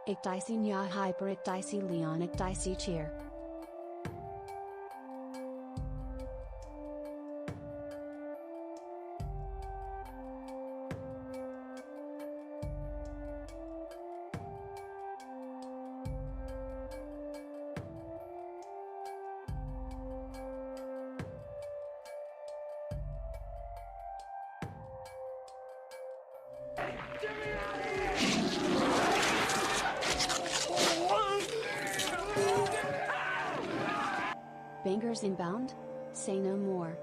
Ecdycis nya hyper Ecdycis leon Ecdycis cheer. Bangers inbound? Say no more.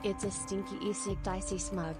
It's a stinky Ecdycis smug.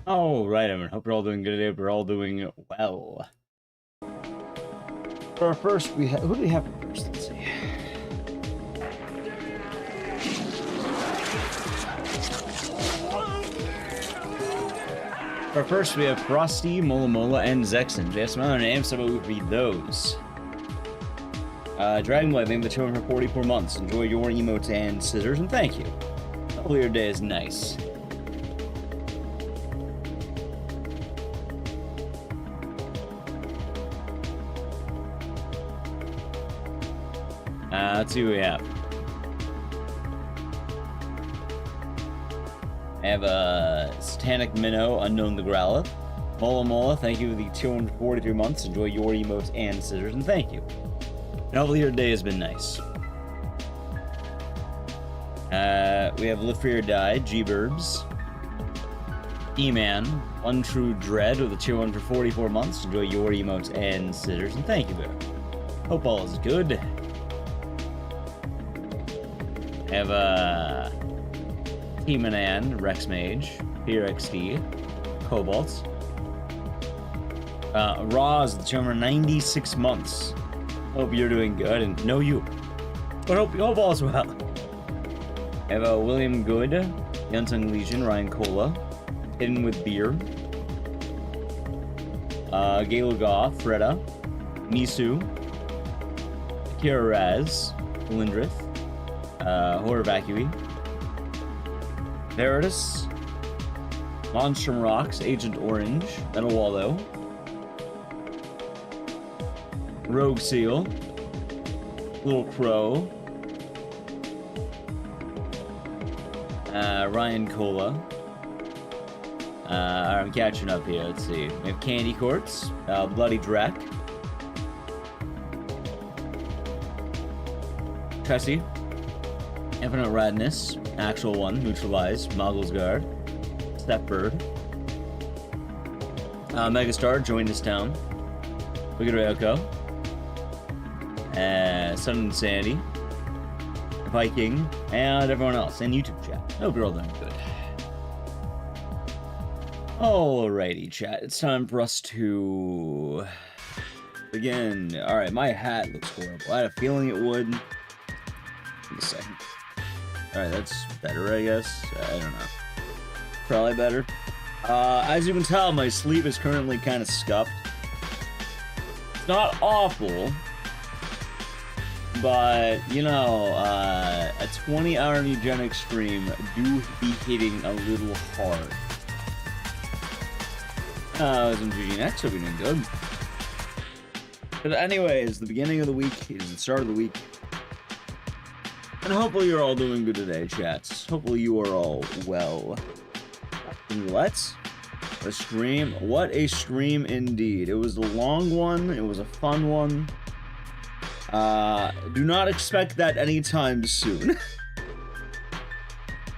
All right, everyone. Hope you're all doing good today. We're all doing well. For our first, who do we have first? Let's see. For our first, we have Frosty, Mola Mola, and Zexon. We have some other names, so we'll read those. Dragon Boy, thank the children for 44 months. Enjoy your emotes and scissors, and thank you. Hopefully your day is nice. Let's see what we have. I have a Satanic Minnow, Unknown the Growlithe. Mola Mola, thank you for the 243 months. Enjoy your emotes and scissors, and thank you. And hopefully your day has been nice. We have Live Free or Die, G-Burbs. E-Man, Untrue Dread with the tier 1 for 44 months. Enjoy your emotes and scissors, and thank you, Bear. Hope all is good. I have T-Manan, Rex Mage, PRXD, Cobalt. Roz, the tier 96 months. Hope you're doing good, and no you. But hope all is well. I have William Good, Yunsung Legion, Ryan Cola, Hidden with Beer, Galugoth, Freda, Nisu, Kira Raz, Lindrith, Horror Vacui, Veritas, Monstrum Rocks, Agent Orange, Metal Waldo, Rogue Seal, Little Crow, Ryan Cola. I'm catching up here. Let's see. We have Candy Courts, Bloody Drek, Tressie, Infinite Radness, Actual One, Neutralize, Moggle's Guard, Stepbird, Megastar, Join This Town, Wicked Ryoko, Sun Insanity, Viking, and everyone else, and YouTube chat. Hope you're all doing good. Alrighty, chat. It's time for us to begin. Alright, my hat looks horrible. I had a feeling it would. Give me a second. Alright, that's better, I guess. I don't know. Probably better. As you can tell, my sleeve is currently kind of scuffed. It's not awful. But, you know, a 20-hour Mugenics stream do be hitting a little hard. I was in Mugenics, so we're doing good. But anyways, the beginning of the week is the start of the week. And hopefully you're all doing good today, chats. Hopefully you are all well. Let's a stream. What a stream indeed. It was a long one. It was a fun one. Do not expect that anytime soon.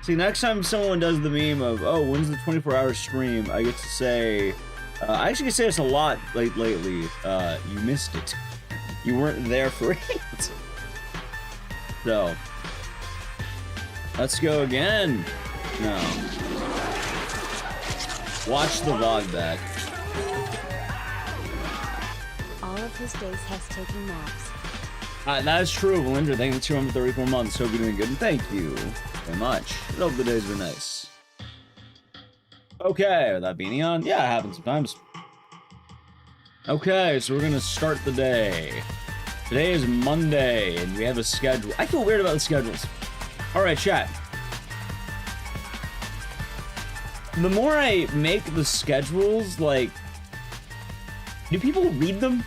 See, next time someone does the meme of, oh, when's the 24-hour stream, I get to say, I actually get to say this a lot lately, you missed it. You weren't there for it. So, let's go again. No. Watch the vlog back. All of his days has taken naps. That is true, Belinda. Thank you for 234 months. Hope you're doing good, and thank you very much. I hope the days were nice. Okay, would that be Neon? Yeah, it happens sometimes. Okay, so we're gonna start the day. Today is Monday, and we have a schedule. I feel weird about the schedules. Alright, chat. The more I make the schedules, like, do people read them?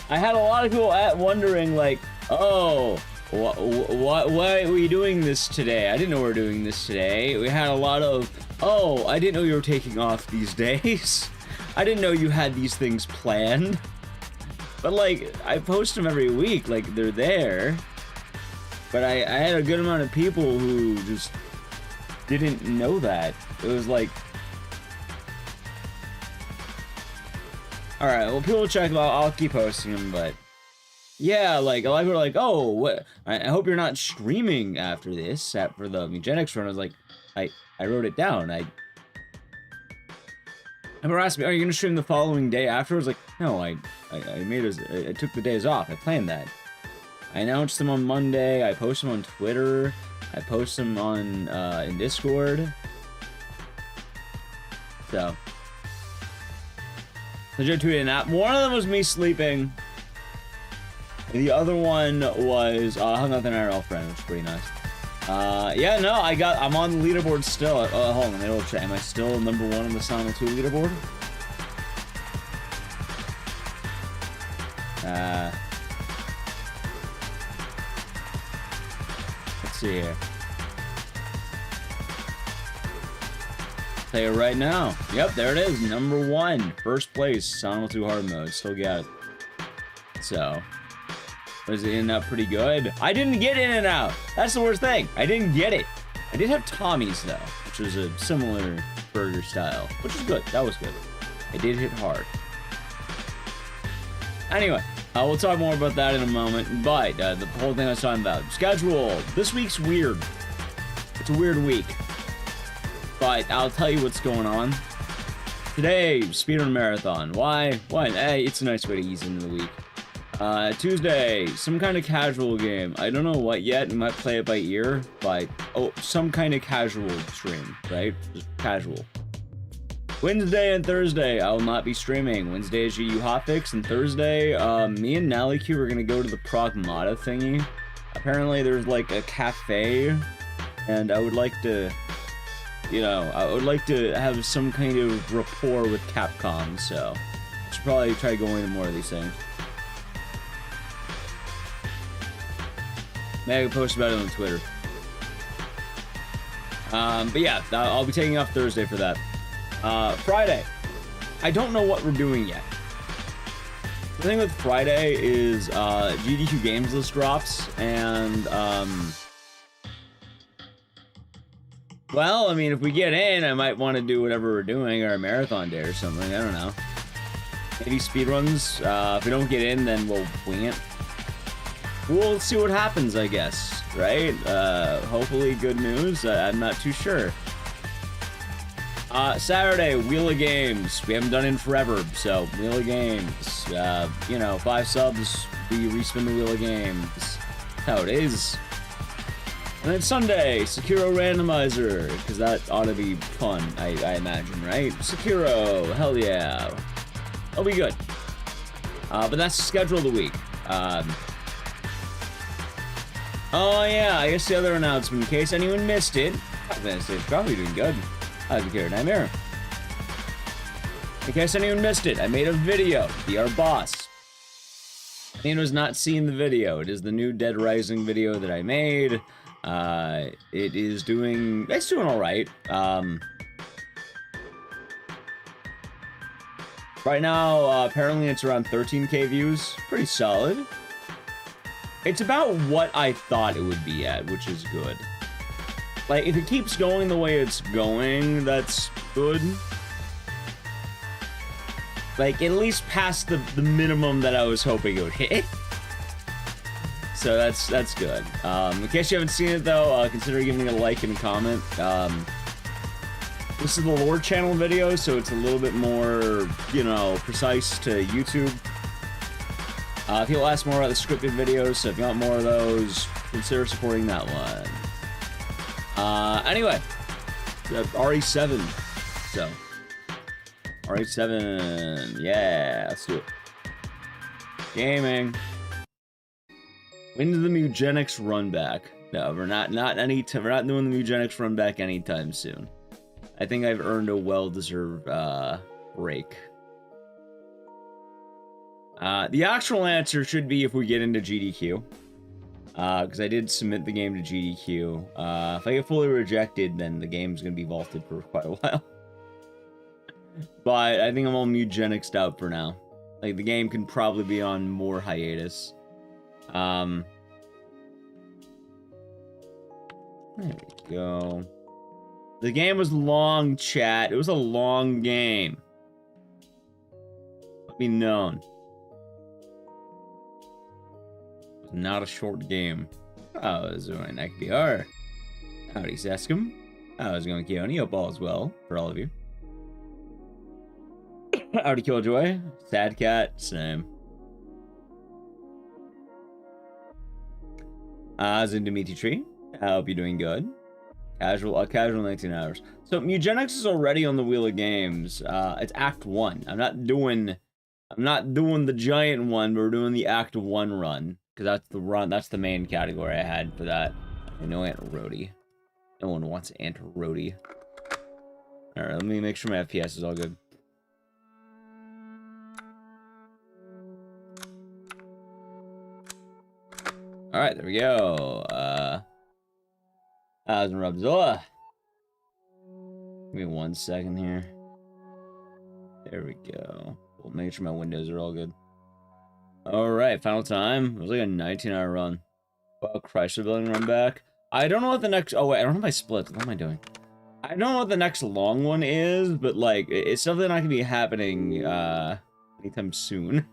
I had a lot of people wondering, like, oh, why were you doing this today? I didn't know we were doing this today. We had a lot of, oh, I didn't know you were taking off these days. I didn't know you had these things planned. But, like, I post them every week, like, they're there. But I had a good amount of people who just didn't know that. It was like, alright, well, people will check them out. I'll keep posting them, but yeah, like, a lot of people are like, oh, what? I hope you're not streaming after this, for the Mugenics run. I was like, I wrote it down. People asked me, are you going to stream the following day after? I was like, no, I took the days off. I planned that. I announced them on Monday. I post them on Twitter. I post them on, in Discord. So. I just tweeted that. One of them was me sleeping. The other one was, hung out with an IRL friend, which is pretty nice. Yeah, no, I'm on the leaderboard still. Hold on, let me check. Am I still number 1 on the Sonic 2 leaderboard? Let's see here. Tell you right now. Yep, there it is. Number 1. First place. Sonic 2 hard mode. Still got it. So. Was it in and out pretty good? I didn't get in and out. That's the worst thing. I didn't get it. I did have Tommy's though, which was a similar burger style, which was good. That was good. I did hit hard. Anyway, we'll talk more about that in a moment. But the whole thing I was talking about, schedule. This week's weird. It's a weird week. But I'll tell you what's going on. Today, Speedrun Marathon. Why? Hey, it's a nice way to ease into the week. Tuesday, some kind of casual game. I don't know what yet. We might play it by ear, but some kind of casual stream, right? Just casual. Wednesday and Thursday, I will not be streaming. Wednesday is GU Hotfix, and Thursday, me and Naliq are gonna go to the Pragmata thingy. Apparently, there's like a cafe, and I would like to, I would like to have some kind of rapport with Capcom. So, I should probably try going to more of these things. Maybe I can post about it on Twitter. But yeah, I'll be taking off Thursday for that. Friday. I don't know what we're doing yet. The thing with Friday is GDQ Games List drops, and well, I mean, if we get in, I might want to do whatever we're doing, or a marathon day or something. I don't know. Maybe speedruns. If we don't get in, then we'll wing it. We'll see what happens, I guess, right? Hopefully good news. I'm not too sure. Saturday, Wheel of Games. We haven't done it in forever, so Wheel of Games. 5 subs, we respin the Wheel of Games. That's how it is. And then Sunday, Sekiro Randomizer, because that ought to be fun, I imagine, right? Sekiro, hell yeah. It'll be good. But that's the schedule of the week. Oh yeah, I guess the other announcement, in case anyone missed it, it's probably doing good. I've been Nightmare. In case anyone missed it, I made a video, Be Our Boss. Anyone who's not seen the video, it is the new Dead Rising video that I made. It's doing alright. Right now, apparently it's around 13k views, pretty solid. It's about what I thought it would be at, which is good. Like, if it keeps going the way it's going, that's good. Like, at least past the minimum that I was hoping it would hit. So that's good. In case you haven't seen it, though, consider giving it a like and a comment. This is the lore channel video, so it's a little bit more, precise to YouTube. If you'll ask more about the scripted videos, so if you want more of those, consider supporting that one. Anyway, RE7. So, RE7, yeah, let's do it. Gaming. When's the Mugenics run back? No, we're not doing the Mugenics run back anytime soon. I think I've earned a well-deserved break. The actual answer should be if we get into GDQ. Because I did submit the game to GDQ. If I get fully rejected, then the game's going to be vaulted for quite a while. But I think I'm all Mugenicsed out for now. Like, the game can probably be on more hiatus. There we go. The game was long, chat. It was a long game. Let me known. It was not a short game. Oh, this is an XDR. Howdy, Sescom. How's it going, Keone? Hope all is well for all of you. Howdy, Killjoy. Sad Cat. Same. Zinda Tree. I hope you're doing good. Casual 19 hours. So Mugenics is already on the wheel of games. It's Act 1. I'm not doing the giant one, but we're doing the Act 1 run. Because that's the run, that's the main category I had for that. And no Aunt Rhodey. No one wants Aunt Rhodey. Alright, let me make sure my FPS is all good. Alright, there we go. 1000 Rubzilla. Give me 1 second here. There we go. We'll make sure my windows are all good. Alright, final time. It was like a 19-hour run. Wow, Chrysler Building run back. I don't know what the next... Oh, wait, I don't have my splits. What am I doing? I don't know what the next long one is, but, like, it's something not gonna be happening, anytime soon.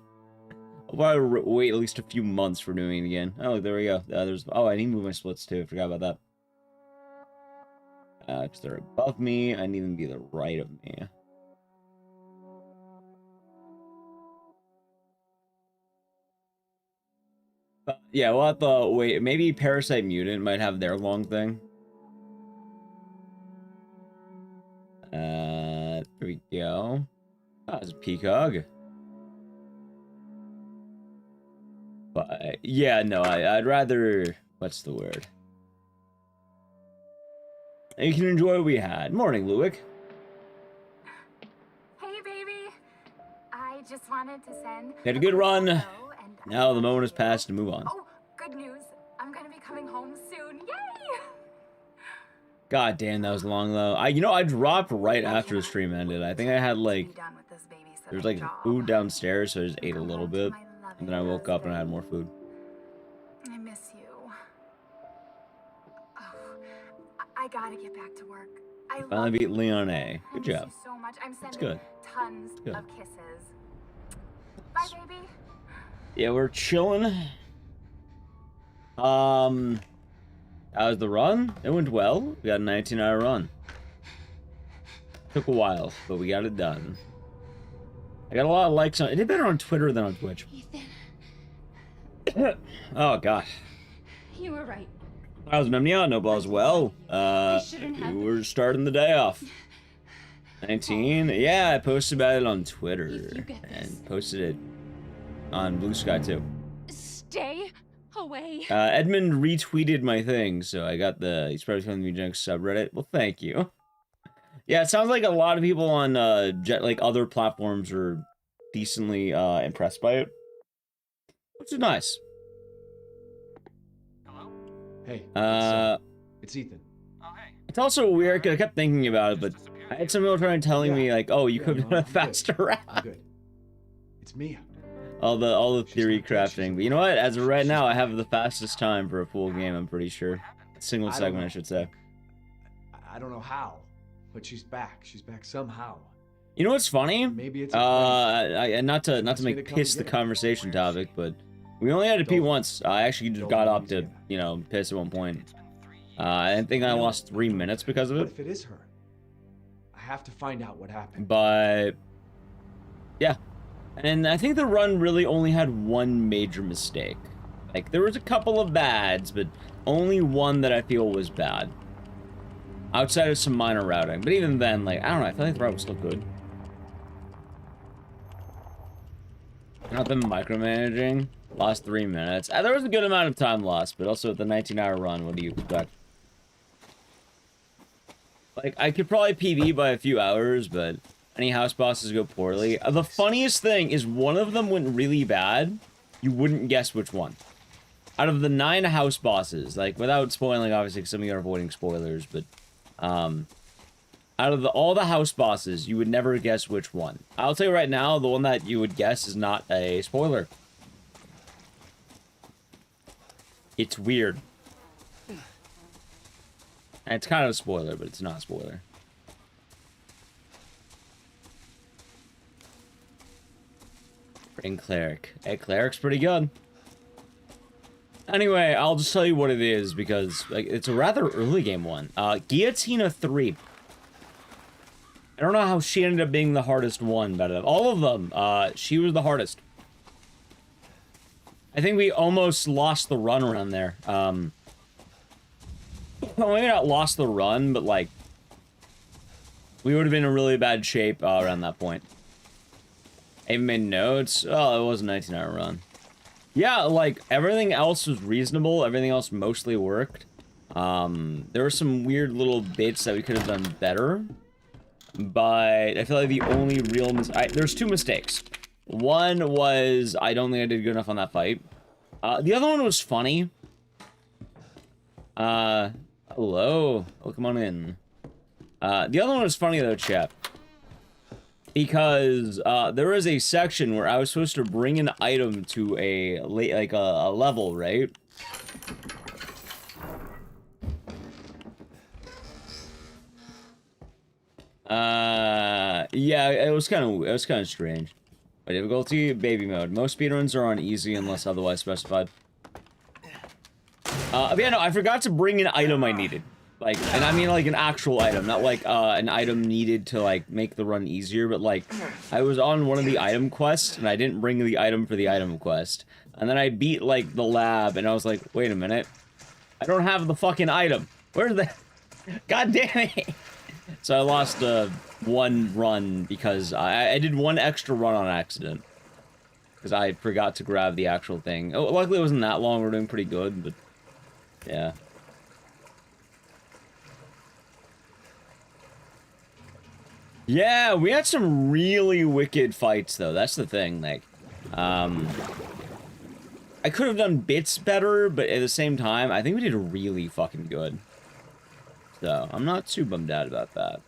I'll probably wait at least a few months for doing it again. Oh, there we go. Oh, I need to move my splits, too. I forgot about that. Because they're above me. I need them to be the right of me. Yeah, we'll have to wait. Maybe Parasite Mutant might have their long thing. There we go. Oh, it's a Peacock. But, yeah, no, I'd rather... What's the word? You can enjoy what we had. Morning, Luick. Hey, baby. I just wanted to send... Had a good run. Now the moment has passed to move on. Oh, good news. I'm gonna be coming home soon. Yay! God damn, that was long, though. You know, I dropped right after the stream ended. I think I had, like... There's, like, food downstairs, so I just ate a little bit. And then I woke up and I had more food. I miss you. Oh, I gotta get back to work. I Finally beat Leon A. Good job. Thank you so much. I'm sending good. tons of kisses. Bye, baby. Yeah, we're chilling. How was the run? It went well. We got a 19-hour run. Took a while, but we got it done. I got a lot of likes on it. Did better on Twitter than on Twitch. Ethan. Oh god. You were right. I was Nemnia, no balls well. We're starting the day off. 19. Yeah, I posted about it on Twitter and posted it on Blue Sky too. Stay away. Edmund retweeted my thing, so I got he's probably from the Mugenics subreddit. Well, thank you. Yeah, it sounds like a lot of people on like other platforms are decently impressed by it, which is nice. Hello? Hey. It's Ethan. Oh, hey. It's also weird, 'cause I kept thinking about it, but I had some people trying to telling me like, "Oh, you could have done a faster route." I'm good. It's Mia. All the theory crafting, but you know what? As of right now, I have the fastest time for a full game. I'm pretty sure. Single segment, I should say. I don't know how, but she's back. She's back somehow. You know what's funny? Maybe it's not to make piss the conversation topic, but we only had to pee once. I actually just got up to, you know, piss at one point. I think I lost 3 minutes because of What it. if it is her? I have to find out what happened. But yeah, and I think the run really only had one major mistake. Like there was a couple of bads, but only one that I feel was bad. Outside of some minor routing, but even then, like I don't know, I feel like the route was still good. Not them micromanaging. Lost 3 minutes. There was a good amount of time lost, but also at the 19-hour run, what do you expect? Like, I could probably PB by a few hours, but any house bosses go poorly. The funniest thing is one of them went really bad. You wouldn't guess which one. Out of the 9 house bosses, like, without spoiling, obviously, because some of you are avoiding spoilers, but, out of all the house bosses, you would never guess which one. I'll tell you right now, the one that you would guess is not a spoiler. It's weird. And it's kind of a spoiler, but it's not a spoiler. Bring Cleric. Hey, Cleric's pretty good. Anyway, I'll just tell you what it is because like it's a rather early game one. Guillotine 3. I don't know how she ended up being the hardest one, but of all of them, she was the hardest. I think we almost lost the run around there. Well, maybe not lost the run, but like we would have been in really bad shape around that point. I even made notes. Oh, it was a 19-hour run. Yeah, like, everything else was reasonable. Everything else mostly worked. There were some weird little bits that we could have done better. But I feel like the only real there's two mistakes. One was, I don't think I did good enough on that fight. The other one was funny. Hello. Oh, come on in. The other one was funny, though, chat. Because there was a section where I was supposed to bring an item to a level, right? Yeah, it was kind of strange. But difficulty, baby mode. Most speedruns are on easy unless otherwise specified. But yeah, no, I forgot to bring an item I needed. Like, and I mean like an actual item, not like an item needed to like make the run easier, but like I was on one of the item quests and I didn't bring the item for the item quest. And then I beat like the lab and I was like, wait a minute. I don't have the fucking item. Where's the God damn it. So I lost one run because I did one extra run on accident. Because I forgot to grab the actual thing. Oh, luckily it wasn't that long, we're doing pretty good, but yeah. Yeah, we had some really wicked fights, though. That's the thing, like, I could have done bits better, but at the same time, I think we did really fucking good. So, I'm not too bummed out about that.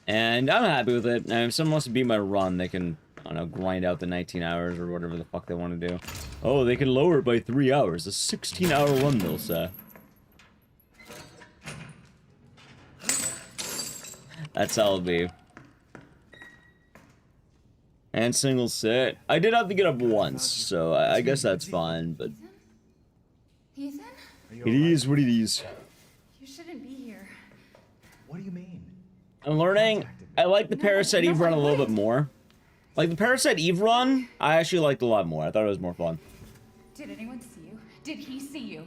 And I'm happy with it. And if someone wants to beat my run, they can, I don't know, grind out the 19 hours or whatever the fuck they want to do. Oh, they can lower it by 3 hours. A 16-hour run, they'll say. That's how it'll be. And single sit. I did have to get up once, so I guess that's fine, but... Ethan? It is what it is. You shouldn't be here. What do you mean? I'm learning. I like the Parasite Eve run a little bit more. Like, the Parasite Eve run, I actually liked a lot more. I thought it was more fun. Did anyone see you? Did he see you?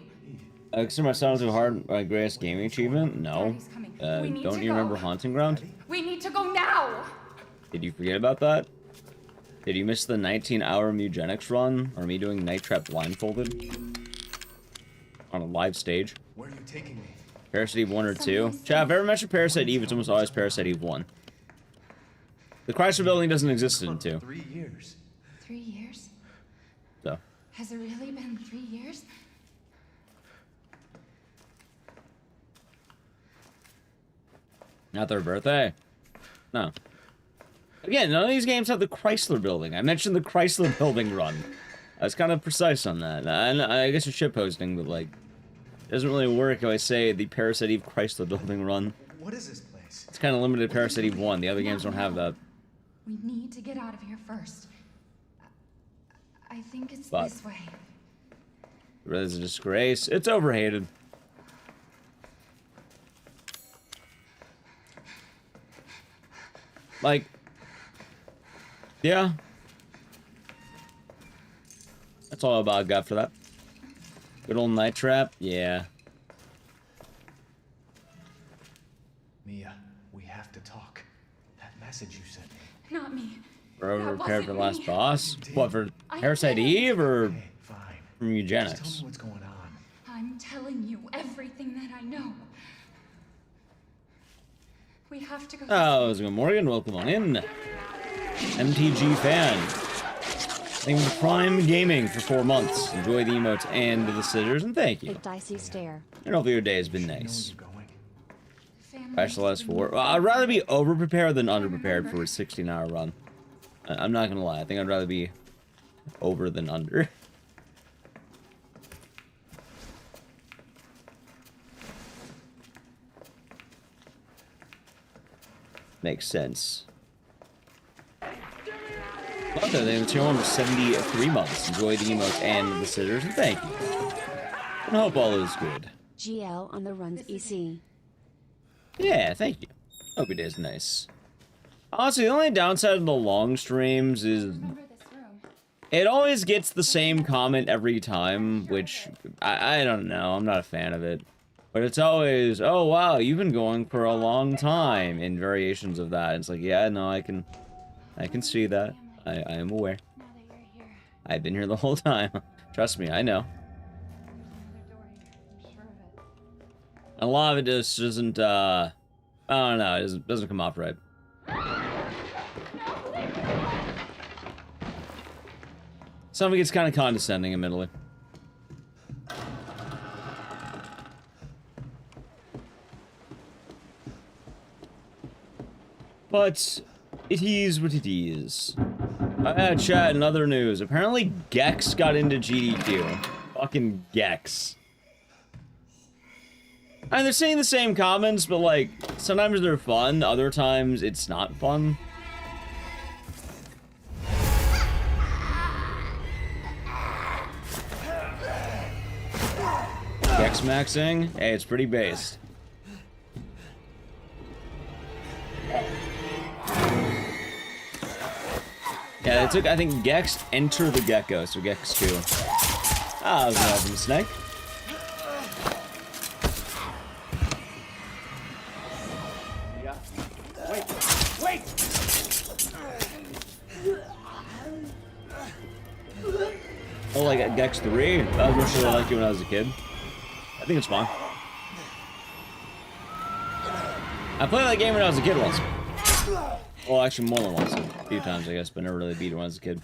Consider my son to hard my greatest gaming achievement? No. Daddy's coming. We need Don't to you go. remember Haunting Ground? We need to go now! Did you forget about that? Did you miss the 19-hour Mugenics run? Or me doing Night Trap blindfolded? On a live stage? Where are you taking me? Parasite Eve 1 or 2? Chat, if I ever mentioned Parasite Eve, it's almost always Parasite Eve 1. The Chrysler Building doesn't exist in 2. 3 years. 3 years? So. Has it really been 3 years? Not their birthday? No. Again, none of these games have the Chrysler Building. I mentioned the Chrysler Building run. I was kind of precise on that. I guess you're shitposting, but like, it doesn't really work if I say the Parasite Eve Chrysler Building run. What is this place? It's kind of limited to Parasite Eve 1. The other games don't have that. We need to get out of here first. I think it's But this way. it's a disgrace. It's overhated. Like, yeah. That's all I got for that. Good old Night Trap, yeah. Mia, we have to talk. That message you sent me. Not me. We're over That prepared for the wasn't last me. boss? You did. What, for I Parasite didn't. Eve or Okay, fine. from Just tell Eugenics? me what's going on. I'm telling you everything that I know. We have to go. Oh, it's good Morgan. Welcome on in. MTG fan. Thank you for Prime Gaming for 4 months. Enjoy the emotes and the scissors, and thank you. Ecdycis stare. And hopefully your day has been You know where nice. you're going. Family Crash the has last been 4. missing. Well, I'd rather be over-prepared than under-prepared for a 16-hour run. I'm not gonna lie. I think I'd rather be over than under. Makes sense. Love that they were on for 73 months. Enjoy the emotes and the scissors, and thank you. And hope all is good. GL on the runs EC. Yeah, thank you. Hope it is nice. Honestly, the only downside of the long streams is it always gets the same comment every time, which I don't know. I'm not a fan of it. But it's always, oh wow, you've been going for a long time, in variations of that. It's like, yeah, no, I can see that. I am aware. I've been here the whole time. Trust me, I know. A lot of it just doesn't, I don't know, it doesn't come off right. Some of it gets kind of condescending, admittedly. But it is what it is. Chat and other news. Apparently Gex got into GDQ. Fucking Gex. And they're saying the same comments, but like, sometimes they're fun, other times it's not fun. Gex maxing? Hey, it's pretty based. Yeah, they took, I think, Gex, Enter the Gecko, so Gex 2. Ah, I was gonna open the snake. Yeah. Wait! Oh, like Gex 3? I was much really like it when I was a kid. I think it's fine. I played that game when I was a kid once. Well, actually more than once. A few times, I guess, but never really beat it when I was a kid.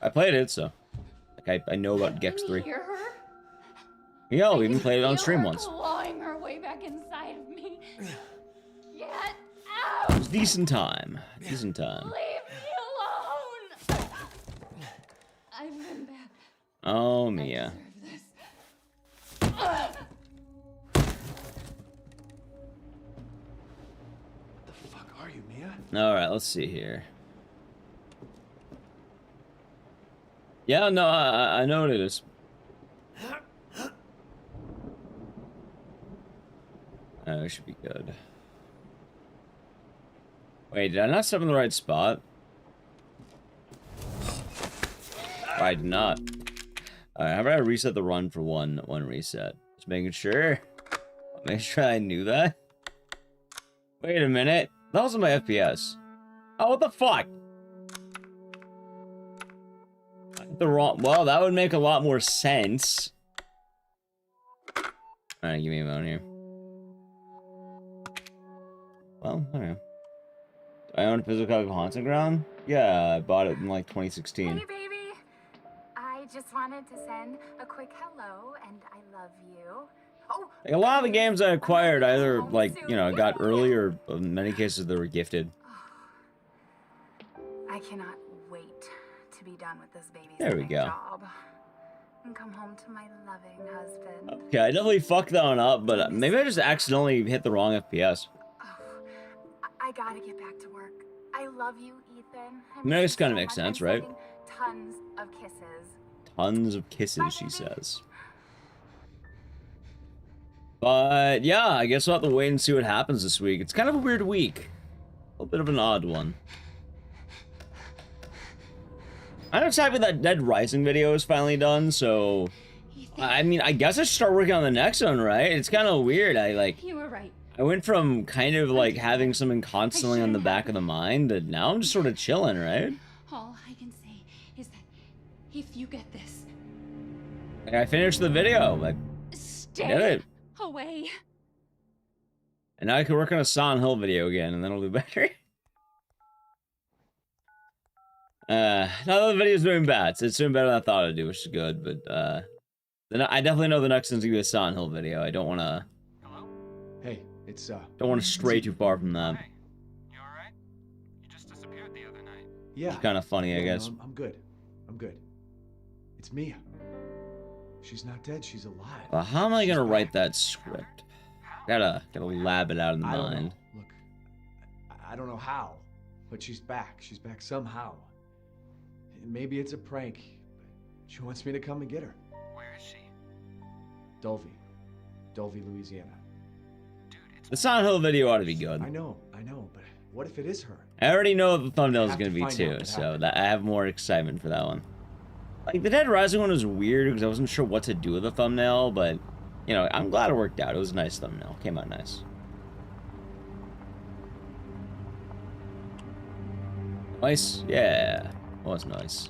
I played it, so... like, I know about Gex 3. Hear her? Yeah, we even played it on Feel stream her once. clawing her way back inside of me. Get It out! was decent time. Decent time. Leave me alone! I've been bad. Oh, Mia. I deserve this. The fuck are you, Mia? Alright, let's see here. Yeah, no, I know what it is. It should be good. Wait, did I not step in the right spot? I did not. Alright, how about I reset the run for one reset? Just making sure. Make sure I knew that. Wait a minute. That wasn't my FPS. Oh, what the fuck? The wrong. Well, that would make a lot more sense. Alright, give me a moment here. Well, I don't know. Do I own a physical copy of Haunting Ground? Yeah, I bought it in like 2016. Hey, baby. I just wanted to send a quick hello, and I love you. Oh, Like, a lot of the games I acquired either, like, you know, got early or in many cases they were gifted. I cannot wait to be done with this There we babysitting go. job and come home to my loving husband. Okay, I definitely fucked that one up, but maybe I just accidentally hit the wrong FPS. I gotta get back to work. I love you, Ethan. I mean, this miss you kinda so makes much. sense, I'm right? sending tons of kisses. Tons of kisses, she says. But yeah, I guess we'll have to wait and see what happens this week. It's kind of a weird week. A little bit of an odd one. I'm just happy that Dead Rising video is finally done, so... I mean, I guess I should start working on the next one, right? It's kind of weird. You were right. I went from kind of like having something constantly on the back of the mind to now I'm just sort of chilling, right? All I can say is that if you get this, Like, I finished the video, like, stay did it. away. And now I can work on a Silent Hill video again, and then it'll do better. Not that the video's doing bad. It's doing better than I thought it'd do, which is good, but, then I definitely know the next one's gonna be a Silent Hill video. I don't wanna... Hey, it's, Don't wanna stray too far from that. Hey, you alright? You just disappeared the other night. yeah. It's kind of funny, I No, guess. I'm good. I'm good. It's Mia. She's not dead. She's alive. Well, how am I gonna She's write back. that script? Gotta lab it out in the I don't mind. know. Look, I don't know how, but she's back. She's back somehow. Maybe it's a prank, but she wants me to come and get her. Where is she? Dulvey, Louisiana. Dude, it's... The Silent Hill video ought to be good. I know, but what if it is her? I already know what the thumbnail is Have going to to be find out too, what so happened. that I have more excitement for that one. Like, the Dead Rising one was weird because I wasn't sure what to do with the thumbnail, but, you know, I'm glad it worked out. It was a nice thumbnail. Came out nice. Nice? Yeah. It was nice.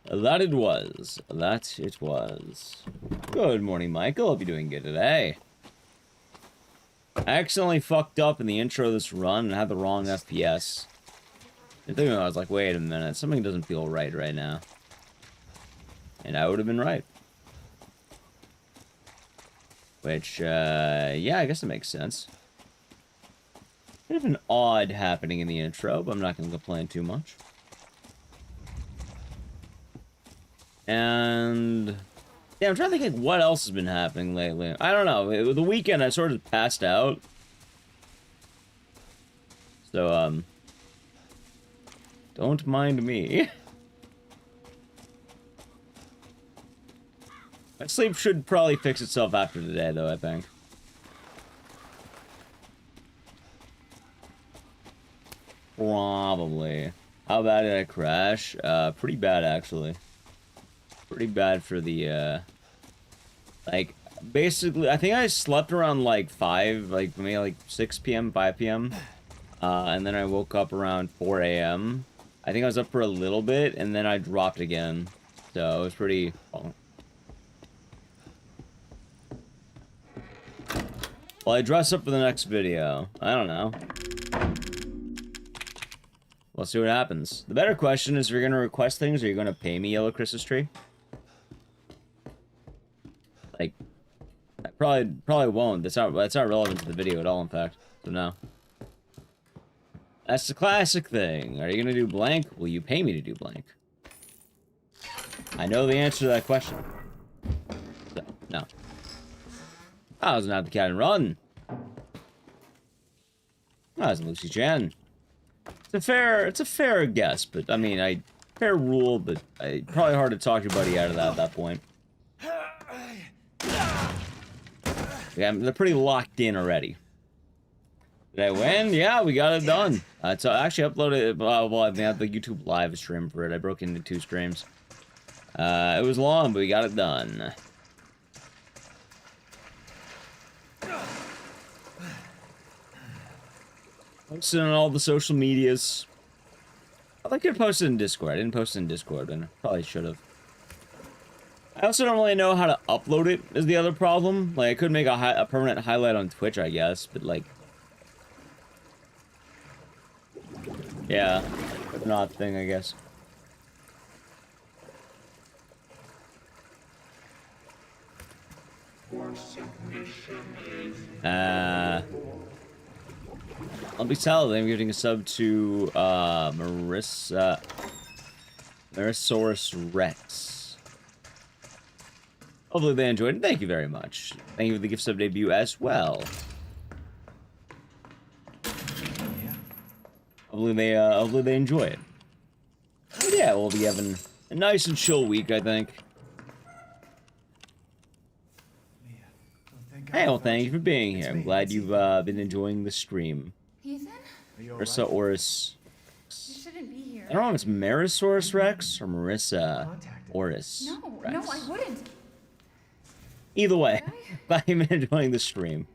That it was. That it was. Good morning, Michael. Hope you're doing good today. I accidentally fucked up in the intro of this run and had the wrong FPS. I was like, wait a minute, something doesn't feel right now. And I would have been right. Which, yeah, I guess it makes sense. Bit of an odd happening in the intro, but I'm not going to complain too much. And yeah, I'm trying to think like what else has been happening lately. I don't know. The weekend I sort of passed out. So don't mind me. My sleep should probably fix itself after today though, I think. Probably. How bad did I crash? Pretty bad actually. Pretty bad for the, like, basically, I think I slept around, like, 5, like, maybe, like, 6 p.m., 5 p.m., and then I woke up around 4 a.m. I think I was up for a little bit, and then I dropped again, so it was pretty, well, I dress up for the next video. I don't know. We'll see what happens. The better question is, if you're gonna request things, are you gonna pay me, Yellow Christmas Tree? Like, I probably won't. That's not relevant to the video at all, in fact. So no. That's the classic thing. Are you gonna do blank? Will you pay me to do blank? I know the answer to that question. So, no. I was not the cat and run. I was Lucy Chen. It's a fair guess, but I mean, fair rule, but probably hard to talk your buddy out of that at that point. Yeah, they're pretty locked in already. Did I win? Yeah, we got it done. So I actually uploaded, well, I had the YouTube live stream for it. I broke into 2 streams. It was long, but we got it done. Posted on all the social medias. I could have posted in Discord. I didn't post it in Discord, and I probably should have. I also don't really know how to upload it, is the other problem. Like, I could make a permanent highlight on Twitch, I guess, but, like... yeah, an odd thing, I guess. I'll be telling I'm giving a sub to, Marisaurus Rex. Hopefully they enjoyed it. Thank you very much. Thank you for the gift sub debut as well. Yeah. Hopefully they enjoy it. But yeah, we'll be having a nice and chill week, I think. Hey, well, thank you for being here. I'm glad you've been enjoying the stream. Ethan? Marisaurus. You shouldn't be here. I don't know if it's Marisaurus Rex or Marissa Oris Rex. No, I wouldn't. Either way, glad you've been enjoying the stream.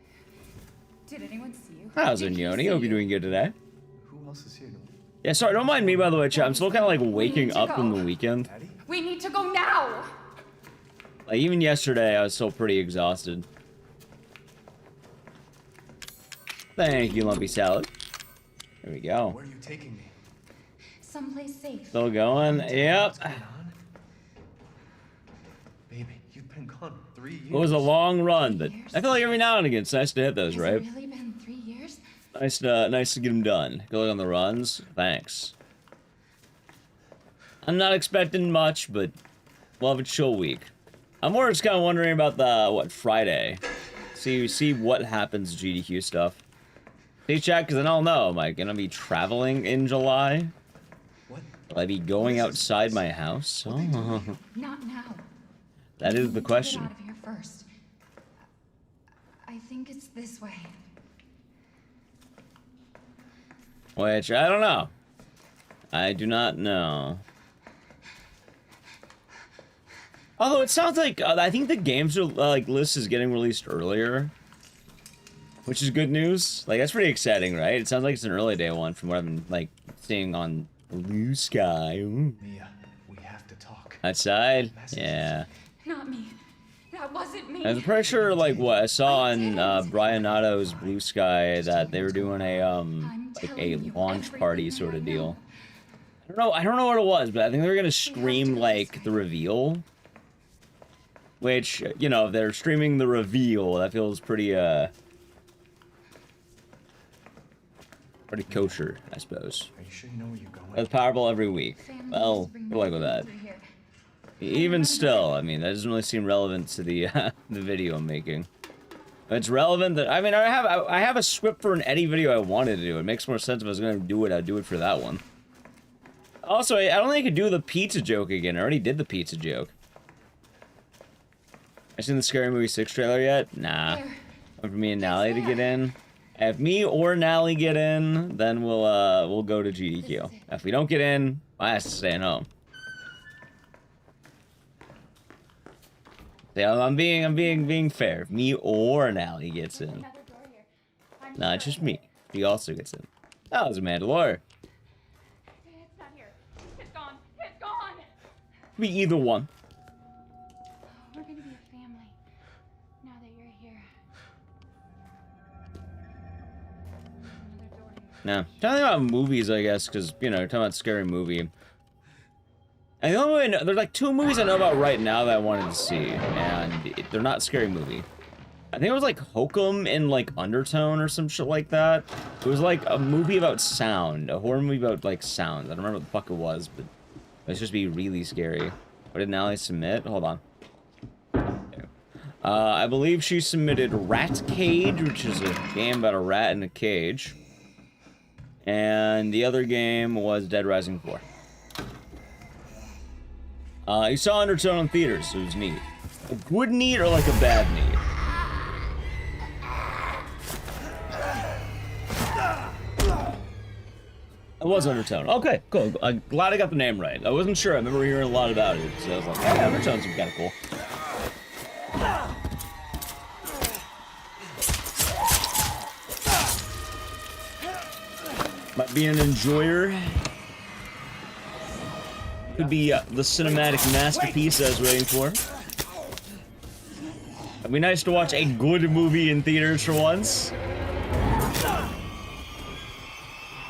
Did anyone see you? How's it, Did he Yoni? see Hope you're you? doing good today. Who else is here? Yeah, sorry, don't mind me, by the way, chat. I'm still kind of like waking to up go. from the weekend. Daddy? We need to go now! Like, even yesterday, I was still pretty exhausted. Thank you, Lumpy Salad. There we go. Where are you taking me? Someplace safe. Still going? Yep. What's going on? Baby, you've been gone 3 years. It was a long run, but I feel like every now and again it's nice to hit those, Has right? it really been 3 years? Nice to get them done. Good luck on the runs. Thanks. I'm not expecting much, but we'll have a chill week. I'm more just kind of wondering about the, Friday? See what happens to GDQ stuff. Hey, chat, because I don't know. Am I gonna be traveling in July? What? Will I be going outside my house? Oh. Not now. That is the question. Get out of here first. I think it's this way. Which, I don't know. I do not know. Although it sounds like, I think the games are, like, list is getting released earlier. Which is good news. Like, that's pretty exciting, right? It sounds like it's an early day one from what I've been, like, seeing on Blue Sky. Ooh. Mia, we have to talk. Outside? Yeah. Not me. That wasn't me. I'm pretty sure, like, what I saw on, Brian Otto's Blue Sky that they were doing a, like, a launch party sort of deal. I don't know what it was, but I think they were gonna stream, like, the reveal. Which, you know, if they're streaming the reveal, that feels pretty, pretty kosher, I suppose. Are you sure you know where you're going? That's powerful every week. Well, good luck with that. Even still, I mean, that doesn't really seem relevant to the the video I'm making. It's relevant that I mean, I have a script for an Eddie video I wanted to do. It makes more sense if I was gonna do it. I'd do it for that one. Also, I don't think I could do the pizza joke again. I already did the pizza joke. I seen the Scary Movie 6 trailer yet? Nah. Wait for me and Nally to get in. If me or Nally get in, then we'll go to GDQ. If we don't get in, I have to stay at home. Yeah, I'm being fair. If me or Nally gets in. Nah, it's just me. He also gets in. That was a Mandalore. It's not here. It's gone. It's gone. Be either one. We're gonna be a family now that you're here. Another door here. Nah. Talking about movies, I guess, because, you know, talking about scary movie. And the only way I know, there's like 2 movies I know about right now that I wanted to see, and they're not scary movie. I think it was like Hokum in like Undertone or some shit like that. It was like a movie about sound, a horror movie about like sound. I don't remember what the fuck it was, but it was just be really scary. What did Nally submit? Hold on. Okay. I believe she submitted Rat Cage, which is a game about a rat in a cage. And the other game was Dead Rising 4. You saw Undertone in theaters, so it was neat. A good neat or like a bad neat? It was Undertone. Okay, cool. I'm glad I got the name right. I wasn't sure. I remember hearing a lot about it, so I was like, hey, Undertone's kind of cool. Might be an enjoyer. Could be the cinematic masterpiece I was waiting for. It'd be nice to watch a good movie in theaters for once.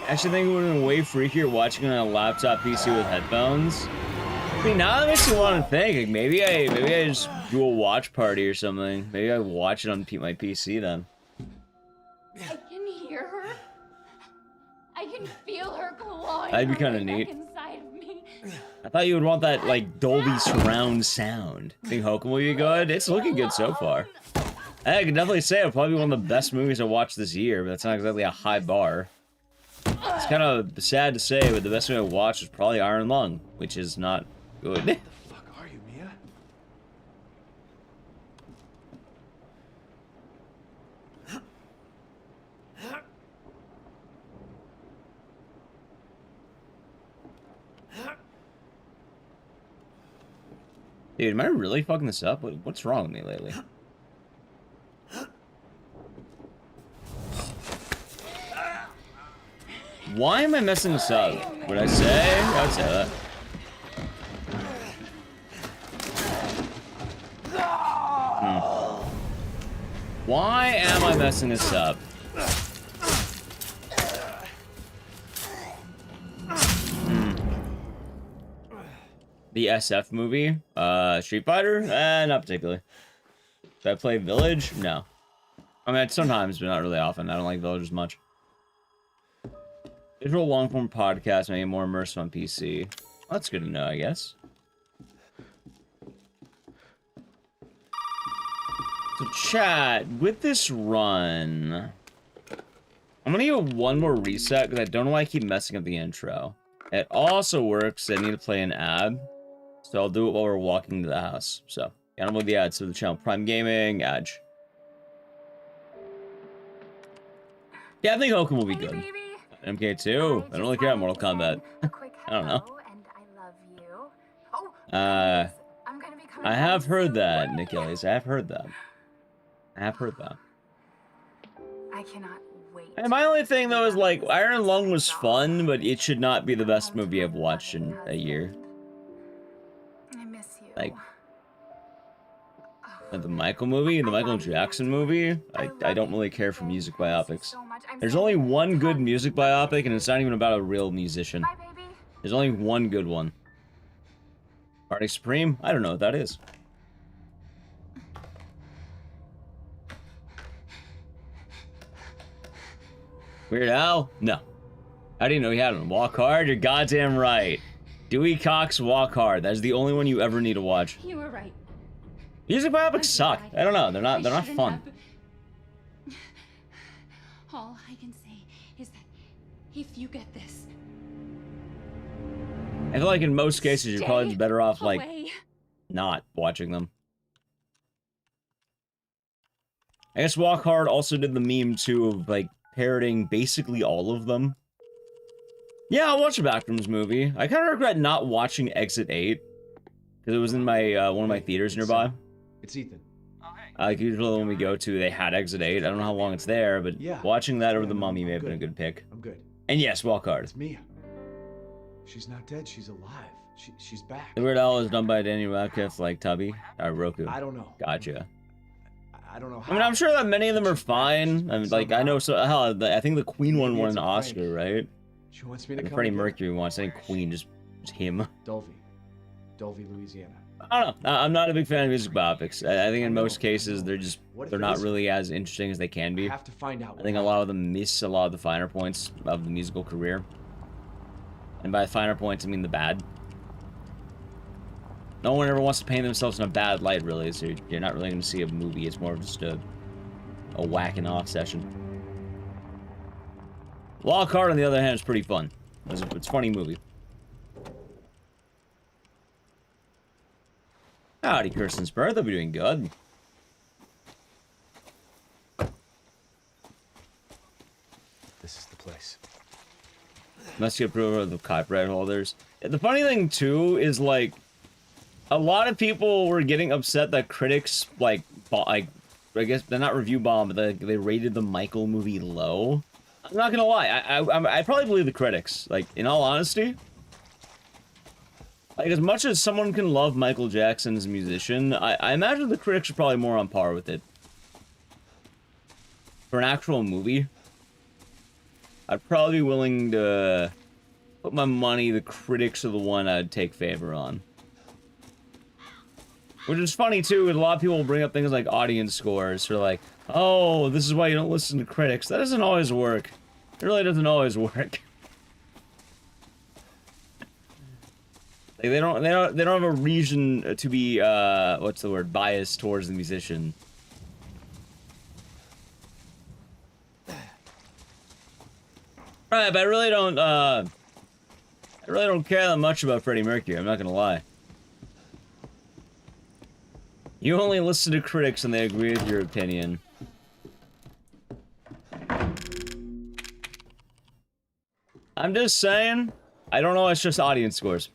Actually, I think it would have been way freakier watching it on a laptop PC with headphones. I mean, now that makes me want to think. Like, maybe I just do a watch party or something. Maybe I watch it on my PC then. I can hear her. I can feel her clawing. That'd be kind of neat. Inside of me. I thought you would want that, like, Dolby surround sound. Think Hokum will be good? It's looking good so far. I can definitely say it'll probably be one of the best movies I watched this year, but that's not exactly a high bar. It's kind of sad to say, but the best movie I watched was probably Iron Lung, which is not good. What the fuck are you, Mia? Dude, am I really fucking this up? What's wrong with me lately? Why am I messing this up? Would I say? I would say that. Why am I messing this up? The SF movie? Street Fighter? Not particularly. Did I play Village? No. I mean, sometimes, but not really often. I don't like Village as much. Visual long-form podcast may be more immersive on PC. Well, that's good to know, I guess. So chat, with this run, I'm gonna give one more reset because I don't know why I keep messing up the intro. It also works. I need to play an ad, so I'll do it while we're walking to the house. So, yeah, I'm with the ads to the channel. Prime Gaming, Edge. Yeah, I think Hokum will be good. Baby. MK2. I don't really care about Mortal Kombat. I don't know. And I love you. Oh, I'm gonna be coming I have home heard soon. that, Nicholas. I have heard that. I have heard that. I cannot wait. And my only thing though is like Iron Lung was fun, but it should not be the best movie I've watched in a year. I miss you. Like the Michael movie, the Michael Jackson movie, I don't really care for music biopics. There's only one good music biopic, and it's not even about a real musician. Bye, baby. There's only one good one. Party Supreme? I don't know what that is. Weird Al? No. How do you know he had one? Walk Hard? You're goddamn right. Dewey Cox, Walk Hard. That's the only one you ever need to watch. You were right. Music biopics suck. I don't know. They're not fun. All I can say is that if you get this, I feel like in most cases you're probably better off like away. not watching them. I guess Walk Hard also did the meme too of like parroting basically all of them. Yeah, I'll watch a Backrooms movie. I kind of regret not watching Exit 8 because it was in my one of my theaters nearby. It's Ethan. Oh, hey. Like usually when we go to, they had Exit 8. I don't know how long it's there, but Yeah. watching that over Yeah, The Mummy I'm may have been a good. good pick. I'm good. And yes, Walk Hard. It's Mia. She's not dead. She's alive. She's back. The Weird Al is done by Danny Radcliffe, like Tubby, Roku. I don't know. Gotcha. I don't know how. I mean, I'm sure that many of them are fine. I mean, like I know, so hell, I think the Queen one Maybe won it's an a prank. Oscar, right? She wants me to And the come Freddie and get her. Mercury one. I think Queen just him. Dulvey, Louisiana. I don't know. I'm not a big fan of music biopics. I think in most cases What if they're it not is? really as interesting as they can I be. have to find out. I think a lot of them miss a lot of the finer points of the musical career. And by finer points, I mean the bad. No one ever wants to paint themselves in a bad light, really, so you're not really going to see a movie. It's more of just a whacking off session. Walk Hard, on the other hand, is pretty fun. It's a funny movie. Howdy, Kirsten Spur. They'll be doing good. This is the place. Must get approval of the copyright holders. The funny thing, too, is, like, a lot of people were getting upset that critics, like I guess they're not review bomb, but they rated the Michael movie low. I'm not gonna lie, I probably believe the critics. Like, in all honesty, like as much as someone can love Michael Jackson as a musician, I imagine the critics are probably more on par with it. For an actual movie, I'd probably be willing to put my money the critics are the one I'd take favor on. Which is funny, too, because a lot of people will bring up things like audience scores. Or like, oh, this is why you don't listen to critics. That doesn't always work. It really doesn't always work. Like, they don't have a reason to be, what's the word, biased towards the musician. Right, but I really don't care that much about Freddie Mercury, I'm not gonna lie. You only listen to critics and they agree with your opinion. I'm just saying, I don't know, it's just audience scores.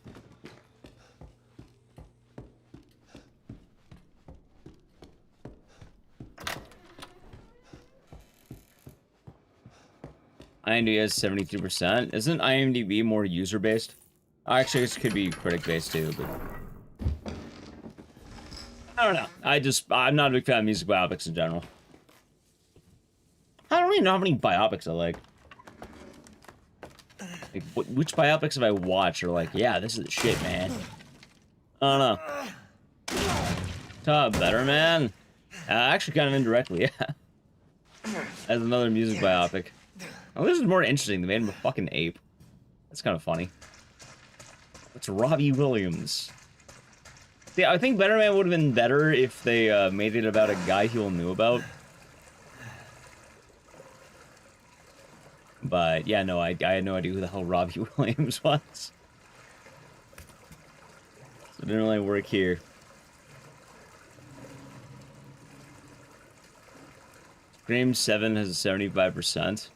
IMDb has 72%. Isn't IMDb more user-based? Actually, it could be critic-based too, but... I don't know. I'm not a big fan of music biopics in general. I don't even know how many biopics I like. Like, which biopics have I watched? Or like, yeah, this is the shit, man. I don't know. Top better, man. Actually, kind of indirectly, yeah. As another music biopic. Oh, this is more interesting. They made him a fucking ape. That's kind of funny. It's Robbie Williams. Yeah, I think Better Man would have been better if they made it about a guy he all knew about. But yeah, no, I had no idea who the hell Robbie Williams was. So it didn't really work here. Scream 7 has a 75%.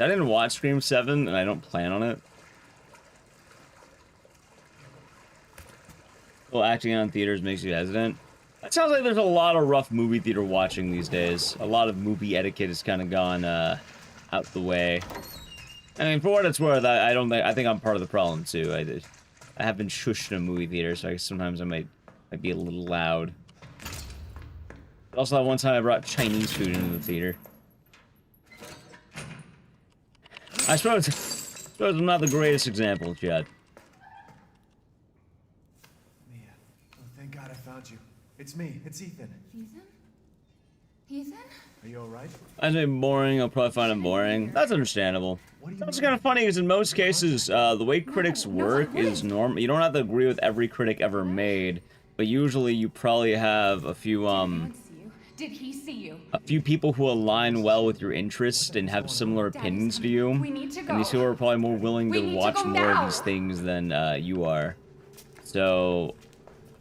I didn't watch Scream 7, and I don't plan on it. Well, acting on theaters makes you hesitant. It sounds like there's a lot of rough movie theater watching these days. A lot of movie etiquette has kind of gone out the way. I mean, for what it's worth, I think I'm part of the problem too. I have been shushed in a movie theater, so sometimes I might be a little loud. Also, that one time I brought Chinese food into the theater. I suppose I'm not the greatest example, Chad. Mia, oh, thank God I found you. It's me. It's Ethan. Ethan? Ethan? Are you all right? I say boring. I'll probably find him boring. That's understandable. That's kind of funny because in most cases, the way critics work is normal. You don't have to agree with every critic ever made, but usually you probably have a few Did he see you? a few people who align well with your interest and have similar opinions to you. We need to go. And these people are probably more willing We to need to watch go more now. of these things than you are. So,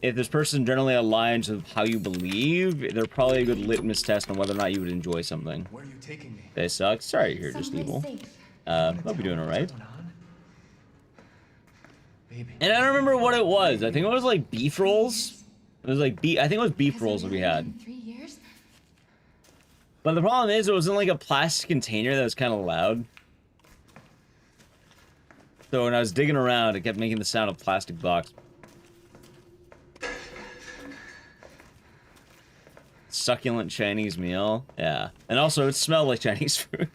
if this person generally aligns with how you believe, they're probably a good litmus test on whether or not you would enjoy something. Where are you taking me? They suck. Sorry, you're just evil. Hope you're doing alright. Baby. And I don't remember what it was. I think it was like beef rolls. It was like I think it was beef rolls that we had. 3 years? But the problem is, it was in like a plastic container that was kind of loud. So when I was digging around, it kept making the sound of plastic box. Succulent Chinese meal. Yeah. And also, it smelled like Chinese food.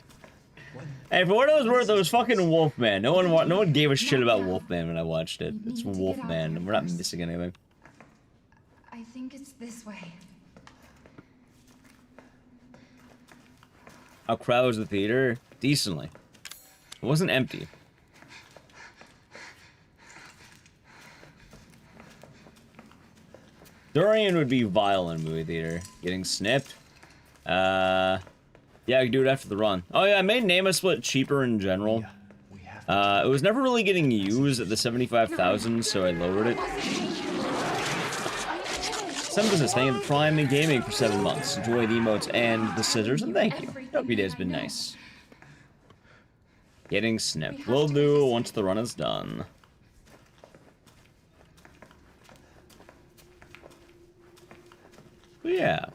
Hey, for what it was worth, it was fucking Wolfman. No one gave a shit about Wolfman when I watched it. It's Wolfman, and we're not missing anything. I think it's this way. How crowded was the theater? Decently. It wasn't empty. Durian would be vile in a movie theater. Getting snipped. Yeah, I could do it after the run. Oh yeah, I made Name a Split cheaper in general. It was never really getting used at the 75,000, so I lowered it. Some business thing at Prime and Gaming for 7 months. Enjoy the emotes and the scissors, and thank you. Hope your day's been nice. Getting snipped. Will do once the run is done. Yeah.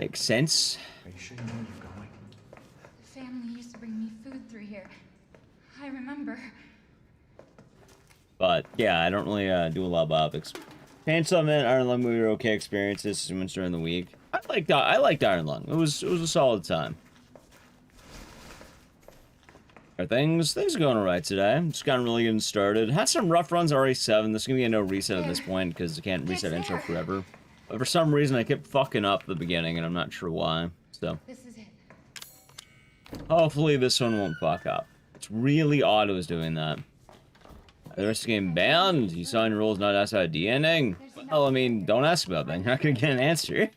Makes sense. Are you sure you know where you're going? The family used to bring me food through here. I remember. But yeah, I don't really do a lot of biopics. Chainsaw Man, Iron Lung movie were okay experiences once during the week. I liked Iron Lung. It was a solid time. Are things are going alright today. Just gotten really getting started. Had some rough runs at RE7. There's gonna be a no reset at this point because I can't reset intro forever. But for some reason I kept fucking up at the beginning and I'm not sure why. So This is it. hopefully this one won't fuck up. It's really odd it was doing that. The rest of the game banned? You saw any rules not outside the ending? Well, I mean, don't ask about that. You're not gonna get an answer.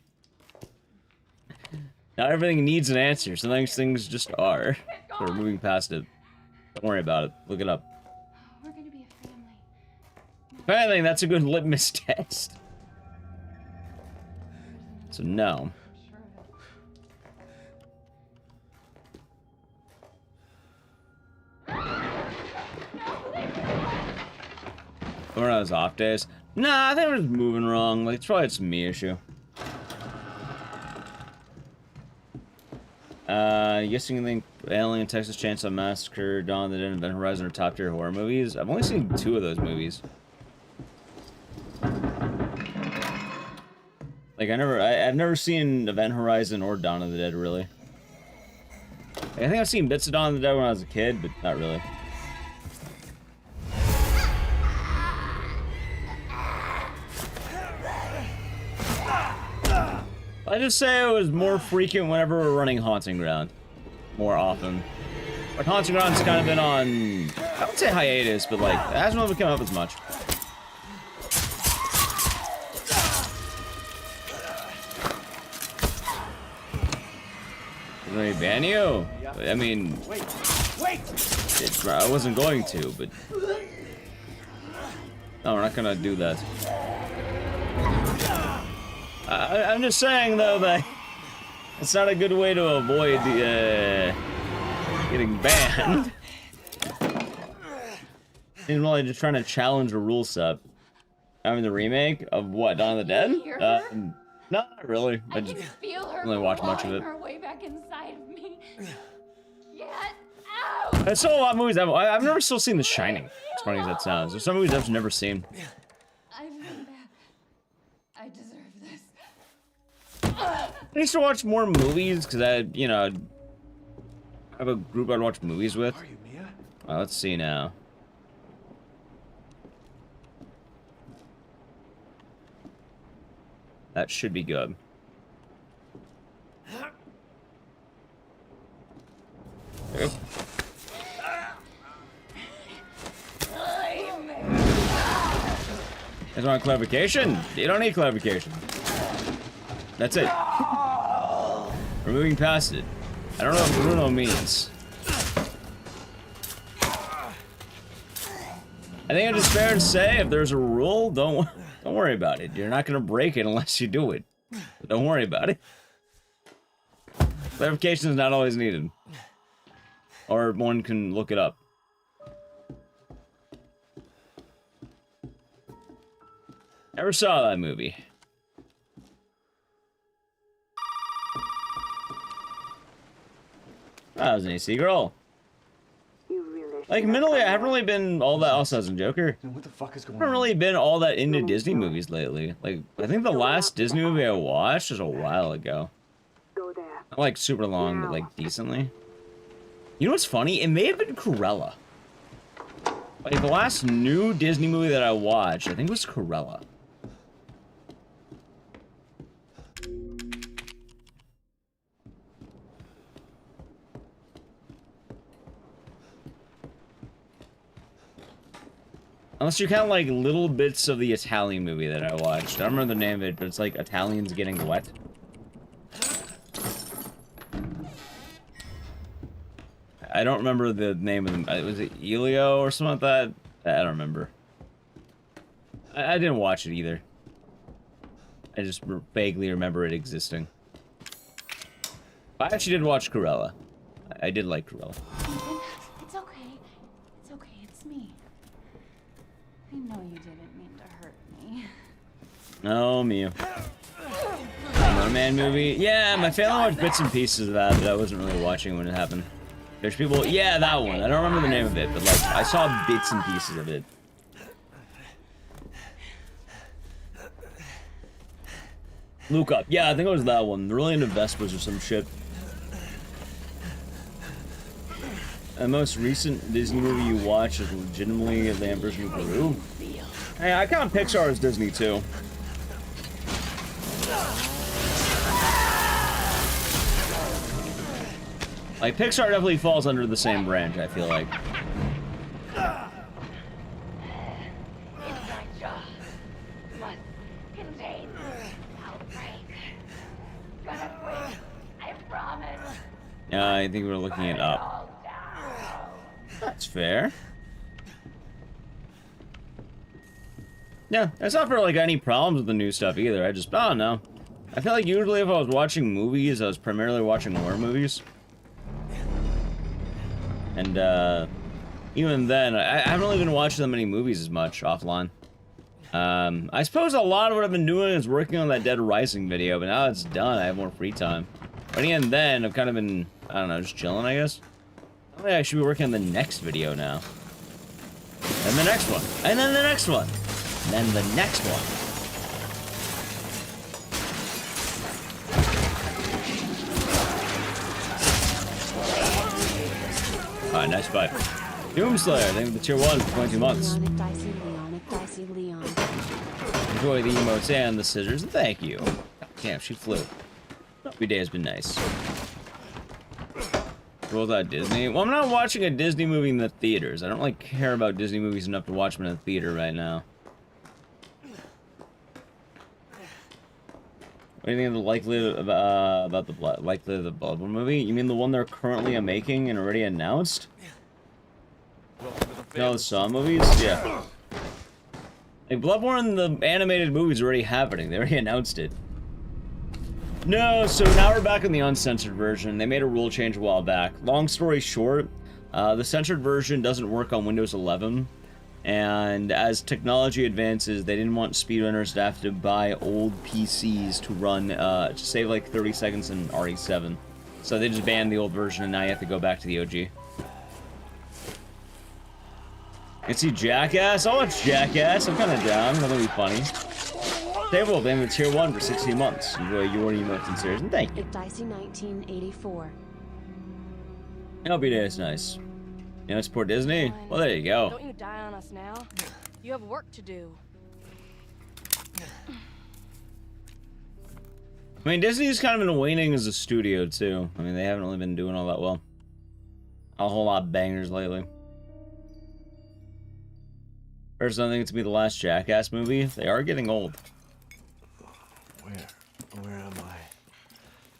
Not everything needs an answer. Sometimes things just are. So we're moving past it. Don't worry about it. Look it up. We're gonna be a family. If anything, that's a good litmus test. So no. Or on his off days. Nah, I think we're just moving wrong. Like, it's probably just a me issue. Guessing you think Alien, Texas Chainsaw Massacre, Dawn of the Dead, and Event Horizon are top tier horror movies? I've only seen 2 of those movies. Like, I've never seen Event Horizon or Dawn of the Dead, really. Like, I think I've seen bits of Dawn of the Dead when I was a kid, but not really. I just say it was more frequent whenever we're running Haunting Ground. More often. Like, Haunting Ground's kind of been on, I would say hiatus, but like, it hasn't really come up as much. Did they ban you? I mean, Wait! I wasn't going to, but... No, we're not gonna do that. I'm just saying, though, that it's not a good way to avoid the, getting banned. He's really just trying to challenge a rule set. I mean, the remake of what, Dawn of the Dead? No, not really. I just feel her really watch much of it. her way back inside of me. Get out! I saw a lot of movies. I've never still seen The Shining. As funny as that sounds. There's some movies I've never seen. I've been bad. I deserve this. I used to watch more movies because I, you know, I have a group I'd watch movies with. Are you, Mia? Let's see now. That should be good. There. Just want clarification? You don't need clarification. That's it. We're moving past it. I don't know what Bruno means. I think it's fair to say if there's a rule, don't worry about it. You're not gonna break it unless you do it. But don't worry about it. Clarification is not always needed. Or one can look it up. Never saw that movie. That was an AC girl. Like, mentally, I haven't really been all that. Also, as a Joker. What the fuck is going I haven't really been all that into Disney movies lately. Like, I think the last Disney movie I watched was a while ago. Not like super long, but like decently. You know what's funny? It may have been Cruella. Like, the last new Disney movie that I watched, I think it was Cruella. Unless you count, like, little bits of the Italian movie that I watched. I don't remember the name of it, but it's like Italians getting wet. I don't remember the name of them. Was it Elio or something like that? I don't remember. I didn't watch it either. I just vaguely remember it existing. I actually did watch Cruella. I did like Cruella. It's okay. It's okay. It's me. I know you didn't mean to hurt me. Oh, Mia. Merman movie? Yeah, my family watched bits and pieces of that, but I wasn't really watching when it happened. There's people... Yeah, that one. I don't remember the name of it, but, like, I saw bits and pieces of it. Look Up. Yeah, I think it was that one. They're really into Vespers or some shit. The most recent Disney movie you watched is legitimately The Emperor's New Groove. Hey, I count Pixar as Disney, too. Like, Pixar definitely falls under the same branch, I feel like. Yeah, I think we're looking it up. That's fair. Yeah, that's not for, like, any problems with the new stuff either. I just, I don't know. I feel like usually if I was watching movies, I was primarily watching horror movies. And, even then, I haven't really been watching that many movies as much offline. I suppose a lot of what I've been doing is working on that Dead Rising video, but now it's done, I have more free time. But even then, I've kind of been, I don't know, just chilling, I guess. I think I should be working on the next video now. And the next one. And then the next one. And then the next one. Alright, nice fight. Doomslayer, thank you for the tier 1 for 22 months. Enjoy the emotes and the scissors, and thank you. Damn, she flew. Every day has been nice. Rolled out Disney. Well, I'm not watching a Disney movie in the theaters. I don't like care about Disney movies enough to watch them in the theater right now. What do you think of the likelihood of, about the likelihood of the Bloodborne movie? You mean the one they're currently making and already announced? No, the Saw movies? Yeah. Like, Bloodborne, the animated movie's already happening. They already announced it. No, so now we're back in the uncensored version. They made a rule change a while back. Long story short, the censored version doesn't work on Windows 11. And as technology advances, they didn't want speedrunners to have to buy old PCs to run, to save like 30 seconds in RE7. So they just banned the old version, and now you have to go back to the OG. You can see Jackass? I'll watch Jackass. I'm kind of down. That'll be funny. Table thing with tier 1 for 16 months. Enjoy your emotes and series, and thank you. Ecdycis 1984. LB Day is nice. You know, support Disney? Well, there you go. Don't you die on us now. You have work to do. I mean, Disney's kind of been waning as a studio, too. I mean, they haven't really been doing all that well. A whole lot of bangers lately. Personally, I think it's gonna be the last Jackass movie. They are getting old. Where am I?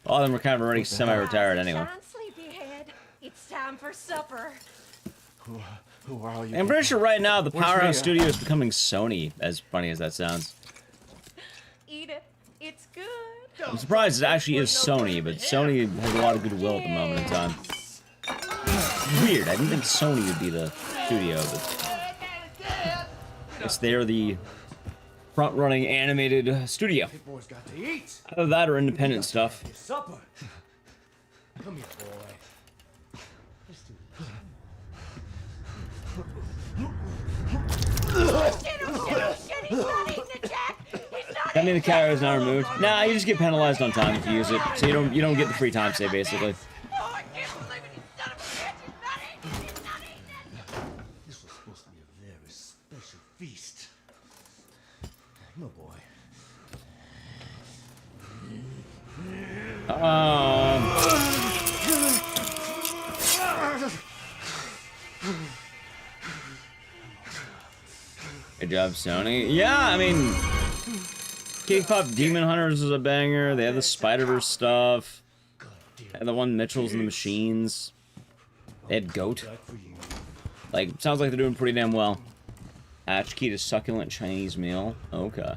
A lot of them are kind of already semi-retired anyway. Sleepyhead. It's time for supper. Who are you? I'm pretty sure right now the Where's Powerhouse Rhea? Studio is becoming Sony, as funny as that sounds. Eat it. It's good. I'm surprised it actually is Sony, but Sony has a lot of goodwill at the moment in time. Weird, I didn't think Sony would be the studio, but I guess they're the front-running animated studio. Big boy's got to eat. Either that or independent stuff. Your supper. Come here, boy. Let's do That mean the carrot is not removed? Nah, you just get penalized on time if you use it, so you don't get the free time save basically. This was supposed to be a very special feast. No boy. Good job, Sony. Yeah, I mean, K-pop Demon Hunters is a banger. They have the Spider-Verse stuff. They had the one Mitchell's and the Machines. They had Goat. Like, sounds like they're doing pretty damn well. Hatch key to succulent Chinese meal. Okay.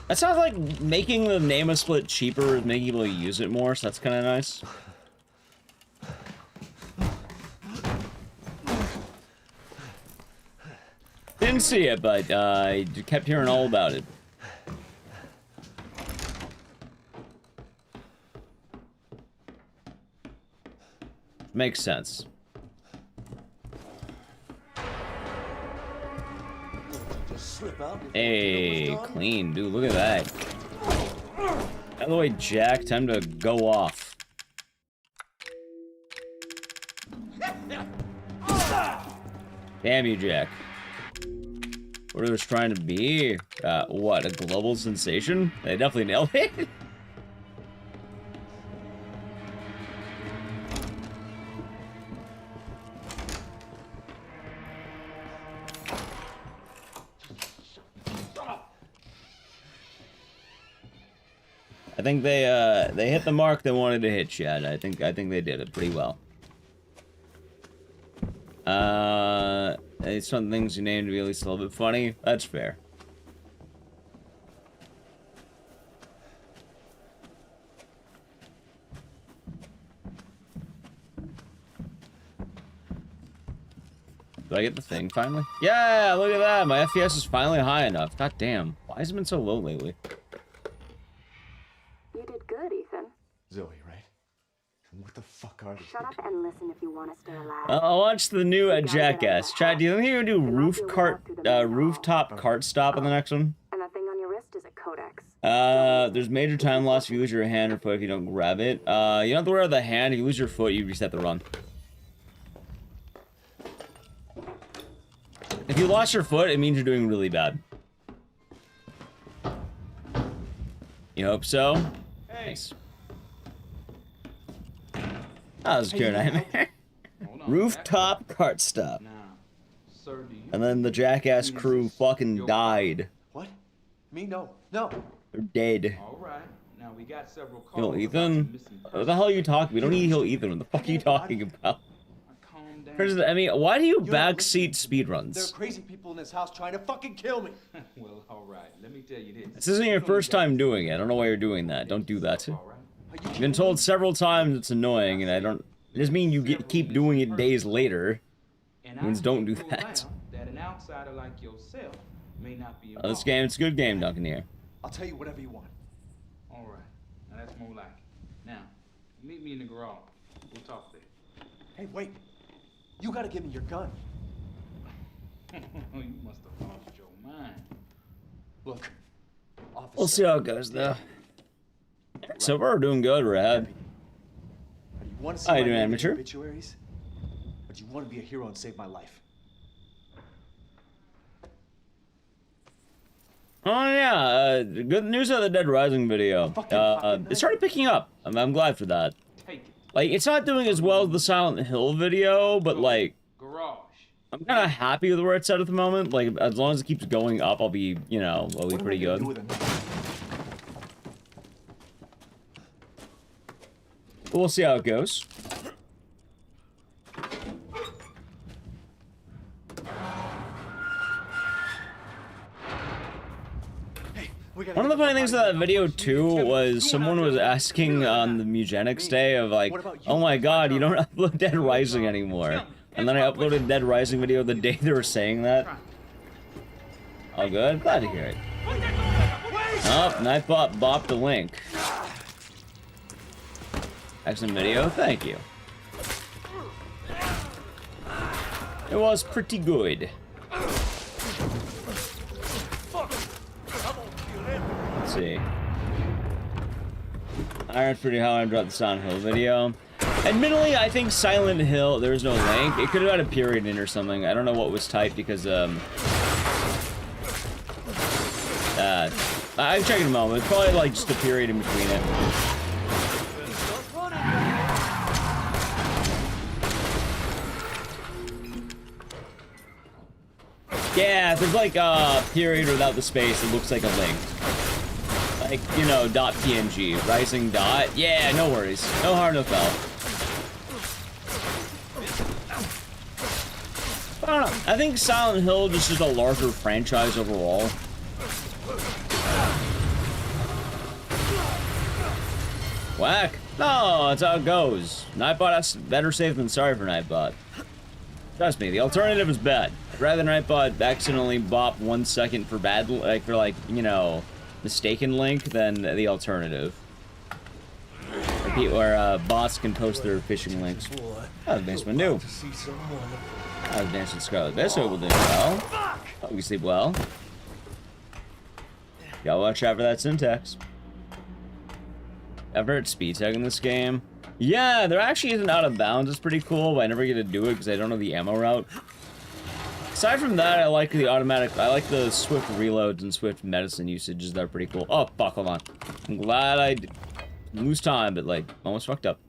That sounds like making the name a split cheaper is making people use it more, so that's kind of nice. Didn't see it, but I kept hearing all about it. Makes sense. Hey, clean, dude, look at that. By the way, Jack, time to go off. Damn you, Jack. What are those trying to be? What, a global sensation? They definitely nailed it. I think they hit the mark they wanted to hit, Chad. I think they did it pretty well. Some things you named to be at least a little bit funny. That's fair. Do I get the thing finally? Yeah, look at that. My FPS is finally high enough. God damn. Why has it been so low lately? You did good, Ethan. Zoe, right? What the fuck are these? Shut up and listen if you want to stay alive. I'll watch the new Jackass. Chad, do you think you're gonna do rooftop cart stop on the next one? And that thing on your wrist is a codex. There's major time loss if you lose your hand or foot if you don't grab it. You don't have to wear the hand. If you lose your foot, you just have to run. If you lost your foot, it means you're doing really bad. You hope so? Hey. Nice. That was a good nightmare. Rooftop cart stop. And then the Jackass crew fucking died. What? Me? No. No. They're dead. All right. Now we got several calls. Heal Ethan? What the hell are you talking? We don't need to heal Ethan. What the fuck are you talking about? I mean, why do you backseat speedruns? There are crazy people in this house trying to fucking kill me. Well, all right. Let me tell you this. This isn't your first time doing it. I don't know why you're doing that. Don't do that. You've been told several times it's annoying, and I don't... It doesn't mean you keep doing it days later. It means don't do that. That an outsider like yourself may not be This game, it's a good game, Duncan, here. I'll tell you whatever you want. All right. Now that's more like it. Now, meet me in the garage. We'll talk there. Hey, wait. You gotta give me your gun. You must have lost your mind. Look, officer. We'll see how it goes, though. So far, we're doing good, Rad. Do you want to see How you my doing, name in amateur? obituaries? Or do you want to be a hero and save my life? Oh yeah, good news on the Dead Rising video. It started picking up. I'm glad for that. Like, it's not doing as well as the Silent Hill video, but like, I'm kind of happy with where it's at the moment. Like, as long as it keeps going up, I'll be, you know, I'll be pretty good. But we'll see how it goes. One of the funny things about that video too was someone was asking on the Mugenics day of like, oh my god, you don't upload Dead Rising anymore. And then I uploaded Dead Rising video the day they were saying that. All good? Glad to hear it. Oh, Nightbot bopped the link. Excellent video, thank you. It was pretty good. Let's see. Iron's pretty hard. I dropped the Silent Hill video. Admittedly, I think Silent Hill, there was no link. It could have had a period in or something. I don't know what was typed because, I'll check in a moment. It's probably like just a period in between it. Yeah, if there's like a period without the space, it looks like a link. Like, you know, .png, rising dot. Yeah, no worries. No harm, no foul. I don't know. I think Silent Hill just is a larger franchise overall. Whack. No, that's how it goes. Nightbot, that's better safe than sorry for Nightbot. Trust me, the alternative is bad. I'd rather Nightbot accidentally bop 1 second for bad, like, for like, you know, mistaken link than the alternative. Where bots can post their phishing links. That was Basement New. That was Dancing Scarlet Abyss. Hope we're doing well. Hope you sleep well. Gotta watch out for that syntax. Ever heard speed tag in this game? Yeah, there actually isn't out of bounds. It's pretty cool, but I never get to do it because I don't know the ammo route. Aside from that, I like the automatic, I like the swift reloads and swift medicine usages. They're pretty cool. Oh, fuck, hold on. I'm glad I didn't lose time, but like, almost fucked up.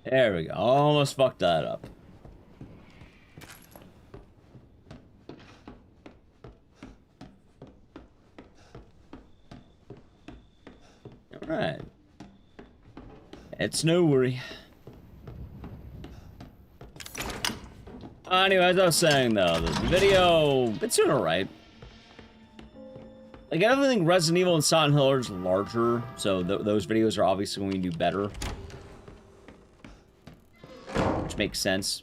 There we go. Almost fucked that up. Alright. It's no worry. Anyway, as I was saying though, the video, it's doing alright. Like, I don't think Resident Evil and Silent Hill are just larger, so those videos are obviously going to do better. Which makes sense.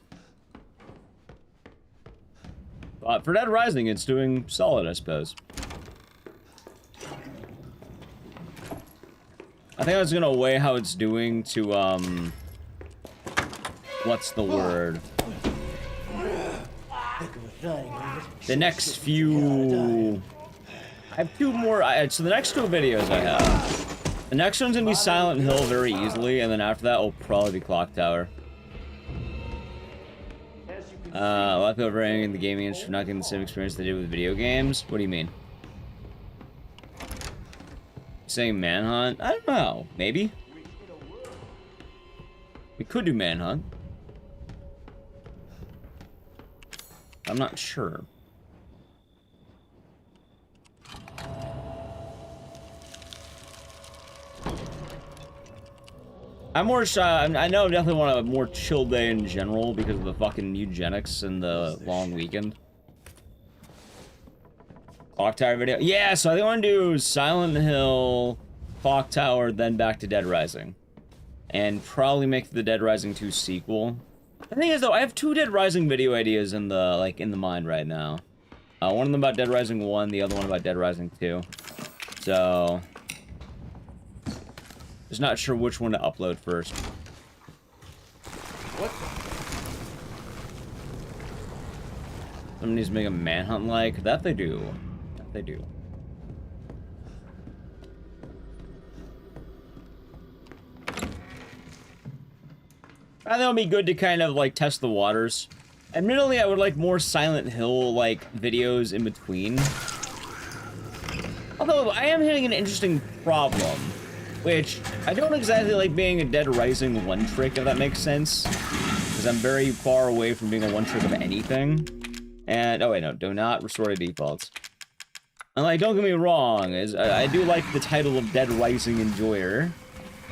But for Dead Rising, it's doing solid, I suppose. I think I was gonna weigh how it's doing to, what's the word? The next few... I have two more, so the next two videos I have. The next one's gonna be Silent Hill very easily, and then after that will probably be Clock Tower. A lot of people are varying in the gaming industry for not getting the same experience they did with video games. What do you mean? Saying Manhunt? I don't know. Maybe. We could do Manhunt. I'm not sure. I'm more shy. I know I definitely want a more chill day in general because of the fucking Eugenics and the long weekend. Clock Tower video? Yeah, so I think I want to do Silent Hill, Clock Tower, then back to Dead Rising. And probably make the Dead Rising 2 sequel. The thing is, though, I have 2 Dead Rising video ideas in the mind right now. One of them about Dead Rising 1, the other one about Dead Rising 2. So... just not sure which one to upload first. What? Somebody's making a Manhunt like that. They do. That they do. I think it'll be good to kind of like test the waters. Admittedly, I would like more Silent Hill like videos in between. Although I am hitting an interesting problem, which I don't exactly like being a Dead Rising one trick, if that makes sense, because I'm very far away from being a one trick of anything. And oh wait, no, do not restore to defaults. And like, don't get me wrong, I do like the title of Dead Rising Enjoyer.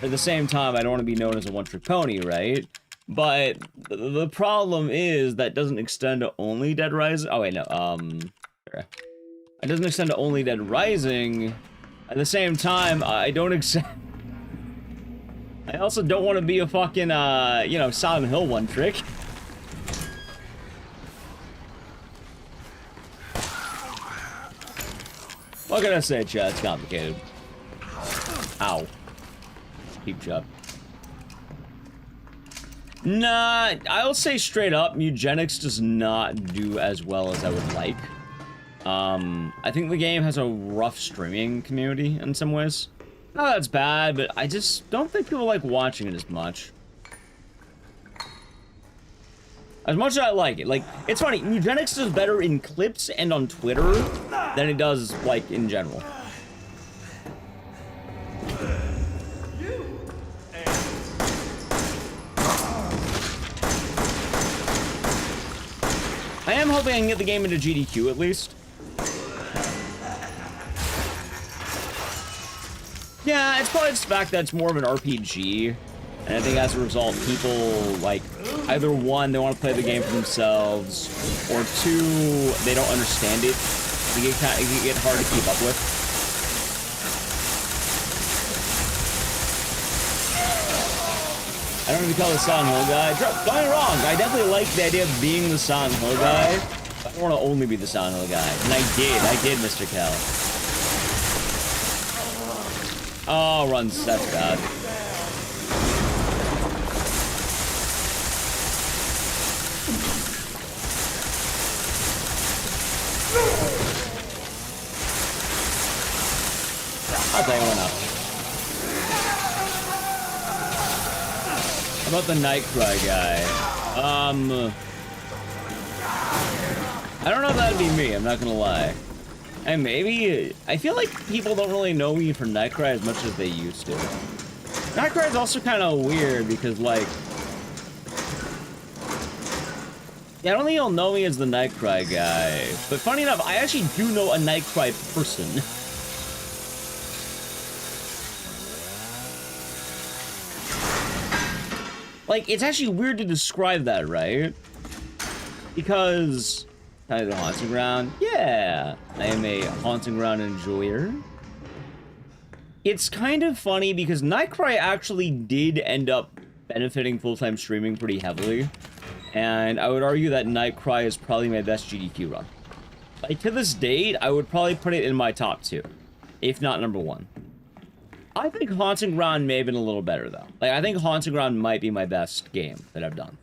At the same time, I don't want to be known as a one-trick pony, right? But the problem is that doesn't extend to only Dead Rising. Oh wait, no. It doesn't extend to only Dead Rising. At the same time, I don't accept. I also don't want to be a fucking you know, Silent Hill one trick. What can I say, chat? It's complicated. Ow. Keep shut. Nah, I'll say straight up, Mugenics does not do as well as I would like. I think the game has a rough streaming community in some ways. Not that's bad, but I just don't think people like watching it as much. As much as I like it. Like, it's funny, Mugenics does better in clips and on Twitter than it does, like, in general. I am hoping I can get the game into GDQ at least. Yeah, it's probably just the fact that it's more of an RPG. And I think as a result, people, like, either one, they want to play the game for themselves, or two, they don't understand it. It can get hard to keep up with. I don't know if you call the Silent Hill guy. Don't get me wrong, I definitely like the idea of being the Silent Hill guy. I don't want to only be the Silent Hill guy. And I did, Mr. Cal. Oh, runs, that's bad. I'll take one up. How about the Nightcry guy? I don't know if that'd be me, I'm not gonna lie. And maybe, I feel like people don't really know me for Nightcry as much as they used to. Nightcry is also kind of weird because, like, yeah, I don't think you'll know me as the Nightcry guy. But funny enough, I actually do know a Nightcry person. Like, it's actually weird to describe that, right? Because... Kind of the Haunting Ground? Yeah! I am a Haunting Ground enjoyer. It's kind of funny because Nightcry actually did end up benefiting full-time streaming pretty heavily. And I would argue that Nightcry is probably my best GDQ run. Like, to this date, I would probably put it in my top 2. If not number 1. I think Haunting Ground may have been a little better, though. Like, I think Haunting Ground might be my best game that I've done.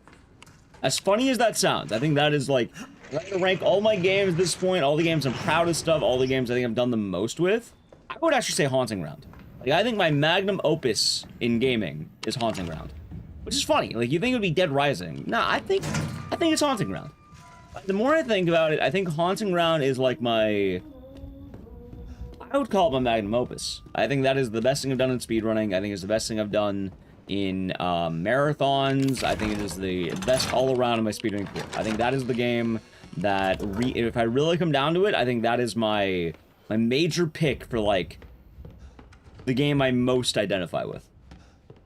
As funny as that sounds, I think that is, like, if I had to rank all my games at this point, all the games I'm proudest of, all the games I think I've done the most with, I would actually say Haunting Ground. Like, I think my magnum opus in gaming is Haunting Ground. Which is funny. Like, you think it would be Dead Rising. Nah, I think it's Haunting Ground. The more I think about it, I think Haunting Ground is, like, my... I would call it my magnum opus. I think that is the best thing I've done in speedrunning. I think it's the best thing I've done in marathons. I think it is the best all around in my speedrunning career. I think that is the game that, if I really come down to it, I think that is my major pick for, like, the game I most identify with.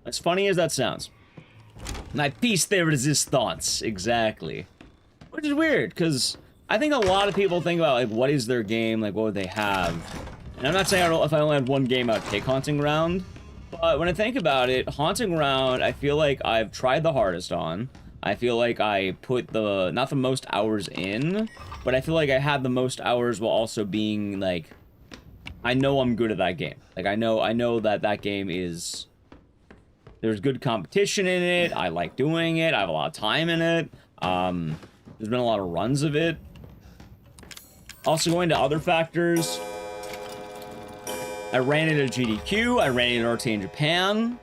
As funny as that sounds. My piece de resistance, exactly. Which is weird, because I think a lot of people think about, like, what is their game, like, what would they have? And I'm not saying if I only had one game, I'd pick Haunting Ground. But when I think about it, Haunting Ground, I feel like I've tried the hardest on. I feel like I put not the most hours in, but I feel like I had the most hours while also being, like, I know I'm good at that game. Like, I know that game is... There's good competition in it. I like doing it. I have a lot of time in it. There's been a lot of runs of it. Also, going to other factors, I ran it at GDQ. I ran it at RT in Japan.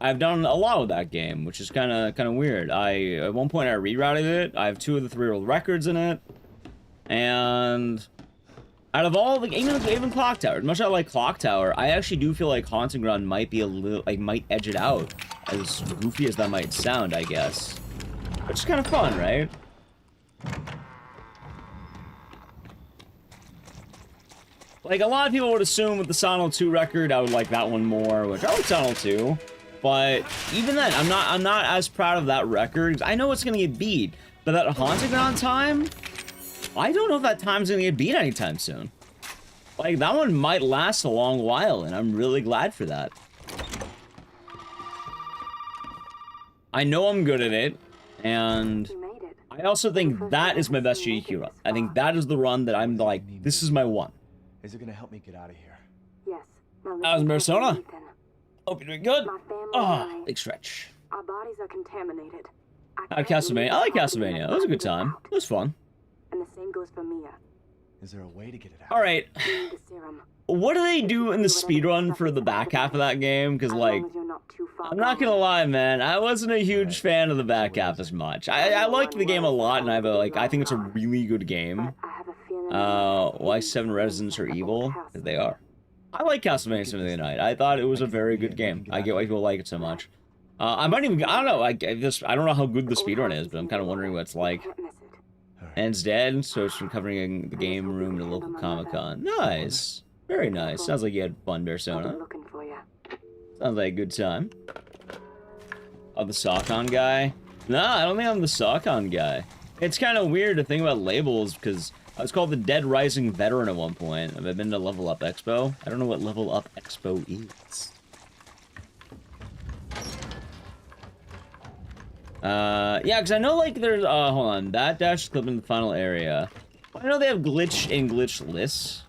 I've done a lot with that game, which is kind of weird. At one point I rerouted it. I have 2 of the 3 world records in it, and out of all the even Clock Tower, as much as I like Clock Tower, I actually do feel like Haunting Ground might be a little, like, might edge it out. As goofy as that might sound, I guess. Which is kind of fun, right? Like, a lot of people would assume with the Silent 2 record, I would like that one more, which I like Silent 2. But even then, I'm not as proud of that record. I know it's gonna get beat, but that Haunting Ground time, I don't know if that time's gonna get beat anytime soon. Like, that one might last a long while, and I'm really glad for that. I know I'm good at it, and I also think that is my best GDQ run. I think that is the run that I'm like, this is my one. Is it gonna help me get out of here? Yes. How's Persona? Ethan. Hope you're doing good. My family Ah, and I, big stretch. our bodies are contaminated. Out of Castlevania. I like Castlevania. That was a good time. It was fun. And the same goes for Mia. Is there a way to get it out? Alright. We need a serum. What do they do in the speedrun for the back half of that game? Because, like, I'm not gonna lie, man. I wasn't a huge fan of the back half as much. I like the game a lot, and I think it's a really good game. Why 7 Residents are evil? Because they are. I like Castlevania Symphony of the Night. I thought it was a very good game. I get why people like it so much. I don't know. I don't know how good the speedrun is, but I'm kind of wondering what it's like. And it's dead, so it's from covering the game room at a local Comic-Con. Nice. Very nice. Sounds like you had fun, Persona. Sounds like a good time. Oh, the Sokon guy? No, I don't think I'm the Sokon guy. It's kind of weird to think about labels, because I was called the Dead Rising Veteran at one point. Have I been to Level Up Expo? I don't know what Level Up Expo is. Yeah, because I know, like, there's, hold on. That dash clip in the final area. I know they have glitch and glitch lists.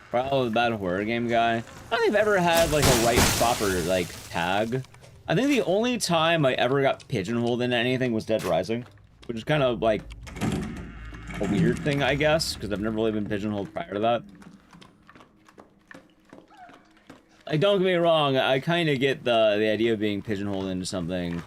Probably the bad horror game guy. I don't think I've ever had, like, a right proper, like, tag. I think the only time I ever got pigeonholed into anything was Dead Rising, which is kind of, like, a weird thing, I guess, because I've never really been pigeonholed prior to that. Like, don't get me wrong, I kind of get the idea of being pigeonholed into something,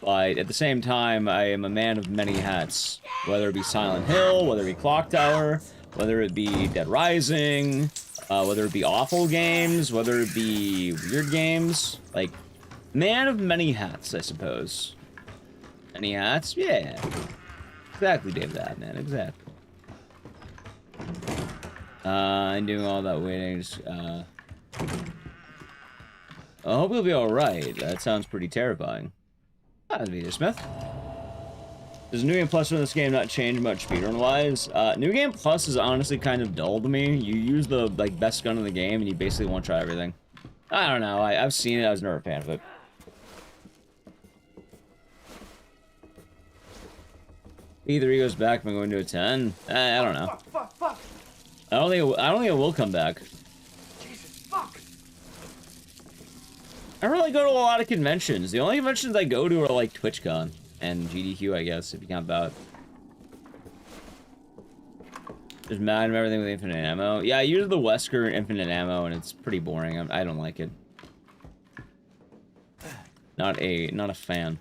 but at the same time, I am a man of many hats. Whether it be Silent Hill, whether it be Clock Tower, whether it be Dead Rising, whether it be awful games, whether it be weird games. Like, man of many hats, I suppose. Many hats? Yeah. Exactly, David Adman, exactly. I'm doing all that waiting, just, I hope you'll be alright. That sounds pretty terrifying. That'd be Smith. Does New Game Plus in this game not change much speedrun-wise? New Game Plus is honestly kind of dull to me. You use the, like, best gun in the game, and you basically one-try everything. I don't know. I've seen it. I was never a fan of it. E3 goes back. Am I going to a 10? I don't know. Fuck. I don't think it will come back. Jesus, fuck. I don't really go to a lot of conventions. The only conventions I go to are like TwitchCon and GDQ, I guess, if you count that. Just Madden everything with infinite ammo. Yeah, I use the Wesker infinite ammo, and it's pretty boring. I don't like it. Not a fan.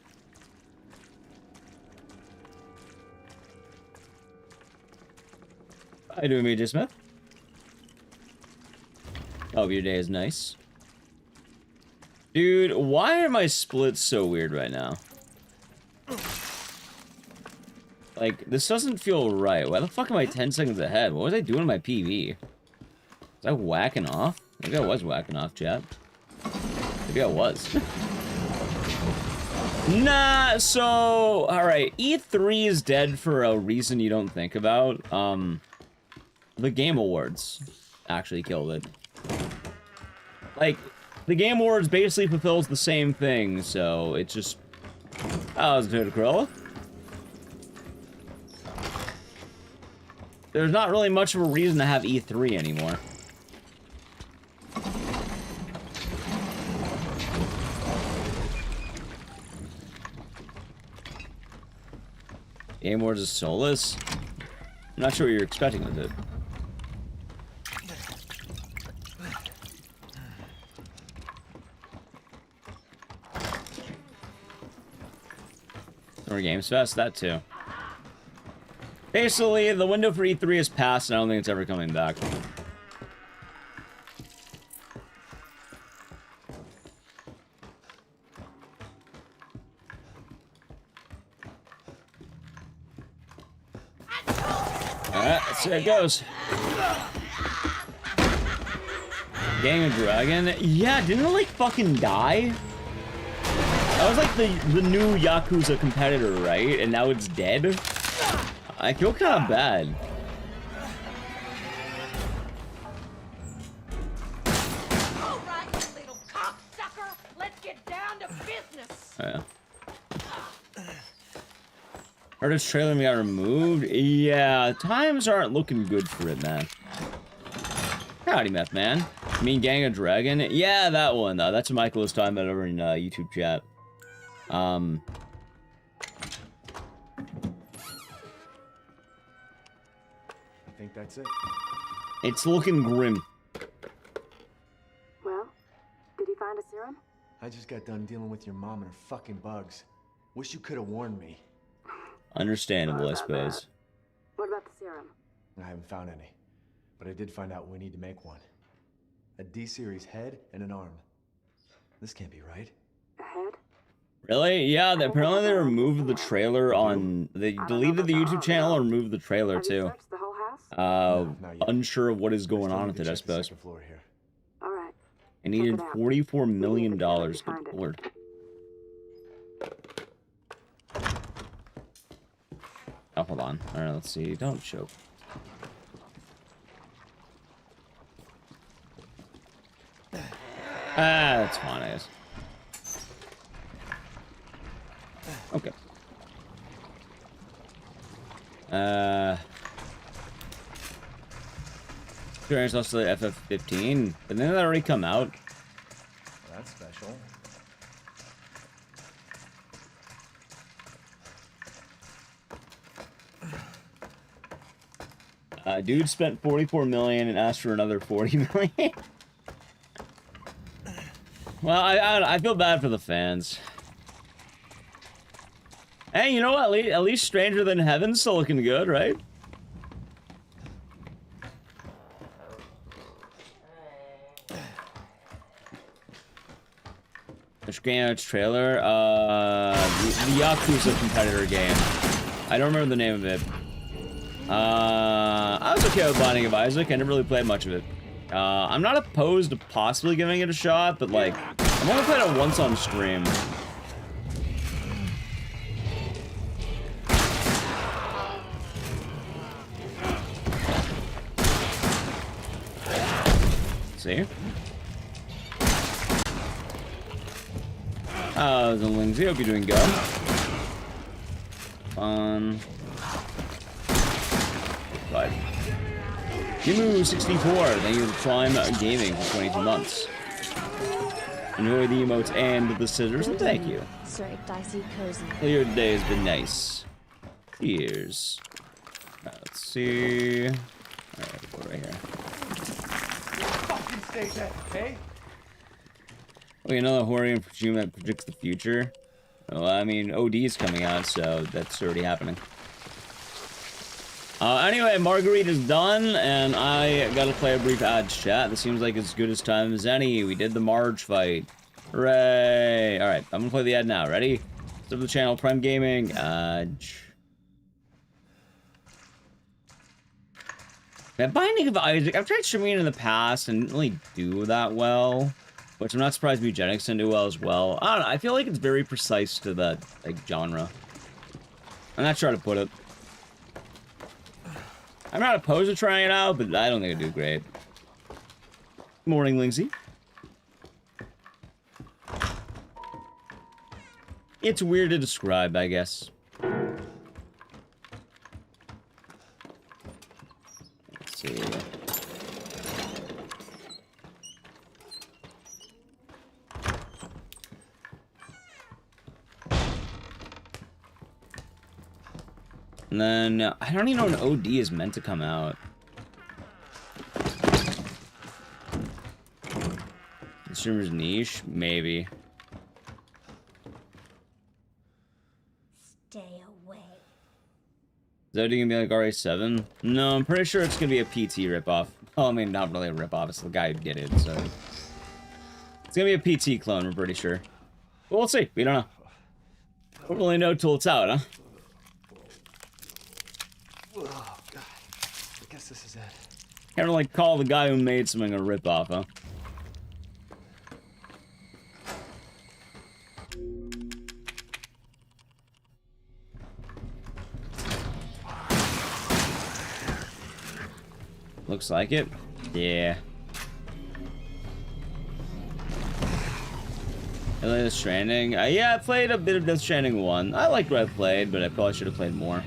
How you doing, BJ Smith? Hope your day is nice. Dude, why are my splits so weird right now? Like, this doesn't feel right. Why the fuck am I 10 seconds ahead? What was I doing in my PV? Was I whacking off? Maybe I was whacking off, chat. Maybe I was. Nah, so... Alright, E3 is dead for a reason you don't think about. The Game Awards actually killed it. Like, the Game Awards basically fulfills the same thing, so it's just... Oh, it's good, Corolla. There's not really much of a reason to have E3 anymore. Game Awards is soulless? I'm not sure what you're expecting with it. Summer Games Fest, that too. Basically, the window for E3 is passed, and I don't think it's ever coming back. Alright, let's see how it goes. Gang of Dragon? Yeah, didn't it like fucking die? That was like the new Yakuza competitor, right? And now it's dead? I feel kind of bad. All right, you little cocksucker. Let's get down to business. Oh, yeah. Heard his trailer got removed? Yeah, times aren't looking good for it, man. Howdy, Meth Man. You mean Gang of Dragon? Yeah, that one. That's what Michael was talking about over in YouTube chat. I think that's it. It's looking grim. Well, did he find a serum? I just got done dealing with your mom and her fucking bugs. Wish you could have warned me. Understandable, I suppose. What about the serum? I haven't found any, but I did find out we need to make one. A D-series head and an arm. This can't be right. A head? Really? Yeah, apparently they removed the trailer on... They deleted the YouTube channel and removed the trailer, too. Searched the whole house? No, not yet. Unsure of what is going on with it, I suppose. Second floor here. All right. I needed $44 million. Good Find it. lord. Oh, hold on. Alright, let's see. Don't choke. Ah, that's fine, I guess. Okay. Experience lost to the FF15, but then that already come out. That's special. Dude spent 44 million and asked for another 40 million. Well, I feel bad for the fans. Hey, you know what? At least Stranger Than Heaven's still looking good, right? Which game? Its trailer? The Yakuza competitor game. I don't remember the name of it. I was okay with Binding of Isaac. I never really played much of it. I'm not opposed to possibly giving it a shot, but like, I've only played it once on stream. See? The Lindsay, hope you're doing good. Fun. But Jimu64, thank you for Prime Gaming for 22 months. Enjoy the emotes and the scissors, and thank you. Sir Ecdycis Cozy. Your day has been nice. Cheers. Alright, let's see. Alright, go right here. Fucking stay dead, okay? Okay, another horror game for June that predicts the future. Well, I mean, OD is coming out, so that's already happening. Anyway, Marguerite is done, and I gotta play a brief ads chat. This seems like as good as time as any. We did the Marge fight. Hooray! Alright, I'm gonna play the ad now. Ready? Sub to the channel, Prime Gaming. That Binding of Isaac, I've tried streaming it in the past and didn't really do that well. Which I'm not surprised Mugenics didn't do well as well. I don't know, I feel like it's very precise to that, like, genre. I'm not sure how to put it. I'm not opposed to trying it out, but I don't think it'd do great. Morning, Lindsay. It's weird to describe, I guess. Let's see. And then, I don't even know when OD is meant to come out. The streamer's niche? Maybe. Stay away. Is OD gonna be like RA7? No, I'm pretty sure it's gonna be a PT ripoff. Oh, I mean, not really a ripoff, it's the guy who did it, so. It's gonna be a PT clone, we're pretty sure. But we'll see, we don't know. We'll really know till it's out, huh? Oh, God. I guess this is it. Can't really call the guy who made something a ripoff, huh? Looks like it. Yeah. Death Stranding. Yeah, I played a bit of Death Stranding 1. I liked what I played, but I probably should have played more.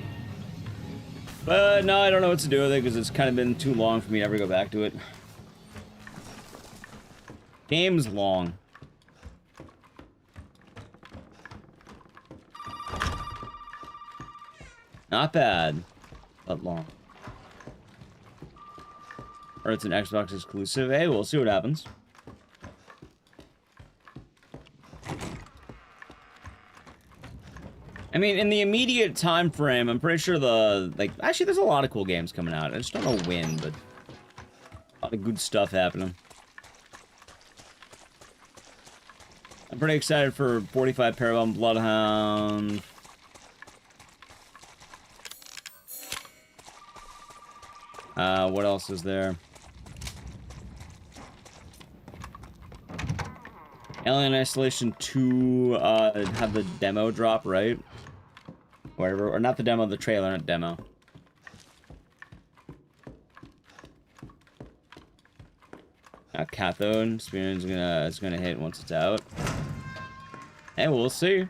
But no, I don't know what to do with it because it's kind of been too long for me to ever go back to it. Game's long. Not bad, but long. Or it's an Xbox exclusive. Hey, we'll see what happens. I mean, in the immediate time frame, I'm pretty sure actually, there's a lot of cool games coming out. I just don't know when, but a lot of good stuff happening. I'm pretty excited for 45 Parabellum Bloodhound. What else is there? Alien Isolation 2 had the demo drop, right? Whatever, or not the demo, the trailer, not demo. Cathode Speedrun's gonna hit once it's out. And we'll see.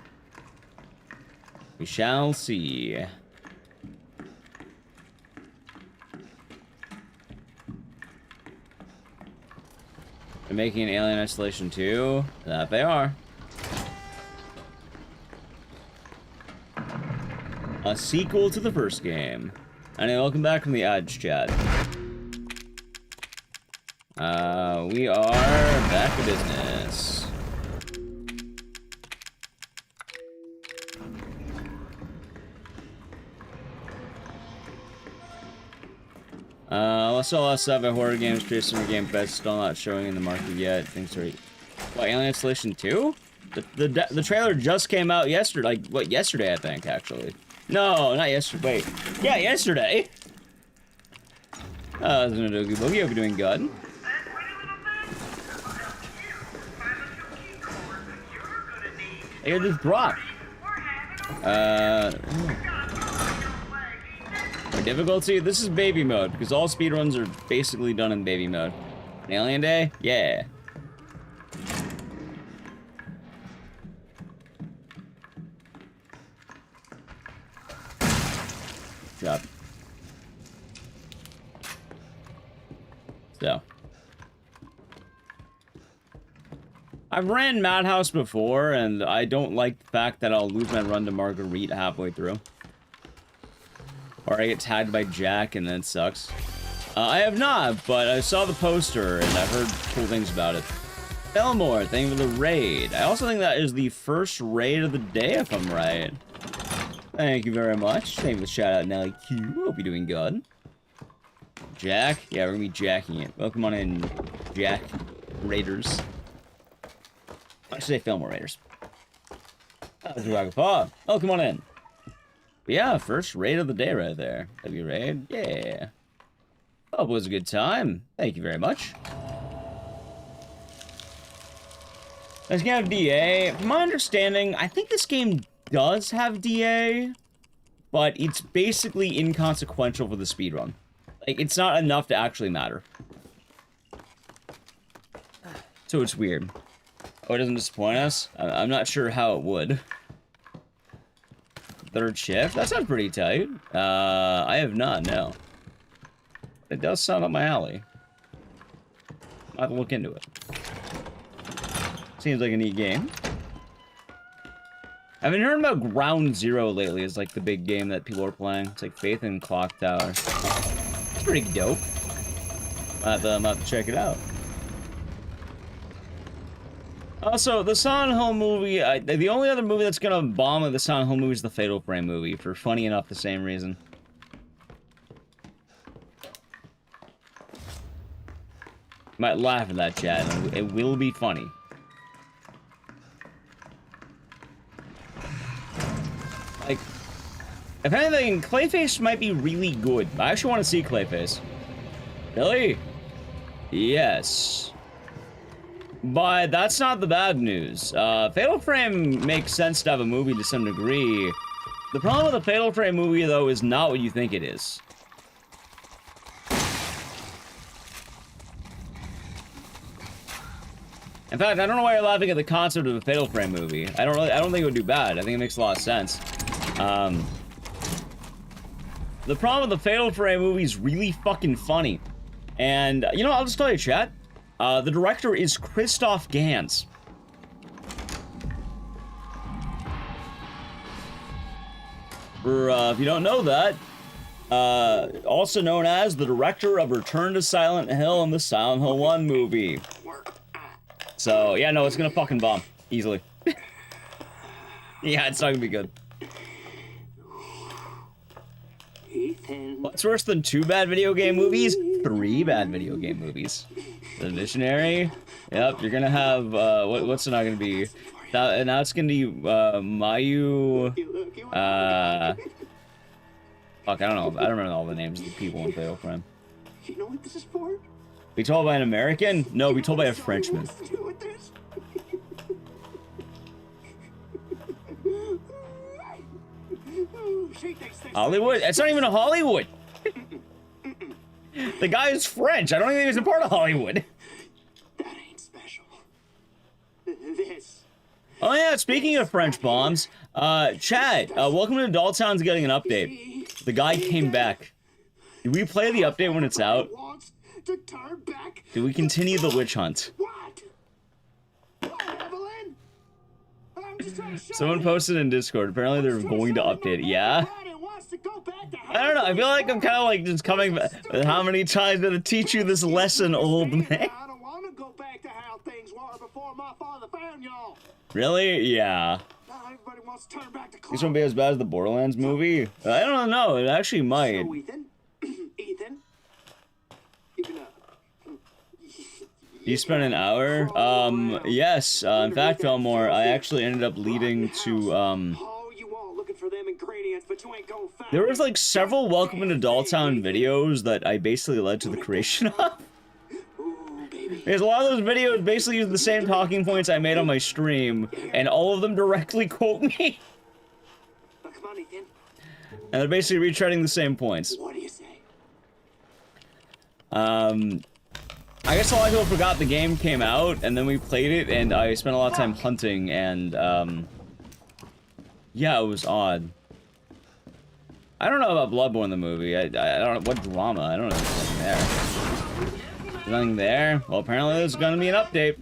We shall see. They're making an Alien Isolation 2. That they are. A sequel to the first game. Anyway, welcome back from the ads chat. We are back to business. Let's all us have a horror games, create summer game bets, still not showing in the market yet. Things are. What, Alien Isolation 2? The trailer just came out yesterday, like, what, yesterday, I think, actually. No, not yesterday. Wait. Yeah, yesterday. Oh, there's no Doogie Boogie. Hope you're doing good. I got this drop. For difficulty, this is baby mode, because all speedruns are basically done in baby mode. An Alien Day? Yeah. Job. So. I've ran Madhouse before, and I don't like the fact that I'll lose my run to Marguerite halfway through. Or I get tagged by Jack, and then it sucks. I have not, but I saw the poster, and I've heard cool things about it. Belmore, thank you for the raid. I also think that is the first raid of the day, if I'm right. Thank you very much. Thank you for the shout out, Nelly Q. Hope you're doing good. Jack? Yeah, we're gonna be jacking it. Welcome on in, Jack. Raiders. I should say Fillmore Raiders. Oh, come on in. But yeah, first raid of the day right there. W raid, yeah. Hope it was a good time. Thank you very much. This game have DA. From my understanding, I think this game does have DA, but it's basically inconsequential for the speedrun. Like, it's not enough to actually matter. So it's weird. Oh, it doesn't disappoint us? I'm not sure how it would. Third shift? That sounds pretty tight. I have not, no. It does sound up my alley. I'll have to look into it. Seems like a neat game. I've been hearing about Ground Zero lately as like the big game that people are playing. It's like Faith and Clock Tower. It's pretty dope. I'm gonna have to check it out. Also, the Silent Hill movie, the only other movie that's gonna bomb at the Silent Hill movie is the Fatal Frame movie, for funny enough the same reason. You might laugh at that, chat. It will be funny. Like, if anything, Clayface might be really good. I actually want to see Clayface. Really? Yes. But that's not the bad news. Fatal Frame makes sense to have a movie to some degree. The problem with the Fatal Frame movie, though, is not what you think it is. In fact, I don't know why you're laughing at the concept of a Fatal Frame movie. I don't think it would do bad. I think it makes a lot of sense. The problem with the Fatal Frame movie is really fucking funny. And, you know, I'll just tell you, chat. The director is Christoph Gans. If you don't know that, also known as the director of Return to Silent Hill and the Silent Hill 1 movie. So, yeah, no, it's gonna fucking bomb. Easily. Yeah, it's not gonna be good. What's worse than 2 bad video game movies? 3 bad video game movies. The Missionary. Yep, you're gonna have, what's it not gonna be? Now it's gonna be, Mayu, fuck, I don't know. I don't remember all the names of the people in Fatal Frame. You know what this is for? Be told by an American? No, be told by a Frenchman. Hollywood? It's not even a Hollywood! The guy is French. I don't even think he's a part of Hollywood. That ain't special. This. Oh yeah, speaking of French bombs, Chad, welcome to Dolltown's getting an update. The guy came back. Do we play the update when it's out? Do we continue the witch hunt? Someone posted in Discord, apparently they're going to update it. Yeah? I don't know, I feel like I'm kind of like just coming back. How many times did it teach you this lesson, old man? I don't want to go back to how things were before my father found y'all. Really? Yeah. Everybody wants to turn back to This won't be as bad as the Borderlands movie? I don't know, it actually might. So, Ethan, you can, You spent an hour? Yes. In fact, Fillmore, I actually ended up leading to, there was like several Welcome to Dolltown videos that I basically led to the creation of. Because a lot of those videos basically use the same talking points I made on my stream, and all of them directly quote me. And they're basically retreading the same points. What do you say? I guess a lot of people forgot the game came out, and then we played it, and I spent a lot of time hunting, and, yeah, it was odd. I don't know about Bloodborne, the movie. I don't know, what drama? I don't know if there's nothing there. There's nothing there? Well, apparently there's gonna be an update.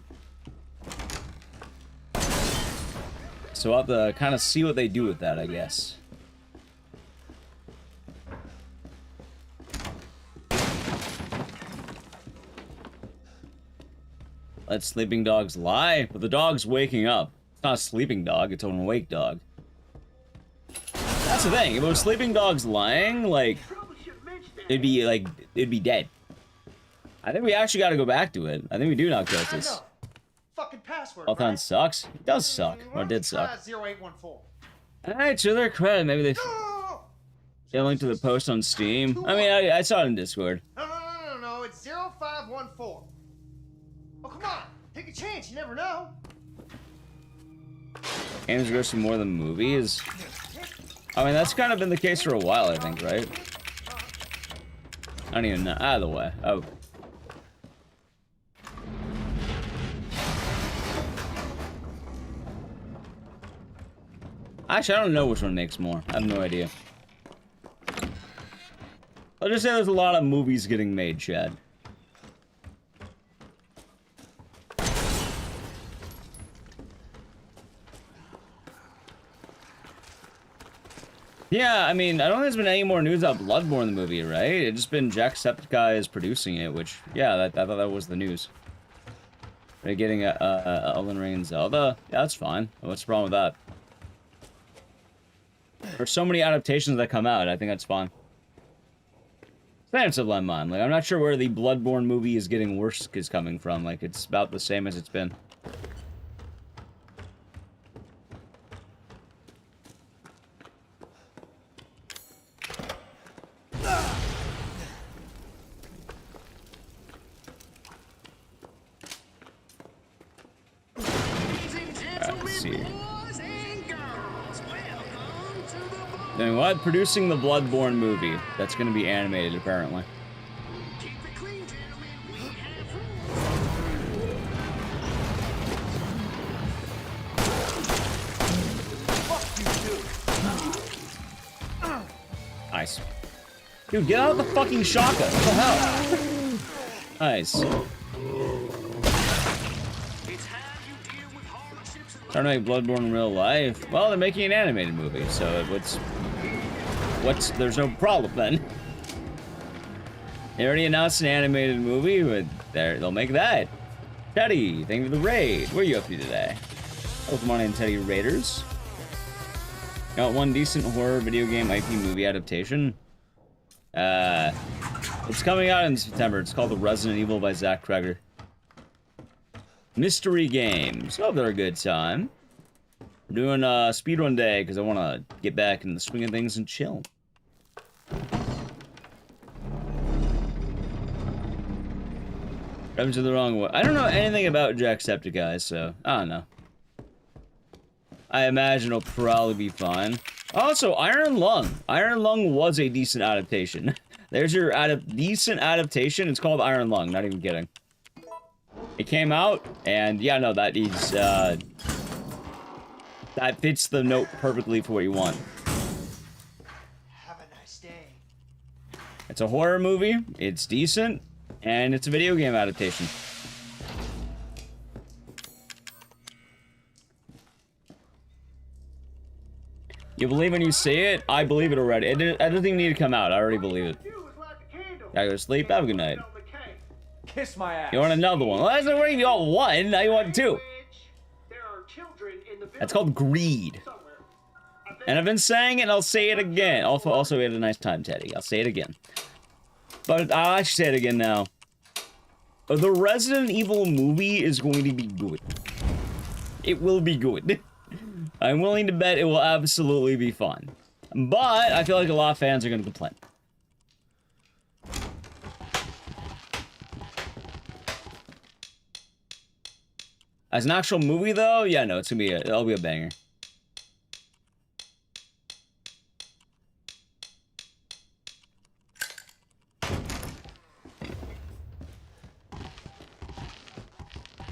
So we'll have to kind of see what they do with that, I guess. Let sleeping dogs lie, but the dog's waking up. It's not a sleeping dog, it's an awake dog. That's That's the thing. If it was sleeping dogs lying, like, it'd be dead. I think we actually got to go back to it. I think we do knock justice. Fucking password. Althon sucks. It does suck. Or did suck. 0814. Alright, to their credit, maybe they get a link to the post on Steam. I mean, I saw it in Discord. No, it's 0514. Oh, come on. Take a chance. You never know. Games grossing more than movies. I mean, that's kind of been the case for a while, I think, right? I don't even know. Out of the way. Oh. Actually, I don't know which one makes more. I have no idea. I'll just say there's a lot of movies getting made, Chad. Yeah, I mean, I don't think there's been any more news about Bloodborne the movie, right? It's just been Jacksepticeye producing it, which, yeah, I thought that was the news. They're getting Elden Ring and Zelda. Yeah, that's fine. What's the problem with that? There's so many adaptations that come out, I think that's fine. Thanks, Sublime Mind. Like, I'm not sure where the Bloodborne movie is getting worse is coming from. Like, it's about the same as it's been. Then what? Producing the Bloodborne movie. That's gonna be animated, apparently. Nice. Dude, get out of the fucking shotgun. What the hell? Nice. Trying to make Bloodborne in real life. Well, they're making an animated movie, so there's no problem then. They already announced an animated movie, but they'll make that. Teddy, thank you for the raid. What are you up to today? Welcome on in, Teddy Raiders. Got one decent horror video game IP movie adaptation. It's coming out in September. It's called The Resident Evil by Zach Kreger. Mystery games. Hope they're a good time. We're doing speedrun day because I want to get back in the swing of things and chill. Driving to the wrong way. I don't know anything about Jacksepticeye, so I don't know. I imagine it'll probably be fine. Also, Iron Lung. Iron Lung was a decent adaptation. There's your decent adaptation. It's called Iron Lung. Not even kidding. It came out, and yeah, no, that is, that fits the note perfectly for what you want. Have a nice day. It's a horror movie, it's decent, and it's a video game adaptation. You believe when you see it? I believe it already. It doesn't even need to come out. I already believe it. Gotta go to sleep. Have a good night. Kiss my ass. You want another one? Well, that's already you got one. Now you want two. That's called greed. And I've been saying it, and I'll say it again. Also, we had a nice time, Teddy. I'll say it again. But I'll actually say it again now. The Resident Evil movie is going to be good. It will be good. I'm willing to bet it will absolutely be fun. But I feel like a lot of fans are going to complain. As an actual movie, though, yeah, no, it'll be a banger.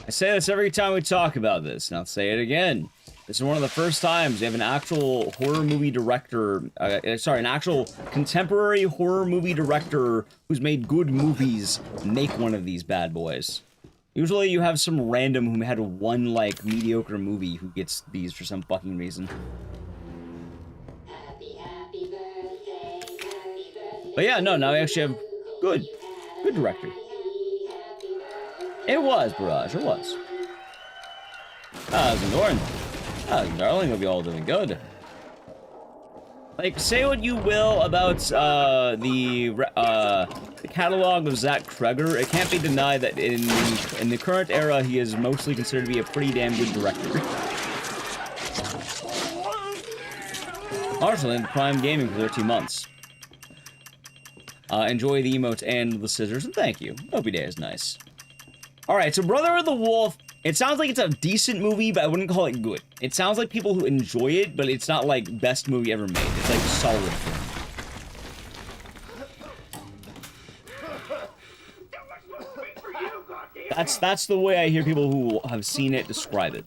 I say this every time we talk about this, and I'll say it again. This is one of the first times we have an actual horror movie director, an actual contemporary horror movie director who's made good movies make one of these bad boys. Usually you have some random who had one, like, mediocre movie who gets these for some fucking reason. But yeah, no, now we actually have good director. It was, Barrage, it was. How's it going? How's it, darling? Hope you all doing good. Like, say what you will about the catalog of Zach Kreger, it can't be denied that in the current era, he is mostly considered to be a pretty damn good director. Also, in Prime Gaming for 13 months. Enjoy the emotes and the scissors, and thank you. Hope your day is nice. Alright, so Brother of the Wolf, it sounds like it's a decent movie, but I wouldn't call it good. It sounds like people who enjoy it, but it's not like best movie ever made. It's like solid. That's the way I hear people who have seen it describe it.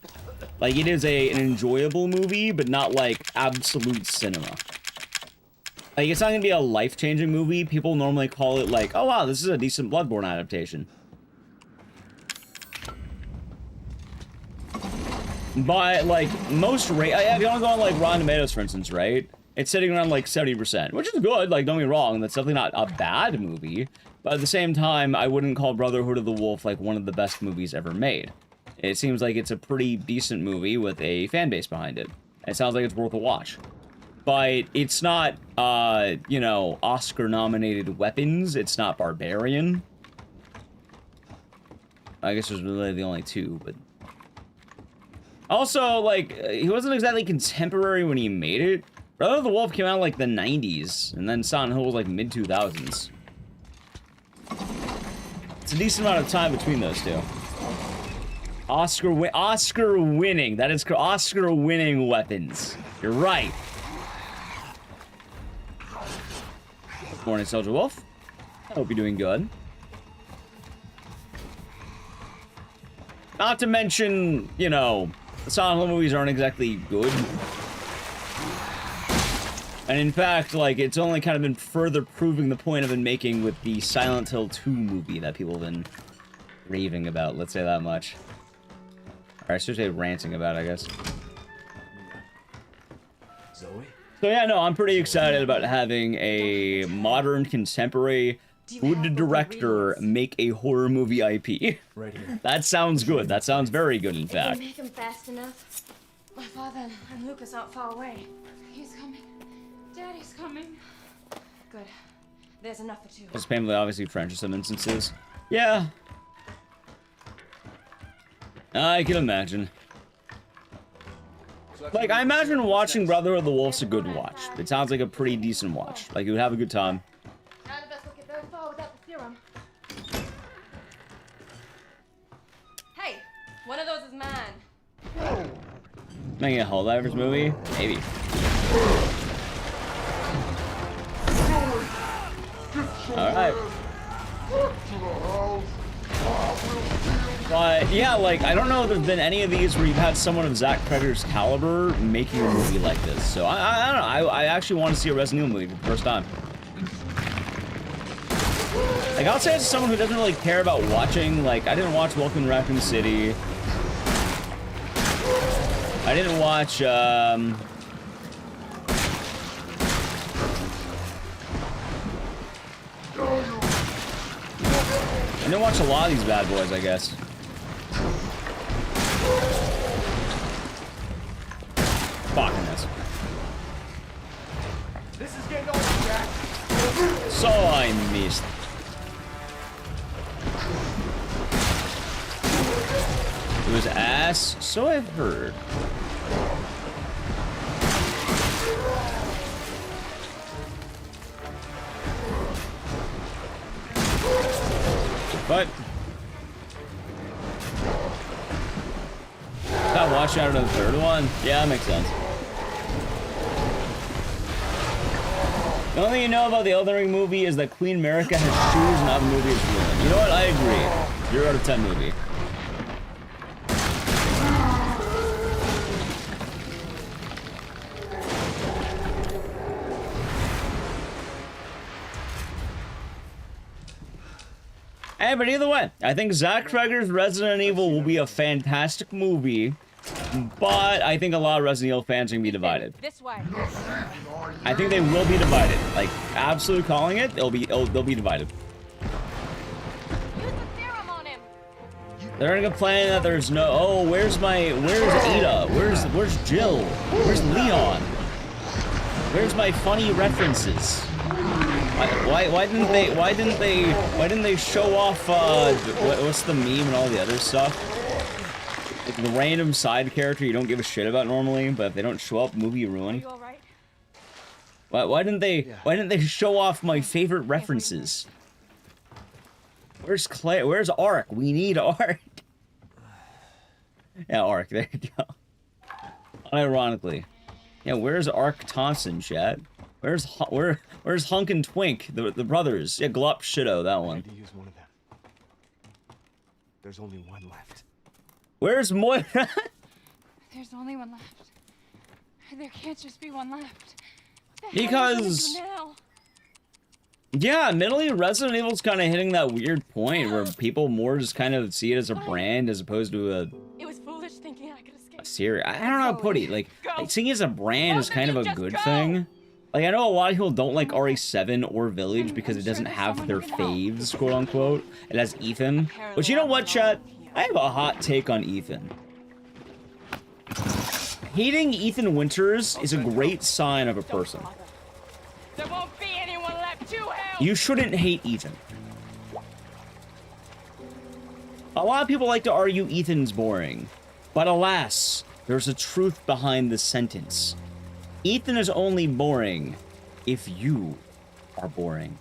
Like, it is an enjoyable movie, but not like absolute cinema. Like, it's not gonna be a life-changing movie. People normally call it like, oh wow, this is a decent Bloodborne adaptation. But, like, most if you want to go on, like, Rotten Tomatoes, for instance, right? It's sitting around, like, 70%, which is good, like, don't get me wrong, that's definitely not a bad movie. But at the same time, I wouldn't call Brotherhood of the Wolf, like, one of the best movies ever made. It seems like it's a pretty decent movie with a fan base behind it. It sounds like it's worth a watch. But it's not, you know, Oscar-nominated Weapons. It's not Barbarian. I guess there's really the only two, but... Also, like, he wasn't exactly contemporary when he made it. Brother of the Wolf came out in, like, the 90s, and then Silent Hill was, like, mid-2000s. It's a decent amount of time between those two. Oscar-winning. That is Oscar-winning weapons. You're right. Morning, Soldier Wolf. I hope you're doing good. Not to mention, you know, the Silent Hill movies aren't exactly good. And in fact, like, it's only kind of been further proving the point I've been making with the Silent Hill 2 movie that people have been raving about, let's say that much. Or I should say ranting about, I guess. Zoe? So yeah, no, I'm pretty excited about having a modern, contemporary, good director make a horror movie IP. Right here. That sounds good. That sounds very good, in fact. Make him fast enough. My father and Lucas aren't far away. He's coming. Daddy's coming. Good. There's enough for two. It's painfully obviously French in some instances. Yeah. I can imagine. Like, I imagine watching Brother of the Wolf's a good watch. It sounds like a pretty decent watch. Like, you would have a good time. None of us will get very far without the serum. Hey, one of those is mine. Making a Helldivers movie? Maybe. Alright. But, yeah, like, I don't know if there's been any of these where you've had someone of Zach Kreger's caliber making a movie like this. So, I don't know. I actually want to see a Resident Evil movie for the first time. Like, I'll say as someone who doesn't really care about watching, like, I didn't watch Welcome to Raccoon City. I didn't watch, I didn't watch a lot of these bad boys, I guess. Fucking this. This is getting old, Jack. So I missed. It was ass, so I've heard. But stop watching out of the third one. Yeah, that makes sense. The only thing you know about the Elden Ring movie is that Queen America has shoes and not a movie is ruined. You know what? I agree. 0 out of 10 movie. Hey, but either way, I think Zach Kreger's Resident Evil will be a fantastic movie, but I think a lot of Resident Evil fans are gonna be divided. This way. I think they will be divided. Like, absolutely calling it, they'll be divided. Use the serum on him. They're gonna complain that there's no. Oh, where's Ada? Where's Jill? Where's Leon? Where's my funny references? Why didn't they show off what's the meme and all the other stuff? Like the random side character you don't give a shit about normally, but if they don't show up, movie ruin. Are you all right? Why didn't they show off my favorite references? Where's Claire? Where's Ark? We need Ark. Yeah, Ark, there you go. Unironically. Yeah, where's Ark Thompson, chat? Where's Hunk and Twink, the brothers? Yeah, Glop Shido, that one. I had to use one of them. There's only one left. Where's Moira? There's only one left. There can't just be one left. Because yeah, admittedly, Resident Evil's kind of hitting that weird point where people more just kind of see it as a brand as opposed to It was foolish thinking I could escape. a series. I don't know how to put it. Like seeing it as a brand is kind of a good thing. Like, I know a lot of people don't like RE7 or Village because it doesn't have their faves, quote unquote. It has Ethan. But you know what, chat? I have a hot take on Ethan. Hating Ethan Winters is a great sign of a person. There won't be anyone left to help. You shouldn't hate Ethan. A lot of people like to argue Ethan's boring. But alas, there's a truth behind the sentence. Ethan is only boring if you are boring.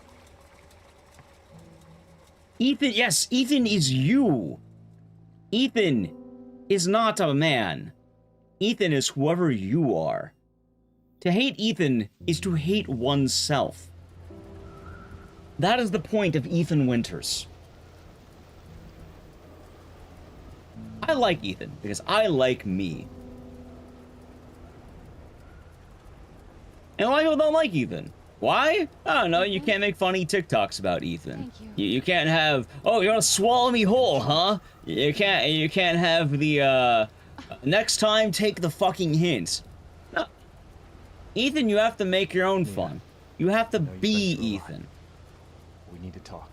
Ethan, yes, Ethan is you. Ethan is not a man. Ethan is whoever you are. To hate Ethan is to hate oneself. That is the point of Ethan Winters. I like Ethan because I like me. And a lot of people don't like Ethan. Why? I don't know. You can't make funny TikToks about Ethan. You can't have, oh, you're gonna swallow me whole, huh? You can't have the, next time take the fucking hint. No. Ethan, you have to make your own fun. You have to be Ethan. We need to talk.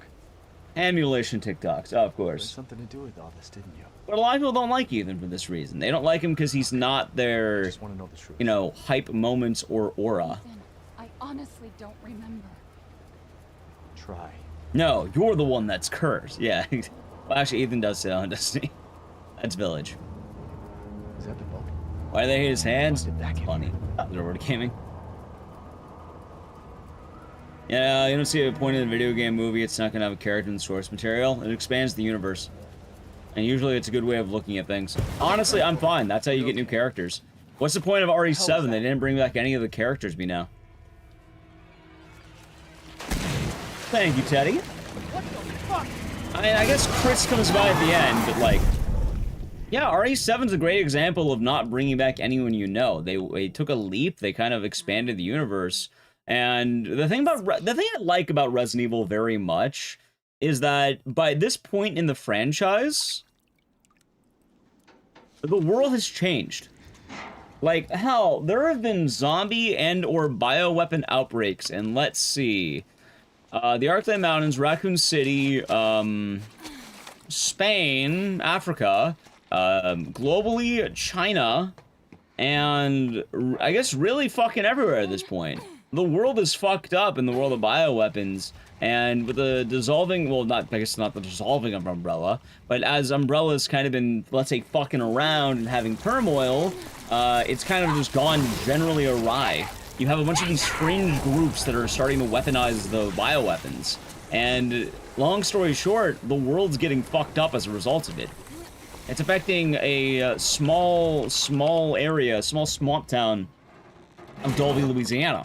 Emulation TikToks, oh, of course. Had something to do with all this, didn't you? But a lot of people don't like Ethan for this reason. They don't like him because he's not their, Just want to know the truth. you know, hype moments or aura. Ethan, I honestly don't remember. Try. No, you're the one that's cursed. Yeah. Well, actually, Ethan does say on Destiny. That's Village. Is that the boat? Why do they hate his hands? Did that get Funny. They're already gaming. Yeah, you don't see a point in the video game movie. It's not gonna have a character in the source material. It expands the universe. And usually it's a good way of looking at things. Honestly, I'm fine. That's how you get new characters. What's the point of RE7? They didn't bring back any of the characters we know. Thank you, Teddy. What the fuck? I mean, I guess Chris comes by at the end, but like... Yeah, RE7's a great example of not bringing back anyone you know. They took a leap. They kind of expanded the universe. And the thing I like about Resident Evil very much is that by this point in the franchise, the world has changed. Like, hell, there have been zombie and or bioweapon outbreaks, and let's see. The Arcland Mountains, Raccoon City, Spain, Africa, globally, China, and I guess really fucking everywhere at this point. The world is fucked up in the world of bioweapons, and with the dissolving, well, I guess not the dissolving of Umbrella, but as Umbrella's kind of been, let's say, fucking around and having turmoil, it's kind of just gone generally awry. You have a bunch of these fringe groups that are starting to weaponize the bioweapons, and long story short, the world's getting fucked up as a result of it. It's affecting a small area, small swamp town of Dolby, Louisiana.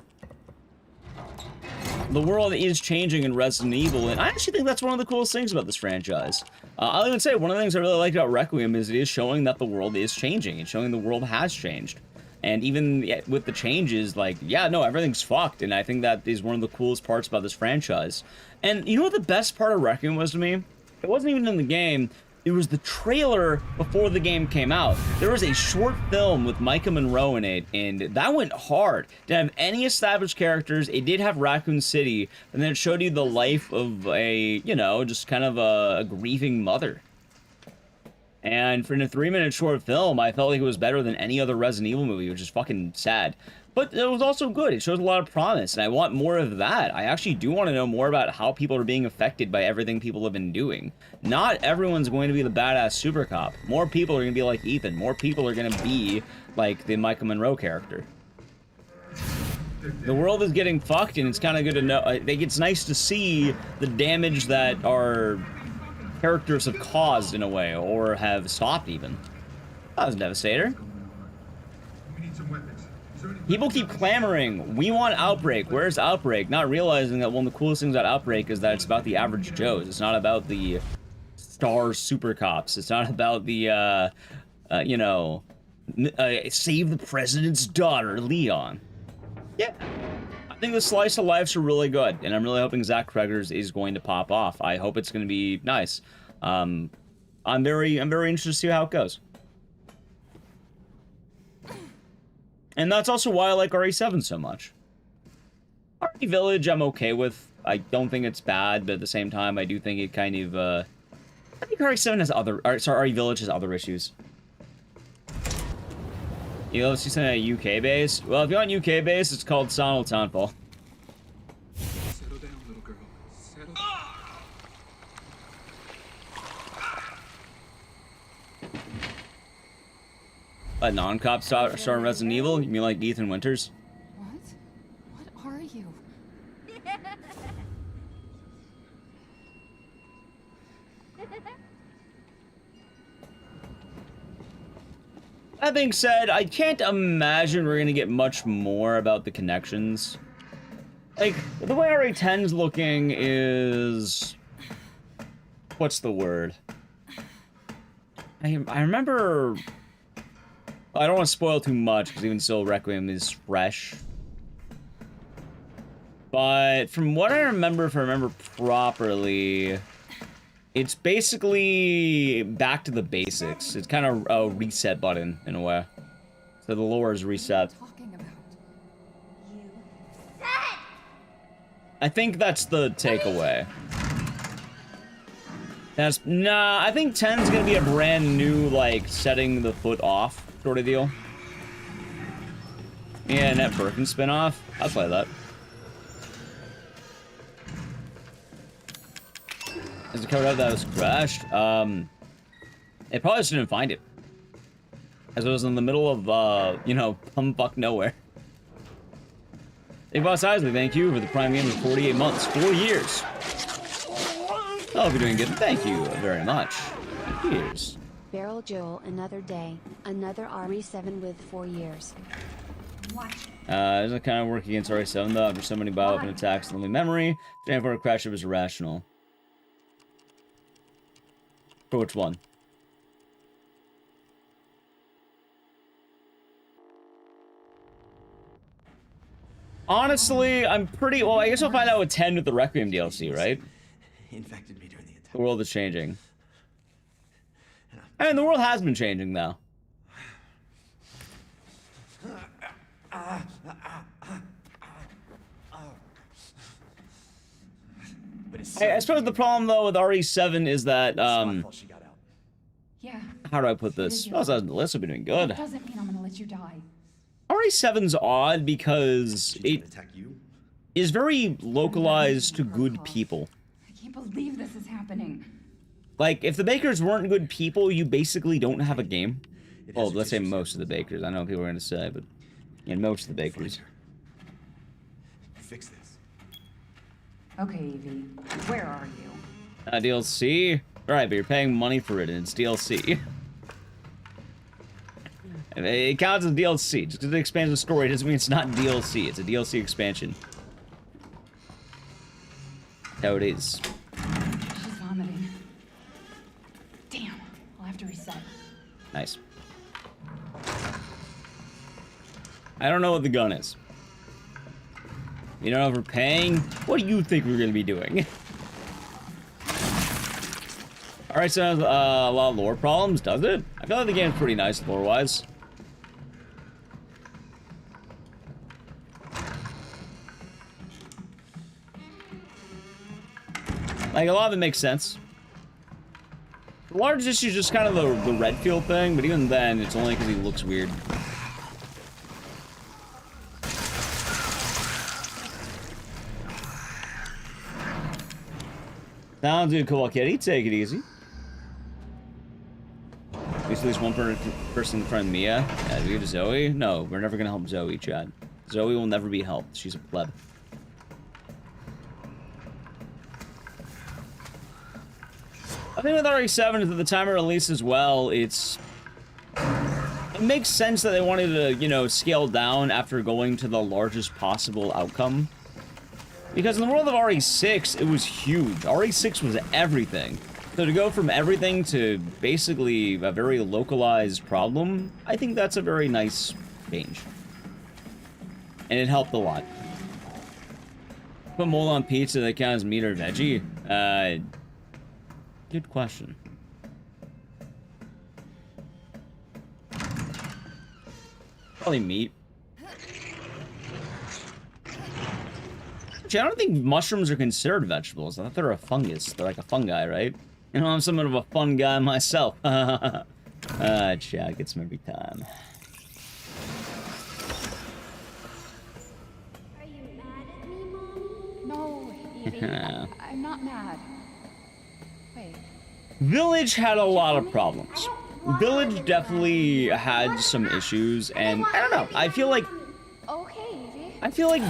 The world is changing in Resident Evil, and I actually think that's one of the coolest things about this franchise. I'll even say, one of the things I really liked about Requiem is it is showing that the world is changing. It's showing the world has changed. And even with the changes, like, yeah, no, everything's fucked, and I think that is one of the coolest parts about this franchise. And you know what the best part of Requiem was to me? It wasn't even in the game. It was the trailer before the game came out. There was a short film with Micah Monroe in it, and that went hard. Didn't have any established characters. It did have Raccoon City, and then it showed you the life of a, you know, just kind of a grieving mother. And for a 3-minute short film, I felt like it was better than any other Resident Evil movie, which is fucking sad. But it was also good. It shows a lot of promise, and I want more of that. I actually do want to know more about how people are being affected by everything people have been doing. Not everyone's going to be the badass super cop. More people are going to be like Ethan. More people are going to be like the Michael Monroe character. The world is getting fucked, and it's kind of good to know. I think it's nice to see the damage that our characters have caused in a way, or have stopped even. That was a Devastator. People keep clamoring, we want Outbreak, where's Outbreak? Not realizing that one of the coolest things about Outbreak is that it's about the average Joes. It's not about the star super cops. It's not about the, you know, save the president's daughter, Leon. Yeah. I think the slice of lives are really good, and I'm really hoping Zach Cregger's is going to pop off. I hope it's going to be nice. I'm very interested to see how it goes. And that's also why I like RE7 so much. RE Village I'm okay with. I don't think it's bad, but at the same time, I do think it kind of, I think RE7 has other, sorry, RE Village has other issues. You know, let's see something at UK base. Well, if you're on UK base, it's called Sonal Townfall. Settle down, little girl. Settle down. A non-cop star in Resident Evil? You mean like Ethan Winters? What? What are you? That being said, I can't imagine we're gonna get much more about the connections. Like, the way RE10's looking is... What's the word? I remember... I don't want to spoil too much, because even still, Requiem is fresh. But from what I remember, if I remember properly, it's basically back to the basics. It's kind of a reset button, in a way. So the lore is reset. I think that's the takeaway. Nah, I think 10's gonna be a brand new, like, setting the foot off sort of deal. Yeah, Annette Birkin spinoff. I'll play that. Is it covered up that was crashed? It probably just didn't find it. As it was in the middle of, you know, bumfuck nowhere. Big Boss Isley, thank you for the Prime Game of 48 months. 4 years. I hope you're doing good. Thank you very much. Cheers. Barrel Joel, another day, another RE7 with 4 years. Doesn't kind of work against RE7 though. After so many bioweapon attacks in the memory, the for a crash it was irrational. For which one? Honestly, I'm pretty well. I guess we'll find out with 10 with the Requiem DLC, right? Infected me during the attack. The world is changing. And the world has been changing, though. I suppose the problem, though, with RE7 is that, Yeah. how do I put this? Oh, the list have been doing good. That doesn't mean I'm gonna let you die. RE7's odd because it is very localized to good people. I can't believe this is happening. Like, if the bakers weren't good people, you basically don't have a game. Well, let's say most of the bakers. I know what people are going to say, but yeah, most of the bakers. Fix this. Okay, Evie. Where are you? DLC? Alright, but you're paying money for it, and it's DLC. It counts as DLC. Just because it expands the story doesn't mean it's not DLC. It's a DLC expansion. That's how it is. She's vomiting. Damn. I'll have to reset. Nice. I don't know what the gun is. You don't know if we're paying? What do you think we're going to be doing? Alright, so a lot of lore problems, does it? I feel like the game's pretty nice lore-wise. Like, a lot of it makes sense. The largest issue is just kind of the Redfield thing, but even then, it's only because he looks weird. Sounds good, cool kitty. Take it easy. At least one person in front of Mia. Yeah, do we get Zoe? No, we're never gonna help Zoe, Chad. Zoe will never be helped. She's a pleb. I think with RE7 at the time of release as well, it makes sense that they wanted to, you know, scale down after going to the largest possible outcome. Because in the world of RE6, it was huge. RE6 was everything. So to go from everything to basically a very localized problem, I think that's a very nice change. And it helped a lot. Put mold on pizza that counts as meat or veggie? Good question. Probably meat. Actually, I don't think mushrooms are considered vegetables. I thought they're a fungus. They're like a fungi, right? You know, I'm somewhat of a fun guy myself. Chad gets me every time. Are you mad at me, Mom? No, Evie. I'm not mad. Wait. Village had a lot of problems. Village definitely had some issues, and I don't know. I feel like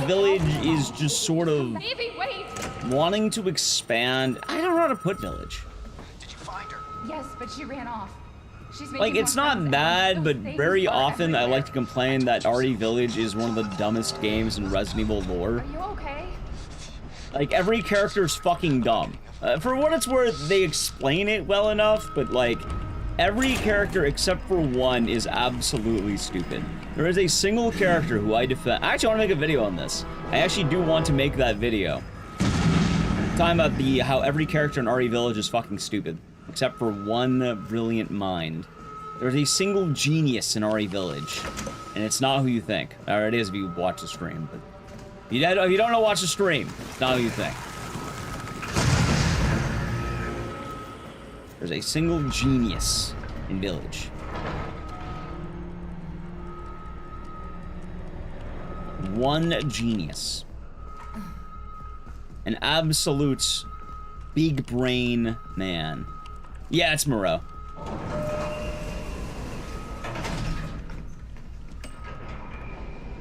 Village is just sort of Evie, wait! wanting to expand. I don't know how to put Village. Did you find her? Yes, but she ran off. She's making Like, it's not bad, but very often I like to complain that RE Village is one of the dumbest games in Resident Evil lore. Are you okay? Like, every character is fucking dumb. For what it's worth, they explain it well enough, but like, every character except for one is absolutely stupid. There is a single character who I defend. I actually want to make a video on this. I actually do want to make that video. Talking about how every character in RE Village is fucking stupid. Except for one brilliant mind. There's a single genius in RE Village. And it's not who you think. Or it is if you watch the stream, but if you don't know, watch the stream. It's not who you think. There's a single genius in Village. One genius. An absolute big brain man. Yeah, it's Moreau.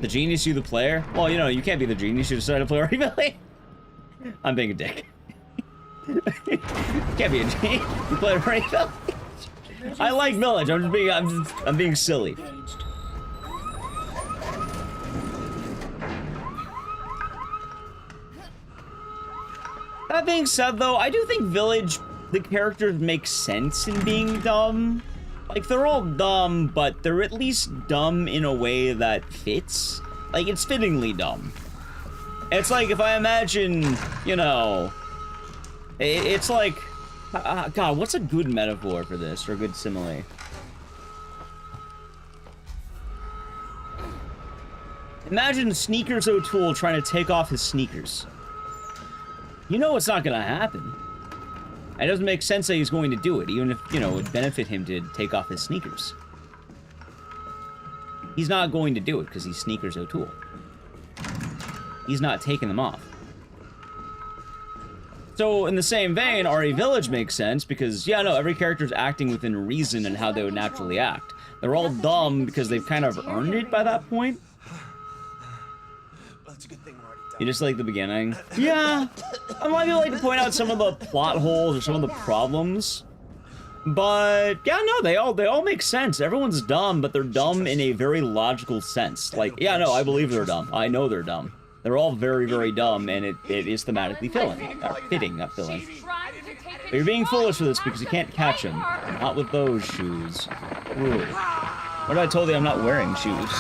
The genius, you the player? Well, you know, you can't be the genius. You decided to play RE Village. I'm being a dick. Can't be a genius. You play RE Village. I like Village. I'm being silly. That being said, though, I do think Village, the characters make sense in being dumb. Like, they're all dumb, but they're at least dumb in a way that fits. Like, it's fittingly dumb. It's like, if I imagine, you know... It's like... God, what's a good metaphor for this, or a good simile? Imagine Sneakers O'Toole trying to take off his sneakers. You know it's not gonna happen. It doesn't make sense that he's going to do it, even if, you know, it would benefit him to take off his sneakers. He's not going to do it because he's Sneakers O'Toole. He's not taking them off. So, in the same vein, RE Village makes sense because, yeah, no, every character's acting within reason and how they would naturally act. They're all dumb because they've kind of earned it by that point. You just like the beginning? Yeah. I might like to point out some of the plot holes or some of the problems. But yeah, no, they all make sense. Everyone's dumb, but they're dumb in a very logical sense. Like, yeah, no, I believe they're dumb. I know they're dumb. They're all very, very dumb, and it is thematically fitting, not filling. But you're being foolish for this because you can't catch him. Not with those shoes. Ooh. What if I told you I'm not wearing shoes?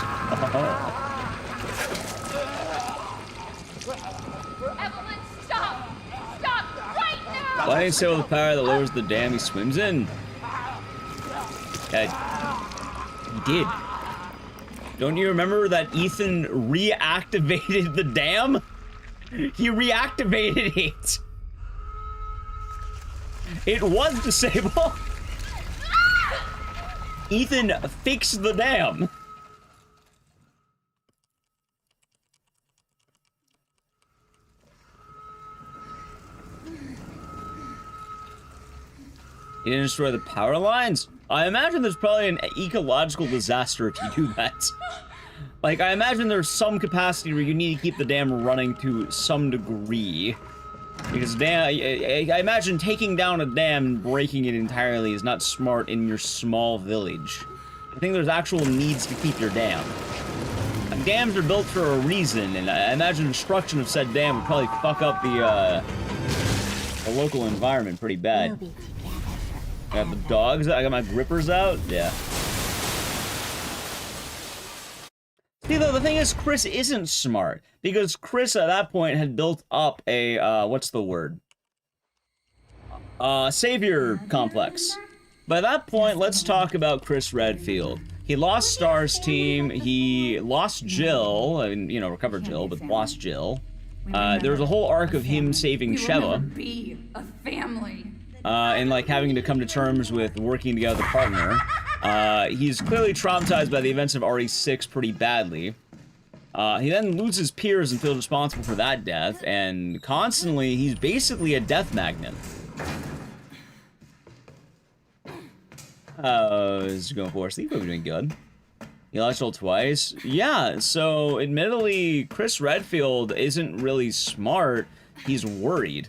Why didn't he say with the power that lowers the dam he swims in? He did. Don't you remember that Ethan reactivated the dam? He reactivated it. It was disabled. Ethan fixed the dam. You didn't destroy the power lines? I imagine there's probably an ecological disaster if you do that. Like, I imagine there's some capacity where you need to keep the dam running to some degree. Because I imagine taking down a dam and breaking it entirely is not smart in your small village. I think there's actual needs to keep your dam. Like, dams are built for a reason, and I imagine destruction of said dam would probably fuck up the local environment pretty bad. I got the dogs, I got my grippers out, yeah. See, though, the thing is, Chris isn't smart, because Chris at that point had built up a, what's the word? Savior complex. By that point, let's talk about Chris Redfield. He lost Star's team, he lost Jill, I mean, you know, recovered Jill, but lost Jill. There was a whole arc of him saving Sheva. Be a family. And like having to come to terms with working together with a partner. He's clearly traumatized by the events of RE6 pretty badly. He then loses peers and feels responsible for that death, and constantly he's basically a death magnet. Is going for sleep? We're doing good. He lost Jill twice. Yeah, so admittedly, Chris Redfield isn't really smart. He's worried.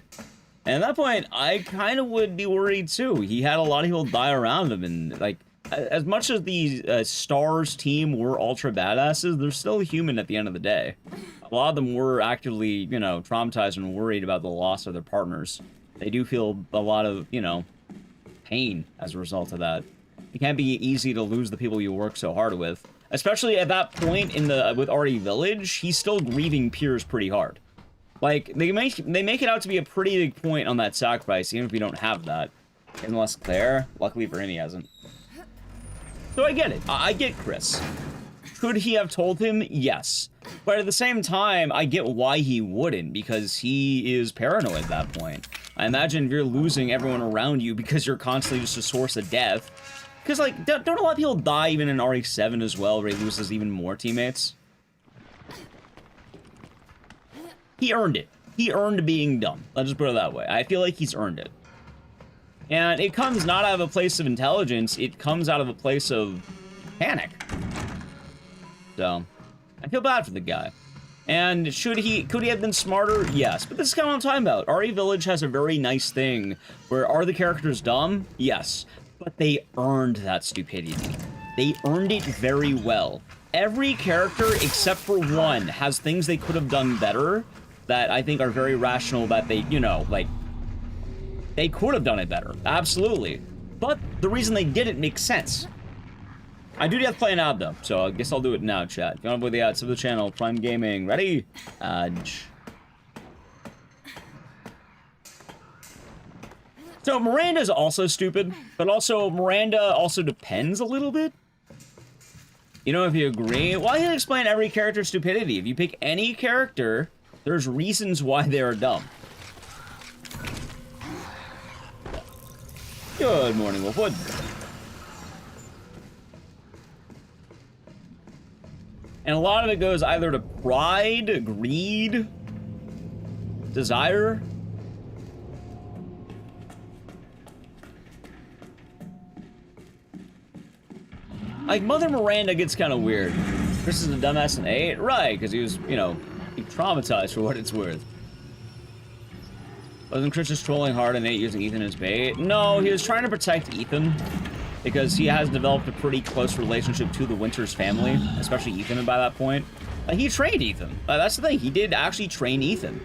And at that point, I kind of would be worried too. He had a lot of people die around him, and like, as much as the Stars team were ultra badasses, they're still human at the end of the day. A lot of them were actively, you know, traumatized and worried about the loss of their partners. They do feel a lot of, you know, pain as a result of that. It can't be easy to lose the people you work so hard with. Especially at that point in the with RE Village, he's still grieving peers pretty hard. Like, they make it out to be a pretty big point on that sacrifice, even if we don't have that. Unless Claire. Luckily for him, he hasn't. So I get it. I get Chris. Could he have told him? Yes. But at the same time, I get why he wouldn't, because he is paranoid at that point. I imagine if you're losing everyone around you because you're constantly just a source of death. Because, like, don't a lot of people die even in RE7 as well, where he loses even more teammates? He earned it. He earned being dumb. Let's just put it that way. I feel like he's earned it. And it comes not out of a place of intelligence, it comes out of a place of panic. So, I feel bad for the guy. And could he have been smarter? Yes. But this is kind of what I'm talking about. RE Village has a very nice thing where, are the characters dumb? Yes. But they earned that stupidity. They earned it very well. Every character except for one has things they could have done better that I think are very rational, that they, you know, like, they could have done it better. Absolutely. But the reason they did it makes sense. I do have to play an ad, though, so I guess I'll do it now, chat. If you want to avoid the ads, sub the channel, Prime Gaming. Ready? So Miranda's also stupid, but also Miranda also depends a little bit. You know, if you agree, well, I can explain every character's stupidity. If you pick any character, there's reasons why they are dumb. Good morning, Wolfwood. And a lot of it goes either to pride, greed, desire. Like, Mother Miranda gets kind of weird. Chris is a dumbass in 8? Right, because he was, you know, traumatized for what it's worth. Wasn't Chris just trolling hard in 8 using Ethan as bait? No, he was trying to protect Ethan. Because he has developed a pretty close relationship to the Winters family. Especially Ethan by that point. He trained Ethan. That's the thing, he did actually train Ethan.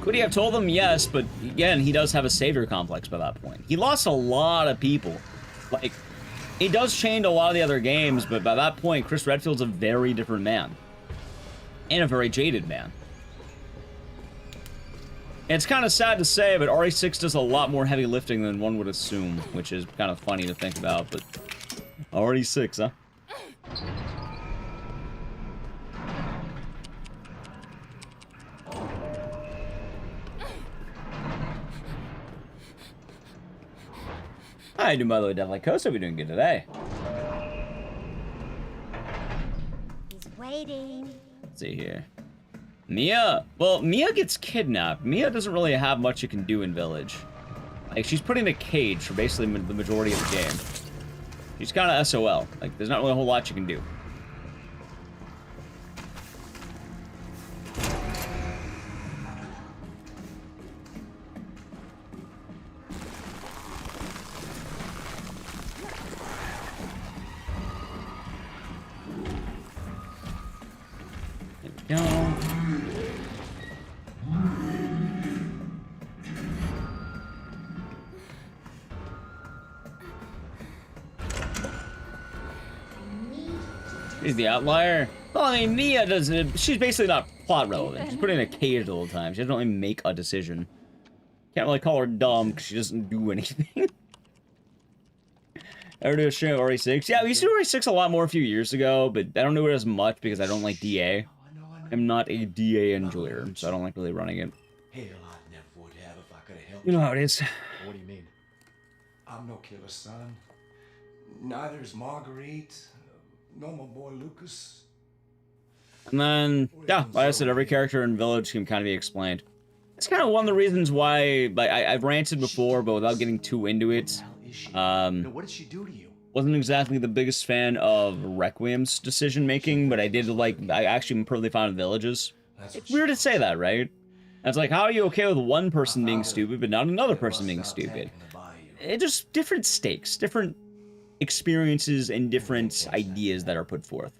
Could he have told him? Yes, but again, he does have a savior complex by that point. He lost a lot of people. Like, it does change a lot of the other games, but by that point, Chris Redfield's a very different man. And a very jaded man. And it's kind of sad to say, but RE6 does a lot more heavy lifting than one would assume, which is kind of funny to think about, but... RE6, huh? How you doing, by the way, Deathlight Coast? Hope you're doing good today. He's waiting. Let's see here. Mia. Well, Mia gets kidnapped. Mia doesn't really have much you can do in Village. Like, she's put in a cage for basically the majority of the game. She's kind of SOL. Like, there's not really a whole lot you can do. There we go. She's the outlier. Well, I mean, Mia doesn't. She's basically not plot relevant. She's put in a cage the whole time. She doesn't really make a decision. Can't really call her dumb because she doesn't do anything. Ever do a stream of RE6? Yeah, we used to do RE6 a lot more a few years ago, but I don't do it as much because I don't like DA. I'm not a DA enjoyer, so I don't like really running it. Hell, I never would have if I could have helped. You know how it is. What do you mean? I'm no killer, son. Neither is Marguerite. Nor my boy Lucas. And then, yeah, like I said, every character in Village can kind of be explained. It's kind of one of the reasons why, like, I've ranted before, but without getting too into it. What did she do to you? Wasn't exactly the biggest fan of Requiem's decision making, but I did like. I actually am perfectly fond of Villages. It's weird to say that, right? And it's like, how are you okay with one person being stupid, but not another person being stupid? It's just different stakes, different experiences, and different ideas that are put forth.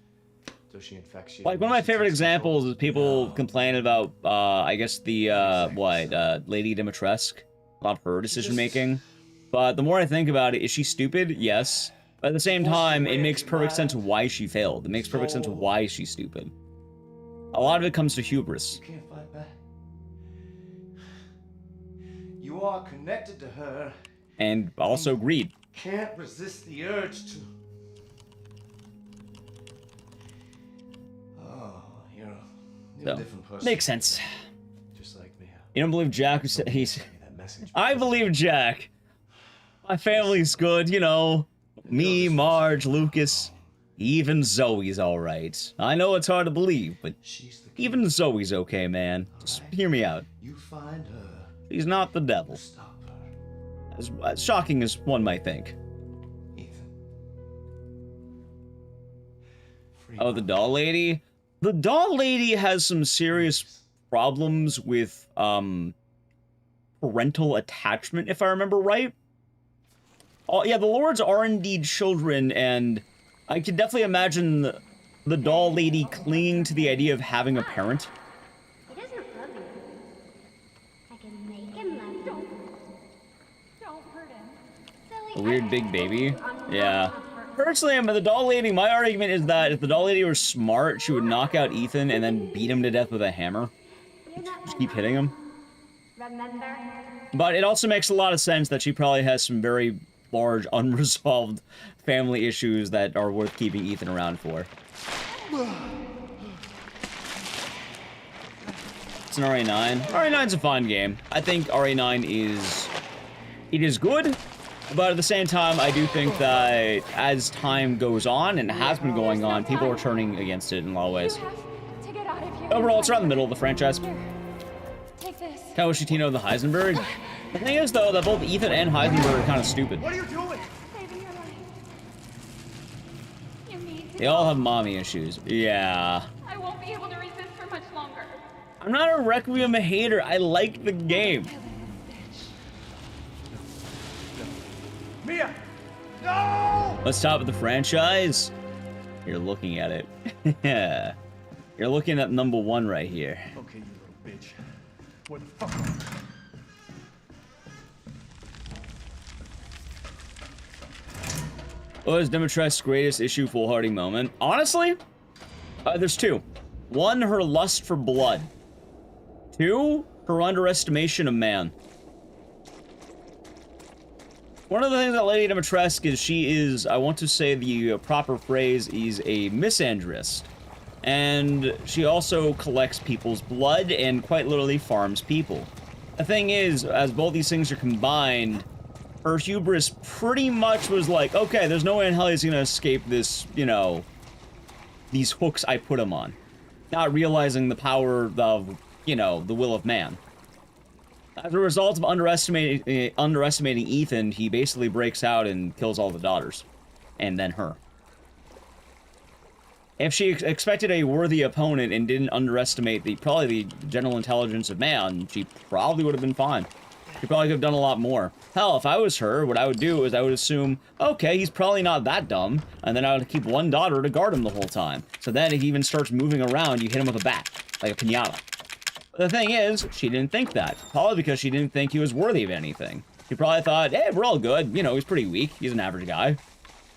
Like, one of my favorite examples is people complaining about, I guess the, Lady Dimitrescu, about her decision making. But the more I think about it, is she stupid? Yes. But at the same time, it makes perfect sense why she failed. It makes perfect sense why she's stupid. A lot of it comes to hubris. You can't fight back. You are connected to her. And also greed. Can't resist the urge to. Oh, you're a different person. Makes sense. Just like me. You don't believe Jack? I believe Jack. My family's good, you know. Me, Marge, Lucas, even Zoe's alright. I know it's hard to believe, but even Zoe's okay, man. Just hear me out. You find her. She's not the devil. As shocking as one might think. Oh, the doll lady? The doll lady has some serious problems with, parental attachment, if I remember right. Oh, yeah, the lords are indeed children, and I could definitely imagine the doll lady clinging to the idea of having a parent. He doesn't love you. I can make him love you. Don't hurt him. A weird big baby? Yeah. Personally, the doll lady, my argument is that if the doll lady were smart, she would knock out Ethan and then beat him to death with a hammer. Just keep hitting him. Remember? But it also makes a lot of sense that she probably has some very large, unresolved family issues that are worth keeping Ethan around for. It's an RE9. RE9's a fun game. I think RE9 is good, but at the same time, I do think that as time goes on, and has been going on, people are turning against it in a lot of ways. To get out of here. Overall, it's around the middle of the franchise. Take this. Kawashi Tino and the Heisenberg. The thing is, though, that both Ethan and Heisenberg are kind of stupid. What are you doing? Saving your life. You need to They all have mommy issues. Yeah. I won't be able to resist for much longer. I'm not a Requiem hater. I like the game. Mia! No! Let's top of the franchise. You're looking at it. Yeah. You're looking at number 1 right here. Okay, you little bitch. Where the fuck are you? What was Dimitrescu's greatest issue foolhardy moment? Honestly, there's 2. 1, her lust for blood. 2, her underestimation of man. One of the things about Lady Dimitrescu is she is, I want to say the proper phrase is a misandrist. And she also collects people's blood and quite literally farms people. The thing is, as both these things are combined, her hubris pretty much was like, okay, there's no way in hell he's gonna escape this, you know, these hooks I put him on. Not realizing the power of, you know, the will of man. As a result of underestimating Ethan, he basically breaks out and kills all the daughters. And then her. If she expected a worthy opponent and didn't underestimate probably the general intelligence of man, she probably would have been fine. She probably could have done a lot more. Hell, if I was her, what I would do is I would assume, okay, he's probably not that dumb, and then I would keep one daughter to guard him the whole time. So then if he even starts moving around, you hit him with a bat, like a piñata. But the thing is, she didn't think that. Probably because she didn't think he was worthy of anything. She probably thought, hey, we're all good. You know, he's pretty weak. He's an average guy.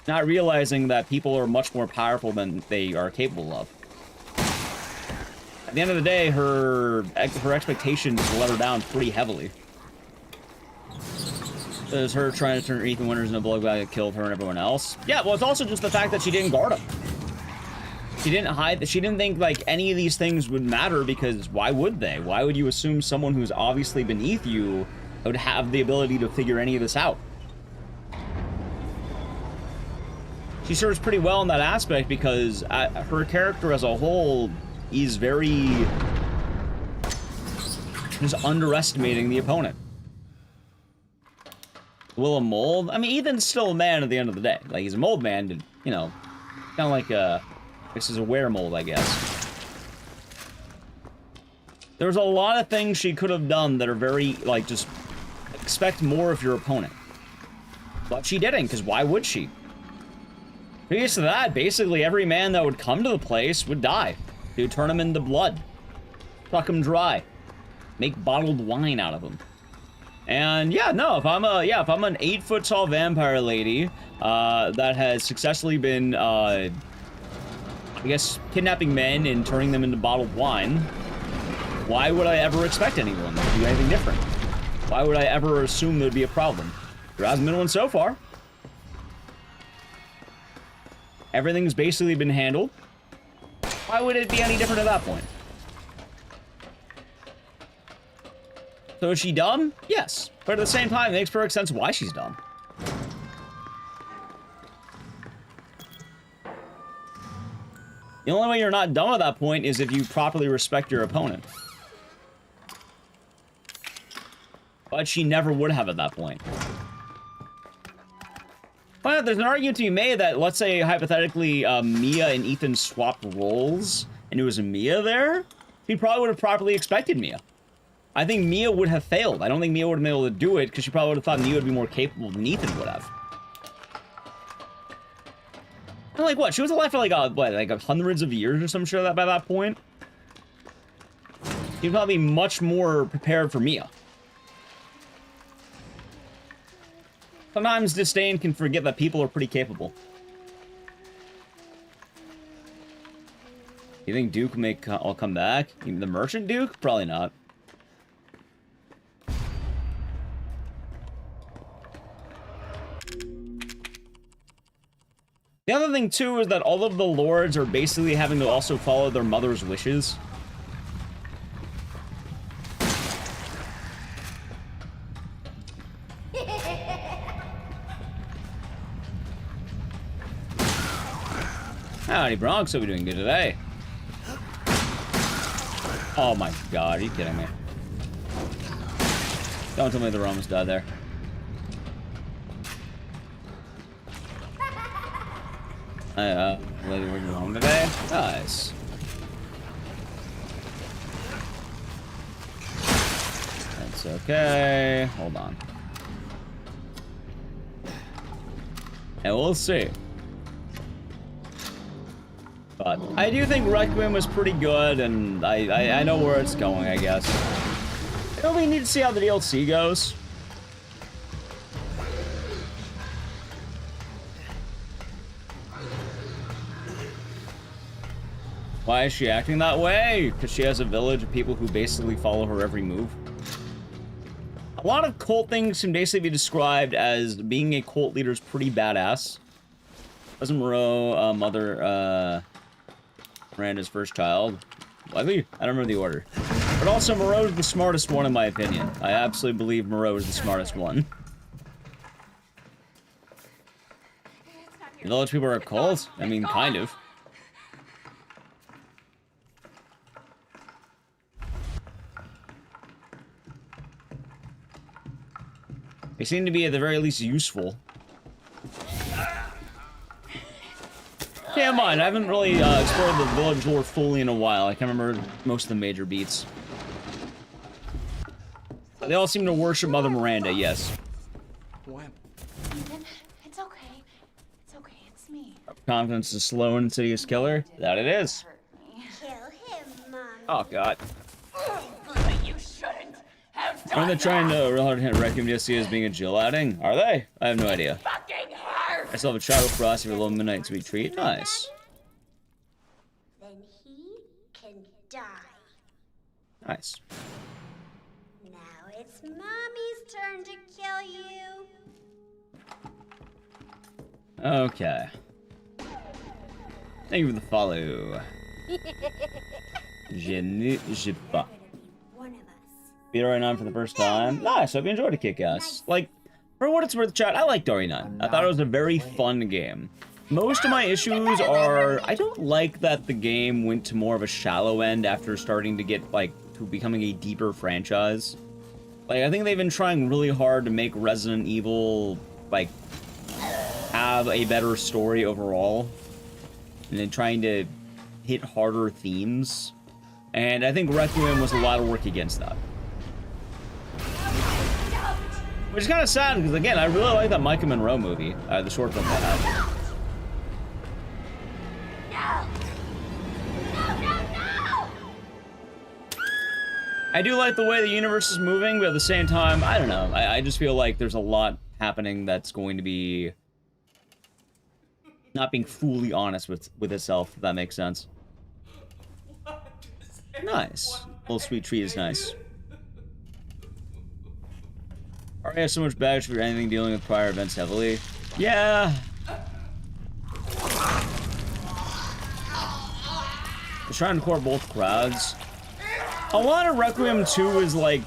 Not realizing that people are much more powerful than they are capable of. At the end of the day, her expectations let her down pretty heavily. There's her trying to turn Ethan Winters into a blood guy that killed her and everyone else. Yeah, well, it's also just the fact that she didn't guard him. She didn't hide. She didn't think, like, any of these things would matter because why would they? Why would you assume someone who's obviously beneath you would have the ability to figure any of this out? She serves pretty well in that aspect because her character as a whole is very just underestimating the opponent. Will a mold? I mean, Ethan's still a man at the end of the day. Like, he's a mold man, and, you know, kind of like this is a weremold, I guess. There's a lot of things she could have done that are very, like, just expect more of your opponent. But she didn't, because why would she? Previous to that, basically every man that would come to the place would die. They would turn him into blood. Suck him dry. Make bottled wine out of him. And yeah, no, if I'm an 8-foot-tall vampire lady that has successfully been, I guess, kidnapping men and turning them into bottled wine, why would I ever expect anyone to do anything different? Why would I ever assume there'd be a problem? There hasn't been one so far. Everything's basically been handled. Why would it be any different at that point? So is she dumb? Yes. But at the same time, it makes perfect sense why she's dumb. The only way you're not dumb at that point is if you properly respect your opponent. But she never would have at that point. But there's an argument to be made that, let's say, hypothetically, Mia and Ethan swapped roles, and it was Mia there, he probably would have properly expected Mia. I think Mia would have failed. I don't think Mia would have been able to do it, because she probably would have thought Mia would be more capable than Ethan would have. And like, what? She was alive for, like, hundreds of years or some shit by that point? She'd probably be much more prepared for Mia. Sometimes disdain can forget that people are pretty capable. You think Duke will come back? Even the Merchant Duke? Probably not. The other thing, too, is that all of the lords are basically having to also follow their mother's wishes. Howdy, Bronx. Hope you're doing good today. Oh my god, are you kidding me? Don't tell me the Romans died there. Lady working home today? Nice. That's okay. Hold on. And we'll see. But I do think Requiem was pretty good, and I know where it's going, I guess. We need to see how the DLC goes. Why is she acting that way? Because she has a village of people who basically follow her every move. A lot of cult things can basically be described as being a cult leader is pretty badass. Cousin Moreau, mother, Miranda's first child. Likely? I don't remember the order. But also, Moreau's the smartest one in my opinion. I absolutely believe Moreau is the smartest one. The village people are a cult? I mean, kind of. They seem to be, at the very least, useful. Yeah, mind. I haven't really explored the village lore fully in a while. I can't remember most of the major beats. They all seem to worship Mother Miranda, yes. What? Ethan, it's okay. It's okay, it's me. Confidence is slow and insidious killer? That it is. Hurt me. Kill him, Mom. Oh, God. You shouldn't have done Aren't they trying to real hard hit Requiem DLC as being a Jill outing? Are they? I have no idea. fucking hurt. I still have a Shadow Frost for a little midnight sweet treat. Nice. Then he can die. Nice. Now it's Mommy's turn to kill you. Okay. Thank you for the follow. Je ne sais pas. One of us. Beat Dory 9 for the first time. Nice, hope you enjoyed a Kick-Ass. Like, for what it's worth, chat, I like Dory 9. I thought it was a very fun game. Most of my issues are, I don't like that the game went to more of a shallow end after starting to get, like, to becoming a deeper franchise. Like, I think they've been trying really hard to make Resident Evil, like, have a better story overall. And then trying to hit harder themes. And I think Requiem was a lot of work against that. Which is kind of sad, because again, I really like that Micah Monroe movie, the short film they had. I do like the way the universe is moving, but at the same time, I don't know. I just feel like there's a lot happening that's going to be not being fully honest with itself, if that makes sense. Nice. Little sweet treat is nice. Already have so much baggage for anything dealing with prior events heavily. Yeah. Just trying to court both crowds. A lot of Requiem 2 is like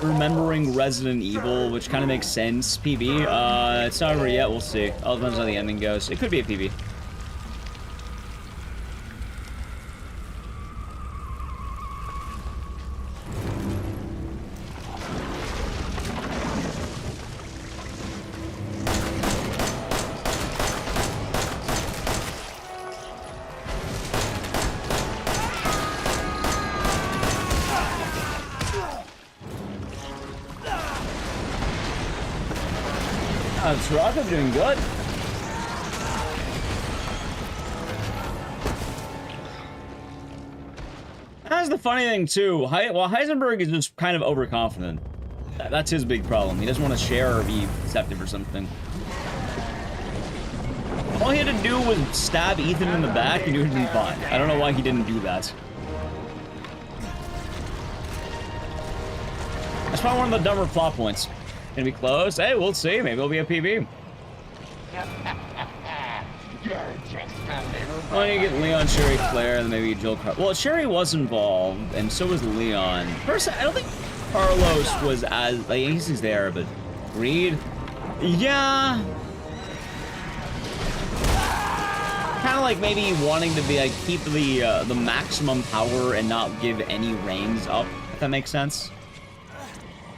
remembering Resident Evil, which kind of makes sense. PB. It's not over yet. We'll see. All depends on how the ending goes. It could be a PB. Rocket doing good. That's the funny thing too. Well, Heisenberg is just kind of overconfident. That's his big problem. He doesn't want to share or be deceptive or something. All he had to do was stab Ethan in the back and he would have been fine. I don't know why he didn't do that. That's probably one of the dumber plot points. Gonna be close? Hey, we'll see. Maybe it'll be a PB. Well, you get Leon, Sherry, Claire, and then maybe Jill. Well, Sherry was involved, and so was Leon. Personally, I don't think Carlos was as like he's there, but Reed, yeah, kind of like maybe wanting to be like keep the maximum power and not give any reins up. If that makes sense.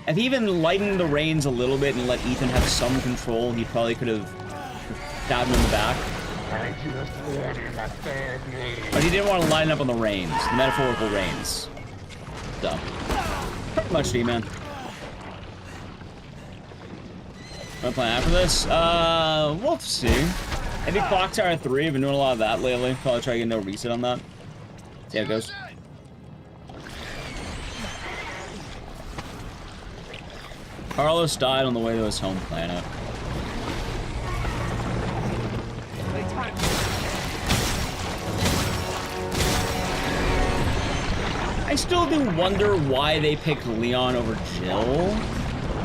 If he even lightened the reins a little bit and let Ethan have some control, he probably could have stabbed him in the back. But he didn't want to line up on the reins, the metaphorical reins. So, pretty much D-Man. What plan after this? We'll see. Maybe Clock Tower 3, I've been doing a lot of that lately. Probably try to get no reset on that. See how it goes. Carlos died on the way to his home planet. I still do wonder why they picked Leon over Jill,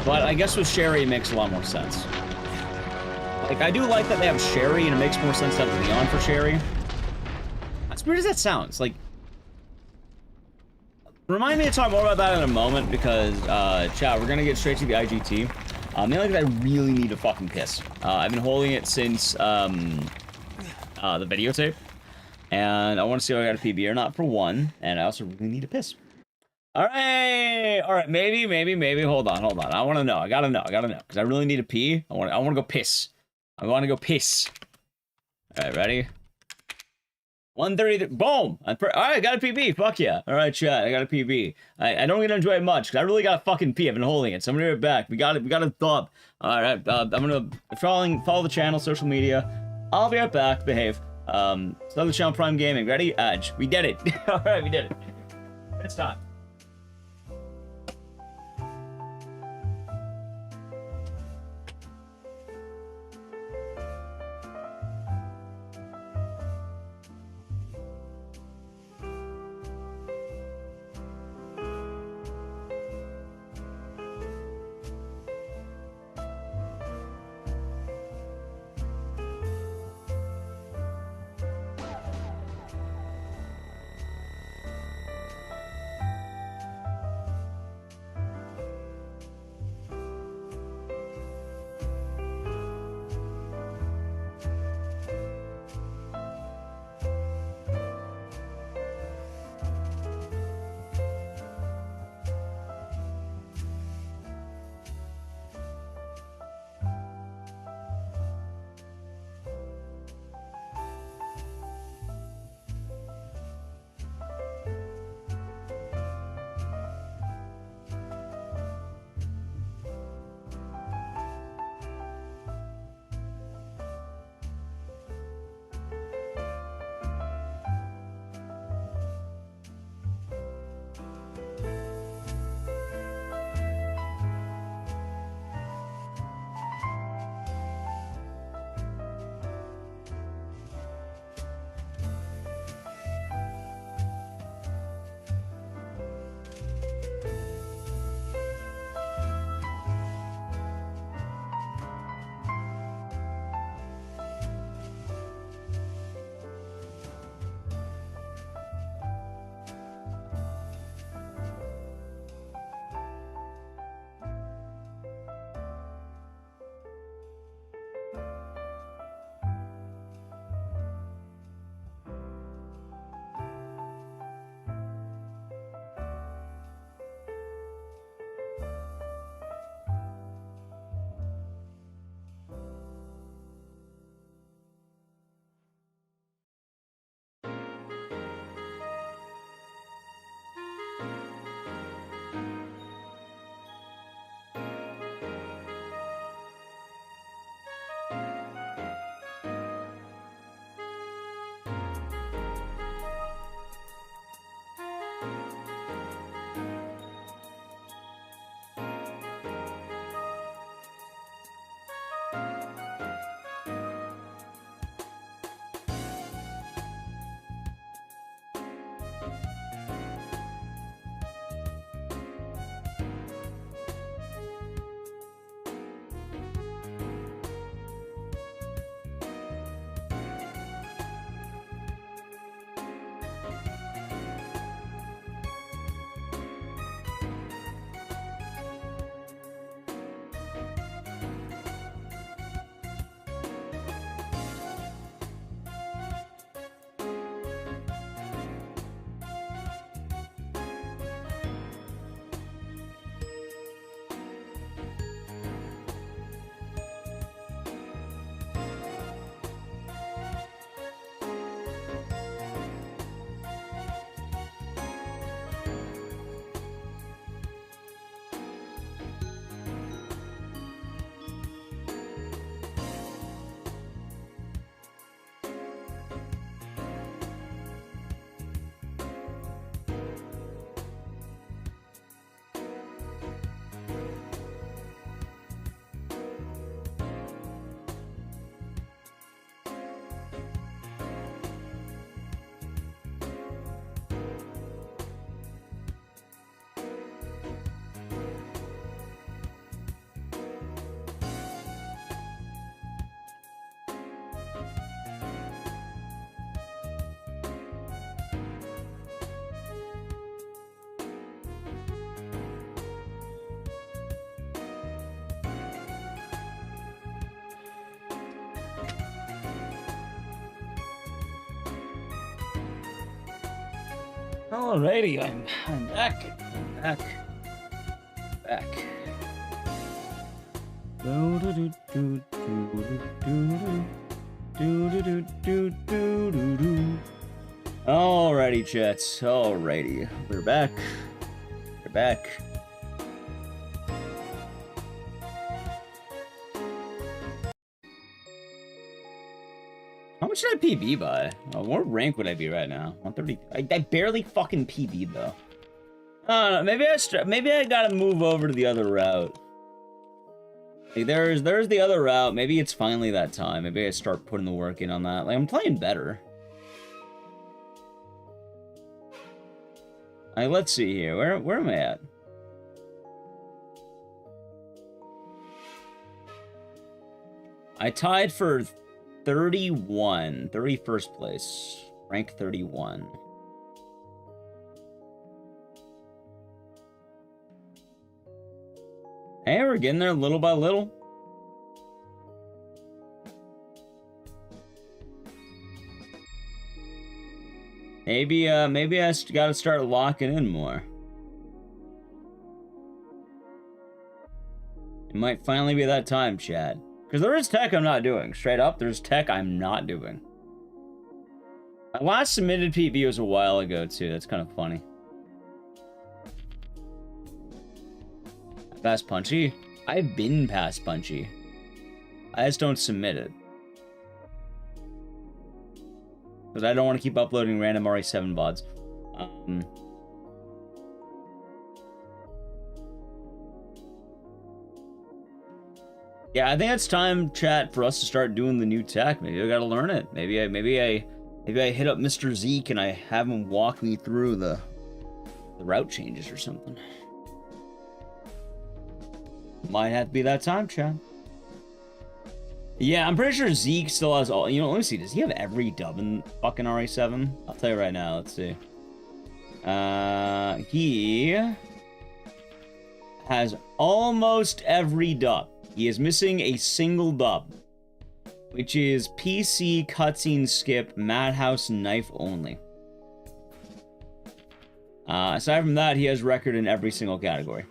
but I guess with Sherry it makes a lot more sense. Like, I do like that they have Sherry, and it makes more sense to have Leon for Sherry. As weird as that sounds, like... Remind me to talk more about that in a moment, because, chat, we're gonna get straight to the IGT. Mainly because I really need to fucking piss. I've been holding it since, the videotape. And I want to see if I got a PB or not, for one. And I also really need to piss. All right, maybe. Hold on. I want to know. I gotta know, because I really need to pee. I want to go piss. I want to go piss. All right, ready? 1:30. Boom! All right, I got a PB. Fuck yeah! All right, chat. I got a PB. I don't get to enjoy it much because I really got to fucking pee. I've been holding it, so I'm gonna be right back. We got a thump. All right, I'm gonna follow the channel, social media. I'll be right back. Behave. Start the channel, Prime Gaming. Ready? Edge. We did it. All right, we did it. It's time. Alrighty, I'm back. Back. Back. Do do do do do do do do do do do do. Alrighty, chats. Alrighty, we're back. We're back. How much did I PB by? What rank would I be right now? 130. I barely fucking PB'd though. I don't know. Maybe I gotta move over to the other route. Like there's the other route. Maybe it's finally that time. Maybe I start putting the work in on that. Like I'm playing better. Like let's see here. Where am I at? I tied for 31st place, rank 31. Hey, we're getting there little by little. Maybe I gotta start locking in more. It might finally be that time, Chad. Because there is tech I'm not doing. Straight up, there's tech I'm not doing. My last submitted PB was a while ago, too. That's kind of funny. Past Punchy? I've been past Punchy. I just don't submit it. Because I don't want to keep uploading random RE7 VODs. Yeah, I think it's time, chat, for us to start doing the new tech. Maybe I gotta learn it. Maybe I hit up Mr. Zeke and I have him walk me through the route changes or something. Might have to be that time, chat. Yeah, I'm pretty sure Zeke still has all. You know, let me see. Does he have every dub in fucking RE7? I'll tell you right now. Let's see. He has almost every dub. He is missing a single dub, which is PC, cutscene, skip, Madhouse, knife only. Aside from that, he has record in every single category.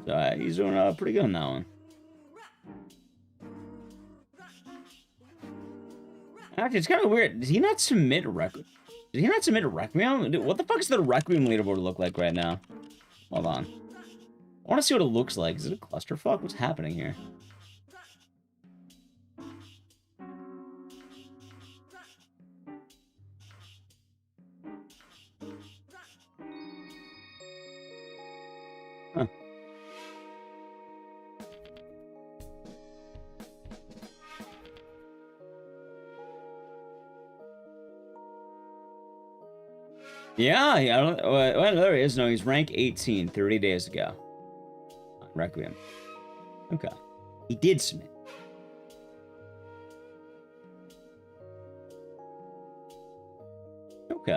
So he's doing pretty good on that one. Actually, it's kind of weird. Did he not submit a record? Did he not submit a Requiem? Dude, what the fuck does the Requiem leaderboard look like right now? Hold on. I want to see what it looks like. Is it a clusterfuck? What's happening here? Huh. Yeah, I don't. Well, there he is. No, he's rank 18, 30 days ago. Requiem. Okay. He did submit. Okay.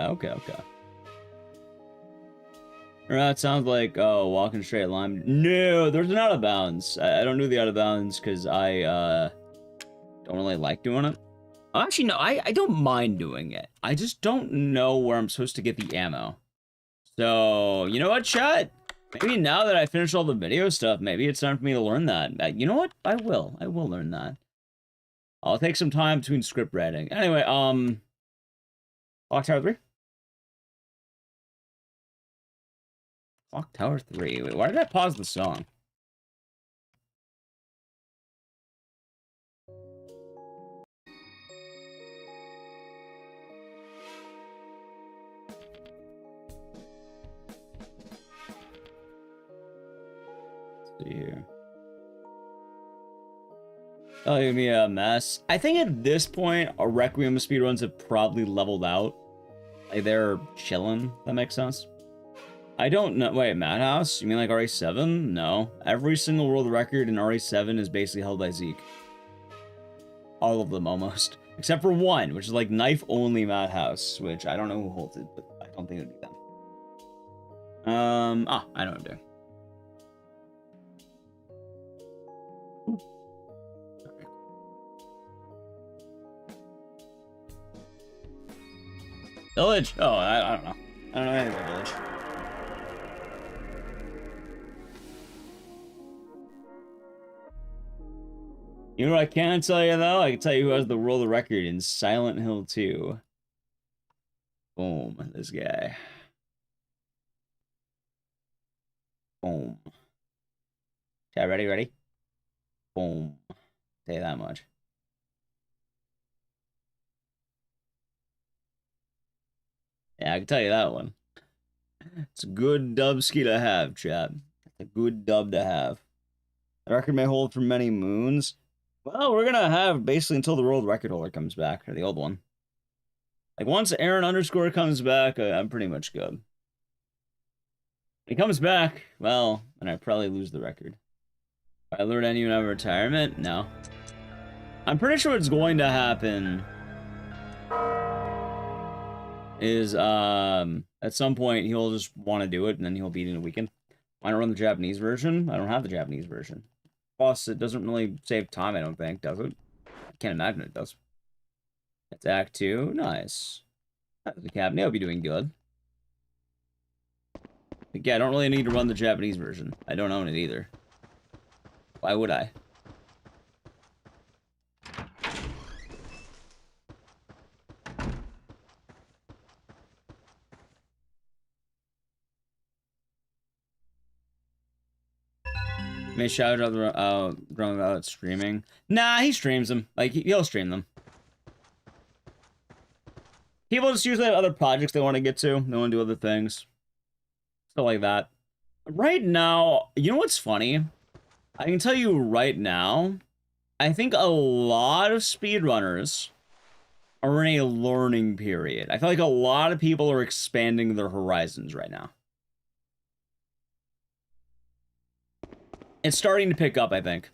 Alright, sounds like, oh, walking straight line. No, there's an out of bounds. I don't do the out of bounds because I don't really like doing it. Actually, no, I don't mind doing it. I just don't know where I'm supposed to get the ammo. So, you know what, chat? Maybe now that I finished all the video stuff, maybe it's time for me to learn that. You know what? I will learn that. I'll take some time between script writing. Anyway, Clock Tower 3? Clock Tower 3. Wait, why did I pause the song? Here. Oh, it'd be a mess. I think at this point, our Requiem speedruns have probably leveled out. Like, they're chilling. That makes sense. I don't know. Wait, Madhouse? You mean like RE7? No. Every single world record in RE7 is basically held by Zeke. All of them, almost. Except for one, which is like knife-only Madhouse, which I don't know who holds it, but I don't think it would be them. I know what I'm doing. Village? Oh, I don't know. I don't know anything about Village. You know what I can tell you, though? I can tell you who has the world record in Silent Hill 2. Boom. This guy. Boom. Chat, ready? Ready? Boom. Say that much. Yeah, I can tell you that one. It's a good dub ski to have, chat. It's a good dub to have. The record may hold for many moons. Well, we're gonna have basically until the world record holder comes back, or the old one. Like, once Aaron underscore comes back, I'm pretty much good. When he comes back, well, then I probably lose the record. I learned anyone out of retirement? No. I'm pretty sure what's going to happen is, at some point, he'll just want to do it, and then he'll beat it in a weekend. Why not run the Japanese version? I don't have the Japanese version. Plus, it doesn't really save time, I don't think, does it? I can't imagine it does. That's Act 2. Nice. That's the Captain. He'll be doing good. But yeah, I don't really need to run the Japanese version. I don't own it either. Why would I? May shout out the Grown about streaming. Nah, he streams them. Like, he'll stream them. People just usually have other projects they want to get to. They want to do other things. Stuff like that. Right now, you know what's funny? I can tell you right now, I think a lot of speedrunners are in a learning period. I feel like a lot of people are expanding their horizons right now. It's starting to pick up, I think.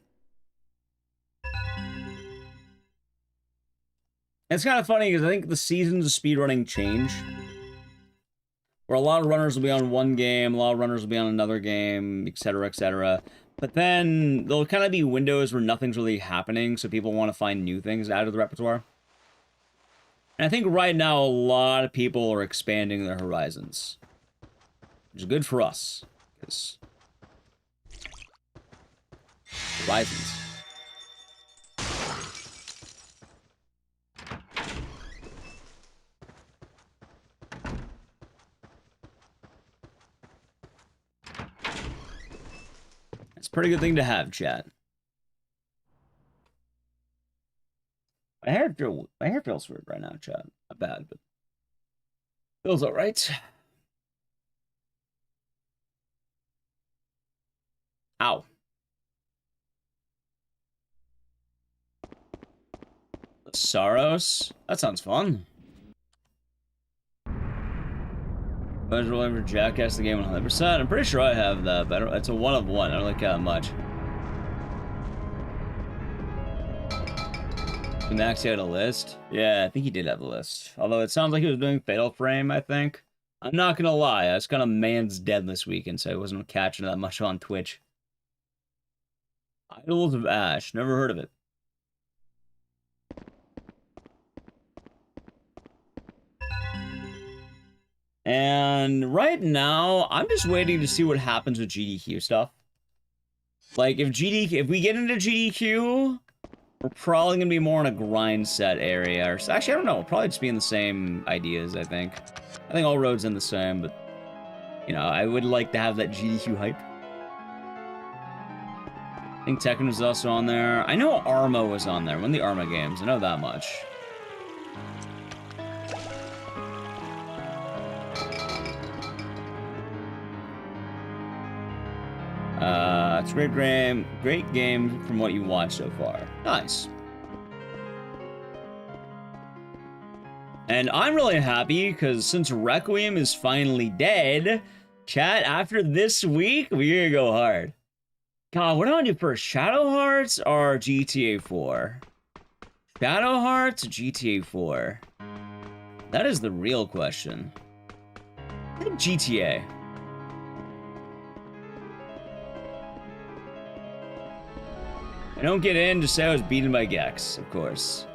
It's kind of funny because I think the seasons of speedrunning change. Where a lot of runners will be on one game, a lot of runners will be on another game, etc., etc. But then there'll kind of be windows where nothing's really happening, so people want to find new things out of the repertoire. And I think right now a lot of people are expanding their horizons. Which is good for us. Because horizons. It's a pretty good thing to have, chat. My hair feels weird right now, chat. Not bad, but feels alright. Ow. Saros? That sounds fun. I've ever Jackass the game 100%. I'm pretty sure I have that, but it's a 1 of 1. I don't like that much. Max had a list? Yeah, I think he did have a list. Although it sounds like he was doing Fatal Frame, I think. I'm not gonna lie, I was kind of man's dead this weekend, so I wasn't catching that much on Twitch. Idols of Ash. Never heard of it. And right now, I'm just waiting to see what happens with GDQ stuff. Like, if we get into GDQ, we're probably gonna be more in a grind set area. Or actually, I don't know. We'll probably just be in the same ideas, I think. I think all roads in the same, but you know, I would like to have that GDQ hype. I think Tekken was also on there. I know Arma was on there. One of the Arma games. I know that much. It's a great game from what you watched so far. Nice. And I'm really happy because since Requiem is finally dead, chat, after this week, we're gonna go hard. God, what do I do first? Shadow Hearts or GTA 4? Shadow Hearts or GTA 4? That is the real question. I think GTA. I don't get in, just say I was beaten by Gex, of course.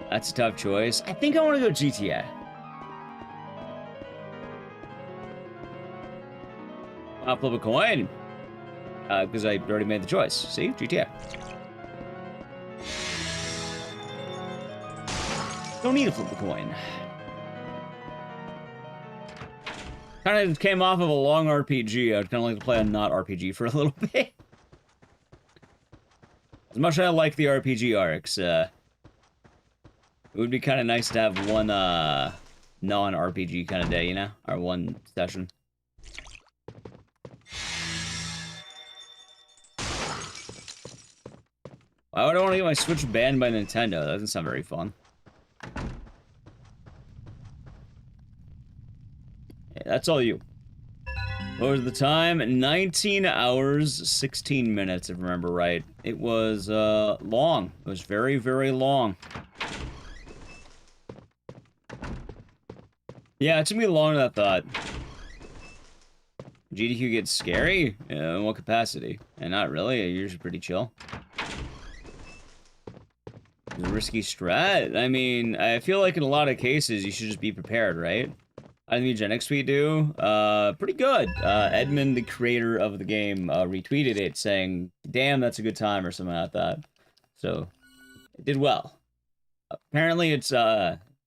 That's a tough choice. I think I want to go GTA. I'll flip a coin. Because I already made the choice. See? GTA. Don't need to flip the coin. Kind of came off of a long RPG. I'd kind of like to play a not RPG for a little bit. As much as I like the RPG arcs, it would be kind of nice to have one non-RPG kind of day, you know? Or one session. Why would I want to get my Switch banned by Nintendo? That doesn't sound very fun. Yeah, that's all you. What was the time? 19 hours, 16 minutes, if I remember right. It was, long. It was very, very long. Yeah, it took me longer than I thought. GDQ gets scary? Yeah, in what capacity? And not really, you're usually pretty chill. It's a risky strat? I mean, I feel like in a lot of cases, you should just be prepared, right? I think Mugenics we do, pretty good. Edmund, the creator of the game, retweeted it saying, damn, that's a good time, or something like that. So, it did well. Apparently it's,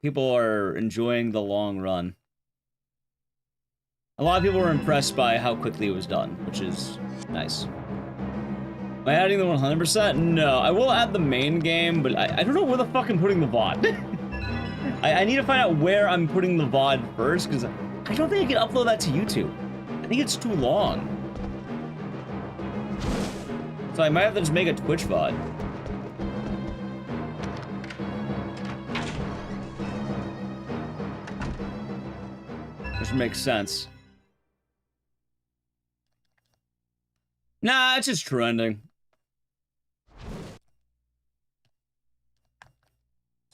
people are enjoying the long run. A lot of people were impressed by how quickly it was done, which is nice. Am I adding the 100%? No, I will add the main game, but I don't know where the fuck I'm putting the VOD. I need to find out where I'm putting the VOD first, because I don't think I can upload that to YouTube. I think it's too long. So I might have to just make a Twitch VOD. Which makes sense. Nah, it's just trending.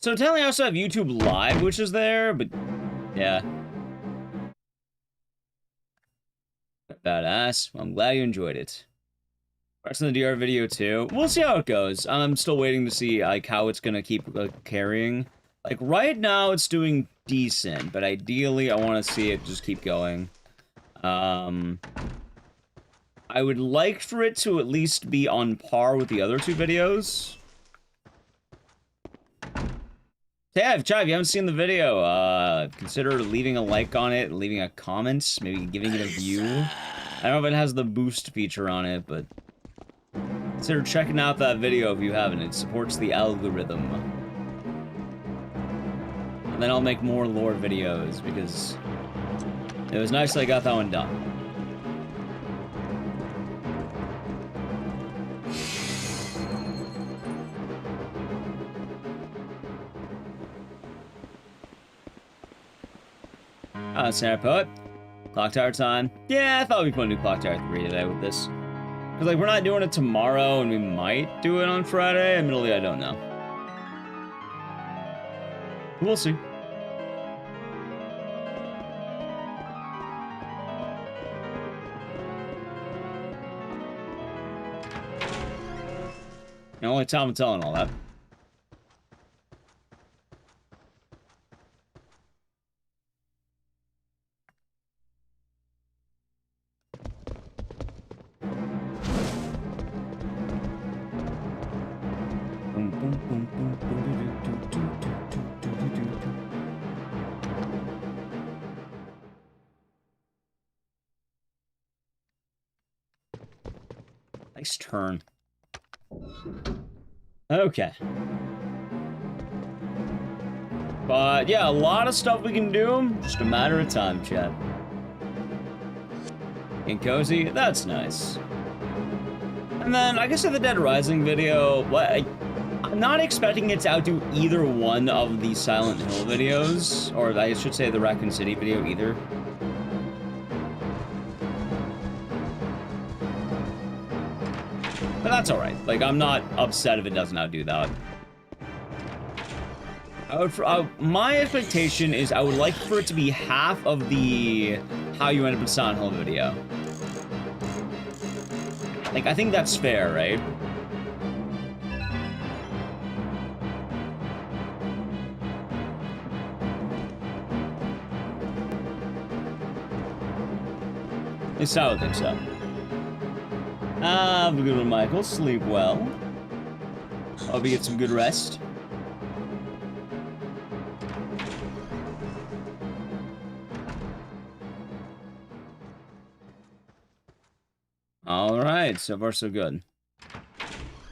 So technically I also have YouTube Live, which is there, but yeah. Badass. Well, I'm glad you enjoyed it. Rest of the DR video too. We'll see how it goes. I'm still waiting to see like how it's gonna keep carrying. Like right now it's doing decent, but ideally I want to see it just keep going. I would like for it to at least be on par with the other two videos. Yeah, if you haven't seen the video, consider leaving a like on it, leaving a comment, maybe giving it a view. I don't know if it has the boost feature on it, but consider checking out that video if you haven't. It supports the algorithm. And then I'll make more lore videos, because it was nice that I got that one done. Santa Poet. Clock Tower time. Yeah, I thought we'd put a new Clock Tower 3 today with this. Because, like, we're not doing it tomorrow, and we might do it on Friday. Admittedly, I don't know. We'll see. The only time I'm telling all that. Nice turn. Okay. But yeah, a lot of stuff we can do. Just a matter of time, chat. And cozy, that's nice. And then, I guess in the Dead Rising video, I'm not expecting it to outdo either one of the Silent Hill videos, or I should say the Raccoon City video either. But that's alright. Like, I'm not upset if it doesn't outdo that. My expectation is I would like for it to be half of the How You End Up in Silent Hill video. Like, I think that's fair, right? At least I would think so. Have a good one, Michael. Sleep well. Hope you get some good rest. Alright, so far so good.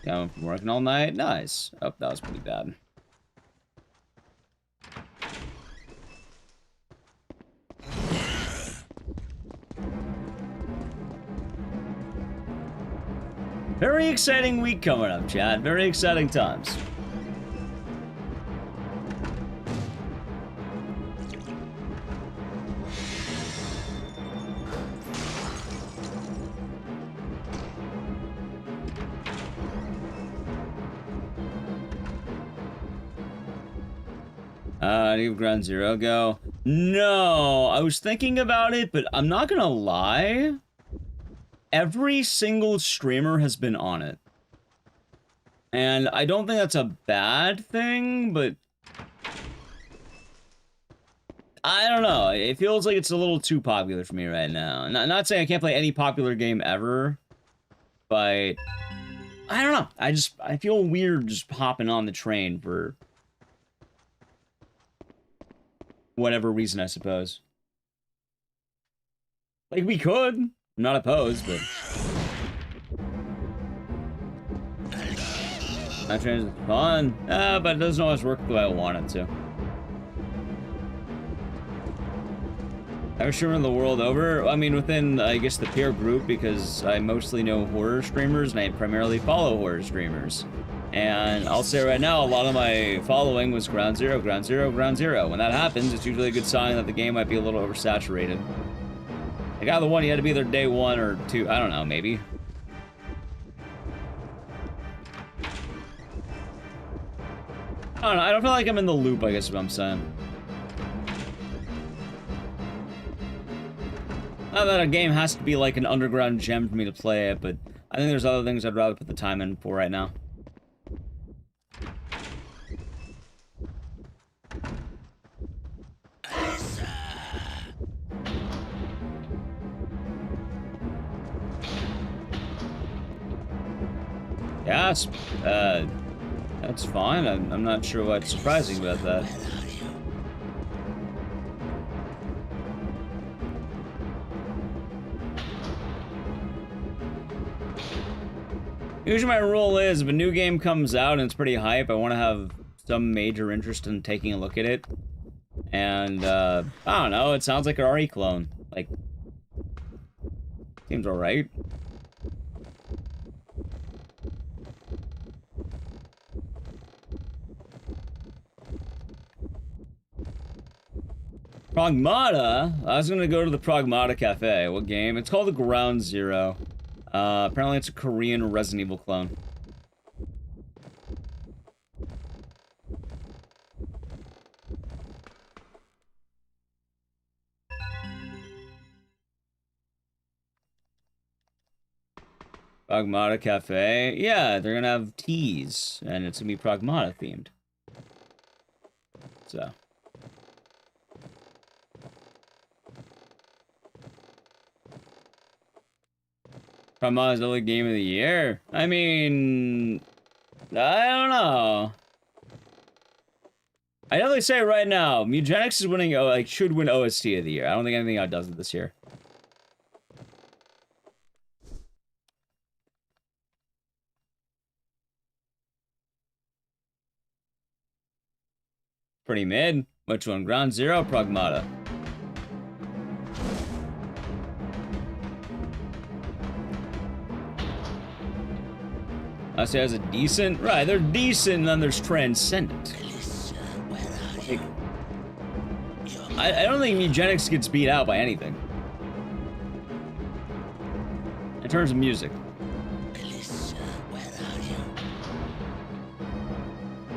Yeah, I'm working all night. Nice. Oh, that was pretty bad. Very exciting week coming up, chat. Very exciting times. Do you have Ground Zero go? No, I was thinking about it, but I'm not gonna lie. Every single streamer has been on it. And I don't think that's a bad thing, but I don't know. It feels like it's a little too popular for me right now. Not saying I can't play any popular game ever, but I don't know. I feel weird just hopping on the train for whatever reason, I suppose. Like, we could. I'm not opposed, but that train is fun. But it doesn't always work the way I want it to. I'm streamer the world over. I mean, within, I guess, the peer group, because I mostly know horror streamers, and I primarily follow horror streamers. And I'll say right now, a lot of my following was Ground Zero, Ground Zero, Ground Zero. When that happens, it's usually a good sign that the game might be a little oversaturated. Like, either one, you had to be there day 1 or 2. I don't know, maybe. I don't know, I don't feel like I'm in the loop, I guess is what I'm saying. Not that a game has to be like an underground gem for me to play it, but I think there's other things I'd rather put the time in for right now. Yeah, that's fine. I'm not sure what's surprising about that. Usually my rule is, if a new game comes out and it's pretty hype, I want to have some major interest in taking a look at it. And, I don't know, it sounds like an RE clone. Like, seems alright. Pragmata? I was gonna go to the Pragmata Cafe. What game? It's called the Ground Zero. Apparently it's a Korean Resident Evil clone. Pragmata Cafe? Yeah, they're gonna have teas, and it's gonna be Pragmata themed. So. Pragmata's the only game of the year? I mean, I don't know. I definitely say right now, Mugenics is winning, like, should win OST of the year. I don't think anything outdoes it this year. Pretty mid. Which one? Ground Zero, Pragmata? I say as a decent, right? They're decent, and then there's transcendent. Like, I don't think Mugenics gets beat out by anything in terms of music.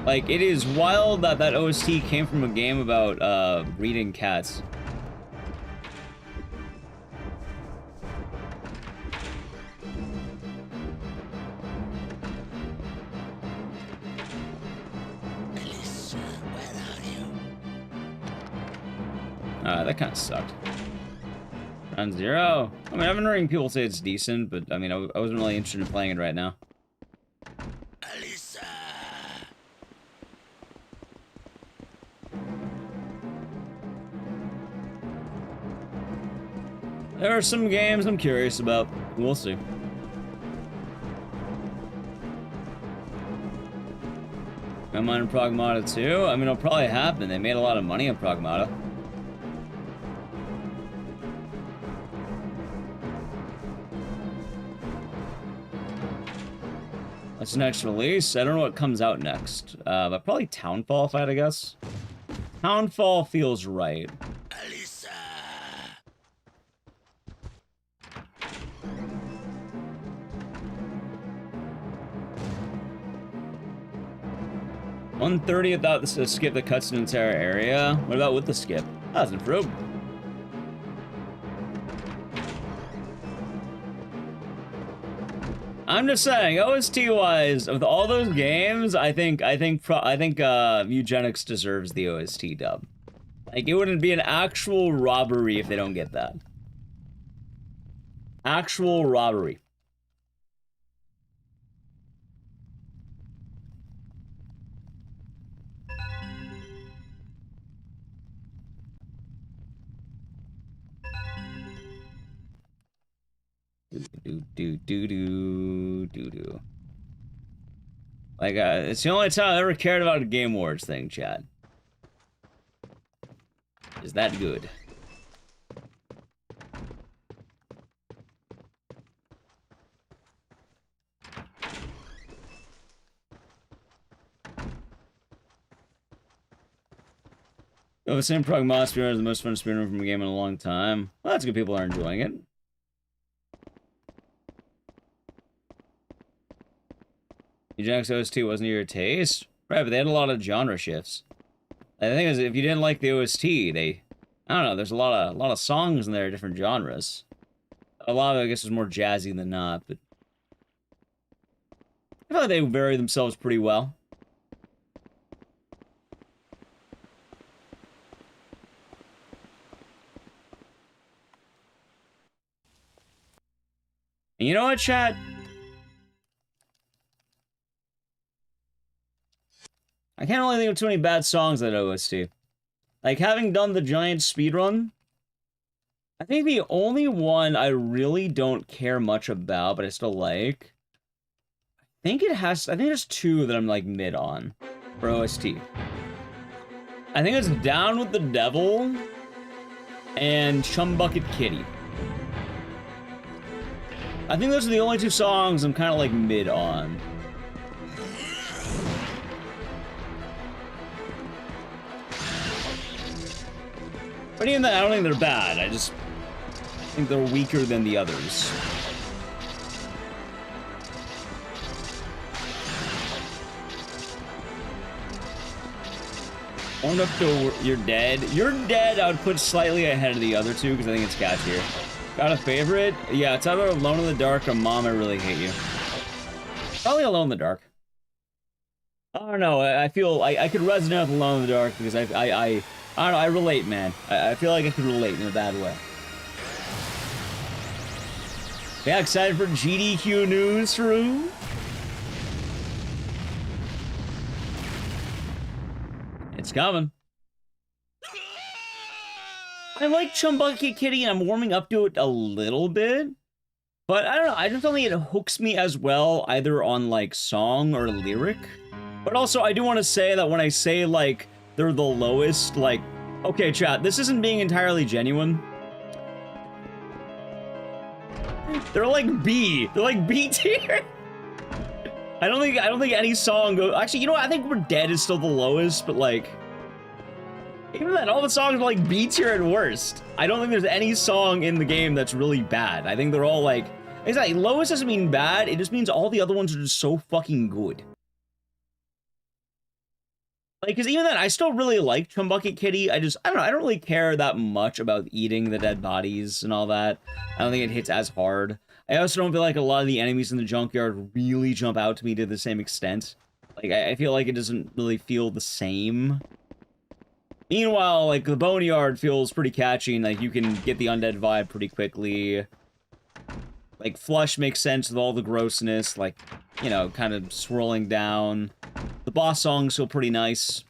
Like, it is wild that that OST came from a game about breeding cats. That kind of sucked. Round 0. I mean, I've been hearing people say it's decent, but I mean, I wasn't really interested in playing it right now. Alisa. There are some games I'm curious about. We'll see. Am I in Pragmata too? I mean, it'll probably happen. They made a lot of money on Pragmata. What's the next release? I don't know what comes out next. But probably Townfall, if I had to guess. Townfall feels right. Alisa. 130 without the skip that cuts an entire area. What about with the skip? That's improved. I'm just saying, OST-wise, with all those games, I think Mugenics deserves the OST dub. Like, it wouldn't be an actual robbery if they don't get that. Actual robbery. Do. Like, it's the only time I ever cared about a Game Awards thing, Chad. Is that good? Oh, the same Pragmata speedrun is the most fun speedrun from a game in a long time. Well, that's good. People are enjoying it. Jackass OST wasn't your taste? Right, but they had a lot of genre shifts. The thing is, if you didn't like the OST, I don't know, there's a lot of songs in there, different genres. A lot of it, I guess, is more jazzy than not, but I feel like they vary themselves pretty well. And you know what, chat? I can't really think of too many bad songs at OST. Like, having done the giant speedrun, I think the only one I really don't care much about, but I still like, I think there's two that I'm, like, mid on for OST. I think it's Down with the Devil and Chumbucket Kitty. I think those are the only two songs I'm kind of, like, mid on. But even then, I don't think they're bad. I just think they're weaker than the others. Owned up to You're Dead. You're Dead, I would put slightly ahead of the other two because I think it's catchier. Got a favorite? Yeah, it's either Alone in the Dark or Mom, I Really Hate You. Probably Alone in the Dark. I don't know. I feel I could resonate with Alone in the Dark because I don't know, I relate, man. I feel like I could relate in a bad way. Yeah, excited for GDQ news, Rue? It's coming. I like Chumbucket Kitty, and I'm warming up to it a little bit. But I don't know, I just don't think it hooks me as well, either on, like, song or lyric. But also, I do want to say that when I say, like, they're the lowest, like... Okay, chat, this isn't being entirely genuine. They're like B. They're like B tier. I don't think any song goes... Actually, you know what? I think We're Dead is still the lowest, but, like... Even then, all the songs are, like, B tier at worst. I don't think there's any song in the game that's really bad. I think they're all, like... Exactly, lowest doesn't mean bad, it just means all the other ones are just so fucking good. Like, because even then, I still really like Chumbucket Kitty. I don't know, I don't really care that much about eating the dead bodies and all that. I don't think it hits as hard. I also don't feel like a lot of the enemies in the junkyard really jump out to me to the same extent. Like, I feel like it doesn't really feel the same. Meanwhile, like, the Boneyard feels pretty catchy, and, like, you can get the undead vibe pretty quickly. Like, Flush makes sense with all the grossness, like, you know, kind of swirling down. The boss songs feel pretty nice.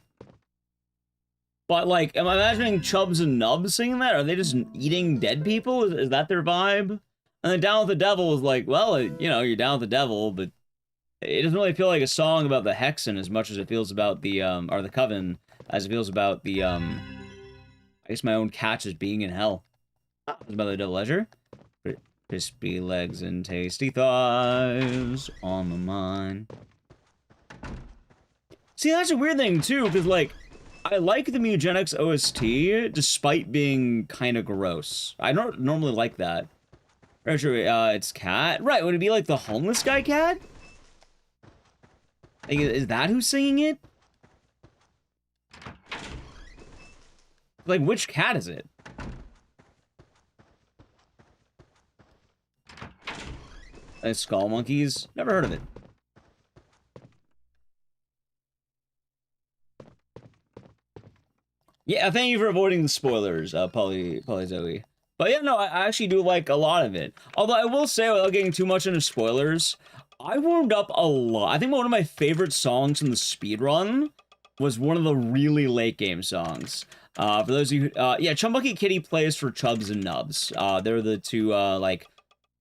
But, like, am I imagining Chubbs and Nubs singing that? Are they just eating dead people? Is that their vibe? And then Down with the Devil is like, well, you know, you're down with the devil, but it doesn't really feel like a song about the Hexen as much as it feels about the, or the Coven, as it feels about the, I guess my own cat just being in hell. It's about the Devil Ledger. Crispy legs and tasty thighs on the mind. See, that's a weird thing, too, because, like, I like the Mugenics OST, despite being kind of gross. I don't normally like that. It's Cat? Right, would it be, like, the homeless guy Cat? Like, is that who's singing it? Like, which cat is it? Skull Monkeys? Never heard of it. Yeah, thank you for avoiding the spoilers, Polyzoe. But yeah, no, I actually do like a lot of it. Although I will say, without getting too much into spoilers, I warmed up a lot. I think one of my favorite songs from the speedrun was one of the really late game songs. For those of you who, yeah, Chumbucky Kitty plays for Chubbs and Nubs. They're the two, like,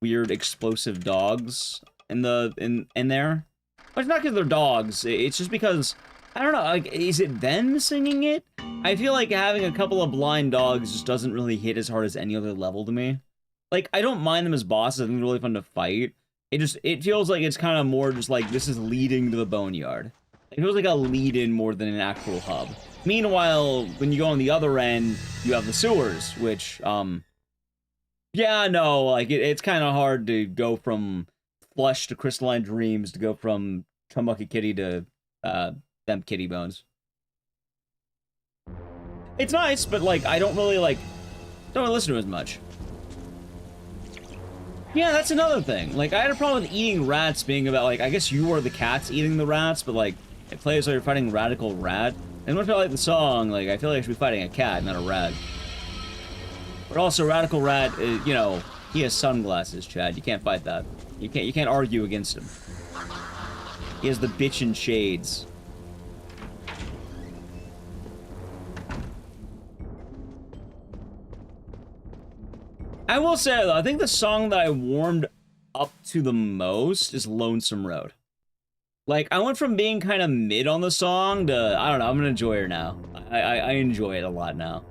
weird explosive dogs in there. But it's not because they're dogs, it's just because, I don't know, like, is it them singing it? I feel like having a couple of blind dogs just doesn't really hit as hard as any other level to me. Like, I don't mind them as bosses, I think they're really fun to fight. It feels like it's kind of more just like, this is leading to the Boneyard. It feels like a lead-in more than an actual hub. Meanwhile, when you go on the other end, you have the sewers, which, yeah, no, like, it's kind of hard to go from Flush to Crystalline Dreams, to go from Chumbucky Kitty to, them kitty bones. It's nice, but, like, I don't really, like, don't really listen to it as much. Yeah, that's another thing. Like, I had a problem with eating rats being about, like, I guess you are the cats eating the rats, but, like, it plays like you're fighting Radical Rat. And once I like the song, like, I feel like I should be fighting a cat, not a rat. But also, Radical Rat, you know, he has sunglasses, Chad. You can't fight that. You can't argue against him. He has the bitchin' shades. I will say, though, I think the song that I warmed up to the most is Lonesome Road. Like, I went from being kind of mid on the song to, I don't know, I'm gonna enjoy her now. I enjoy it a lot now.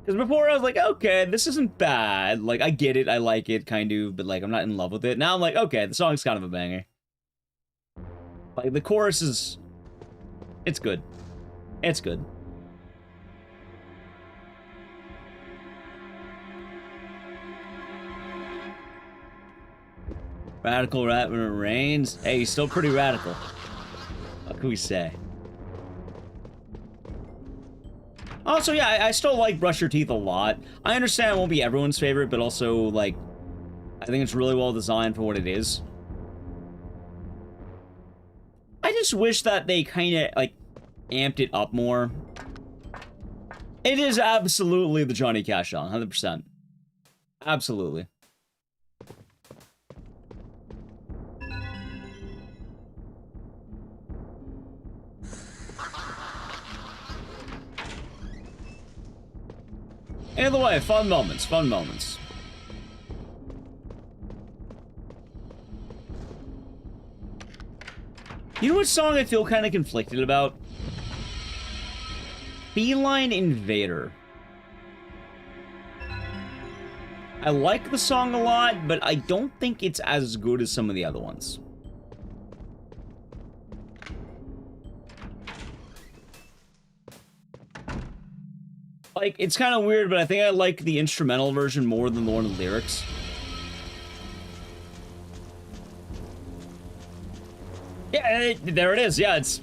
Because before I was like, okay, this isn't bad. Like, I get it, I like it, kind of, but, like, I'm not in love with it. Now I'm like, okay, the song's kind of a banger. Like, the chorus is... it's good. It's good. Radical Rat when it rains. Hey, he's still pretty radical. What can we say? Also, yeah, I still like Brush Your Teeth a lot. I understand it won't be everyone's favorite, but also, like, I think it's really well designed for what it is. I just wish that they kind of, like, amped it up more. It is absolutely the Johnny Cash song, 100%. Absolutely. Either way, fun moments, fun moments. You know what song I feel kind of conflicted about? Feline Invader. I like the song a lot, but I don't think it's as good as some of the other ones. Like, it's kind of weird, but I think I like the instrumental version more than the one with lyrics. Yeah, there it is. Yeah, it's...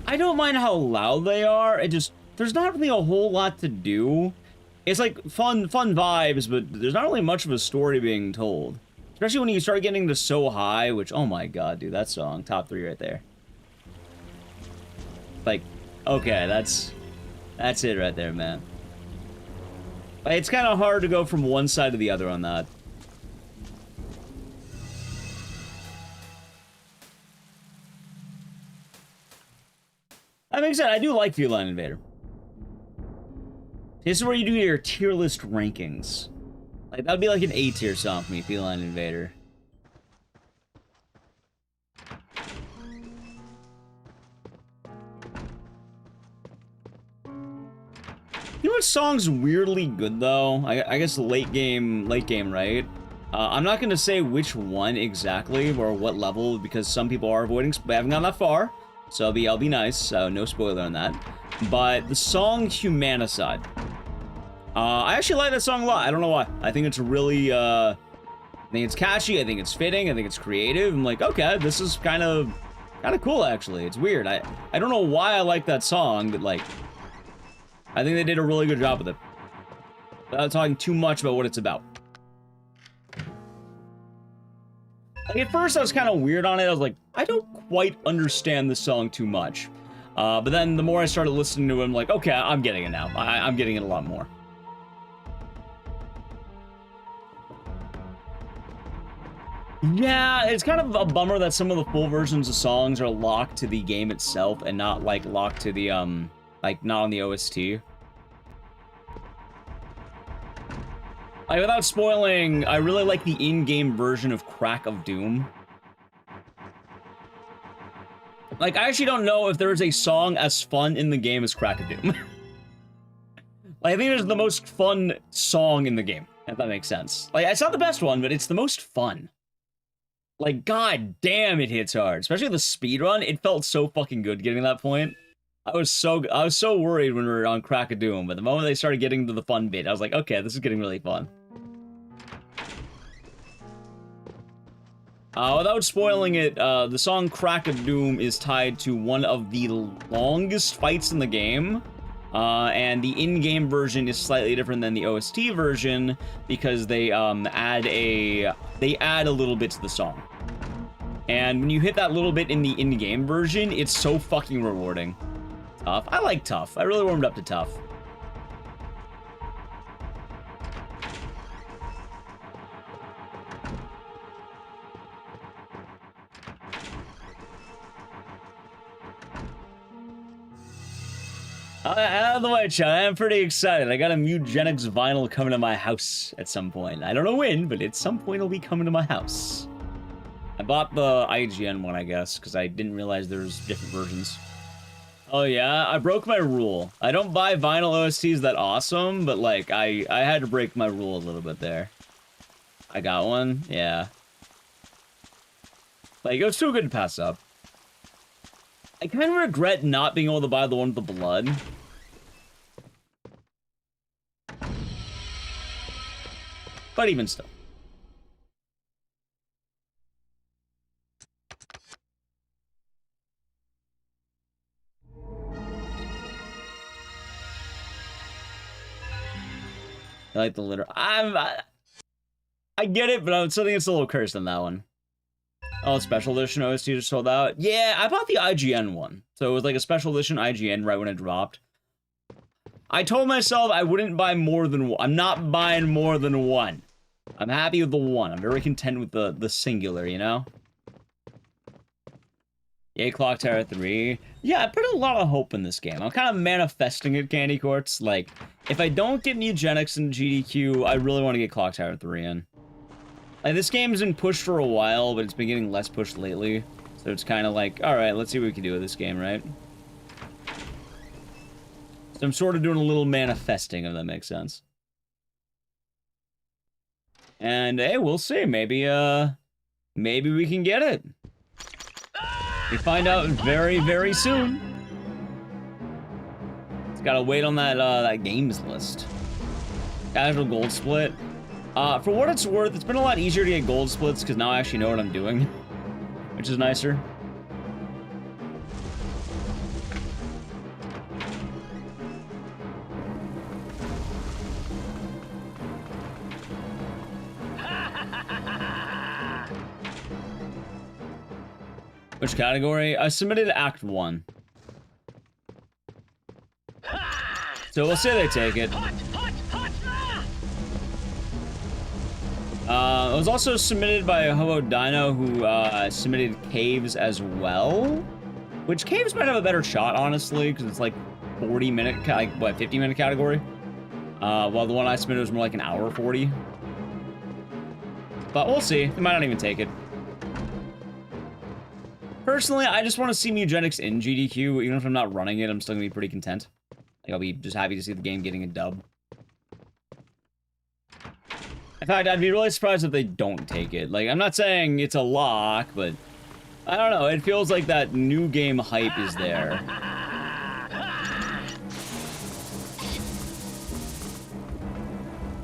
I don't mind how loud they are. It just... there's not really a whole lot to do. It's like fun vibes, but there's not really much of a story being told. Especially when you start getting to So High, which, oh my god, dude, that song, top 3 right there. Like, Okay, that's it right there, man. It's kind of hard to go from one side to the other on that. That makes sense. I do like Feline Invader. This is where you do your tier list rankings. Like, that'd be like an A tier song for me, Feline Invader. You know what song's weirdly good though? I guess late game, right? I'm not gonna say which one exactly or what level because some people are avoiding. They haven't gone that far, so I'll be nice. So no spoiler on that. But the song Humanicide. I actually like that song a lot. I don't know why. I think it's really. I think it's catchy. I think it's fitting. I think it's creative. I'm like, okay, this is kind of cool actually. It's weird. I don't know why I like that song, but like. I think they did a really good job with it. Without talking too much about what it's about. Like, at first I was kind of weird on it. I was like, I don't quite understand this song too much. But then the more I started listening to it, I'm like, okay, I'm getting it now. I'm getting it a lot more. Yeah, it's kind of a bummer that some of the full versions of songs are locked to the game itself and not, like, locked to the, like, not on the OST. Like, without spoiling, I really like the in-game version of Crack of Doom. Like, I actually don't know if there is a song as fun in the game as Crack of Doom. Like, I think it's the most fun song in the game, if that makes sense. Like, it's not the best one, but it's the most fun. Like, god damn, it hits hard. Especially the speedrun, it felt so fucking good getting to that point. I was so worried when we were on Crack of Doom, but the moment they started getting to the fun bit, I was like, okay, this is getting really fun. Without spoiling it, the song Crack of Doom is tied to one of the longest fights in the game, and the in-game version is slightly different than the OST version because they add a little bit to the song. And when you hit that little bit in the in-game version, it's so fucking rewarding. Tough. I like Tough. I really warmed up to Tough. Out of the way, Chad. I am pretty excited. I got a Mugenics vinyl coming to my house at some point. I don't know when, but at some point it'll be coming to my house. I bought the IGN one, I guess, because I didn't realize there's different versions. Oh yeah, I broke my rule. I don't buy vinyl OSTs that awesome, but like, I had to break my rule a little bit there. I got one, yeah. Like, it was too good to pass up. I kind of regret not being able to buy the one with the blood. But even still. I like the litter. I get it, but I still think it's a little cursed on that one. Oh, special edition OST just sold out. Yeah, I bought the IGN one. So it was like a special edition IGN right when it dropped. I told myself I wouldn't buy more than one. I'm not buying more than one. I'm happy with the one. I'm very content with the singular, you know? Yay, Clock Tower 3. Yeah, I put a lot of hope in this game. I'm kind of manifesting it, Candy Courts. Like, if I don't get Mugenics and GDQ, I really want to get Clock Tower 3 in. Like, this game's been pushed for a while, but it's been getting less pushed lately. So it's kind of like, alright, let's see what we can do with this game, right? So I'm sort of doing a little manifesting, if that makes sense. And, hey, we'll see. Maybe we can get it. We find out very, very soon. It's gotta wait on that games list. Casual gold split. For what it's worth, it's been a lot easier to get gold splits because now I actually know what I'm doing, which is nicer. Which category? I submitted Act 1. So we'll say they take it. It was also submitted by Hobo Dino, who submitted Caves as well. Which Caves might have a better shot, honestly, because it's like 40-minute, like, what, 50-minute category? While the one I submitted was more like an hour 40. But we'll see. They might not even take it. Personally, I just want to see Mugenics in GDQ. Even if I'm not running it, I'm still going to be pretty content. Like, I'll be just happy to see the game getting a dub. In fact, I'd be really surprised if they don't take it. Like, I'm not saying it's a lock, but I don't know. It feels like that new game hype is there.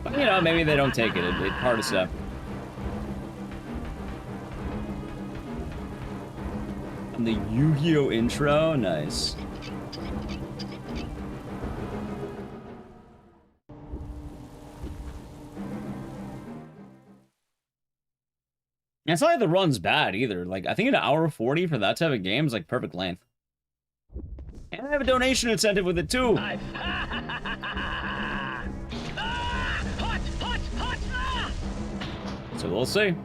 But, you know, maybe they don't take it. It's hard to say. And the Yu-Gi-Oh intro, nice. And it's not like the run's bad either. Like, I think an hour 40 for that type of game is like perfect length. And I have a donation incentive with it too. So we'll see.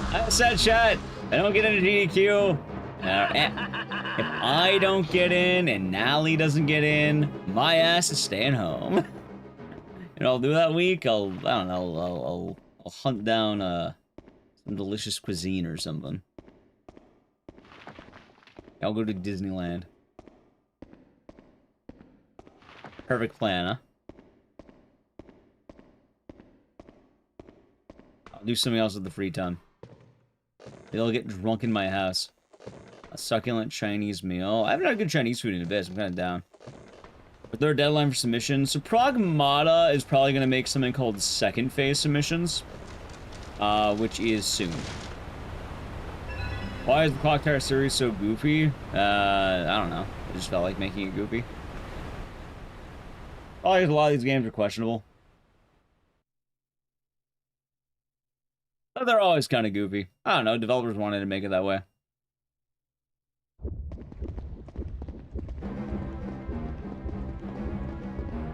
I said, chat, I don't get into GDQ. If I don't get in and Nally doesn't get in, my ass is staying home. You know, I'll do that week. I don't know. I'll hunt down some delicious cuisine or something. I'll go to Disneyland. Perfect plan, huh? I'll do something else with the free time. Maybe I'll get drunk in my house. A succulent Chinese meal. I haven't had good Chinese food in a bit, so I'm kind of down. With their deadline for submission, so Pragmata is probably going to make something called second phase submissions, which is soon. Why is the Clock Tower series so goofy? I don't know. I just felt like making it goofy. Probably a lot of these games are questionable. But they're always kind of goofy. I don't know, developers wanted to make it that way.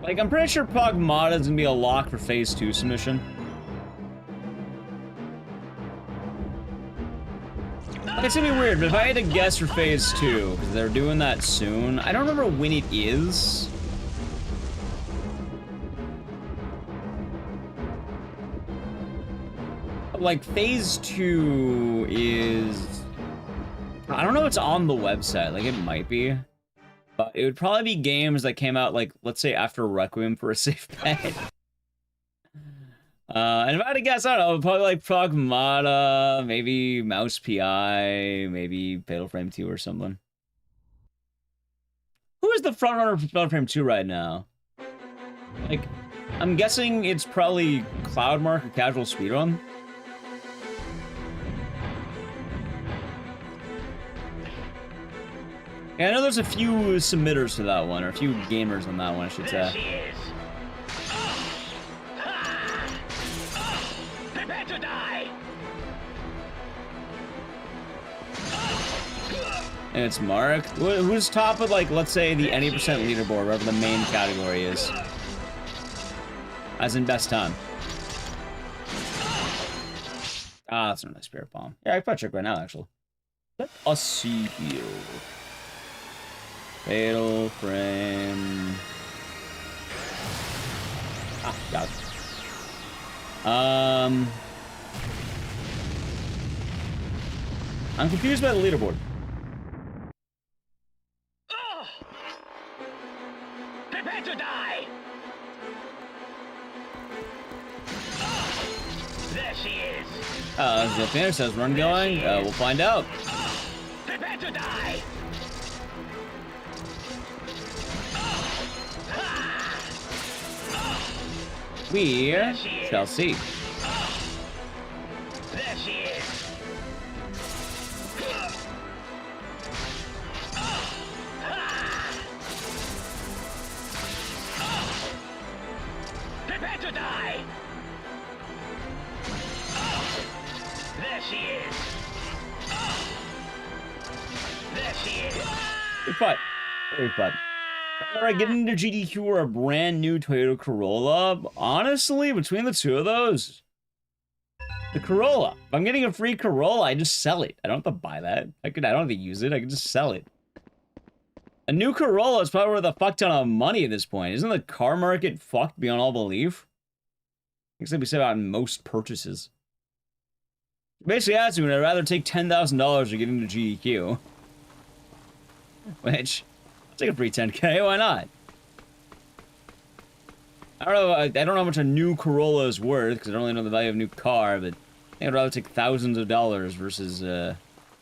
Like, I'm pretty sure Pragmata is gonna be a lock for Phase 2 submission. Like, it's gonna be weird, but if I had to guess for Phase 2, because they're doing that soon, I don't remember when it is. Like, Phase 2 is... I don't know if it's on the website, like, it might be. But it would probably be games that came out, like, let's say after Requiem for a Safe Bed. And if I had to guess, I don't know, probably like Pragmata, maybe Mouse PI, maybe Fatal Frame 2 or something. Who is the frontrunner for Fatal Frame 2 right now? Like, I'm guessing it's probably Cloudmark or Casual Speedrun. Yeah, I know there's a few submitters to that one, or a few gamers on that one, I should say. Prepare to die. And it's Mark. Who's top of, like, let's say the any % leaderboard, wherever the main category is. As in best time. Ah, that's a nice spirit bomb. Yeah, I can probably check right now, actually. Let us see here. Fatal Frame. Ah, got it. I'm confused by the leaderboard. Prepare to die. There she is. Is the finish says run going? We'll find out. Prepare to die. We shall see. There she is. Prepare to die. There she is. There she is. Very fun. Very fun. Alright, getting into GDQ or a brand new Toyota Corolla. Honestly, between the two of those, the Corolla. If I'm getting a free Corolla, I just sell it. I don't have to buy that. I don't have to use it. I can just sell it. A new Corolla is probably worth a fuck ton of money at this point. Isn't the car market fucked beyond all belief? I guess that'd be said about most purchases. Basically, asked me, would I rather take $10,000 to get into GDQ? Which, I'll take a free 10K, why not? I don't know how much a new Corolla is worth, because I don't really know the value of a new car, but I think I'd rather take thousands of dollars versus,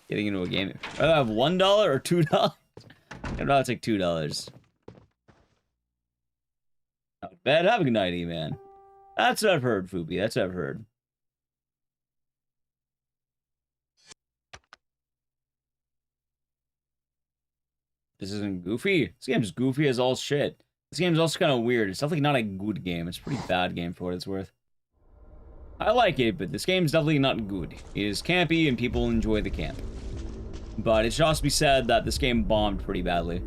getting into a game. I'd rather have $1 or $2? I'd rather take $2. Not bad. Have a good night, E-Man. That's what I've heard, Fubi. That's what I've heard. This isn't goofy. This game's goofy as all shit. This game's also kind of weird. It's definitely not a good game. It's a pretty bad game for what it's worth. I like it, but this game's definitely not good. It is campy, and people enjoy the camp. But it should also be said that this game bombed pretty badly.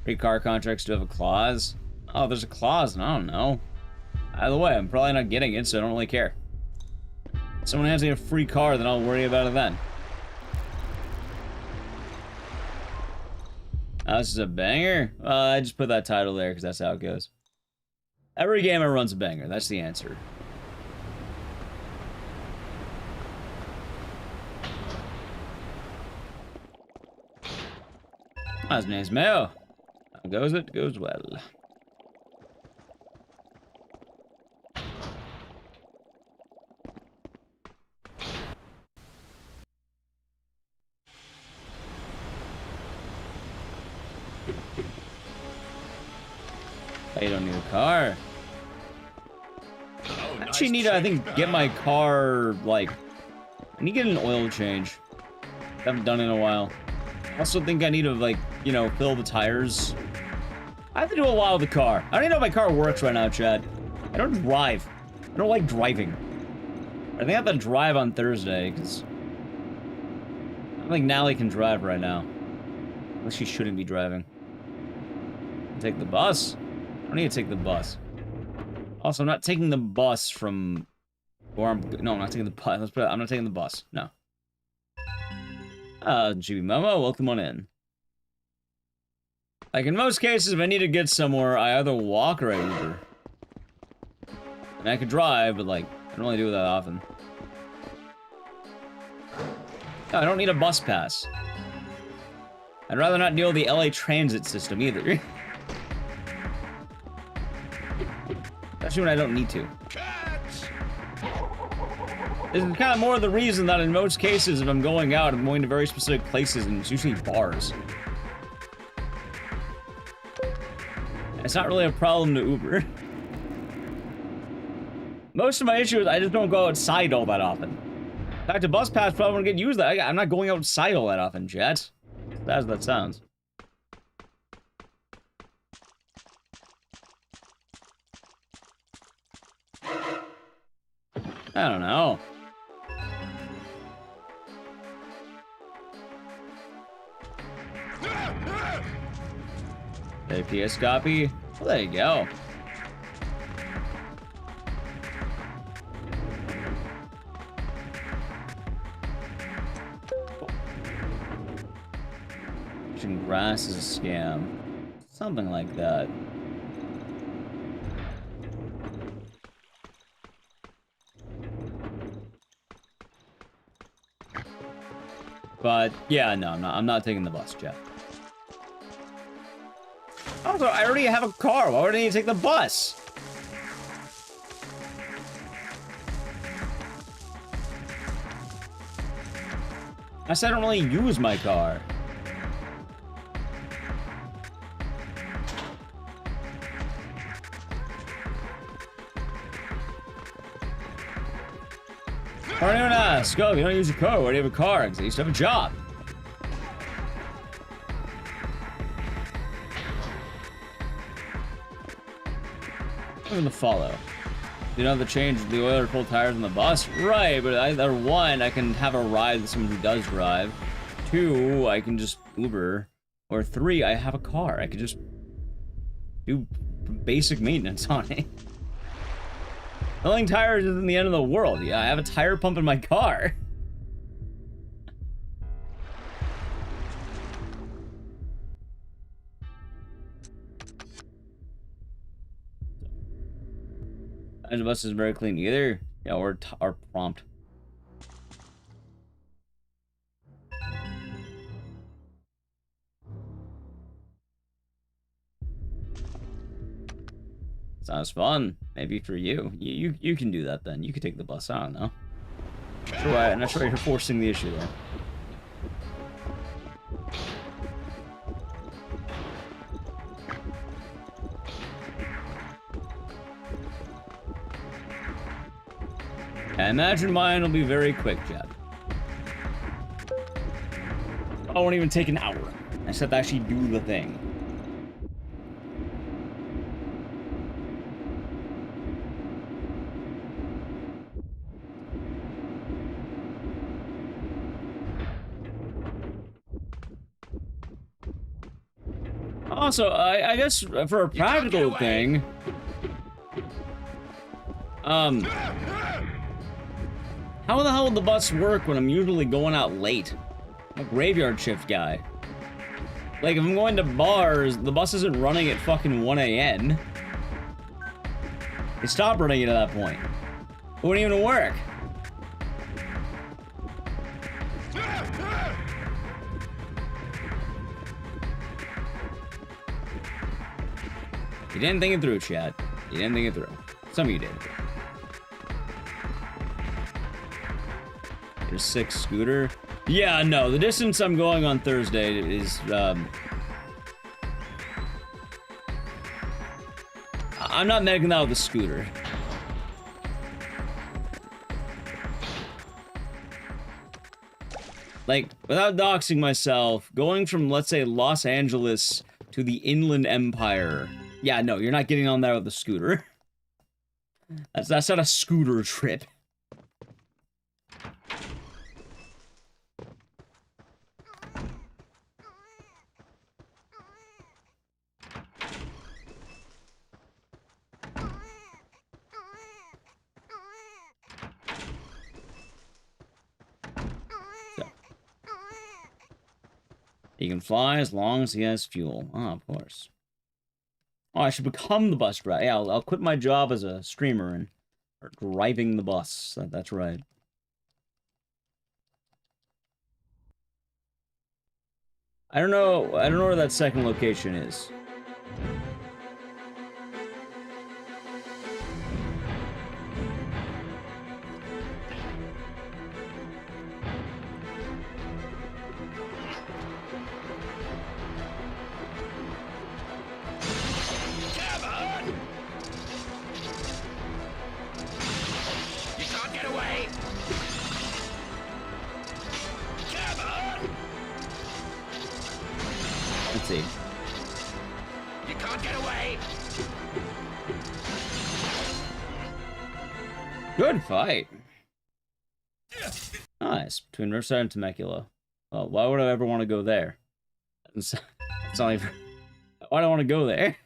Free car contracts do have a clause. Oh, there's a clause, and I don't know. Either way, I'm probably not getting it, so I don't really care. If someone hands me a free car, then I'll worry about it then. Oh, this is a banger? I just put that title there because that's how it goes. Every gamer runs a banger. That's the answer. His name's Mayo. How goes it? Goes well. You don't need a car. I actually need to, I think, get my car, like, I need to get an oil change. I haven't done it in a while. I also think I need to, like, you know, fill the tires. I have to do a lot with the car. I don't even know if my car works right now, Chad. I don't drive. I don't like driving. I think I have to drive on Thursday, because I don't think Nally can drive right now. Unless she shouldn't be driving. Take the bus? I don't need to take the bus. Also, I'm not taking the bus from... Or I'm not taking the bus. Let's put it, I'm not taking the bus. No. GB Momo, welcome on in. Like, in most cases, if I need to get somewhere, I either walk or I Uber. And I could drive, but, like, I don't really do that often. No, I don't need a bus pass. I'd rather not deal with the LA transit system, either. Especially when I don't need to. This is kind of more the reason that in most cases, if I'm going out, I'm going to very specific places, and it's usually bars. It's not really a problem to Uber. Most of my issue is I just don't go outside all that often. In fact, a bus pass probably won't get used. I'm not going outside all that often, Jet. As bad as that sounds. I don't know. PS copy? Well, there you go. Pushing grass is a scam. Something like that. But yeah, no, I'm not taking the bus, Jeff. Also, I already have a car. Why would I need to take the bus? I said I don't really use my car. Or anyone asks, oh, if you don't use your car, why do you have a car? Because I used to have a job. I'm gonna follow. You don't have to change the oil or pull tires on the bus? Right, but either one, I can have a ride with someone who does drive. 2, I can just Uber. Or 3, I have a car. I could just do basic maintenance on it. Filling tires isn't the end of the world. Yeah, I have a tire pump in my car. And the bus is very clean either. Yeah, or prompt. Sounds fun. Maybe for you. You can do that then. You can take the bus. I don't know. I'm not sure you're forcing the issue there. I imagine mine will be very quick, Jeb. I won't even take an hour. I just have to actually do the thing. Also, I guess for a practical thing, how the hell would the bus work when I'm usually going out late? I'm a graveyard shift guy. Like, if I'm going to bars, the bus isn't running at fucking 1 a.m. They stopped running it at that point. It wouldn't even work. You didn't think it through, Chad. You didn't think it through. Some of you did. There's 6 scooter. Yeah, no, the distance I'm going on Thursday is, I'm not making that with a scooter. Like, without doxing myself, going from, let's say, Los Angeles to the Inland Empire. Yeah, no, you're not getting on there with a scooter. That's not a scooter trip. He can fly as long as he has fuel. Oh, of course. Oh, I should become the bus driver. Yeah, I'll quit my job as a streamer and start driving the bus. That's right. I don't know where that second location is. Let's see. You can't get away. Good fight. Nice. Between Riverside and Temecula. Well, why would I ever want to go there? It's not even... Why do I want to go there?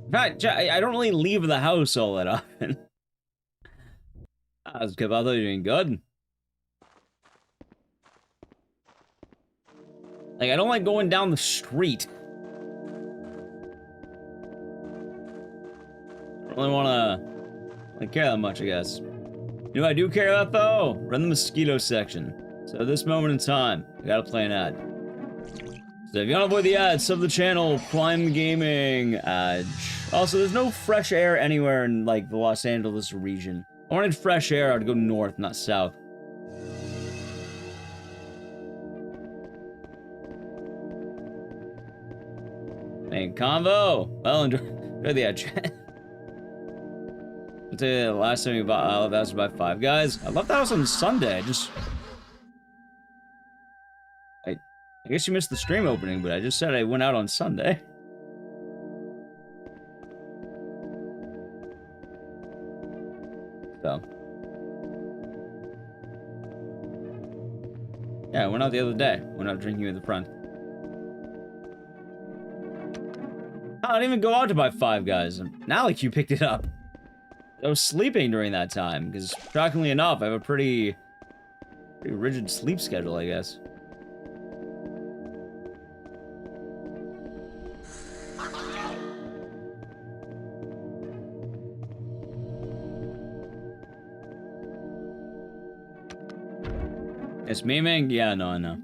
In fact, I don't really leave the house all that often. That's good. I thought you were doing good. Like, I don't like going down the street. I don't really wanna care that much, I guess. You know what I do care about, though? Run the mosquito section. So at this moment in time, I gotta play an ad. So if you want to avoid the ads, sub the channel, Prime Gaming, Edge. Also, there's no fresh air anywhere in, like, the Los Angeles region. If I wanted fresh air, I'd go north, not south. Main convo! Well, enjoy the ad chat. I'll tell you the last time you bought, I left the house to buy Five Guys. I left the house on Sunday, I guess you missed the stream opening, but I just said I went out on Sunday. So. Yeah, I went out the other day. Went out drinking with a friend. I didn't even go out to buy Five Guys. Now, like, you picked it up. I was sleeping during that time, because, shockingly enough, I have a pretty rigid sleep schedule, I guess. It's memeing? Yeah, no, I know.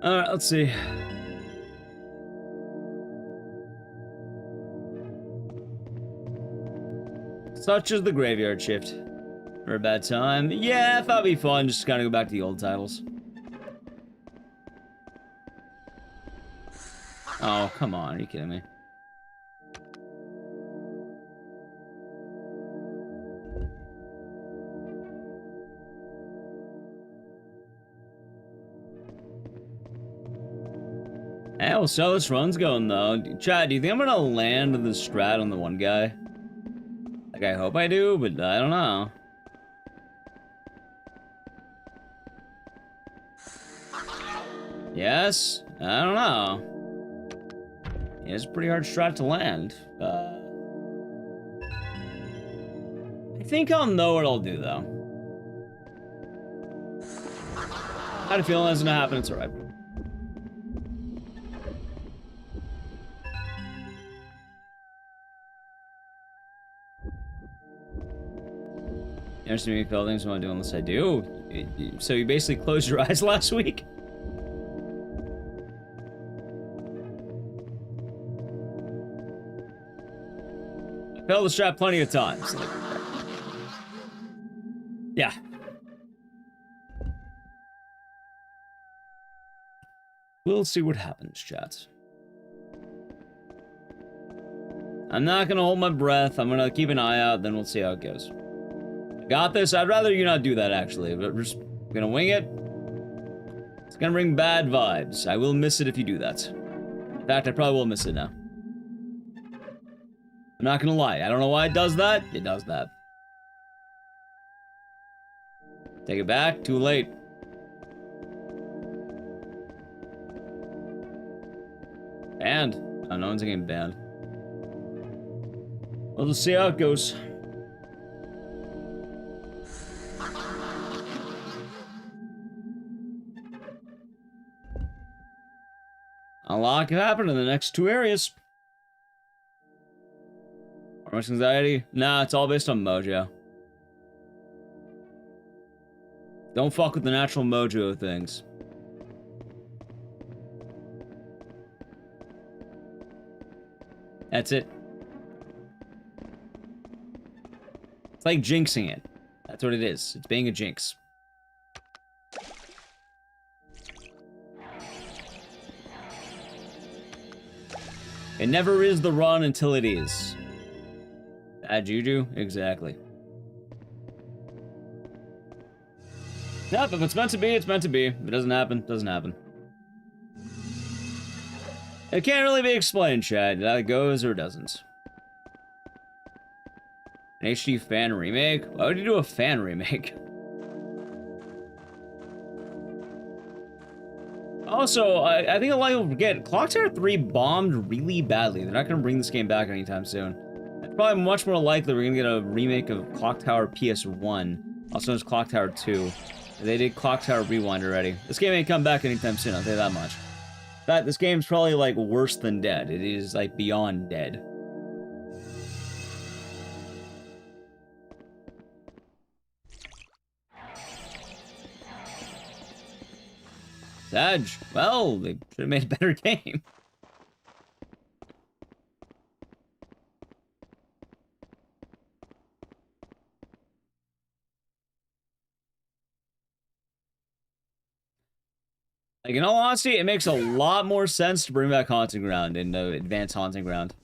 Alright, let's see. Such as the graveyard shift. For a bad time. Yeah, I thought it'd be fun just to kind of go back to the old titles. Oh, come on. Are you kidding me? Hey, we'll see how this run's going, though. Chad, do you think I'm gonna land the strat on the one guy? Like, I hope I do, but I don't know. Yes? I don't know. Yeah, it's a pretty hard strat to land. I think I'll know what I'll do, though. I had a feeling that's gonna happen. It's alright. You understand me buildings want to do unless I do? So you basically closed your eyes last week? I failed the strap plenty of times. Like, yeah. We'll see what happens, chat. I'm not gonna hold my breath. I'm gonna keep an eye out, then we'll see how it goes. Got this? I'd rather you not do that, actually. But we're just gonna wing it. It's gonna bring bad vibes. I will miss it if you do that. In fact, I probably will miss it now. I'm not gonna lie. I don't know why it does that. It does that. Take it back. Too late. Banned. Oh, no one's getting banned. We'll just see how it goes. A lot could happen in the next two areas. Or much anxiety? Nah, it's all based on mojo. Don't fuck with the natural mojo of things. That's it. It's like jinxing it. That's what it is. It's being a jinx. It never is the run until it is. Bad juju? Exactly. Yep, if it's meant to be, it's meant to be. If it doesn't happen, it doesn't happen. It can't really be explained, Chad. It either goes or it doesn't. An HD fan remake? Why would you do a fan remake? Also, I think a lot of people forget, Clock Tower 3 bombed really badly. They're not going to bring this game back anytime soon. It's probably much more likely we're going to get a remake of Clock Tower PS1, also known as Clock Tower 2. They did Clock Tower Rewind already. This game ain't come back anytime soon, I'll tell you that much. In fact, this game's probably, like, worse than dead. It is, like, beyond dead. Sag, well, they should have made a better game. Like, in all honesty, it makes a lot more sense to bring back Haunting Ground and Advanced Haunting Ground.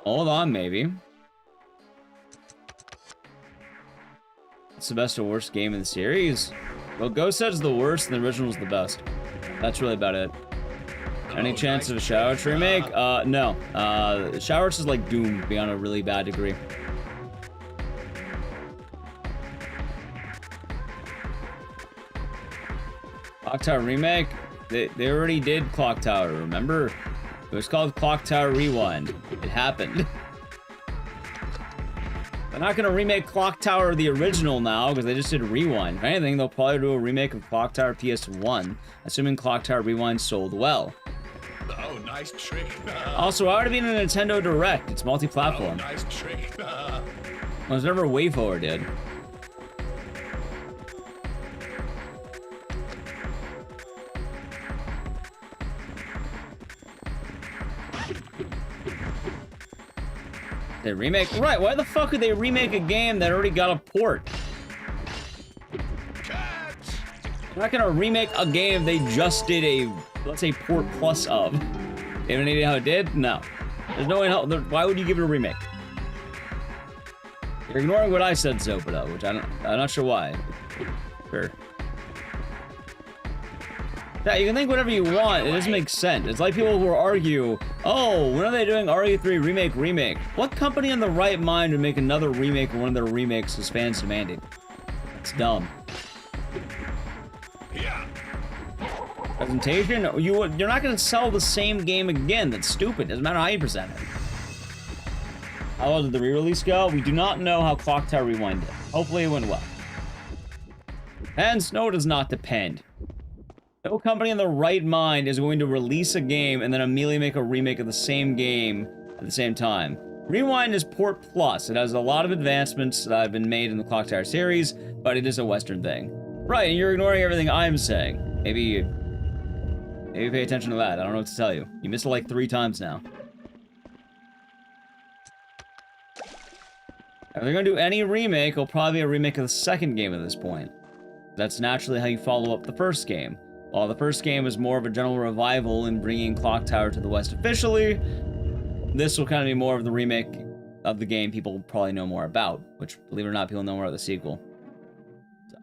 Hold on, maybe. It's the best or worst game in the series? Well, Ghost says the worst and the original's the best. That's really about it. Any chance of a Shower Arts remake? No. Shower Arts is like doomed beyond a really bad degree. Clock Tower remake? They already did Clock Tower, remember? It was called Clock Tower Rewind. It happened. They're not gonna remake Clock Tower the original now, because they just did Rewind. If anything, they'll probably do a remake of Clock Tower PS1, assuming Clock Tower Rewind sold well. Oh, nice trick. Also, why would it be in a Nintendo Direct? It's multi-platform. Oh, nice trick. Well, there's never WayForward did. They remake? Right, why the fuck would they remake a game that already got a port? They're not gonna remake a game they just did a, let's say, port plus of. They have any idea how it did? No. There's no way in hell. Why would you give it a remake? You're ignoring what I said, Zopada, which I'm not sure why. Sure. Yeah, you can think whatever you want. It doesn't make sense. It's like people who argue, oh, when are they doing RE3 remake? What company in the right mind would make another remake of one of their remakes as fans demanding? It's dumb. Presentation? You're not going to sell the same game again. That's stupid. Doesn't matter how you present it. How did the re-release go? We do not know how Clock Tower Rewind did. Hopefully it went well. Hence, no, it does not depend. No company in the right mind is going to release a game and then immediately make a remake of the same game at the same time. Rewind is Port Plus. It has a lot of advancements that have been made in the Clock Tower series, but it is a Western thing. Right, and you're ignoring everything I'm saying. Maybe pay attention to that. I don't know what to tell you. You missed it like 3 times now. If they're gonna do any remake, it'll probably be a remake of the second game at this point. That's naturally how you follow up the first game. While the first game was more of a general revival in bringing Clock Tower to the West officially, this will kind of be more of the remake of the game people probably know more about, which, believe it or not, people know more about the sequel. So.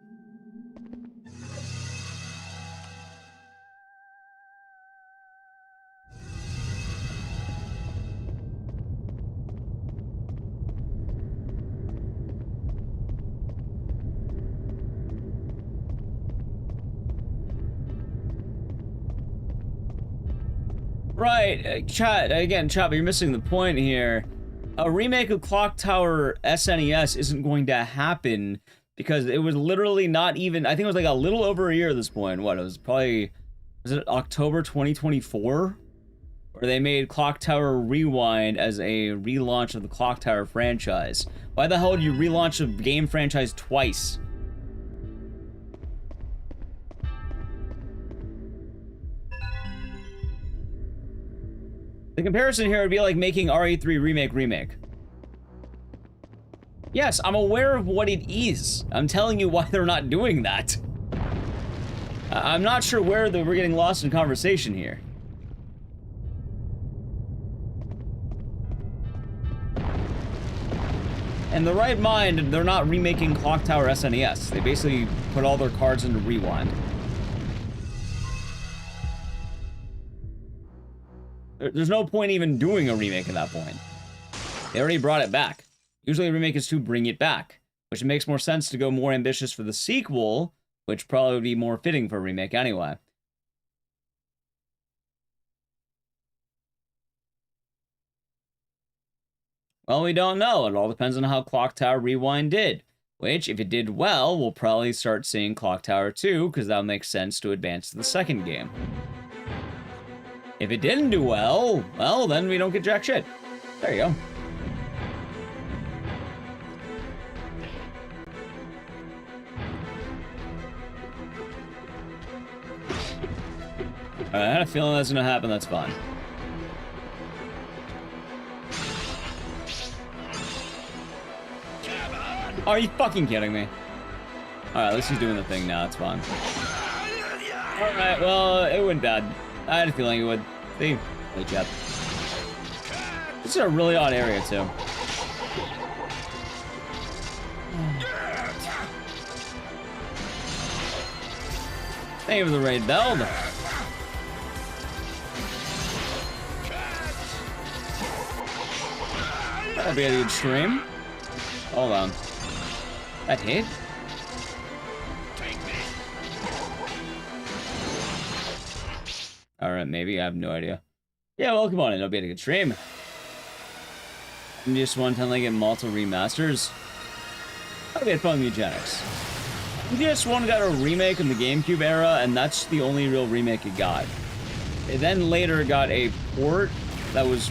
Right, chat, again, chat, but you're missing the point here. A remake of Clock Tower SNES isn't going to happen because it was literally not even, I think it was like a little over a year at this point. What, it was probably, was it October 2024? Where they made Clock Tower Rewind as a relaunch of the Clock Tower franchise. Why the hell would you relaunch a game franchise twice? The comparison here would be like making RE3 remake. Yes, I'm aware of what it is. I'm telling you why they're not doing that. I'm not sure where we're getting lost in conversation here. In the right mind, they're not remaking Clock Tower SNES. They basically put all their cards into Rewind. There's no point even doing a remake at that point. They already brought it back. Usually a remake is to bring it back, which makes more sense to go more ambitious for the sequel, which probably would be more fitting for a remake anyway. Well, we don't know. It all depends on how Clock Tower Rewind did, which, if it did well, we'll probably start seeing Clock Tower 2, because that'll make sense to advance to the second game. If it didn't do well, then we don't get jack shit. There you go. I had a feeling that's gonna happen, that's fine. Are you fucking kidding me? Alright, at least he's doing the thing now, it's fine. Alright, well, it went bad. I had a feeling it would. See, Hey, Jeff. This is a really odd area, too. Thank you for the raid, Bell. That'll be a good stream. Hold on. That hit? Alright, maybe. I have no idea. Yeah, well, come on in. It'll be a good stream. You just want to like get multiple remasters? That'll be fun, Mugenics. PS1 got a remake in the GameCube era, and that's the only real remake it got. It then later got a port that was...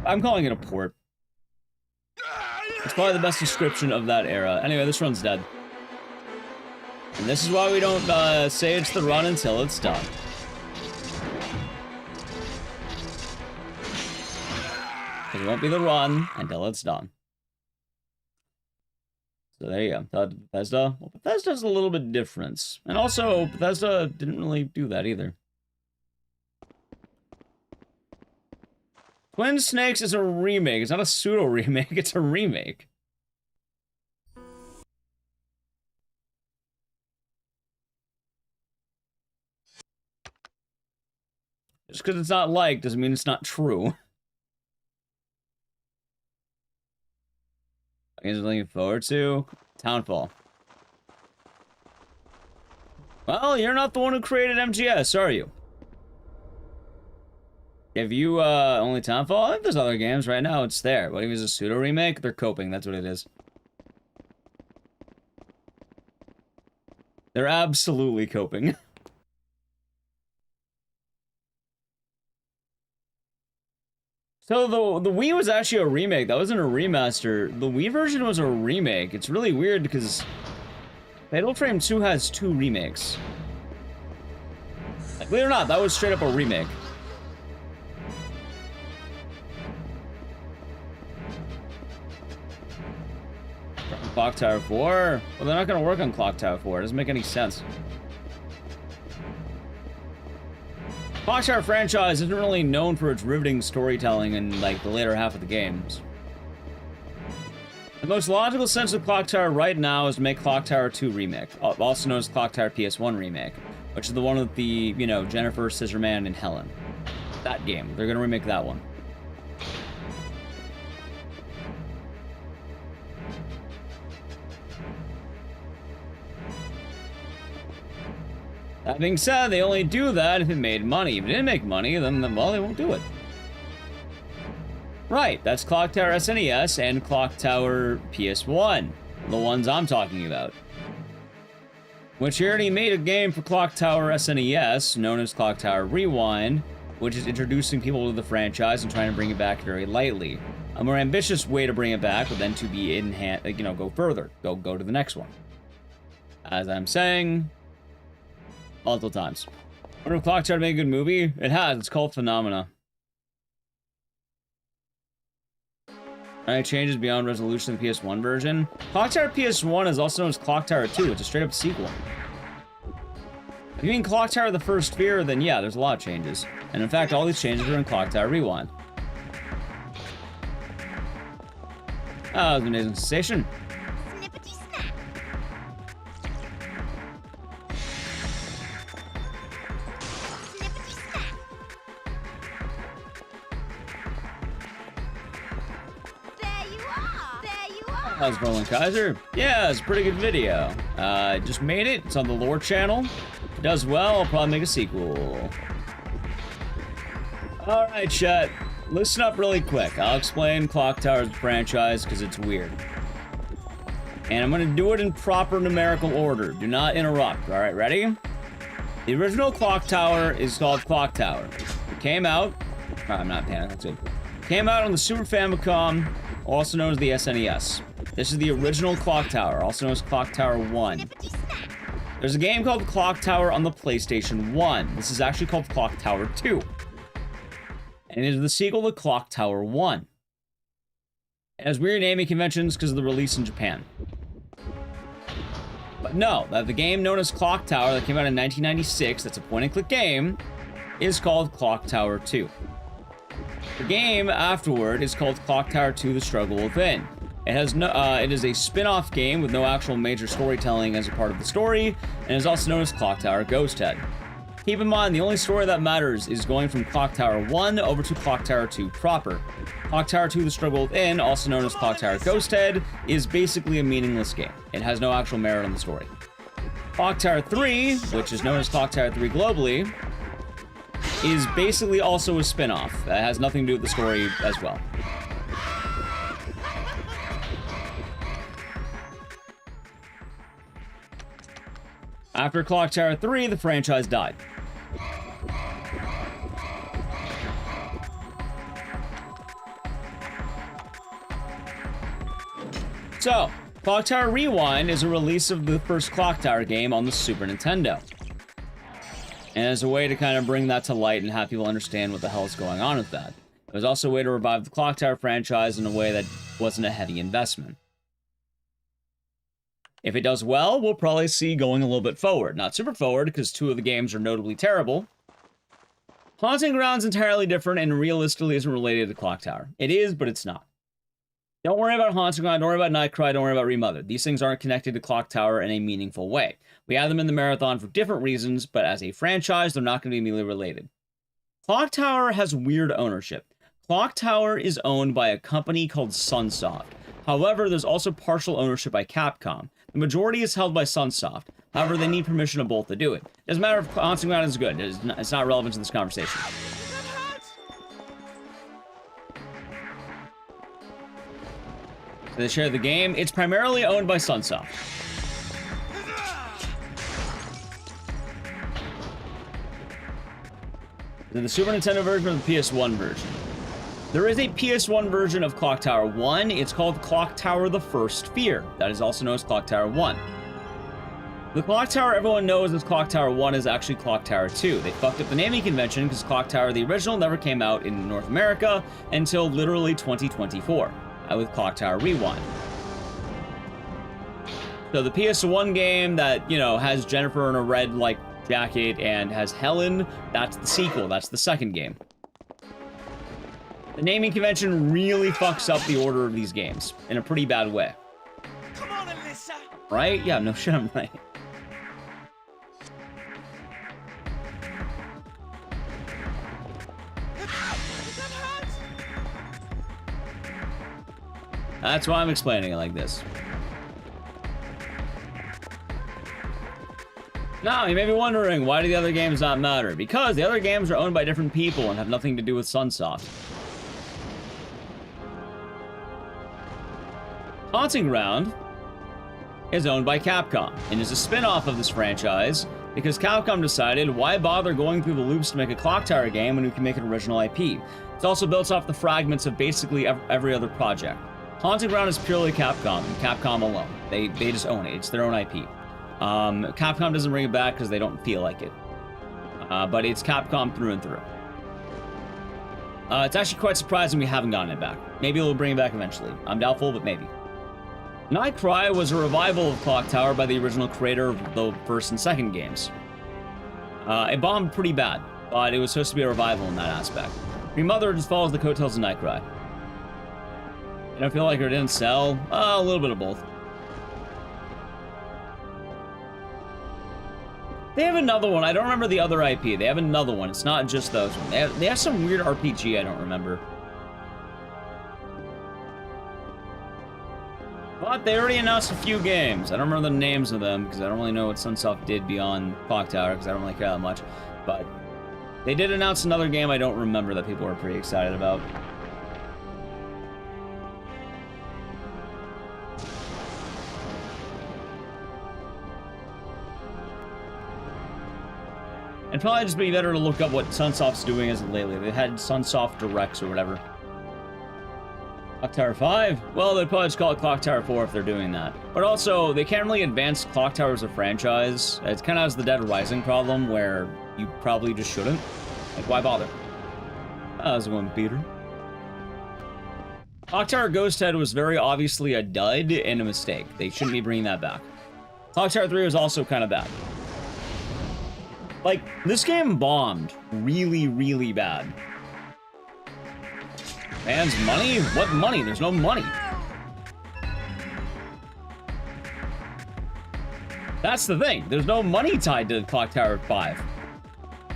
I'm calling it a port. It's probably the best description of that era. Anyway, this run's dead. And this is why we don't say it's the run until it's done. Because it won't be the run until it's done. So there you go. Bethesda? Well, Bethesda's a little bit different. And also, Bethesda didn't really do that either. Twin Snakes is a remake. It's not a pseudo-remake, it's a remake. Just because it's not liked doesn't mean it's not true. I guess I'm looking forward to Townfall. Well, you're not the one who created MGS, are you? Have you, only Townfall? I think there's other games right now, it's there. What if it's a pseudo-remake? They're coping, that's what it is. They're absolutely coping. So the Wii was actually a remake. That wasn't a remaster. The Wii version was a remake. It's really weird because Fatal Frame 2 has 2 remakes. Like, believe it or not, that was straight up a remake. Clock Tower 4? Well, they're not going to work on Clock Tower 4. It doesn't make any sense. Clock Tower franchise isn't really known for its riveting storytelling in, like, the later half of the games. The most logical sense of Clock Tower right now is to make Clock Tower 2 remake, also known as Clock Tower PS1 remake, which is the one with the, you know, Jennifer, Scissorman, and Helen. That game. They're gonna remake that one. That being said, they only do that if it made money. If it didn't make money, then well, they won't do it. Right, that's Clock Tower SNES and Clock Tower PS1. The ones I'm talking about. Which already made a game for Clock Tower SNES, known as Clock Tower Rewind, which is introducing people to the franchise and trying to bring it back very lightly. A more ambitious way to bring it back would then to be in hand, you know, go further. Go to the next one. As I'm saying... multiple times. Wonder if Clock Tower made a good movie? It has. It's called Phenomena. Alright, changes beyond resolution in the PS1 version. Clock Tower PS1 is also known as Clock Tower 2. It's a straight up sequel. If you mean Clock Tower the First Sphere, then yeah, there's a lot of changes. And in fact, all these changes are in Clock Tower Rewind. Oh, that was an amazing sensation. How's Roland Kaiser? Yeah, it's a pretty good video. Just made it. It's on the lore channel. If it does well, I'll probably make a sequel. Alright, chat. Listen up really quick. I'll explain Clock Tower's franchise because it's weird. And I'm going to do it in proper numerical order. Do not interrupt. Alright, ready? The original Clock Tower is called Clock Tower. It came out... Oh, I'm not panicked. That's good. It came out on the Super Famicom, also known as the SNES. This is the original Clock Tower, also known as Clock Tower 1. There's a game called Clock Tower on the PlayStation 1. This is actually called Clock Tower 2. And it is the sequel to Clock Tower 1. It has weird naming conventions because of the release in Japan. But no, the game known as Clock Tower that came out in 1996, that's a point-and-click game, is called Clock Tower 2. The game afterward is called Clock Tower 2: The Struggle Within. It is a spin-off game with no actual major storytelling as a part of the story, and is also known as Clock Tower Ghost Head. Keep in mind, the only story that matters is going from Clock Tower 1 over to Clock Tower 2 proper. Clock Tower 2: The Struggle Within, also known as Clock Tower Ghost Head, is basically a meaningless game. It has no actual merit on the story. Clock Tower 3, which is known as Clock Tower 3 globally, is basically also a spin-off that has nothing to do with the story as well. After Clock Tower 3, the franchise died. So, Clock Tower Rewind is a release of the first Clock Tower game on the Super Nintendo. And as a way to kind of bring that to light and have people understand what the hell is going on with that. It was also a way to revive the Clock Tower franchise in a way that wasn't a heavy investment. If it does well, we'll probably see going a little bit forward. Not super forward, because 2 of the games are notably terrible. Haunting Ground's entirely different and realistically isn't related to Clock Tower. It is, but it's not. Don't worry about Haunting Ground, don't worry about Nightcry, don't worry about Remothered. These things aren't connected to Clock Tower in a meaningful way. We have them in the marathon for different reasons, but as a franchise, they're not going to be immediately related. Clock Tower has weird ownership. Clock Tower is owned by a company called Sunsoft. However, there's also partial ownership by Capcom. The majority is held by Sunsoft. However, they need permission of both to do it. Doesn't matter if Haunting Ground is good. It's not relevant to this conversation. So they share the game. It's primarily owned by Sunsoft. The Super Nintendo version or the PS1 version? There is a PS1 version of Clock Tower 1. It's called Clock Tower: The First Fear. That is also known as Clock Tower 1. The Clock Tower everyone knows as Clock Tower 1 is actually Clock Tower 2. They fucked up the naming convention because Clock Tower, the original, never came out in North America until literally 2024 with Clock Tower Rewind. So the PS1 game that, you know, has Jennifer in a red, like, jacket and has Helen, that's the sequel. That's the second game. The naming convention really fucks up the order of these games in a pretty bad way. Come on, Alyssa. Right? Yeah, no shit, I'm right. That's why I'm explaining it like this. Now, you may be wondering, why do the other games not matter? Because the other games are owned by different people and have nothing to do with Sunsoft. Haunting Ground is owned by Capcom and is a spin-off of this franchise because Capcom decided, why bother going through the loops to make a Clock Tower game when we can make an original IP? It's also built off the fragments of basically every other project. Haunting Ground is purely Capcom and Capcom alone. They just own it. It's their own IP. Capcom doesn't bring it back because they don't feel like it. But it's Capcom through and through. It's actually quite surprising we haven't gotten it back. Maybe they'll bring it back eventually. I'm doubtful, but maybe. Nightcry was a revival of Clock Tower by the original creator of the first and second games. It bombed pretty bad, but it was supposed to be a revival in that aspect. Remothered just follows the coattails of Nightcry. You don't feel like it didn't sell? A little bit of both. They have another one. I don't remember the other IP. They have another one. It's not just those ones. They have some weird RPG I don't remember. But they already announced a few games. I don't remember the names of them because I don't really know what Sunsoft did beyond Clock Tower because I don't really care that much. But they did announce another game I don't remember that people were pretty excited about. It'd probably just be better to look up what Sunsoft's doing as of lately. They had Sunsoft Directs or whatever. Clock Tower 5? Well, they'd probably just call it Clock Tower 4 if they're doing that. But also, they can't really advance Clock Tower as a franchise. It kind of has the Dead Rising problem where you probably just shouldn't. Like, why bother? That was one, Peter. Clock Tower Ghost Head was very obviously a dud and a mistake. They shouldn't be bringing that back. Clock Tower 3 was also kind of bad. Like, this game bombed really, really bad. Fans, money? What money? There's no money. That's the thing. There's no money tied to Clock Tower 5.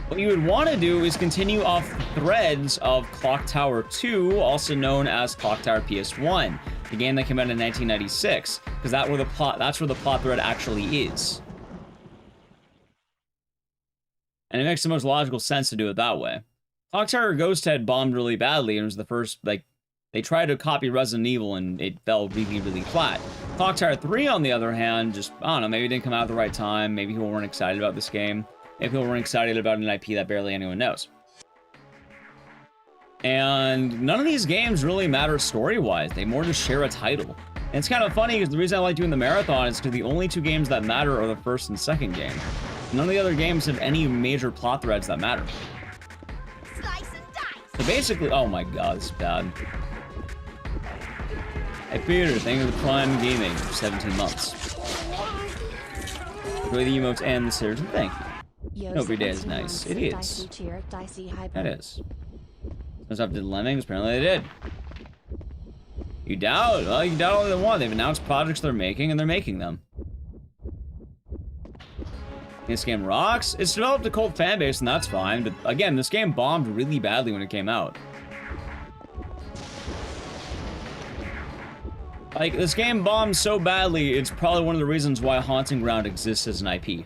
What you would want to do is continue off the threads of Clock Tower 2, also known as Clock Tower PS1, the game that came out in 1996, because that's where the plot thread actually is. And it makes the most logical sense to do it that way. Clock Tower Ghost Head bombed really badly, and it was the first, like, they tried to copy Resident Evil, and it fell really, really flat. Clock Tower 3, on the other hand, just, I don't know, maybe it didn't come out at the right time, maybe people weren't excited about this game, maybe people weren't excited about an IP that barely anyone knows. And none of these games really matter story-wise, they more just share a title. And it's kind of funny, because the reason I like doing the marathon is because the only two games that matter are the first and second game. None of the other games have any major plot threads that matter. So basically, oh my god, this is bad. Hey Peter, thank you for the Prime Gaming for 17 months. Enjoy the emotes and the series, and thank you. Every day is nice. It is. It is. Microsoft did Lemmings, apparently they did. You doubt? Well, you doubt all they want. They've announced projects they're making, and they're making them. This game rocks. It's developed a cult fan base, and that's fine, but again, this game bombed really badly when it came out. Like, this game bombed so badly, it's probably one of the reasons why Haunting Ground exists as an IP.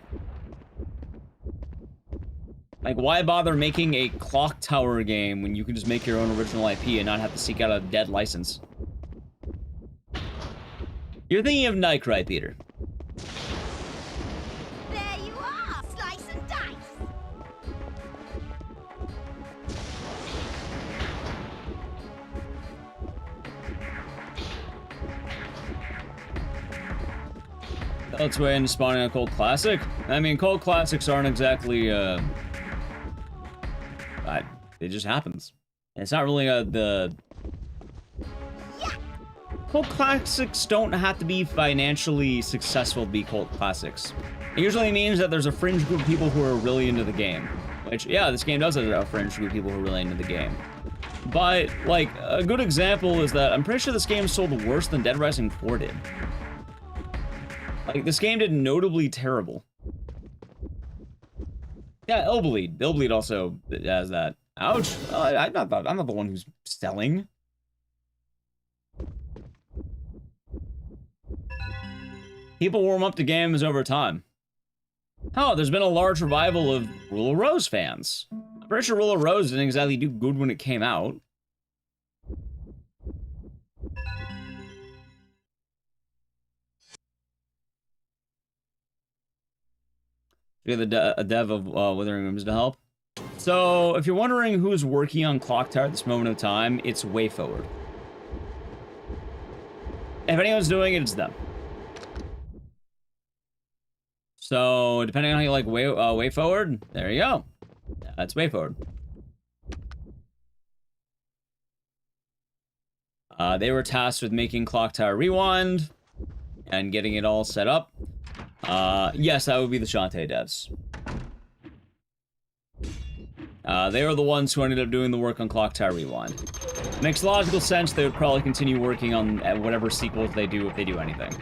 Like, why bother making a Clock Tower game when you can just make your own original IP and not have to seek out a dead license? You're thinking of Night Cry, Peter. There you are, slice and dice. That's way into spawning a cult classic. I mean, cult classics aren't exactly, it just happens. It's not really the... Cult classics don't have to be financially successful to be cult classics. It usually means that there's a fringe group of people who are really into the game. Which, yeah, this game does have a fringe group of people who are really into the game. But, like, a good example is that I'm pretty sure this game sold worse than Dead Rising 4 did. Like, this game did notably terrible. Yeah, Illbleed. Illbleed also has that. Ouch. I'm not the one who's selling. People warm up to games over time. Oh, there's been a large revival of Rule of Rose fans. I'm pretty sure Rule of Rose didn't exactly do good when it came out. We have a dev of Withering Rooms to help. So, if you're wondering who's working on Clock Tower at this moment of time, it's WayForward. If anyone's doing it, it's them. So, depending on how you like WayForward, there you go. That's WayForward. They were tasked with making Clock Tower Rewind and getting it all set up. Yes, that would be the Shantae devs. They were the ones who ended up doing the work on Clock Tower Rewind. Makes logical sense they would probably continue working on whatever sequels they do if they do anything.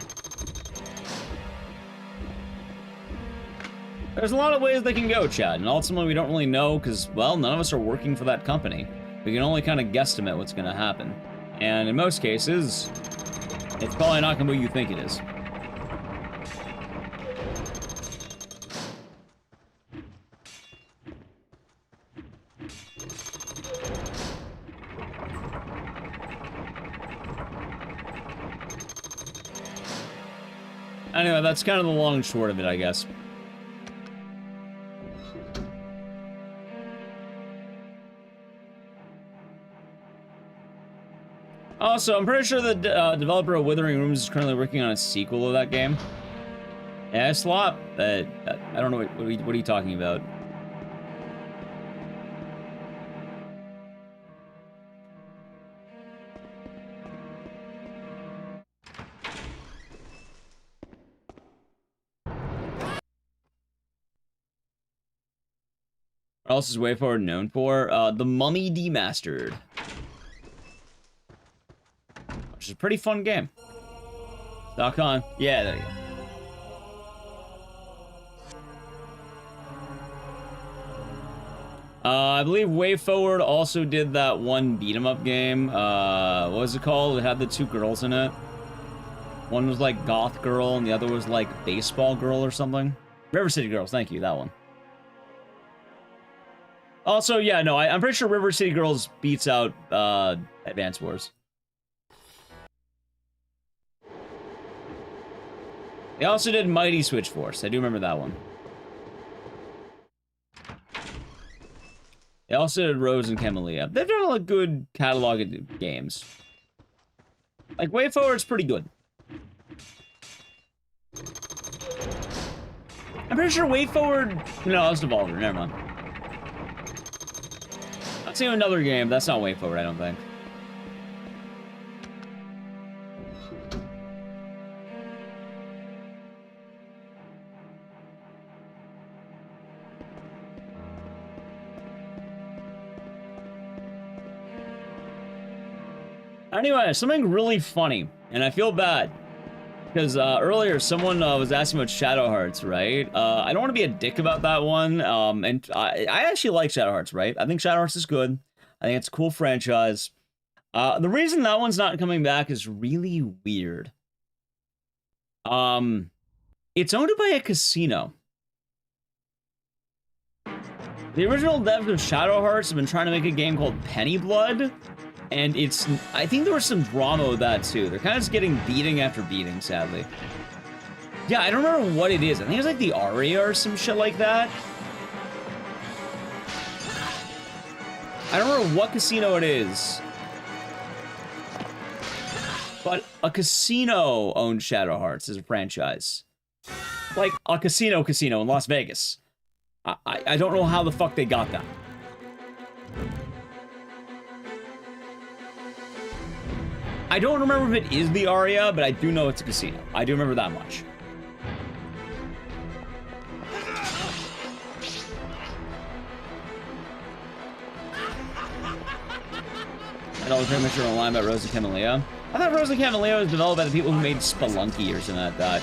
There's a lot of ways they can go, Chad, and ultimately we don't really know because, well, none of us are working for that company. We can only kind of guesstimate what's going to happen. And in most cases, it's probably not going to be what you think it is. Anyway, that's kind of the long and short of it, I guess. Also, I'm pretty sure the developer of Withering Rooms is currently working on a sequel of that game. Yeah, Slop. I don't know, what are you talking about? What else is WayForward known for? The Mummy Demastered. is a pretty fun game. .con. Yeah, there you go. I believe WayForward also did that one beat 'em up game. What was it called? It had the two girls in it. One was like Goth Girl, and the other was like Baseball Girl or something. River City Girls, thank you, that one. Also, yeah, no, I'm pretty sure River City Girls beats out Advance Wars. They also did Mighty Switch Force. I do remember that one. They also did Rose and Camellia. They've done a good catalog of games. Like, WayForward's pretty good. I'm pretty sure WayForward... No, that's Devolver. Never mind. I've seen another game. That's not WayForward, I don't think. Anyway, something really funny, and I feel bad. Because earlier, someone was asking about Shadow Hearts, right? I don't want to be a dick about that one, and I actually like Shadow Hearts, right? I think Shadow Hearts is good. I think it's a cool franchise. The reason that one's not coming back is really weird. It's owned by a casino. The original devs of Shadow Hearts have been trying to make a game called Penny Blood. And it's, I think there was some drama with that too. They're kind of just getting beating after beating, sadly. Yeah, I don't remember what it is. I think it's like the Aria or some shit like that. I don't remember what casino it is. But a casino owns Shadow Hearts as a franchise. Like a casino in Las Vegas. I don't know how the fuck they got that. I don't remember if it is the Aria, but I do know it's a casino. I do remember that much. And I was very much on a line about Rose and Camellia. I thought Rose and Camellia was developed by the people who made Spelunky or something like that.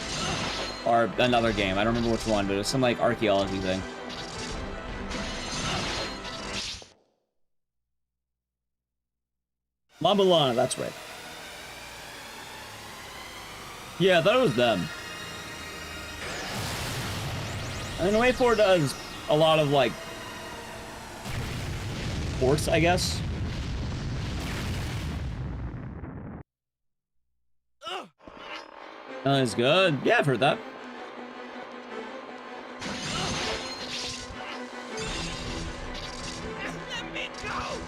Or another game. I don't remember which one, but it was some like archaeology thing. Mambalana, that's right. Yeah, I thought it was them. I mean, WayForward does a lot of, like, sports, I guess. That is good. Yeah, I've heard that. Let me go!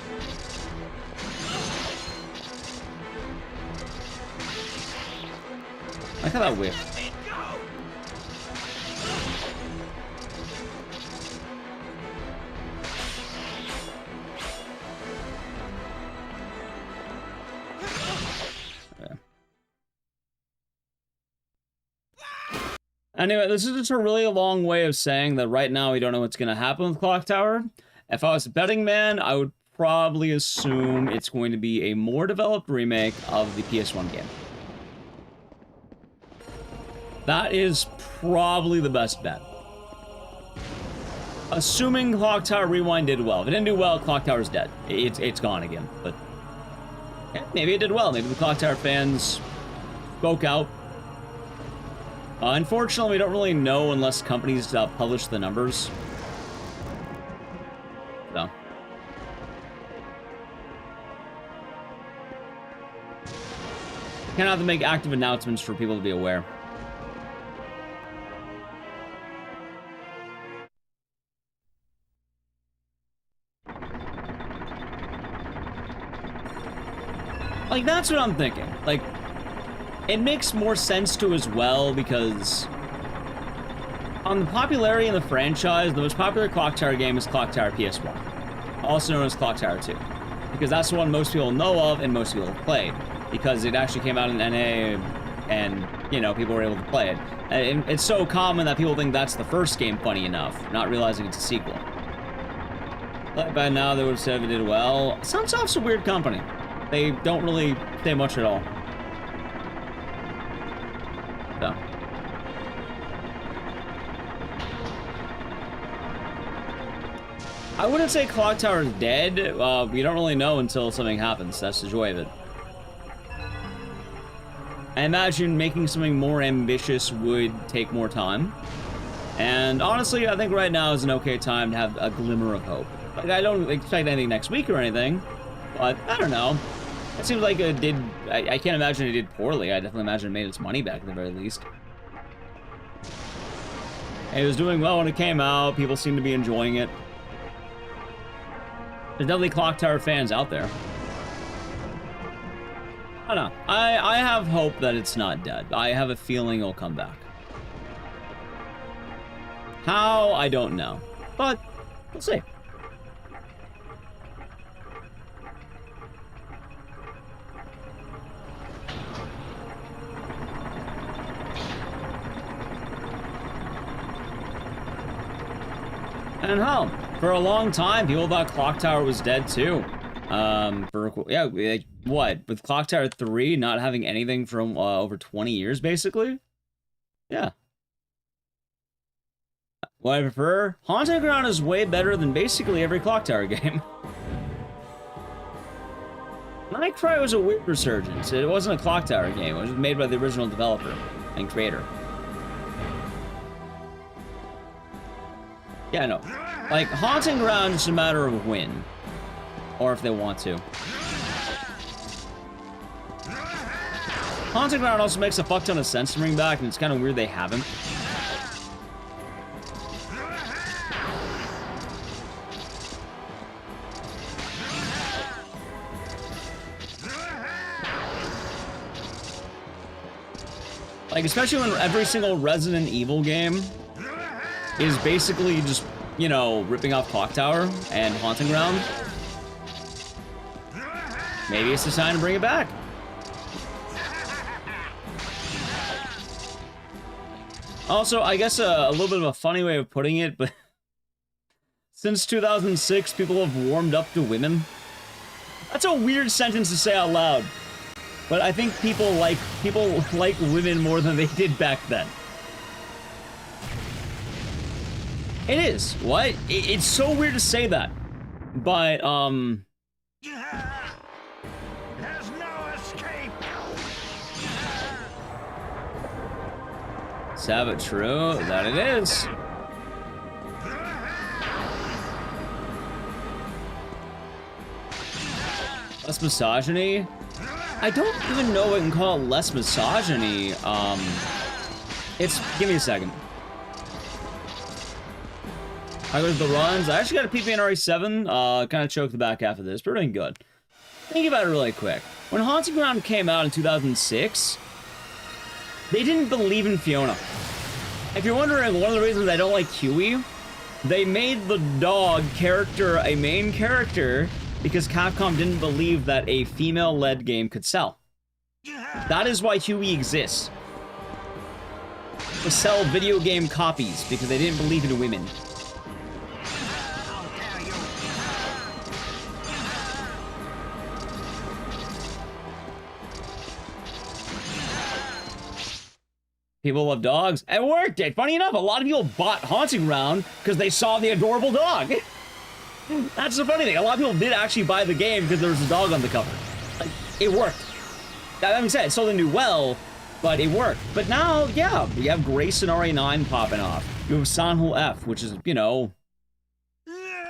I thought that whiffed. Yeah. Anyway, this is just a really long way of saying that right now we don't know what's going to happen with Clock Tower. If I was a betting man, I would probably assume it's going to be a more developed remake of the PS1 game. That is probably the best bet. Assuming Clock Tower Rewind did well. If it didn't do well, Clock Tower's dead. It's gone again. But yeah, maybe it did well. Maybe the Clock Tower fans spoke out. Unfortunately, we don't really know unless companies publish the numbers. So. Kind of have to make active announcements for people to be aware. Like, that's what I'm thinking. Like, it makes more sense to as well because on the popularity in the franchise, the most popular Clock Tower game is Clock Tower PS1, also known as Clock Tower 2, because that's the one most people know of and most people have played, because it actually came out in NA and, you know, people were able to play it. And it's so common that people think that's the first game, funny enough, not realizing it's a sequel. But by now, they would have said if it did well. Sunsoft's a weird company. They don't really say much at all. I wouldn't say Clock Tower is dead. We don't really know until something happens. That's the joy of it. I imagine making something more ambitious would take more time. And honestly, I think right now is an okay time to have a glimmer of hope. Like, I don't expect anything next week or anything, but I don't know. It seems like it did... I can't imagine it did poorly. I definitely imagine it made its money back at the very least. It was doing well when it came out. People seem to be enjoying it. There's definitely Clock Tower fans out there. I don't know. I have hope that it's not dead. I have a feeling it'll come back. How? I don't know. But, we'll see. And home. For a long time, people thought Clock Tower was dead too. Yeah, like, what? With Clock Tower 3 not having anything from over 20 years, basically? Yeah. What I prefer? Haunted Ground is way better than basically every Clock Tower game. Nightcry was a weird resurgence. It wasn't a Clock Tower game. It was made by the original developer and creator. Yeah, no. Like, Haunting Ground is a matter of when. Or if they want to. Haunting Ground also makes a fuck ton of sense to bring back, and it's kind of weird they haven't. Like, especially when every single Resident Evil game is basically just, you know, ripping off Clock Tower and Haunting Ground. Maybe it's the time to bring it back. Also, I guess a little bit of a funny way of putting it, but since 2006, people have warmed up to women. That's a weird sentence to say out loud, but I think people like women more than they did back then. It is. What? It's so weird to say that. But, There's no escape. is that true? That it is. Less misogyny? I don't even know if I can call it less misogyny. Give me a second. I go to the runs. I actually got a PP in RE7. Kind of choked the back half of this, but we're doing good. Think about it really quick. When Haunting Ground came out in 2006, they didn't believe in Fiona. If you're wondering, one of the reasons I don't like Huey, they made the dog character a main character because Capcom didn't believe that a female-led game could sell. That is why Huey exists. To sell video game copies because they didn't believe in women. People love dogs. It worked. Funny enough, a lot of people bought Haunting Ground because they saw the adorable dog. That's the funny thing. A lot of people did actually buy the game because there was a dog on the cover. Like, it worked. That being said, it still didn't do well, but it worked. But now, yeah, we have Grace and RA9 popping off. You have Sanhul F, which is, you know,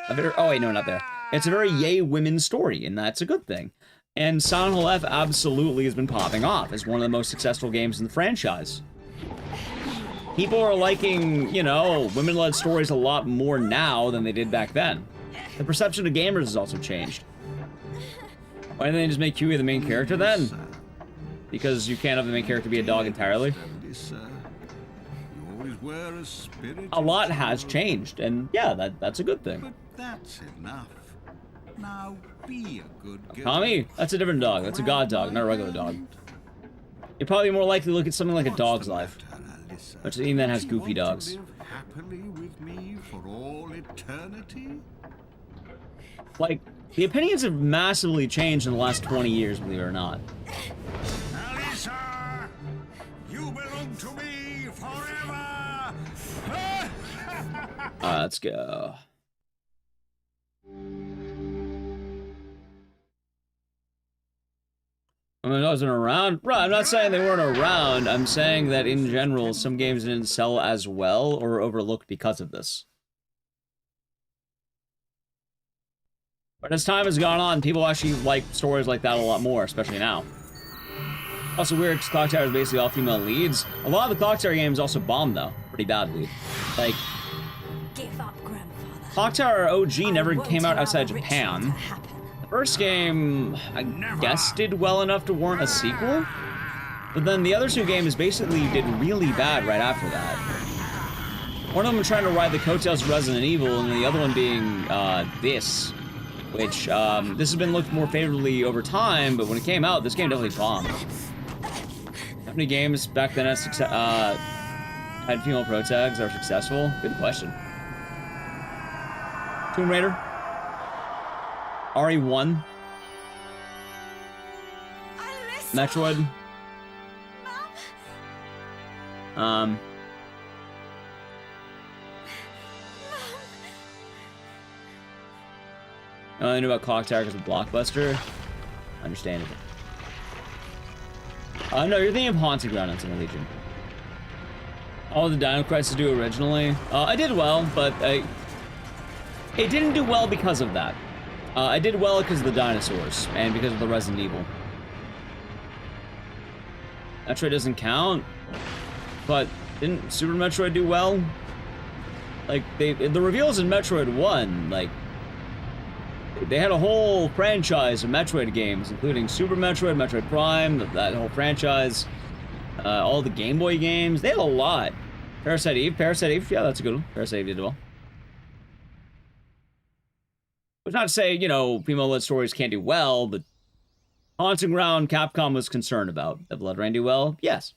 a very, oh wait, no, not there. It's a very yay women story, and that's a good thing. And Sanhul F absolutely has been popping off as one of the most successful games in the franchise. People are liking, you know, women-led stories a lot more now than they did back then. The perception of gamers has also changed. Why didn't they just make Huey the main character then? Because you can't have the main character be a dog entirely. A lot has changed, and yeah, that's a good thing. But that's enough. Now be a good girl. Tommy? That's a different dog. That's a god dog, not a regular dog. You're probably more likely to look at something like A Dog's Life, which even then has goofy dogs. Live happily with me for all eternity? Like, the opinions have massively changed in the last 20 years, believe it or not. Alyssa, you belong to me forever. Let's go. I mean, I wasn't around. Right, I'm not saying they weren't around. I'm saying that in general, some games didn't sell as well or were overlooked because of this. But as time has gone on, people actually like stories like that a lot more, especially now. Also weird, because Clock Tower is basically all female leads. A lot of the Clock Tower games also bombed, though. Pretty badly. Like, Give up, grandfather. Clock Tower OG never came out outside Japan. The first game, I guess, did well enough to warrant a sequel. But then the other two games basically did really bad right after that. One of them trying to ride the coattails of Resident Evil, and the other one being, this. Which, this has been looked more favorably over time, but when it came out, this game definitely bombed. How many games back then had female protags that were successful? Good question. Tomb Raider. RE1. Metroid. I only knew about Clock Tower because of Blockbuster. Understandable. No, you're thinking of Haunted Ground on Sin Legion. All the Dino Crisis do originally. I did well, but it didn't do well because of that. I did well because of the dinosaurs and because of the Resident Evil. Metroid doesn't count, but didn't Super Metroid do well? Like, the reveals in Metroid 1, like, they had a whole franchise of Metroid games, including Super Metroid, Metroid Prime, that whole franchise, all the Game Boy games. They had a lot. Parasite Eve, yeah, that's a good one. Parasite Eve did well. But not to say, you know, female-led stories can't do well, but Haunting Ground, Capcom was concerned about. Did Blood Rain do well? Yes.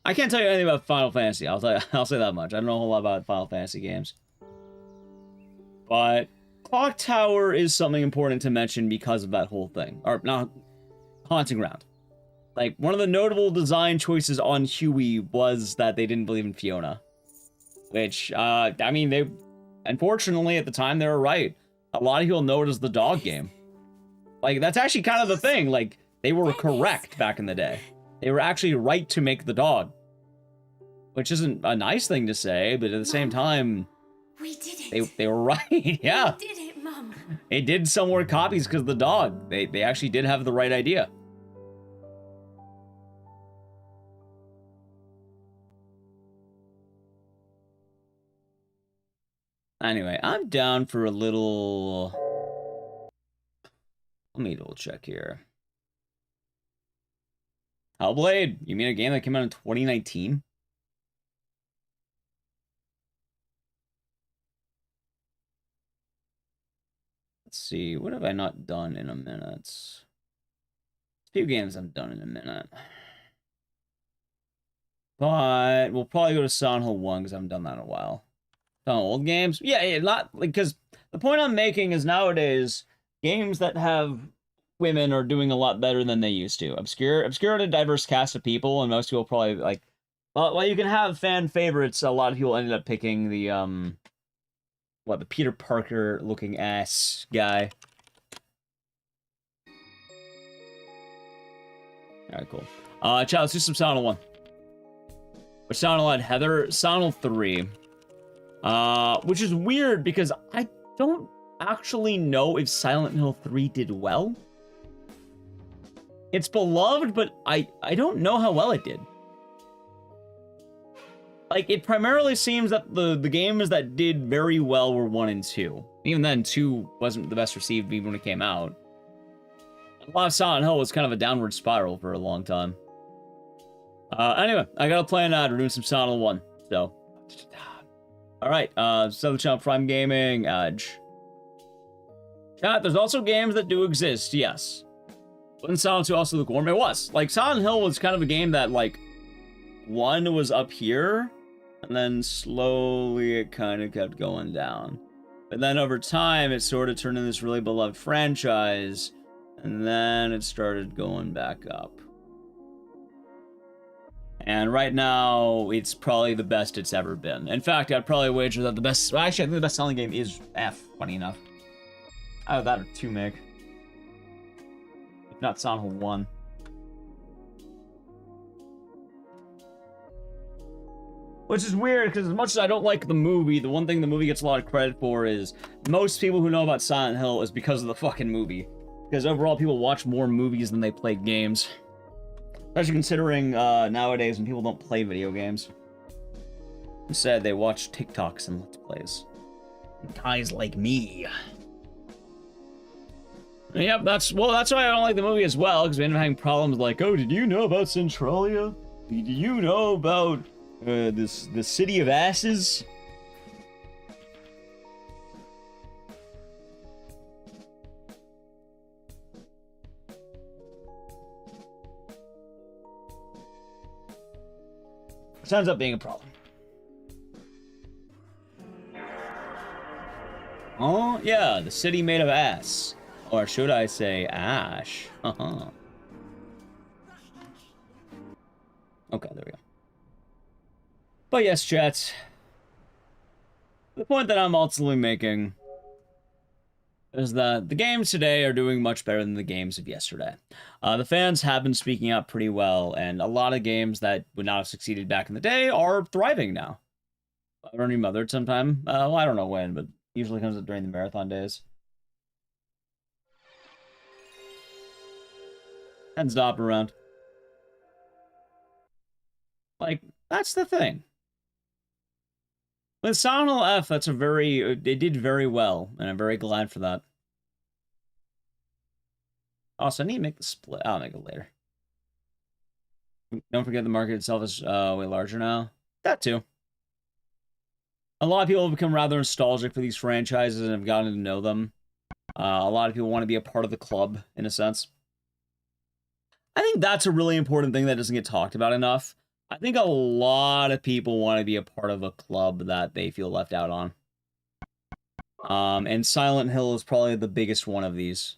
I can't tell you anything about Final Fantasy. I'll say that much. I don't know a whole lot about Final Fantasy games. But Clock Tower is something important to mention because of that whole thing. Or not Haunting Ground. Like, one of the notable design choices on Huey was that they didn't believe in Fiona. Which, I mean, they... Unfortunately, at the time, they were right. A lot of people know it as the dog game. Like, that's actually kind of the thing. Like, they were correct back in the day. They were actually right to make the dog. Which isn't a nice thing to say, but at the same time... We did it. They were right, yeah. We did it, Mum. They did sell more copies because of the dog. They actually did have the right idea. Anyway, I'm down for a little... Let me double check here. Hellblade? You mean a game that came out in 2019? Let's see, what have I not done in a minute? A few games I've done in a minute. But we'll probably go to Silent Hill 1 because I haven't done that in a while. Done old games? Yeah, not like, because the point I'm making is nowadays games that have women are doing a lot better than they used to. Obscure had a diverse cast of people, and most people probably like. Well, you can have fan favorites. A lot of people ended up picking the the Peter Parker looking ass guy. All right, cool. Chat, let's do some Silent Hill 1. Which Silent Hill had Heather, Silent Hill 3. Which is weird because I don't actually know if Silent Hill 3 did well. It's beloved, but I don't know how well it did. Like, it primarily seems that the games that did very well were 1 and 2. Even then, 2 wasn't the best received even when it came out. A lot of Silent Hill was kind of a downward spiral for a long time. Anyway, I got a plan out. We're doing some Silent Hill 1, so... Alright, Southern Channel Prime Gaming, Edge. Chat, there's also games that do exist, yes. Wasn't Silent 2 also lukewarm? It was. Like, Silent Hill was kind of a game that, like, 1 was up here, and then slowly it kind of kept going down. But then over time, it sort of turned into this really beloved franchise, and then it started going back up. And right now, it's probably the best it's ever been. In fact, I'd probably wager that the best... Well, actually, I think the best-selling game is F, funny enough. Either that or 2 meg. If not Silent Hill 1. Which is weird, because as much as I don't like the movie, the one thing the movie gets a lot of credit for is most people who know about Silent Hill is because of the fucking movie. Because overall, people watch more movies than they play games. Especially considering nowadays when people don't play video games. Instead, they watch TikToks and Let's Plays. Guys like me. Yep, that's why I don't like the movie as well, because we end up having problems like, oh, did you know about Centralia? Did you know about the city of asses? Which ends up being a problem. Oh, yeah, the city made of ass. Or should I say ash? Okay, there we go. But yes, chat. The point that I'm ultimately making is that the games today are doing much better than the games of yesterday. The fans have been speaking up pretty well, and a lot of games that would not have succeeded back in the day are thriving now. I remothered sometime. Well, I don't know when, but usually comes during the marathon days. And stop around. Like, that's the thing. With Silent Hill F, that's they did very well, and I'm very glad for that. Also, I need to make the split. I'll make it later. Don't forget the market itself is way larger now. That too. A lot of people have become rather nostalgic for these franchises and have gotten to know them. A lot of people want to be a part of the club, in a sense. I think that's a really important thing that doesn't get talked about enough. I think a lot of people want to be a part of a club that they feel left out on. And Silent Hill is probably the biggest one of these.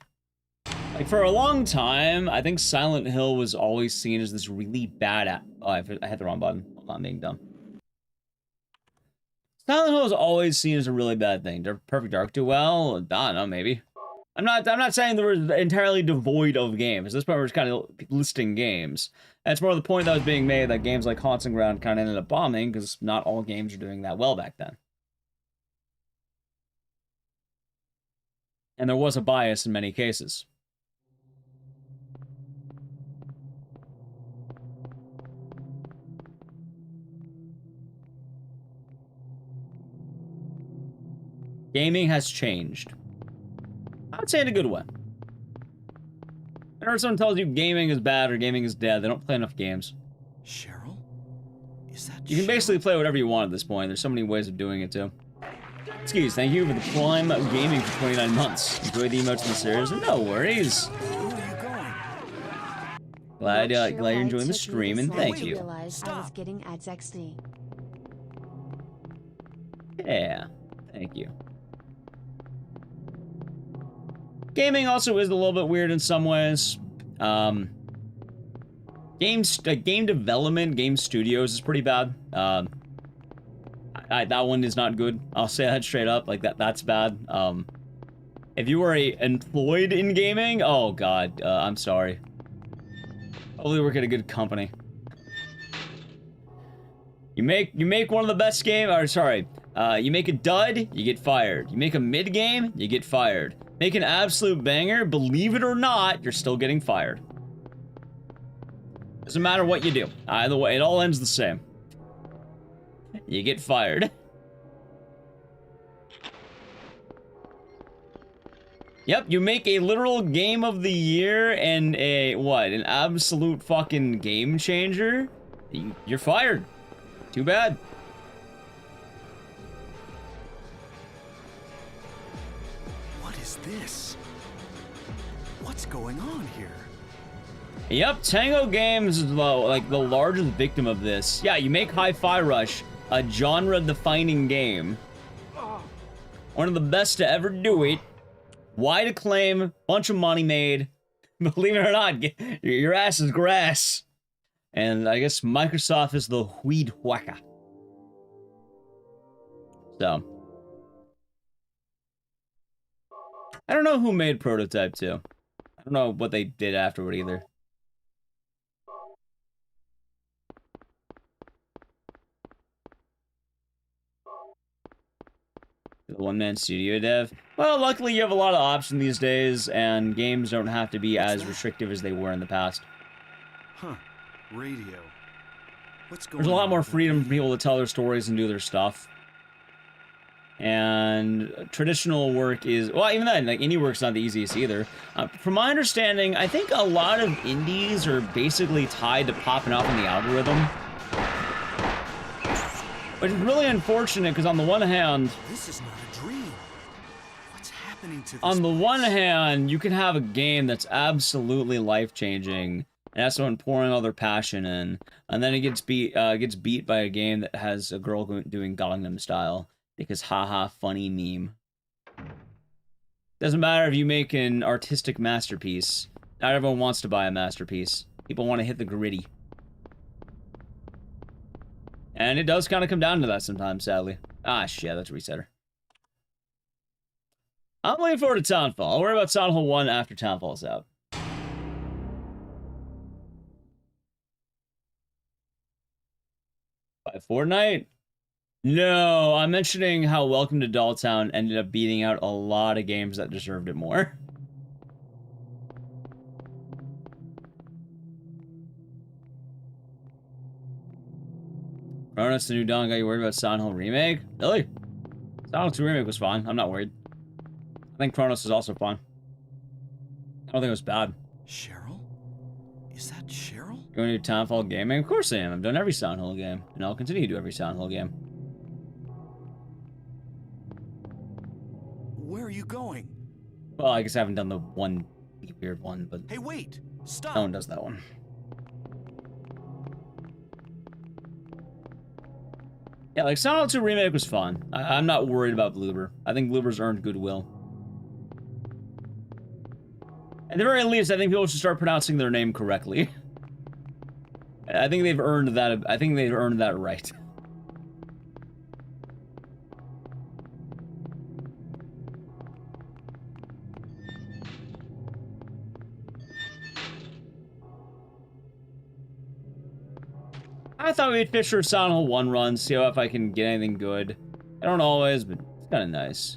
Like, for a long time, I think Silent Hill was always seen as this really bad... Oh, I hit the wrong button. Hold on, I'm being dumb. Silent Hill is always seen as a really bad thing. Did Perfect Dark do well? I don't know, maybe. I'm not saying they were entirely devoid of games. At this point, we're just kind of listing games. That's more the point that was being made that games like Haunting Ground kind of ended up bombing because not all games are doing that well back then. And there was a bias in many cases. Gaming has changed. I would say in a good way. Whenever someone tells you gaming is bad or gaming is dead, they don't play enough games. Cheryl? Is that You can basically play whatever you want at this point. There's so many ways of doing it, too. Excuse, thank you for the Prime Gaming for 29 months. Enjoy the emotes in the series. No worries. Glad you're enjoying the stream, and thank you. I was getting ads XD. Yeah, thank you. Gaming also is a little bit weird in some ways. Game development, game studios is pretty bad. That one is not good. I'll say that straight up. Like, that's bad. If you were employed in gaming, oh god, I'm sorry. Hopefully work at a good company. You make one of the best games, or sorry, you make a dud, you get fired. You make a mid game, you get fired. Make an absolute banger, believe it or not, you're still getting fired. Doesn't matter what you do. Either way, it all ends the same. You get fired. Yep, you make a literal game of the year and an absolute fucking game changer. You're fired. Too bad. What is this? What's going on here? Yep, Tango Games is like the largest victim of this. Yeah, you make Hi-Fi Rush a genre-defining game. One of the best to ever do it. Wide acclaim, bunch of money made. Believe it or not, your ass is grass. And I guess Microsoft is the weed whacker. So. I don't know who made Prototype 2. I don't know what they did afterward either. The one-man studio dev. Well, luckily you have a lot of options these days, and games don't have to be as restrictive as they were in the past. Huh. Radio. What's going on? There's a lot more freedom for people to tell their stories and do their stuff. And traditional work is, well, even then, like, indie work's not the easiest either. From my understanding, I think a lot of indies are basically tied to popping up in the algorithm. Which is really unfortunate, because on the one hand... This is not a dream. What's happening to this On the place? one hand, you can have a game that's absolutely life-changing, and that's someone pouring all their passion in, and then it gets beat by a game that has a girl doing Gangnam Style. Because haha, funny meme. Doesn't matter if you make an artistic masterpiece. Not everyone wants to buy a masterpiece. People want to hit the gritty. And it does kind of come down to that sometimes, sadly. Ah, shit, that's a resetter. I'm looking forward to Townfall. I'll worry about Townfall 1 after Townfall's out. By Fortnite? No, I'm mentioning how Welcome to Dolltown ended up beating out a lot of games that deserved it more. Kronos, the new Dawn got you worried about Silent Hill Remake? Really? Silent Hill 2 Remake was fun. I'm not worried. I think Kronos is also fun. I don't think it was bad. Cheryl? Is that Cheryl? You want to do Townfall gaming? Of course I am. I've done every Silent Hill game. And I'll continue to do every Silent Hill game. Where are you going? Well, I guess I haven't done the one weird one, but... Hey, wait! Stop! No one does that one. Yeah, like, Silent Hill 2 Remake was fun. I'm not worried about Bloober. I think Bloober's earned goodwill. At the very least, I think people should start pronouncing their name correctly. I think they've earned that. I think they've earned that right. I thought we'd fish for Silent Hill 1 run, see if I can get anything good. I don't always, but it's kind of nice.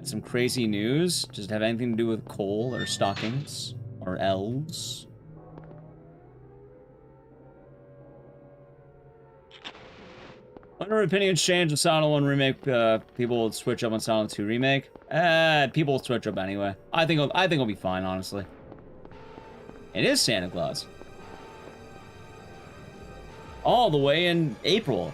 Some crazy news. Does it have anything to do with coal or stockings or elves? Wonder if opinions change with Silent Hill 1 Remake, people will switch up on Silent Hill 2 Remake. People will switch up anyway. I think it'll be fine, honestly. It is Santa Claus. All the way in April.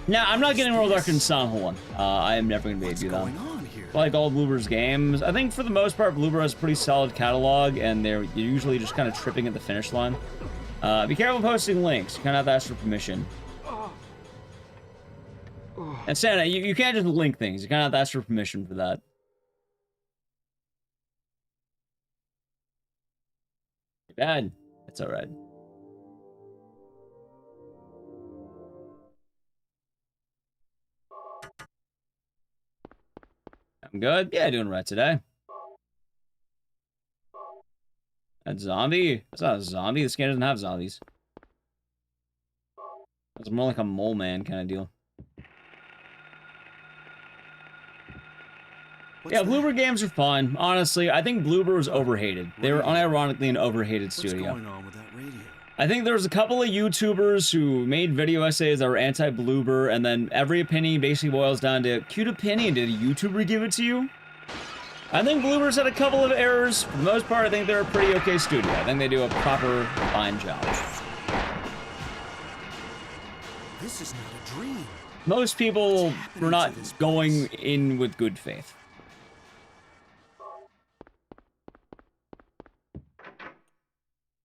Now, I'm not getting World Record in Silent Hill 1. I am never going to be able to do that. Like all Bloober's games, I think for the most part, Bloober has a pretty solid catalog, and they're usually just kind of tripping at the finish line. Be careful posting links. You kind of have to ask for permission. And Santa, you can't just link things. You kind of have to ask for permission for that. Too bad. It's alright. I'm good. Yeah, doing right today. That zombie? That's not a zombie. This game doesn't have zombies. It's more like a mole man kind of deal. Yeah, Bloober games are fun. Honestly, I think Bloober was overhated. They were unironically an overhated studio. What's going on with that radio? I think there was a couple of YouTubers who made video essays that were anti-Bloober, and then every opinion basically boils down to, cute opinion, did a YouTuber give it to you? I think Bloober's had a couple of errors. For the most part, I think they're a pretty okay studio. I think they do a proper, fine job. This is not a dream. Most people were not going in with good faith.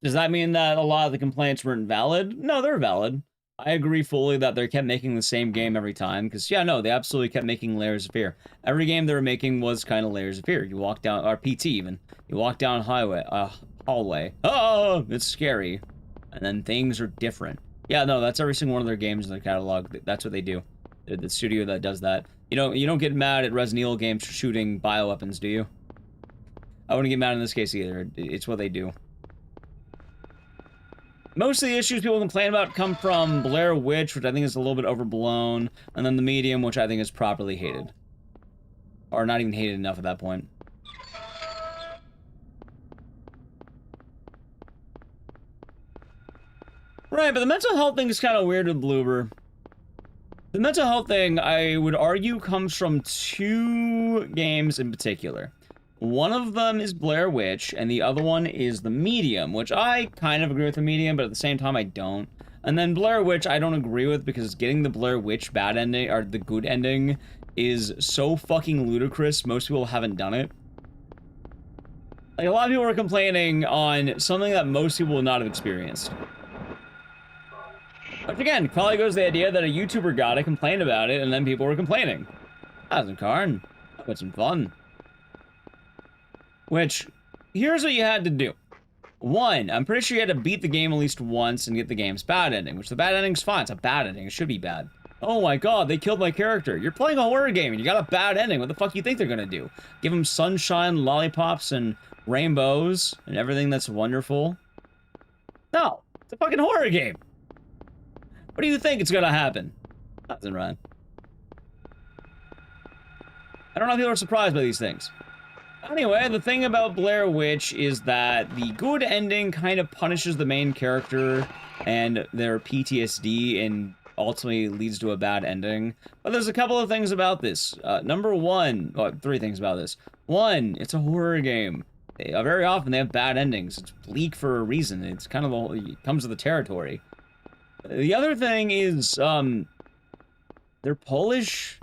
Does that mean that a lot of the complaints weren't valid? No, they're valid. I agree fully that they kept making the same game every time, because, yeah, no, they absolutely kept making Layers of Fear. Every game they were making was kind of Layers of Fear. You walk down, or PT even, you walk down hallway, oh, it's scary, and then things are different. Yeah, no, that's every single one of their games in their catalog. That's what they do. The studio that does that. You don't get mad at Resident Evil games for shooting bioweapons, do you? I wouldn't get mad in this case either. It's what they do. Most of the issues people complain about come from Blair Witch, which I think is a little bit overblown, and then The Medium, which I think is properly hated. Or not even hated enough at that point. Right, but the mental health thing is kind of weird with Bloober. The mental health thing, I would argue, comes from 2 games in particular. One of them is Blair Witch, and the other one is The Medium, which I kind of agree with The Medium, but at the same time I don't. And then Blair Witch I don't agree with because getting the Blair Witch bad ending, or the good ending, is so fucking ludicrous, most people haven't done it. Like, a lot of people are complaining on something that most people will not have experienced. Which again, probably goes to the idea that a YouTuber got it, complained about it, and then people were complaining. Hasn't Karn? Had some fun. Which, here's what you had to do. 1, I'm pretty sure you had to beat the game at least once and get the game's bad ending, which the bad ending's fine. It's a bad ending. It should be bad. Oh my god, they killed my character. You're playing a horror game and you got a bad ending. What the fuck do you think they're gonna do? Give them sunshine, lollipops, and rainbows, and everything that's wonderful? No, it's a fucking horror game. What do you think is gonna happen? Nothing, Ryan. I don't know if people are surprised by these things. Anyway, the thing about Blair Witch is that the good ending kind of punishes the main character and their PTSD and ultimately leads to a bad ending. But there's a couple of things about this. Number 1, well, 3 things about this. 1, it's a horror game. Very often they have bad endings. It's bleak for a reason. It's kind of it comes with the territory. The other thing is, they're Polish.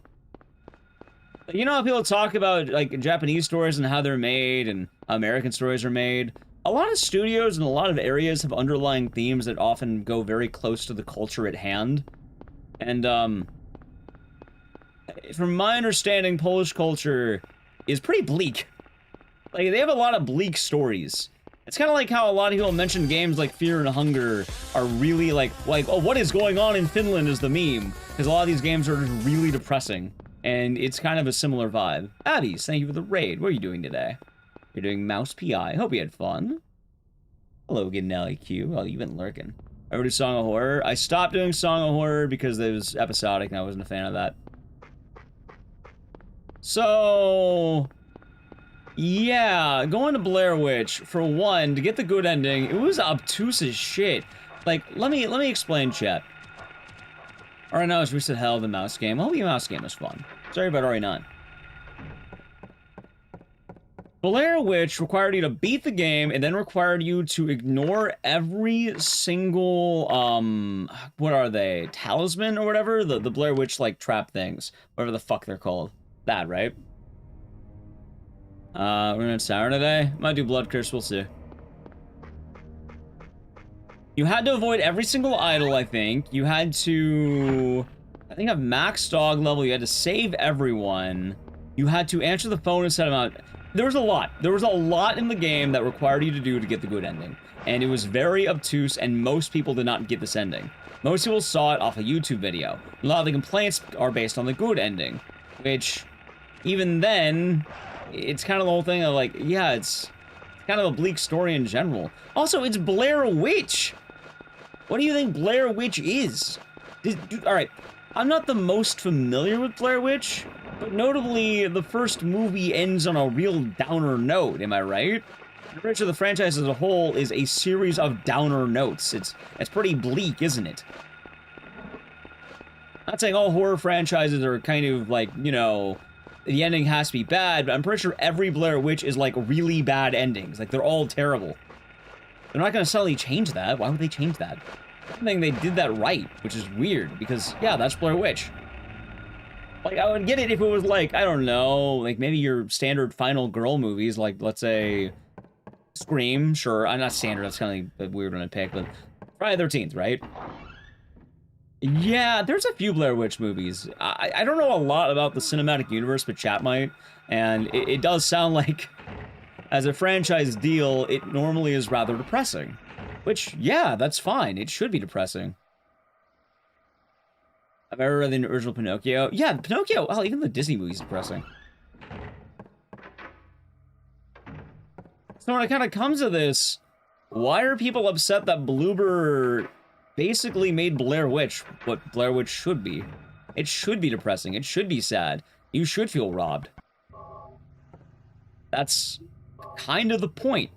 You know how people talk about, like, Japanese stories and how they're made and how American stories are made? A lot of studios and a lot of areas have underlying themes that often go very close to the culture at hand. And, from my understanding, Polish culture is pretty bleak. Like, they have a lot of bleak stories. It's kind of like how a lot of people mention games like Fear and Hunger are really like, oh, what is going on in Finland is the meme. Because a lot of these games are just really depressing. And it's kind of a similar vibe. Abby's, thank you for the raid. What are you doing today? You're doing Mouse PI. Hope you had fun. Hello, Ganelli Q. Oh, you've been lurking. I ever do Song of Horror? I stopped doing Song of Horror because it was episodic and I wasn't a fan of that. So... yeah, going to Blair Witch, for 1, to get the good ending, it was obtuse as shit. Like, let me explain, chat. RE9 is Reset Hell, the mouse game. Well, the mouse game is fun. Sorry about RE9. Blair Witch required you to beat the game and then required you to ignore every single, what are they? Talisman or whatever? The Blair Witch, like, trap things. Whatever the fuck they're called. That, right? We're gonna Siren today? Might do Blood Curse, we'll see. You had to avoid every single idol, I think. You had to... I think have max dog level. You had to save everyone. You had to answer the phone and set them out. There was a lot. There was a lot in the game that required you to do to get the good ending. And it was very obtuse, and most people did not get this ending. Most people saw it off a YouTube video. A lot of the complaints are based on the good ending. Which, even then, it's kind of the whole thing of like, yeah, it's kind of a bleak story in general. Also, it's Blair Witch! What do you think Blair Witch is? Alright, I'm not the most familiar with Blair Witch, but notably, the first movie ends on a real downer note, am I right? I'm pretty sure the franchise as a whole is a series of downer notes. It's pretty bleak, isn't it? Not saying all horror franchises are kind of like, you know, the ending has to be bad, but I'm pretty sure every Blair Witch is like really bad endings. Like, they're all terrible. They're not gonna suddenly change that. Why would they change that? I think they did that right, which is weird, because, yeah, that's Blair Witch. Like, I would get it if it was like, I don't know, like maybe your standard final girl movies, like, let's say, Scream, sure. I'm not standard, that's kind of a weird one to pick, but Friday the 13th, right? Yeah, there's a few Blair Witch movies. I don't know a lot about the cinematic universe, but chat might, and it does sound like, as a franchise deal, it normally is rather depressing. Which, yeah, that's fine. It should be depressing. I've ever read the original Pinocchio. Yeah, Pinocchio. Well, even the Disney movie's depressing. So when it kind of comes to this, why are people upset that Bloober basically made Blair Witch what Blair Witch should be? It should be depressing. It should be sad. You should feel robbed. That's kind of the point.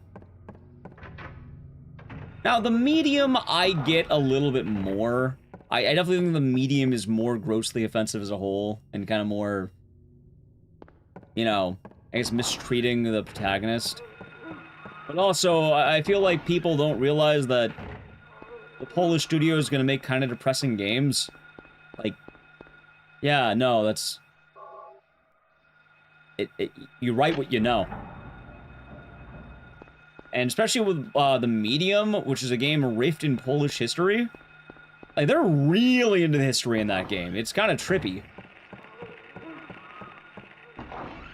Now, the medium, I get a little bit more. I definitely think the medium is more grossly offensive as a whole, and kind of more, you know, I guess mistreating the protagonist. But also, I feel like people don't realize that the Polish studio is going to make kind of depressing games. Like, yeah, no, that's... You write what you know. And especially with the Medium, which is a game riffed in Polish history. Like, they're really into the history in that game. It's kind of trippy.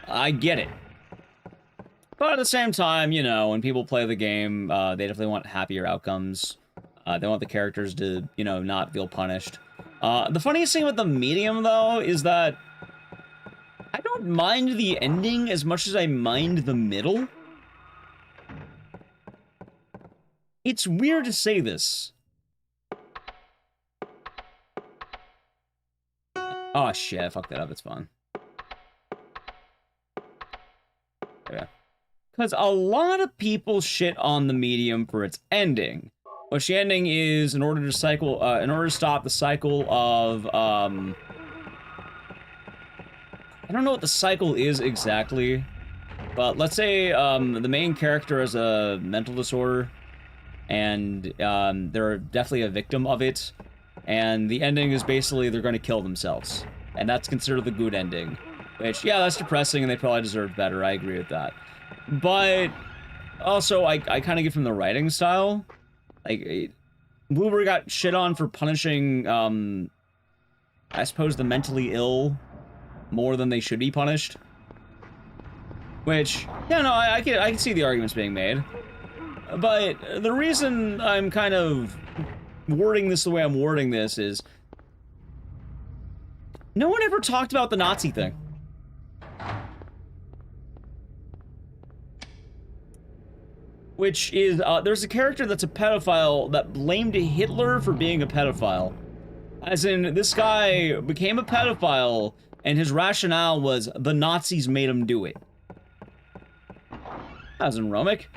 I get it. But at the same time, you know, when people play the game, they definitely want happier outcomes. They want the characters to, you know, not feel punished. The funniest thing with the Medium, though, is that I don't mind the ending as much as I mind the middle. It's weird to say this. Oh, shit, I fucked that up. It's fine. Yeah. Because a lot of people shit on the Medium for its ending. Which the ending is in order to stop the cycle of, I don't know what the cycle is exactly, but let's say, the main character has a mental disorder, and, they're definitely a victim of it, and the ending is basically they're gonna kill themselves. And that's considered the good ending. Which, yeah, that's depressing, and they probably deserve better, I agree with that. But, also, I kind of get from the writing style. Like, Bloober got shit on for punishing, I suppose, the mentally ill more than they should be punished. Which, yeah, no, I can see the arguments being made. But the reason I'm kind of wording this the way I'm wording this is no one ever talked about the Nazi thing. Which is, there's a character that's a pedophile that blamed Hitler for being a pedophile. As in, this guy became a pedophile, and his rationale was the Nazis made him do it. As in Romic.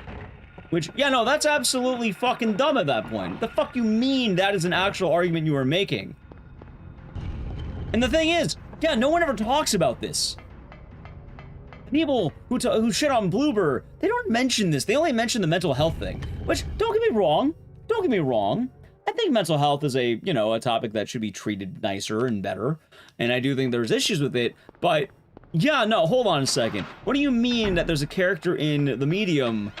Which, yeah, no, that's absolutely fucking dumb at that point. The fuck you mean that is an actual argument you are making? And the thing is, yeah, no one ever talks about this. People who shit on Bloober, they don't mention this. They only mention the mental health thing. Which, don't get me wrong. Don't get me wrong. I think mental health is a, you know, a topic that should be treated nicer and better. And I do think there's issues with it. But, yeah, no, hold on a second. What do you mean that there's a character in the Medium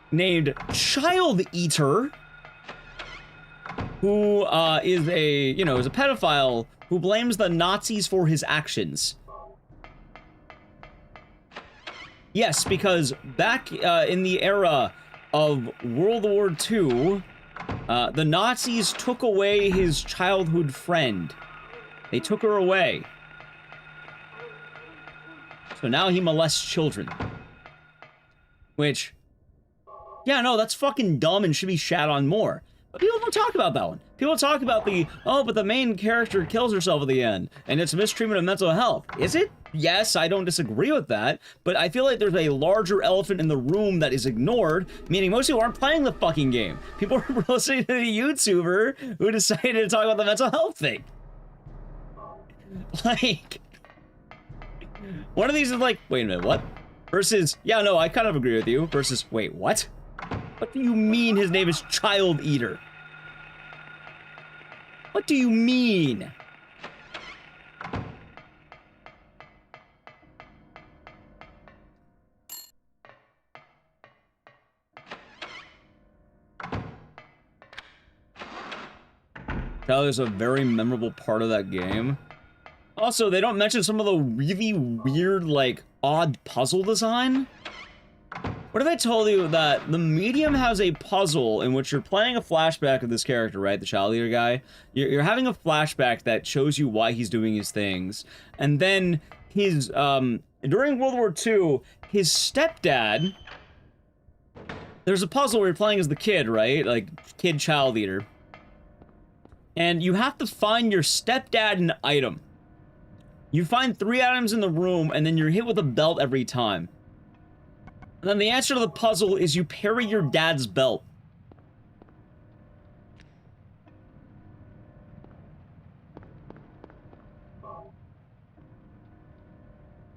named Child Eater who is a, you know, is a pedophile who blames the Nazis for his actions? Yes, because back in the era of World War II, the Nazis took away his childhood friend. They took her away. So now he molests children. Which, yeah, no, that's fucking dumb and should be shat on more. But people don't talk about that one. People talk about the, oh, but the main character kills herself at the end, and it's mistreatment of mental health. Is it? Yes, I don't disagree with that, but I feel like there's a larger elephant in the room that is ignored, meaning most people aren't playing the fucking game. People are listening to the YouTuber who decided to talk about the mental health thing. Like, one of these is like, wait a minute, what? Versus, yeah, no, I kind of agree with you. Versus, wait, what? What do you mean his name is Child Eater? What do you mean? That is a very memorable part of that game. Also, they don't mention some of the really weird, like, odd puzzle design. What if I told you that the medium has a puzzle in which you're playing a flashback of this character, right? The child leader guy. You're having a flashback that shows you why he's doing his things. And then his, during World War II, his stepdad... There's a puzzle where you're playing as the kid, right? Like, kid child leader. And you have to find your stepdad an item. You find 3 items in the room, and then you're hit with a belt every time. And then the answer to the puzzle is you parry your dad's belt.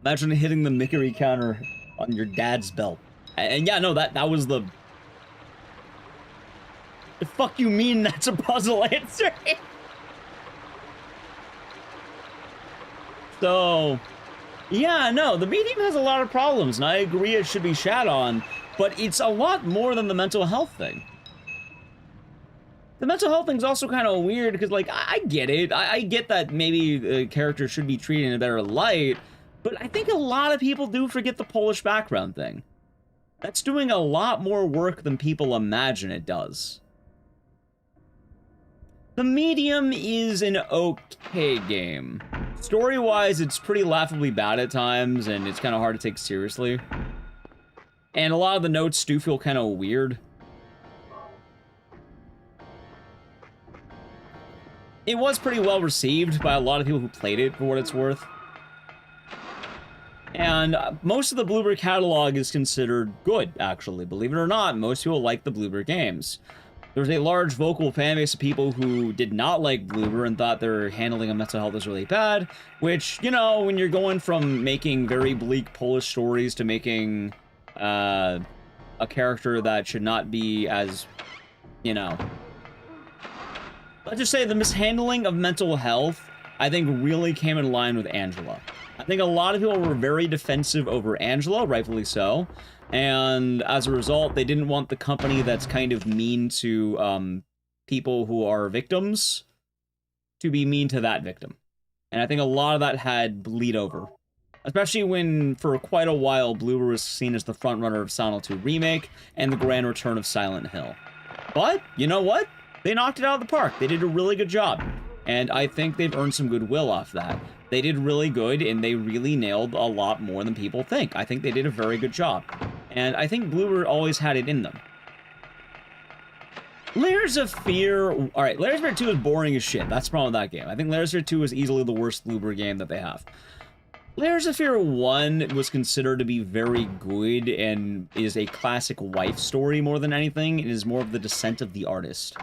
Imagine hitting the Mickery counter on your dad's belt. And yeah, no, that was the... The fuck you mean that's a puzzle answer? So... Yeah, no, the medium has a lot of problems, and I agree it should be shat on, but it's a lot more than the mental health thing. The mental health thing's also kind of weird, because, like, I get it. I get that maybe the character should be treated in a better light, but I think a lot of people do forget the Polish background thing. That's doing a lot more work than people imagine it does. The medium is an okay game. Story-wise, it's pretty laughably bad at times, and it's kind of hard to take seriously. And a lot of the notes do feel kind of weird. It was pretty well received by a lot of people who played it, for what it's worth. And most of the Bloober catalog is considered good, actually. Believe it or not, most people like the Bloober games. There was a large vocal fan base of people who did not like Bloober and thought their handling of mental health was really bad, which, you know, when you're going from making very bleak Polish stories to making a character that should not be as, you know... Let's just say the mishandling of mental health, I think, really came in line with Angela. I think a lot of people were very defensive over Angela, rightfully so. And as a result, they didn't want the company that's kind of mean to people who are victims to be mean to that victim. And I think a lot of that had bleed over. Especially when, for quite a while, Bloober was seen as the frontrunner of Silent Hill 2 Remake and the grand return of Silent Hill. But, you know what? They knocked it out of the park. They did a really good job. And I think they've earned some goodwill off that. They did really good, and they really nailed a lot more than people think. I think they did a very good job. And I think Bloober always had it in them. Layers of Fear... Alright, Layers of Fear 2 is boring as shit. That's the problem with that game. I think Layers of Fear 2 is easily the worst Bloober game that they have. Layers of Fear 1 was considered to be very good and is a classic wife story more than anything. It is more of the descent of the artist.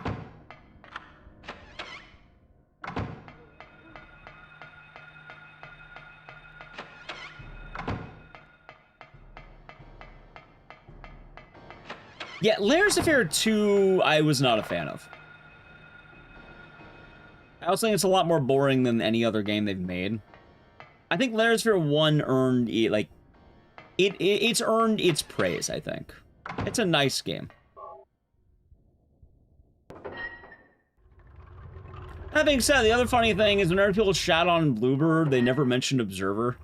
Yeah, Layers of Fear 2, I was not a fan of. I also think it's a lot more boring than any other game they've made. I think Layers of Fear 1 earned, like, it's earned its praise, I think. It's a nice game. That being said, the other funny thing is whenever people shout on Bloober, they never mentioned Observer.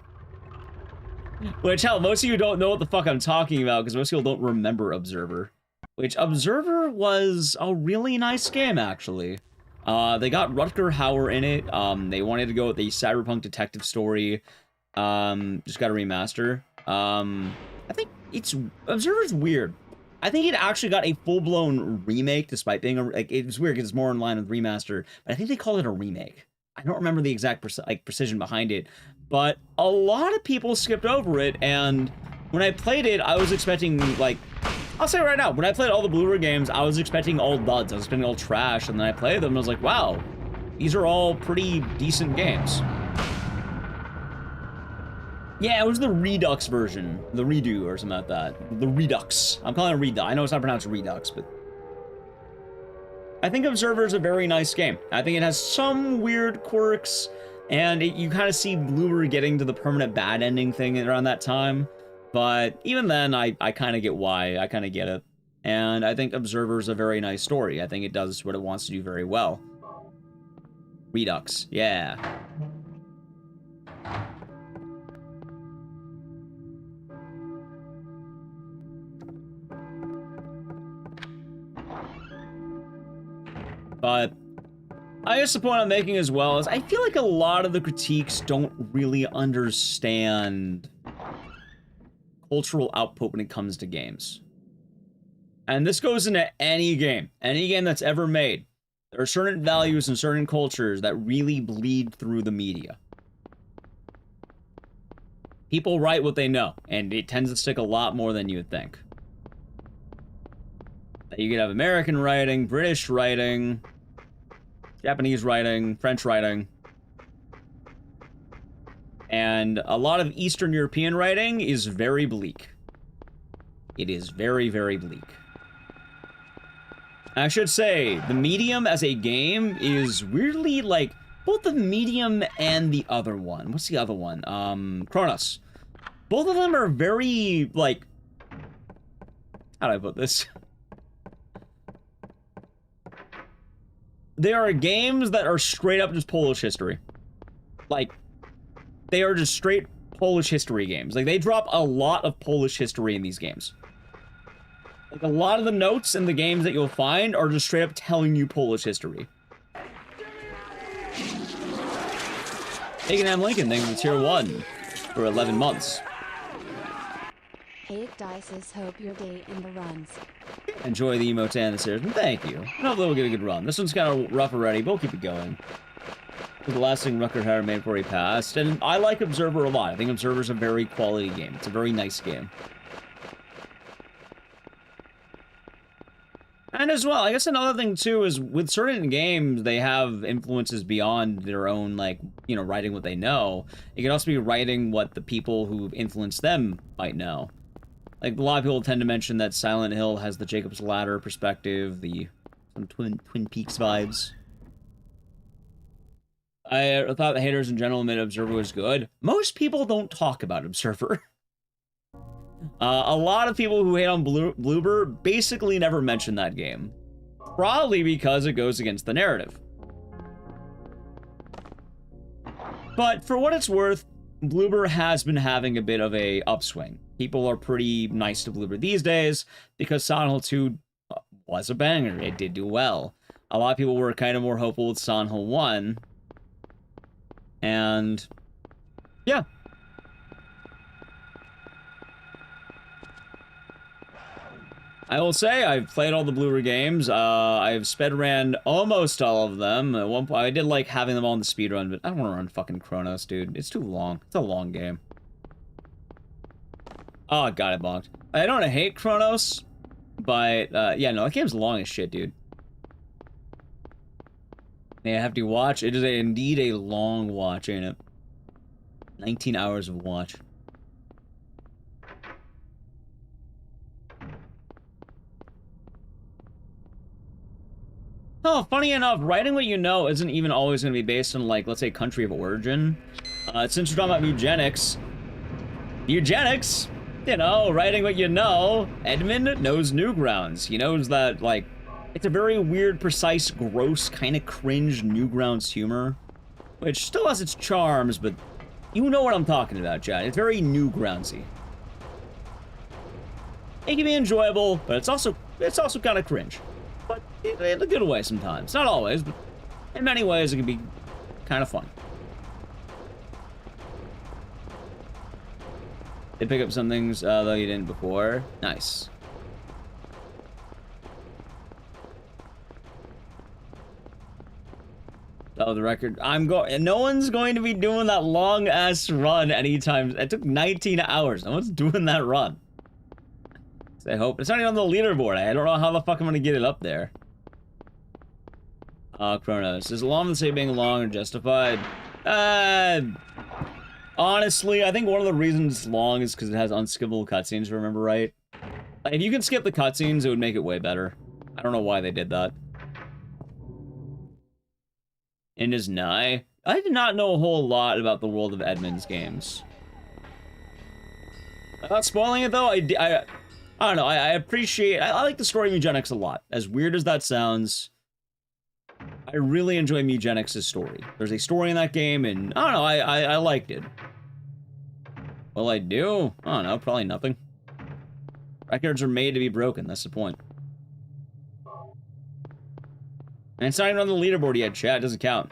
Which, hell, most of you don't know what the fuck I'm talking about, because most people don't remember Observer. Which, Observer was a really nice game, actually. They got Rutger Hauer in it. They wanted to go with the cyberpunk detective story. Just got a remaster. I think Observer's weird. I think it actually got a full-blown remake, despite being it's weird because it's more in line with remaster. But I think they call it a remake. I don't remember the exact precision behind it. But a lot of people skipped over it, and when I played it, I was expecting, like... I'll say right now, when I played all the Bloober games, I was expecting all duds. I was expecting all trash, and then I played them, and I was like, wow, these are all pretty decent games. Yeah, it was the Redux version. The Redo, or something like that. The Redux. I'm calling it Redux. I know it's not pronounced Redux, but... I think Observer is a very nice game. I think it has some weird quirks, and you kind of see Bloober getting to the permanent bad ending thing around that time. But even then, I kind of get why. I kind of get it. And I think Observer is a very nice story. I think it does what it wants to do very well. Redux. Yeah. I guess the point I'm making as well is I feel like a lot of the critiques don't really understand cultural output when it comes to games. And this goes into any game that's ever made. There are certain values and certain cultures that really bleed through the media. People write what they know, and it tends to stick a lot more than you would think. You could have American writing, British writing, Japanese writing, French writing, and a lot of Eastern European writing is very bleak. It is very, very bleak. I should say, the medium as a game is weirdly, like, both the medium and the other one. What's the other one? Chronos. Both of them are very, like, how do I put this? They are games that are straight up just Polish history. Like, they are just straight Polish history games. Like, they drop a lot of Polish history in these games. Like, a lot of the notes in the games that you'll find are just straight up telling you Polish history. Abraham Lincoln, thank you for tier 1 for 11 months. Hey Ecdycis, hope your day in the runs. Enjoy the emote and the series. Thank you. Hopefully we'll get a good run. This one's kind of rough already, but we'll keep it going. The last thing Rucker Hare made before he passed. And I like Observer a lot. I think Observer's a very quality game. It's a very nice game. And as well, I guess another thing too is with certain games, they have influences beyond their own, like, you know, writing what they know. It can also be writing what the people who've influenced them might know. Like, a lot of people tend to mention that Silent Hill has the Jacob's Ladder perspective, some Twin Peaks vibes. I thought the haters in general admit Observer was good. Most people don't talk about Observer. A lot of people who hate on Bloober basically never mention that game. Probably because it goes against the narrative. But for what it's worth, Bloober has been having a bit of a upswing. People are pretty nice to Bloober these days because Silent Hill 2 was a banger. It did do well. A lot of people were kind of more hopeful with Silent Hill 1. And yeah. I will say I've played all the Bloober games. I've sped ran almost all of them. At one point, I did like having them all in the speedrun, but I don't want to run fucking Chronos, dude. It's too long. It's a long game. Oh, got it bonked. I don't hate Chronos, but yeah, no, that game's long as shit, dude. Yeah, I have to watch. It is indeed a long watch, ain't it? 19 hours of watch. Oh, funny enough, writing what you know isn't even always going to be based on, like, let's say, country of origin. Since we're talking about Mugenics, you know, writing what you know, Edmund knows Newgrounds. He knows that, like, it's a very weird, precise, gross, kind of cringe Newgrounds humor, which still has its charms, but you know what I'm talking about, Chad. It's very Newgroundsy. It can be enjoyable, but it's also kind of cringe. But in a good way sometimes. Not always, but in many ways it can be kind of fun. They pick up some things, though you didn't before. Nice. Oh, the record. No one's going to be doing that long-ass run anytime. It took 19 hours. No one's doing that run. So I hope. It's not even on the leaderboard. I don't know how the fuck I'm going to get it up there. Chronos. Is long to say being long or justified? Honestly, I think one of the reasons it's long is because it has unskippable cutscenes, if I remember right. Like, if you can skip the cutscenes, it would make it way better. I don't know why they did that. And is nigh. I did not know a whole lot about the world of Edmund's games. Without spoiling it, though, I don't know, I appreciate... I like the story of Mugenics a lot. As weird as that sounds, I really enjoy Mugenics' story. There's a story in that game, and I don't know, I liked it. Well, I do? I don't know, probably nothing. Records are made to be broken, that's the point. And it's not even on the leaderboard yet, chat. It doesn't count.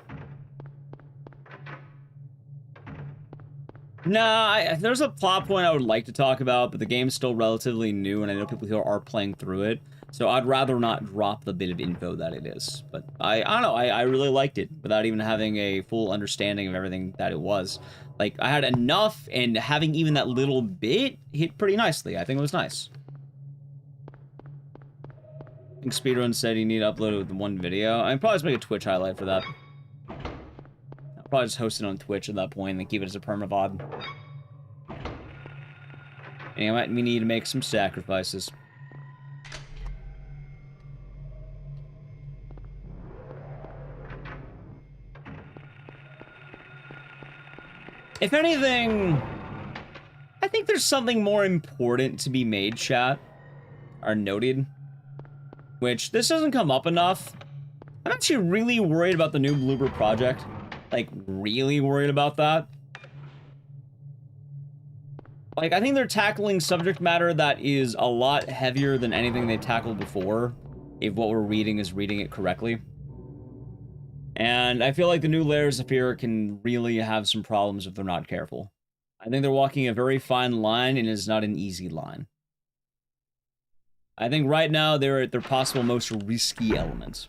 Nah, there's a plot point I would like to talk about, but the game's still relatively new, and I know people who are playing through it, so I'd rather not drop the bit of info that it is. But I don't know, I really liked it, without even having a full understanding of everything that it was. Like, I had enough, and having even that little bit hit pretty nicely. I think it was nice. I think Speedrun said you need to upload it with one video. I'd probably just make a Twitch highlight for that. I'll probably just host it on Twitch at that point and keep it as a permavod. And we need to make some sacrifices. If anything, I think there's something more important to be made, chat, or noted. Which, this doesn't come up enough. I'm actually really worried about the new Bloober project. Like, really worried about that. Like, I think they're tackling subject matter that is a lot heavier than anything they've tackled before, if what we're reading is reading it correctly. And I feel like the new Layers of Fear can really have some problems if they're not careful. I think they're walking a very fine line, and it's not an easy line. I think right now they're at their possible most risky elements.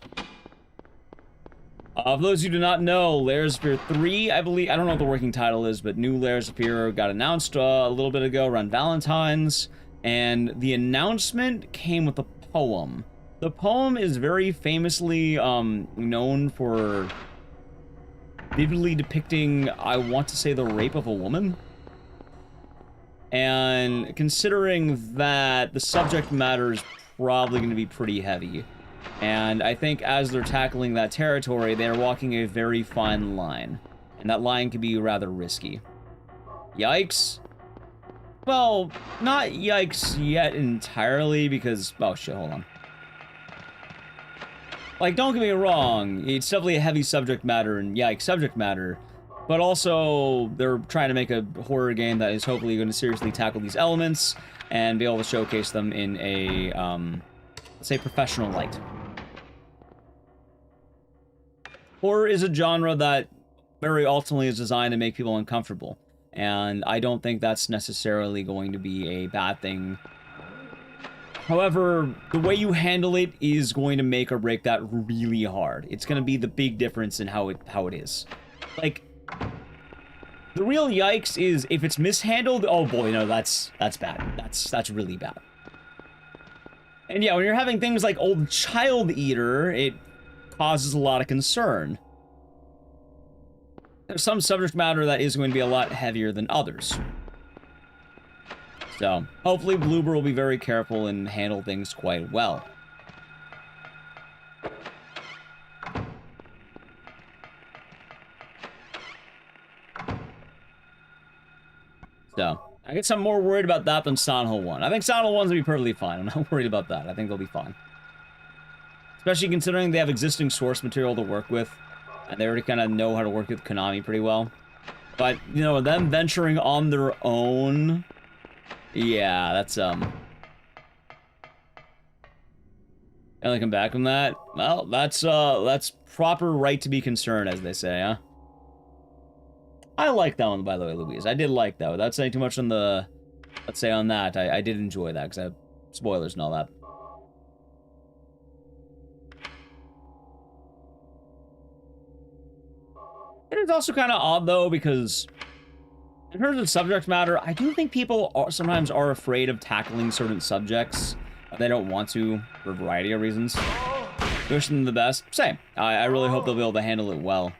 For those who do not know, Layers of Fear 3, I believe, I don't know what the working title is, but new Layers of Fear got announced a little bit ago around Valentine's, and the announcement came with a poem. The poem is very famously known for vividly depicting, I want to say, the rape of a woman. And considering that the subject matter is probably going to be pretty heavy, and I think as they're tackling that territory, they're walking a very fine line, and that line can be rather risky. Yikes. Well, not yikes yet entirely, because... oh shit, hold on. Like, don't get me wrong, it's definitely a heavy subject matter, and yikes subject matter, but also, they're trying to make a horror game that is hopefully going to seriously tackle these elements and be able to showcase them in a, let's say, professional light. Horror is a genre that very ultimately is designed to make people uncomfortable, and I don't think that's necessarily going to be a bad thing. However, the way you handle it is going to make or break that really hard. It's going to be the big difference in how it is. Like, the real yikes is if it's mishandled, oh boy, no, that's bad. That's really bad. And yeah, when you're having things like Old Child Eater, it causes a lot of concern. There's some subject matter that is going to be a lot heavier than others. So, hopefully Bloober will be very careful and handle things quite well. So, I guess I'm more worried about that than Silent Hill 1. I think Silent Hill 1's gonna be perfectly fine. I'm not worried about that. I think they'll be fine. Especially considering they have existing source material to work with. And they already kind of know how to work with Konami pretty well. But, you know, them venturing on their own... yeah, that's, And they come back from that? Well, that's proper right to be concerned, as they say, huh? I like that one, by the way, Louise. I did like that. Without saying too much on the... let's say on that, I did enjoy that, because I have spoilers and all that. It is also kind of odd, though, because... in terms of subject matter, I do think people sometimes are afraid of tackling certain subjects. They don't want to, for a variety of reasons. Wish them the best. Same. I really hope they'll be able to handle it well.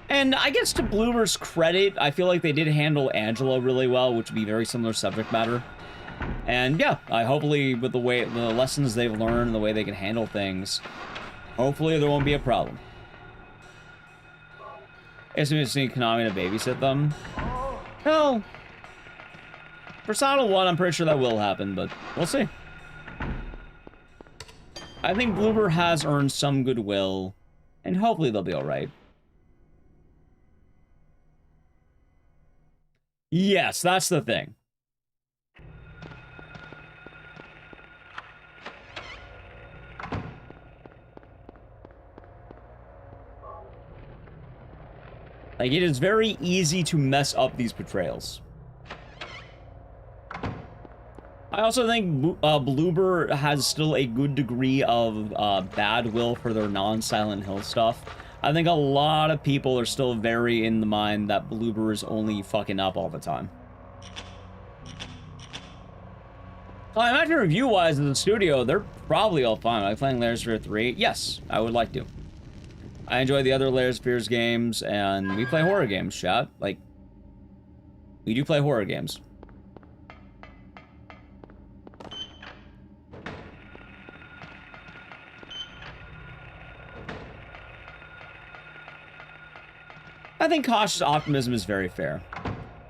And I guess to Bloober's credit, I feel like they did handle Angela really well, which would be very similar subject matter. And yeah, hopefully with the lessons they've learned and the way they can handle things, hopefully there won't be a problem. I guess we just need Konami to babysit them. Hell, for Silent 1, I'm pretty sure that will happen, but we'll see. I think Bloober has earned some goodwill, and hopefully they'll be alright. Yes, that's the thing. Like, it is very easy to mess up these portrayals. I also think Bloober has still a good degree of bad will for their non-Silent Hill stuff. I think a lot of people are still very in the mind that Bloober is only fucking up all the time. I imagine review-wise in the studio, they're probably all fine. Like playing Layers of Fear 3? Yes, I would like to. I enjoy the other Layers of Fears games, and we play horror games, chat. Like, we do play horror games. I think cautious optimism is very fair.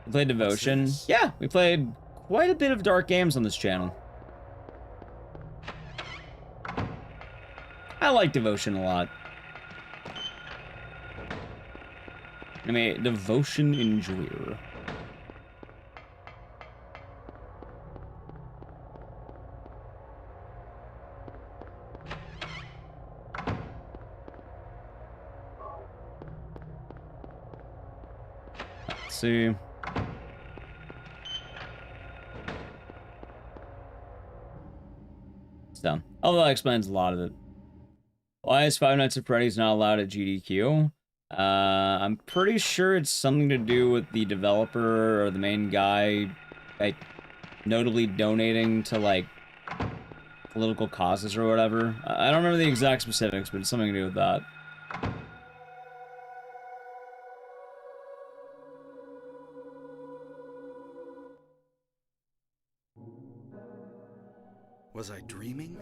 We played Devotion. Yeah, we played quite a bit of dark games on this channel. I like Devotion a lot. I mean, Devotion enjoyer. Let's see. It's done. Although that explains a lot of it. Why is Five Nights at Freddy's not allowed at GDQ? I'm pretty sure it's something to do with the developer or the main guy, like, notably donating to, like, political causes or whatever. I don't remember the exact specifics, but it's something to do with that. Was I dreaming?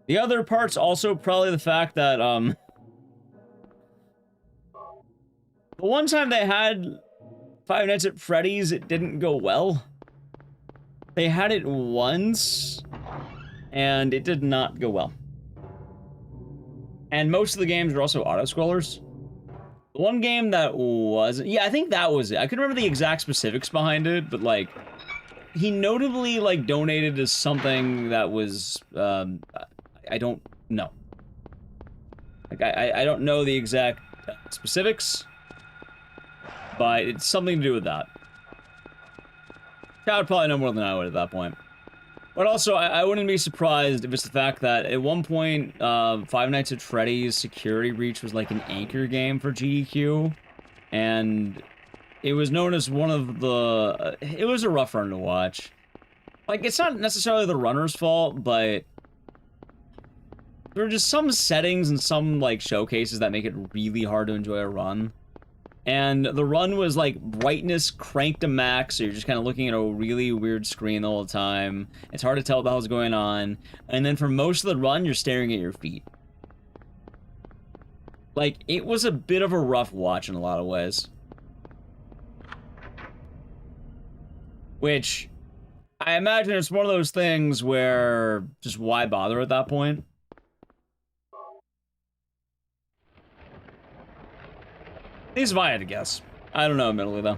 The other part's also probably the fact that, the one time they had Five Nights at Freddy's, it didn't go well. They had it once, and it did not go well. And most of the games were also auto-scrollers. The one game that wasn't... Yeah, I think that was it. I couldn't remember the exact specifics behind it, but, like, he notably, like, donated to something that was, I don't know. Like, I don't know the exact specifics, but it's something to do with that. I would probably know more than I would at that point. But also, I wouldn't be surprised if it's the fact that at one point, Five Nights at Freddy's Security Breach was like an anchor game for GDQ, and it was known as one of the... it was a rough run to watch. Like, it's not necessarily the runner's fault, but there are just some settings and some, like, showcases that make it really hard to enjoy a run. And the run was, like, brightness cranked to max, so you're just kind of looking at a really weird screen the whole time. It's hard to tell what the hell's going on. And then for most of the run, you're staring at your feet. Like, it was a bit of a rough watch in a lot of ways. Which, I imagine it's one of those things where, just why bother at that point? At least if I had to guess. I don't know, admittedly, though.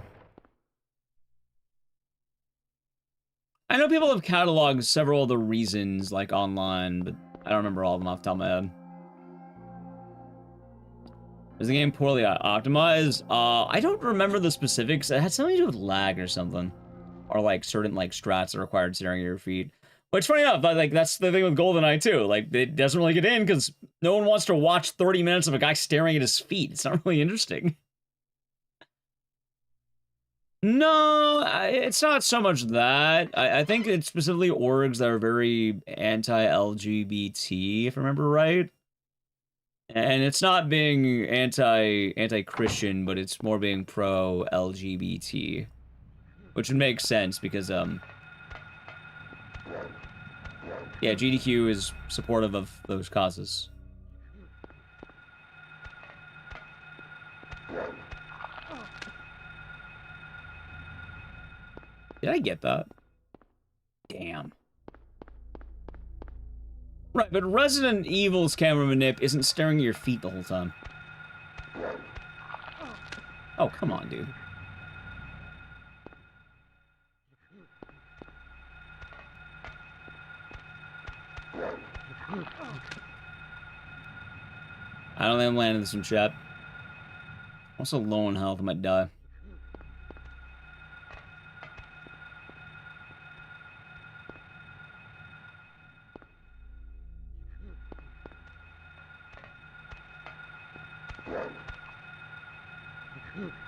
I know people have cataloged several of the reasons, like, online, but I don't remember all of them off the top of my head. Was the game poorly optimized? I don't remember the specifics. It had something to do with lag or something. Or, like, certain, like, strats that required staring at your feet. Which, funny enough, like, that's the thing with GoldenEye, too. Like, it doesn't really get in, because no one wants to watch 30 minutes of a guy staring at his feet. It's not really interesting. No, it's not so much that. I think it's specifically orgs that are very anti-LGBT, if I remember right. And it's not being anti-Christian, but it's more being pro-LGBT. Which would make sense, because, yeah, GDQ is supportive of those causes. Did I get that? Damn. Right, but Resident Evil's camera manip isn't staring at your feet the whole time. Oh, come on, dude. I don't think I'm landing some chat. Also low on health, I might die.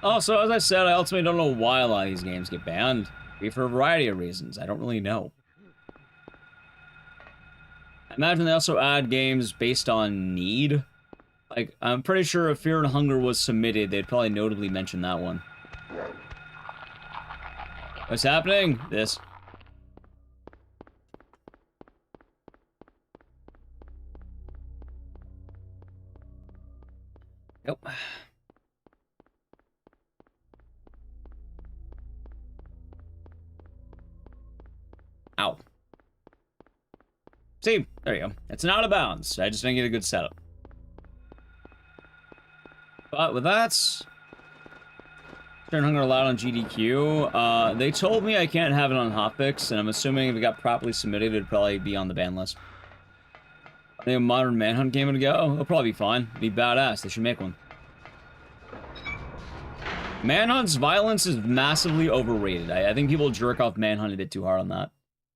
Also, as I said, I ultimately don't know why a lot of these games get banned. Maybe for a variety of reasons. I don't really know. I imagine they also add games based on need. Like, I'm pretty sure if Fear and Hunger was submitted, they'd probably notably mention that one. What's happening? This. Yep. Ow. See, there you go. It's an out of bounds. I just didn't get a good setup. But with that, Turn Hunger allowed on GDQ. They told me I can't have it on hotfix, and I'm assuming if it got properly submitted, it'd probably be on the ban list. I think a modern Manhunt game would go. It'll probably be fine. It'd be badass. They should make one. Manhunt's violence is massively overrated. I think people jerk off Manhunt a bit too hard on that.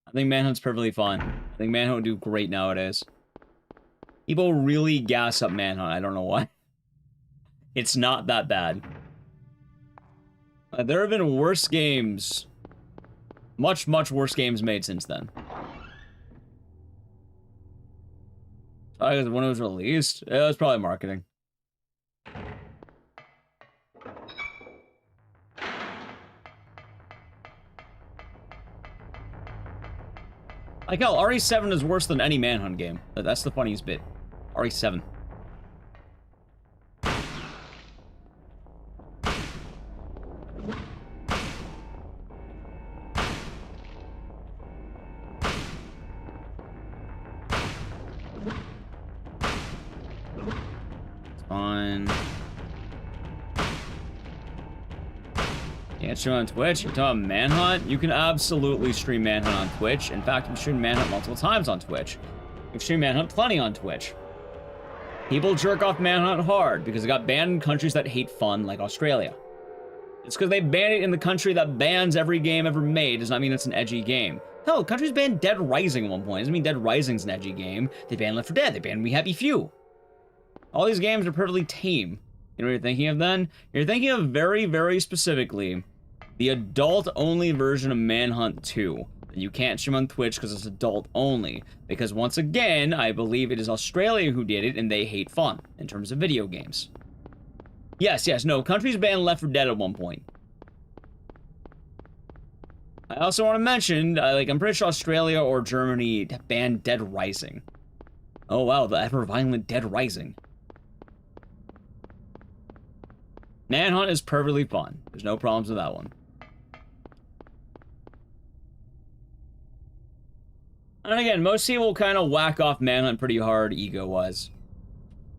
I think Manhunt's perfectly fine. I think Manhunt would do great nowadays. People really gas up Manhunt. I don't know why. It's not that bad. There have been worse games. Much, much worse games made since then. When it was released, it was probably marketing. Like hell, RE7 is worse than any Manhunt game. That's the funniest bit. RE7. Fine. Can't stream on Twitch? You're talking Manhunt? You can absolutely stream Manhunt on Twitch. In fact, you've streamed Manhunt multiple times on Twitch. You've streamed Manhunt plenty on Twitch. People jerk off Manhunt hard because it got banned in countries that hate fun, like Australia. It's because they banned it in the country that bans every game ever made. Does not mean it's an edgy game. Hell, countries banned Dead Rising at one point. Doesn't mean Dead Rising's an edgy game. They banned Left 4 Dead. They banned We Happy Few. All these games are perfectly tame. You know what you're thinking of then? You're thinking of very, very specifically the adult-only version of Manhunt 2. You can't stream on Twitch because it's adult only. Because once again, I believe it is Australia who did it, and they hate fun in terms of video games. Yes, no, countries banned Left 4 Dead at one point. I also want to mention, I'm pretty sure Australia or Germany banned Dead Rising. Oh wow, the ever-violent Dead Rising. Manhunt is perfectly fun. There's no problems with that one. And again, most people kind of whack off Manhunt pretty hard, ego-wise.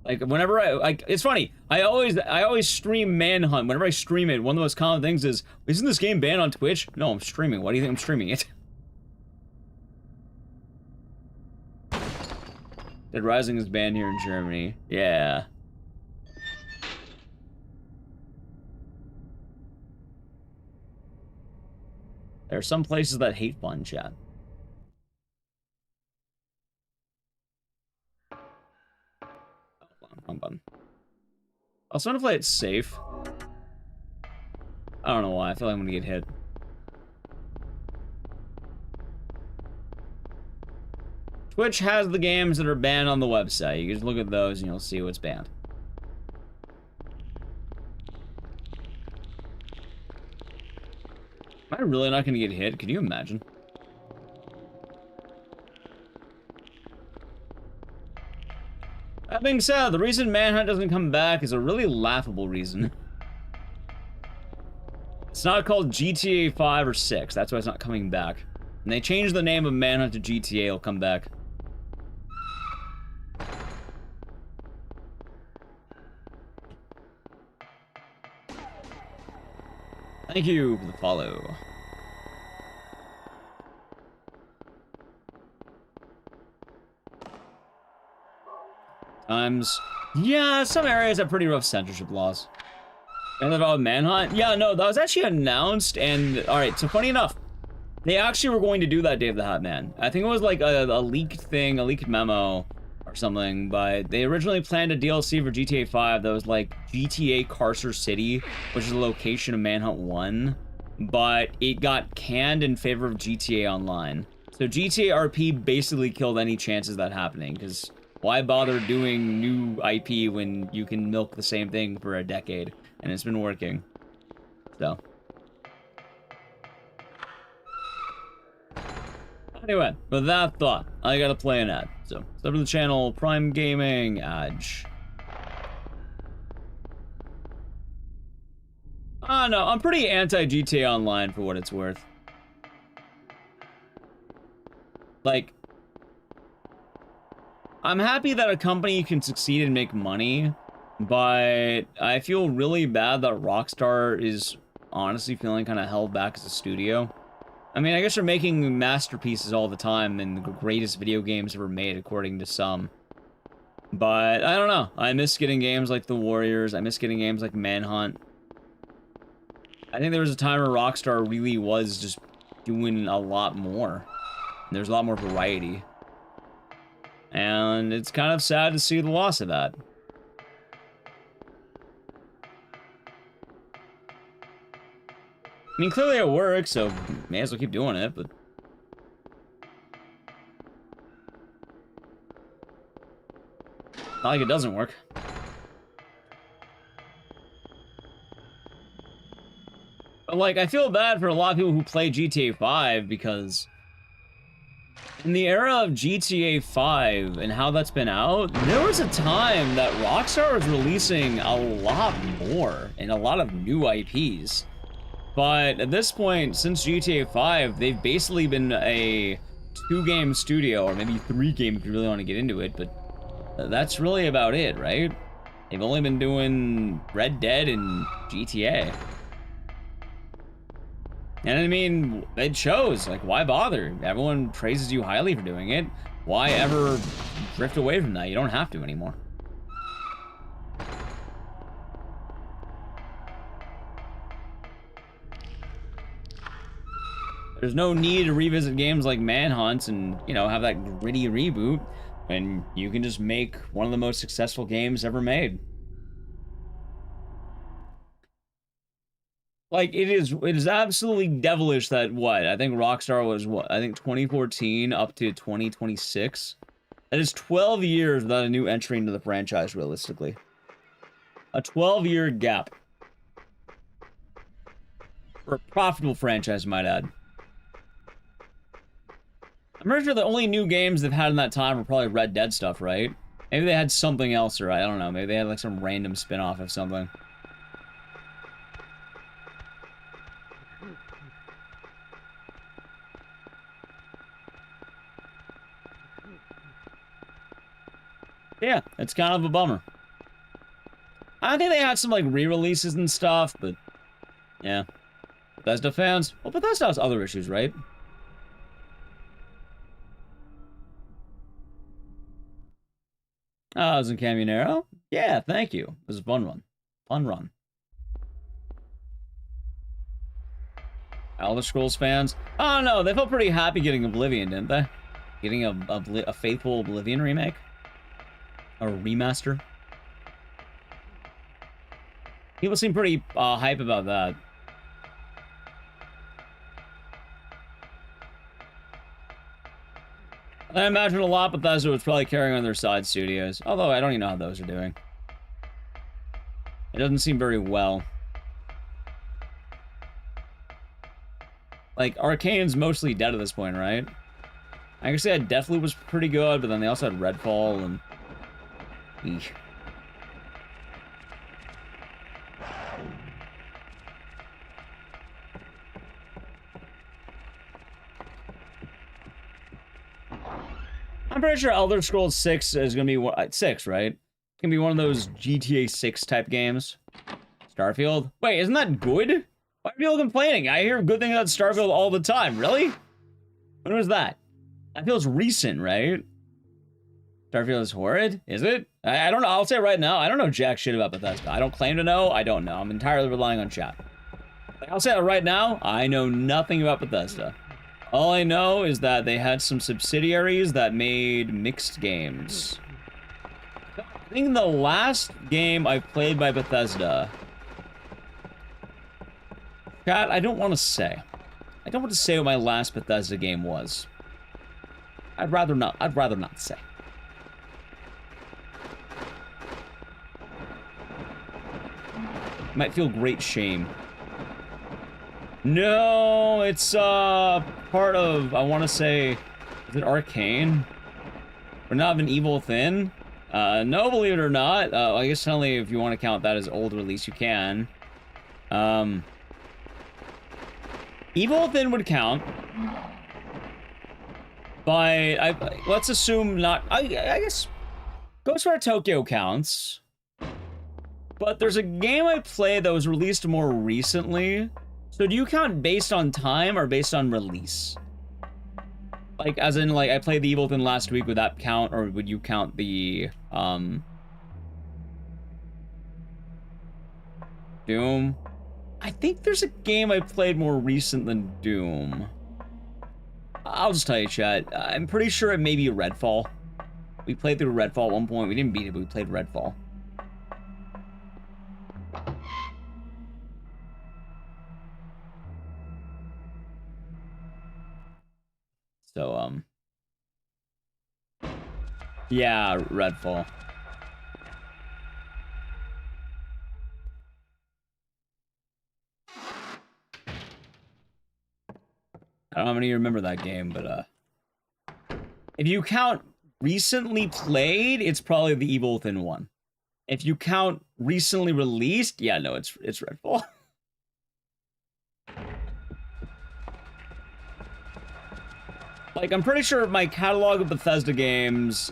Like, whenever it's funny, I always stream Manhunt. Whenever I stream it, one of the most common things is, isn't this game banned on Twitch? No, I'm streaming. Why do you think I'm streaming it? Dead Rising is banned here in Germany. Yeah. There are some places that hate fun, chat. Wrong button. I also want to play it safe. I don't know why. I feel like I'm gonna get hit. Twitch has the games that are banned on the website. You can just look at those and you'll see what's banned. Am I really not gonna get hit? Can you imagine? That being said, the reason Manhunt doesn't come back is a really laughable reason. It's not called GTA 5 or 6. That's why it's not coming back. And they changed the name of Manhunt to GTA. It'll come back. Thank you for the follow. Yeah, some areas have pretty rough censorship laws. And about Manhunt? Yeah, no, that was actually announced, and alright, so funny enough, they actually were going to do that Day of the Hat Man. I think it was like a leaked thing, a leaked memo or something, but they originally planned a DLC for GTA 5 that was like GTA Carcer City, which is the location of Manhunt 1, but it got canned in favor of GTA Online. So GTA RP basically killed any chances of that happening, because why bother doing new IP when you can milk the same thing for a decade? And it's been working. So. Anyway, with that thought, I gotta play an ad. So, sub to the channel, Prime Gaming, Edge. I don't know, I'm pretty anti-GTA Online for what it's worth. Like, I'm happy that a company can succeed and make money, but I feel really bad that Rockstar is honestly feeling kind of held back as a studio. I mean, I guess they're making masterpieces all the time and the greatest video games ever made, according to some. But, I don't know. I miss getting games like The Warriors. I miss getting games like Manhunt. I think there was a time where Rockstar really was just doing a lot more. There's a lot more variety. And it's kind of sad to see the loss of that. I mean, clearly it works, so may as well keep doing it, but... not like it doesn't work. But, like, I feel bad for a lot of people who play GTA 5, because... in the era of GTA 5 and how that's been out, there was a time that Rockstar was releasing a lot more and a lot of new IPs. But at this point, since GTA 5, they've basically been a 2-game studio, or maybe 3-game if you really want to get into it, but that's really about it, right? They've only been doing Red Dead and GTA. And I mean, it shows, like, why bother? Everyone praises you highly for doing it. Why ever drift away from that? You don't have to anymore. There's no need to revisit games like Manhunt and, you know, have that gritty reboot, when you can just make one of the most successful games ever made. Like, it is absolutely devilish that, what, I think Rockstar was, what, I think 2014 up to 2026? That is 12 years without a new entry into the franchise, realistically. A 12-year gap. For a profitable franchise, might add. I'm pretty sure the only new games they've had in that time were probably Red Dead stuff, right? Maybe they had something else, or I don't know, maybe they had like some random spin-off of something. Yeah, it's kind of a bummer. I think they had some, like, re-releases and stuff, but... yeah. Bethesda fans? Well, Bethesda has other issues, right? Oh, it was in Camionero? Yeah, thank you. It was a fun one. Fun run. Elder Scrolls fans? Oh, no, they felt pretty happy getting Oblivion, didn't they? Getting a faithful Oblivion remake? Or remaster? People seem pretty hype about that. I imagine a lot Bethesda was probably carrying on their side studios. Although, I don't even know how those are doing. It doesn't seem very well. Like, Arcane's mostly dead at this point, right? I guess they had Deathloop was pretty good, but then they also had Redfall and... eesh. I'm pretty sure Elder Scrolls 6 is gonna be 6, right? It's gonna be one of those GTA 6 type games. Starfield? Wait, isn't that good? Why are people complaining? I hear good things about Starfield all the time. Really? When was that? That feels recent, right? Starfield is horrid? Is it? I don't know. I'll say right now, I don't know jack shit about Bethesda. I don't claim to know. I don't know. I'm entirely relying on chat. I'll say that right now, I know nothing about Bethesda. All I know is that they had some subsidiaries that made mixed games. I think the last game I played by Bethesda... Chat, I don't want to say. I don't want to say what my last Bethesda game was. I'd rather not say. Might feel great shame. No, it's part of, I want to say, is it Arcane? Or not an Evil Within? No, believe it or not. I guess only if you want to count that as old release, you can. Evil Within would count. But let's assume not. I guess Ghostwire Tokyo counts. But there's a game I played that was released more recently. So do you count based on time or based on release? Like, as in, like, I played the Evil Within last week, would that count, or would you count the, Doom? I think there's a game I played more recent than Doom. I'll just tell you, chat. I'm pretty sure it may be Redfall. We played through Redfall at one point. We didn't beat it, but we played Redfall. So, yeah, Redfall. I don't know how many of you remember that game, but, if you count recently played, it's probably the Evil Within one. If you count recently released, yeah, no, it's Redfall. Like, I'm pretty sure my catalog of Bethesda games,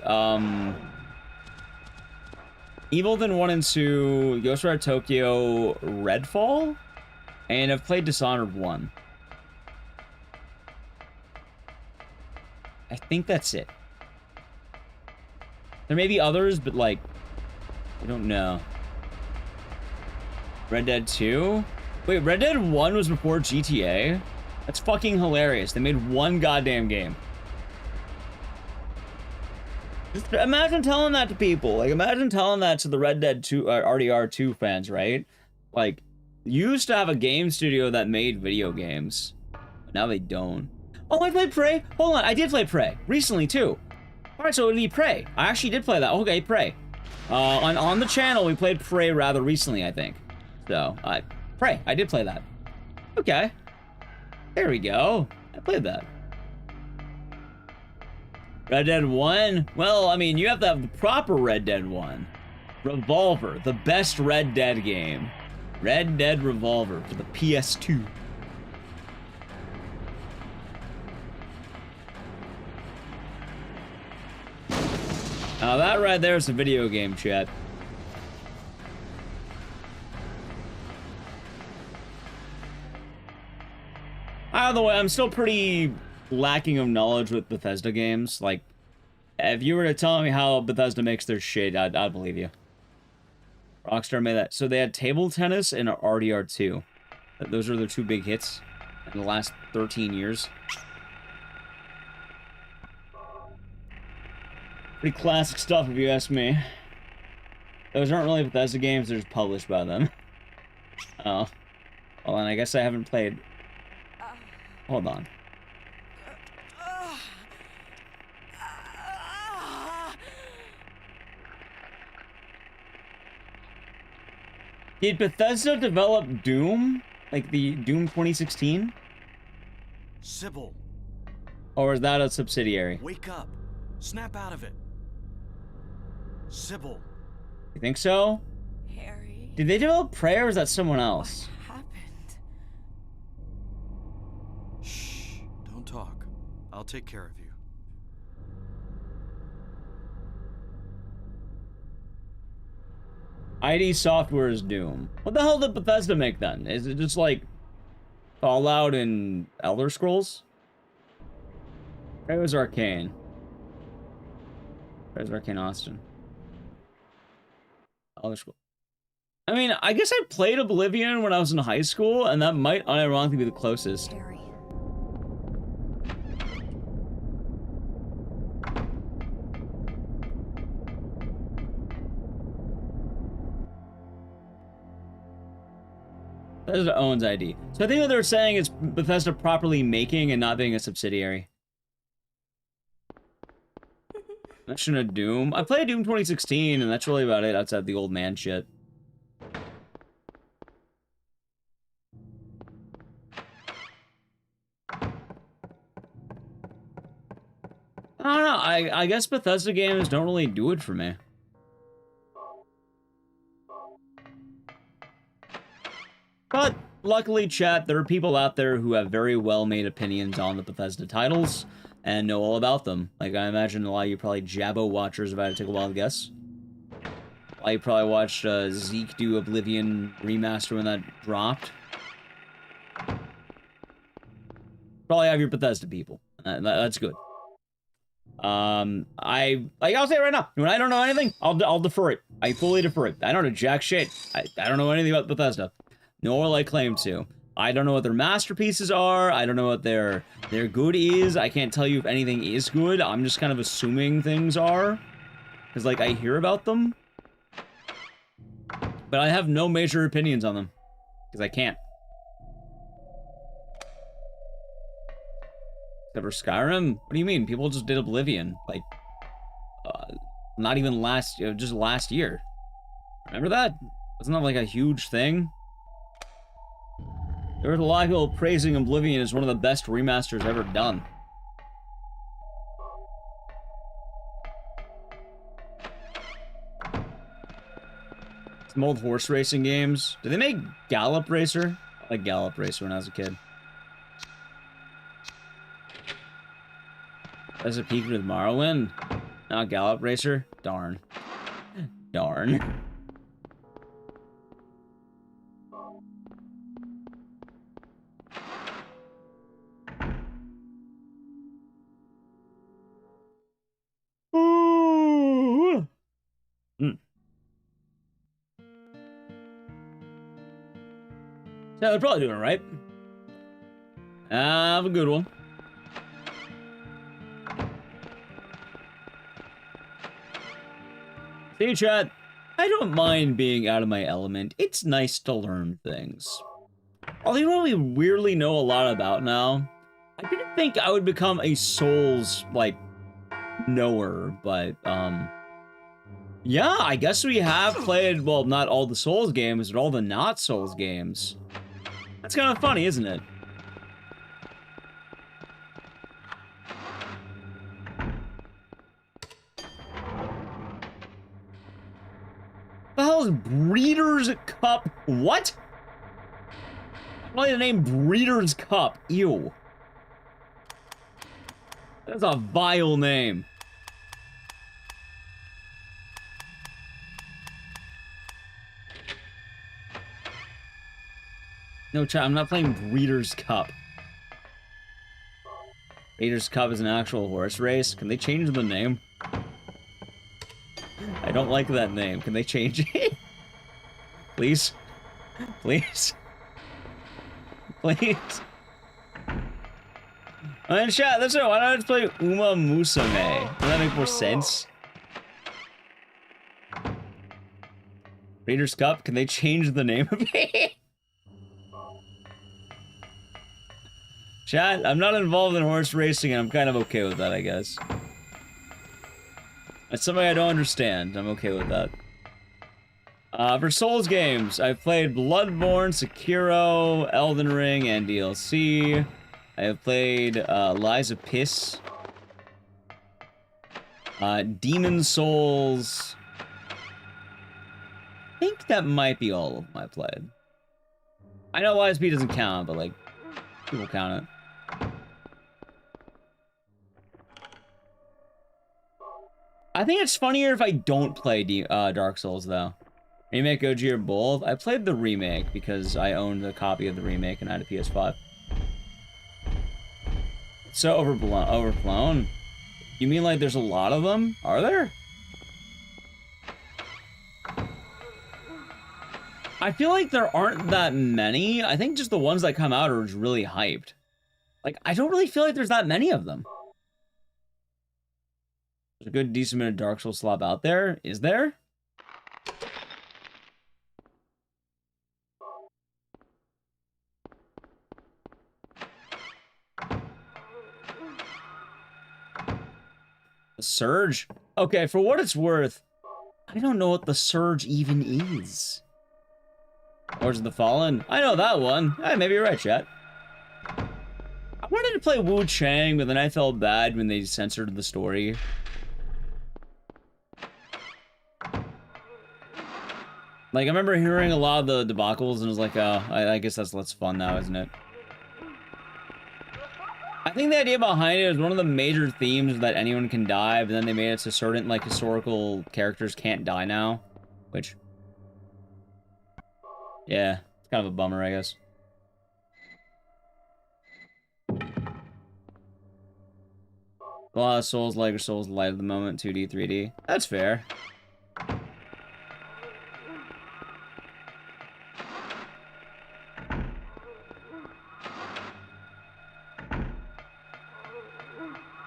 Evil Within 1 and 2, Ghostwire Tokyo, Redfall, and I've played Dishonored 1. I think that's it. There may be others, but, like, I don't know. Red Dead 2? Wait, Red Dead 1 was before GTA? That's fucking hilarious. They made one goddamn game. Just imagine telling that to people. Like, imagine telling that to the Red Dead 2, RDR2 fans, right? Like, you used to have a game studio that made video games. But now they don't. Oh, I played Prey. Hold on, I did play Prey. Recently, too. Alright, so it would be Prey. I actually did play that. Okay, Prey. On the channel, we played Prey rather recently, I think. So, Prey. I did play that. Okay. There we go. I played that. Red Dead 1? Well, I mean, you have to have the proper Red Dead 1. Revolver, the best Red Dead game. Red Dead Revolver for the PS2. Now that right there is a video game, chat. By the way, I'm still pretty lacking of knowledge with Bethesda games. Like, if you were to tell me how Bethesda makes their shit, I'd believe you. Rockstar made that. So they had Table Tennis and RDR2. Those are their two big hits in the last 13 years. Pretty classic stuff, if you ask me. Those aren't really Bethesda games, they're just published by them. Oh. Well, then I guess I haven't played... Hold on. Did Bethesda develop Doom? Like the Doom 2016? Sybil. Or is that a subsidiary? Wake up. Snap out of it. Sybil. You think so? Harry. Did they develop Prey or is that someone else? What happened? Shh. Don't talk. I'll take care of you. ID Software is Doom. What the hell did Bethesda make then? Is it just like Fallout and Elder Scrolls? Prey was Arcane. Prey was Arcane Austin. Other school. I mean, I guess I played Oblivion when I was in high school, and that might unironically be the closest. Harry. Bethesda owns ID. So I think what they're saying is Bethesda properly making and not being a subsidiary. Mention of Doom. I played Doom 2016, and that's really about it outside the old man shit. I don't know. I guess Bethesda games don't really do it for me. But luckily, chat, there are people out there who have very well-made opinions on the Bethesda titles and know all about them. Like, I imagine a lot of you probably Jabbo watchers, if I had to take a wild guess. A lot of you probably watched Zeke do Oblivion Remaster when that dropped. Probably have your Bethesda people. That's good. I'll say it right now. When I don't know anything, I'll defer it. I fully defer it. I don't know jack shit. I don't know anything about Bethesda. Nor will I claim to. I don't know what their masterpieces are. I don't know what their good is. I can't tell you if anything is good. I'm just kind of assuming things are. Because, like, I hear about them. But I have no major opinions on them. Because I can't. Except for Skyrim? What do you mean? People just did Oblivion. Like, not even just last year. Remember that? Wasn't that, like, a huge thing? There was a lot of people praising Oblivion as one of the best remasters ever done. Some old horse racing games. Did they make Gallop Racer? I liked Gallop Racer when I was a kid. That's a peak with Morrowind. Not Gallop Racer? Darn. Darn. Ooh. Yeah, they're probably doing it right. Have a good one. Hey, chat. I don't mind being out of my element. It's nice to learn things. Although you know what we weirdly know a lot about now? I didn't think I would become a Souls, like, knower, but, yeah, I guess we have played, well, not all the Souls games, but all the not Souls games. That's kind of funny, isn't it? The hell is Breeder's Cup? What? Why the name Breeder's Cup? Ew. That's a vile name. No, chat, I'm not playing Breeder's Cup. Breeder's Cup is an actual horse race. Can they change the name? I don't like that name. Can they change it? Please? Please? Please? And chat, that's it. Why don't I just play Uma Musume? Does that make more sense? Breeder's Cup? Can they change the name of it? Chat, I'm not involved in horse racing, and I'm kind of okay with that, I guess. It's something I don't understand. I'm okay with that. For Souls games, I've played Bloodborne, Sekiro, Elden Ring, and DLC. I have played Lies of Piss, Demon Souls. I think that might be all of them I played. I know Lies of P doesn't count, but like, people count it. I think it's funnier if I don't play Dark Souls, though. Remake, OG, or both? I played the remake because I owned a copy of the remake and I had a PS5. It's so overblown. You mean like there's a lot of them? Are there? I feel like there aren't that many. I think just the ones that come out are just really hyped. Like, I don't really feel like there's that many of them. There's a good decent bit of Dark Souls slop out there. Is there? The Surge? Okay, for what it's worth, I don't know what the Surge even is. Lords of the Fallen? I know that one. Hey, maybe you're right, chat. I wanted to play Wu Chang, but then I felt bad when they censored the story. Like, I remember hearing a lot of the debacles, and it was like, oh, I guess that's less fun now, isn't it? I think the idea behind it is one of the major themes that anyone can die, but then they made it so certain, like, historical characters can't die now. Which... yeah, it's kind of a bummer, I guess. A lot of Souls-like or Souls-light at the moment, 2D, 3D. That's fair.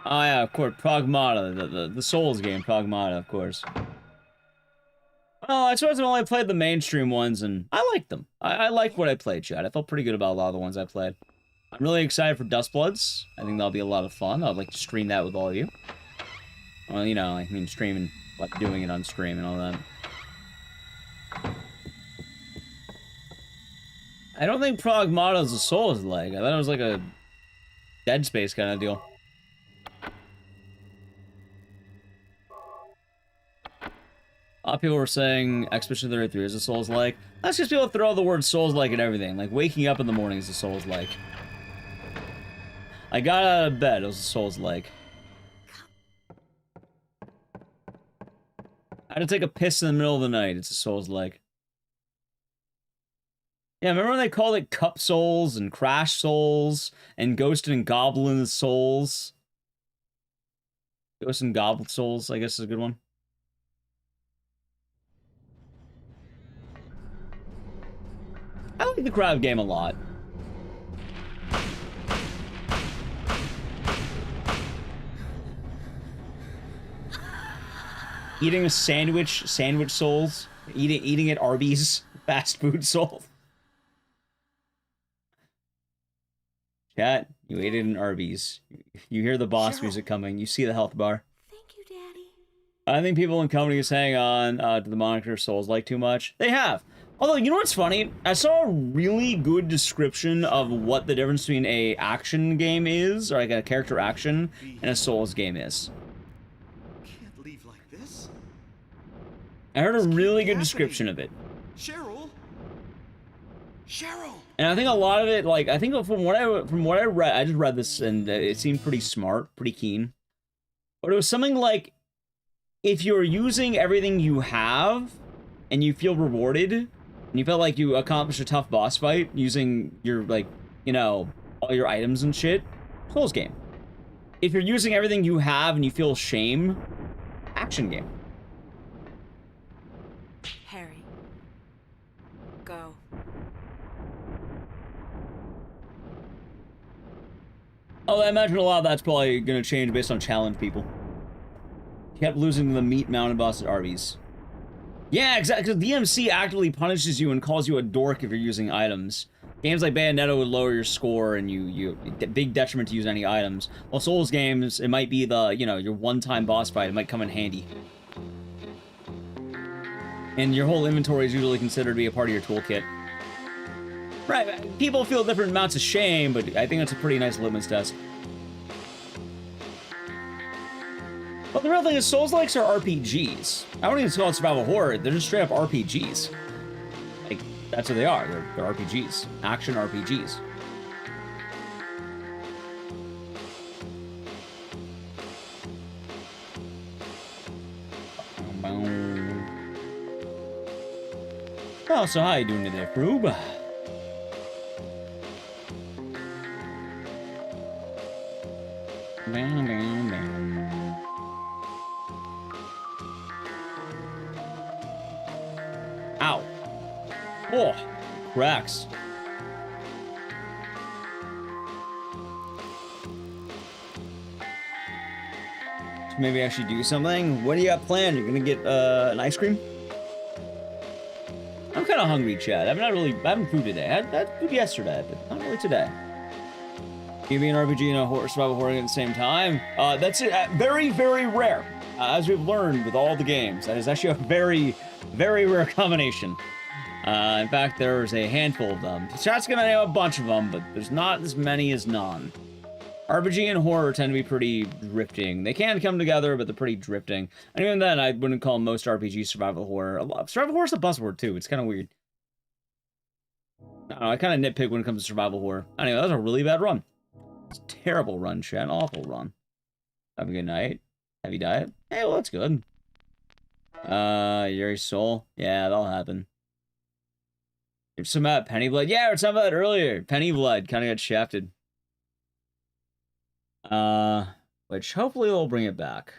Oh yeah, of course, Pragmata, the Souls game, Pragmata, of course. Well, I suppose I've only played the mainstream ones, and I liked them. I liked what I played, chat. I felt pretty good about a lot of the ones I played. I'm really excited for Dustbloods. I think that'll be a lot of fun. I'd like to stream that with all of you. Well, you know, I mean streaming, like doing it on stream and all that. I don't think Pragmata is a Souls-like. I thought it was like a Dead Space kind of deal. A lot of people were saying Expedition 33 is a Souls-like. That's just people throw the word Souls-like at everything. Like, waking up in the morning is a Souls-like. I got out of bed, it was a Souls-like. I had to take a piss in the middle of the night, it's a Souls-like. Yeah, remember when they called it Cup Souls and Crash Souls and Ghost and Goblin Souls? Ghost and Goblin Souls, I guess is a good one. I like the crowd game a lot. Eating a sandwich Souls. Eating at Arby's, fast food Souls. Chat, you ate it in Arby's. You hear the boss music coming. You see the health bar. Thank you, Daddy. I think people in companies hang on to the moniker Souls-like too much. They have. Although, you know what's funny? I saw a really good description of what the difference between a action game is, or like a character action, and a Souls game is. Can't leave like this. I heard a really good description of it. Cheryl. And I think a lot of it, like, I think from what I read, I just read this and it seemed pretty smart, pretty keen. But it was something like, if you're using everything you have, and you feel rewarded, and you felt like you accomplished a tough boss fight using your, like, you know, all your items and shit, Souls game. If you're using everything you have and you feel shame, action game. Harry. Go. Oh, I imagine a lot of that's probably gonna change based on challenge people. Kept losing to the meat mountain boss at Arby's. Yeah, exactly. DMC actively punishes you and calls you a dork if you're using items. Games like Bayonetta would lower your score and you big detriment to use any items. While Souls games, it might be the, you know, your one-time boss fight. It might come in handy. And your whole inventory is usually considered to be a part of your toolkit. Right, people feel different amounts of shame, but I think that's a pretty nice litmus test. But the real thing is, Souls-likes are RPGs. I don't even call it survival horror, they're just straight up RPGs. Like, that's what they are, they're RPGs. Action RPGs. Oh, so how you doing today, Froob? Bam, bam, bam. Ow. Oh, cracks. Maybe actually do something. What do you got planned? You're gonna get an ice cream? I'm kind of hungry, Chad. I haven't food today. I had food yesterday, but not really today. Give me an RPG and a survival horror at the same time. That's it. Very, very rare. As we've learned with all the games, that is actually a very, very rare combination. In fact, there's a handful of them. Chat's gonna know a bunch of them, but there's not as many as non. RPG and horror tend to be pretty drifting. They can come together, but they're pretty drifting. And even then, I wouldn't call most RPGs survival horror. Survival horror is a buzzword, too. It's kind of weird. I don't know, I kind of nitpick when it comes to survival horror. Anyway, that was a really bad run. It's a terrible run, Chat. An awful run. Have a good night. Heavy diet. Hey, well, that's good. Yuri's soul. Yeah, that'll happen. There's some about Penny Blood. Yeah, we were talking about that earlier. Penny Blood kind of got shafted. Which hopefully will bring it back.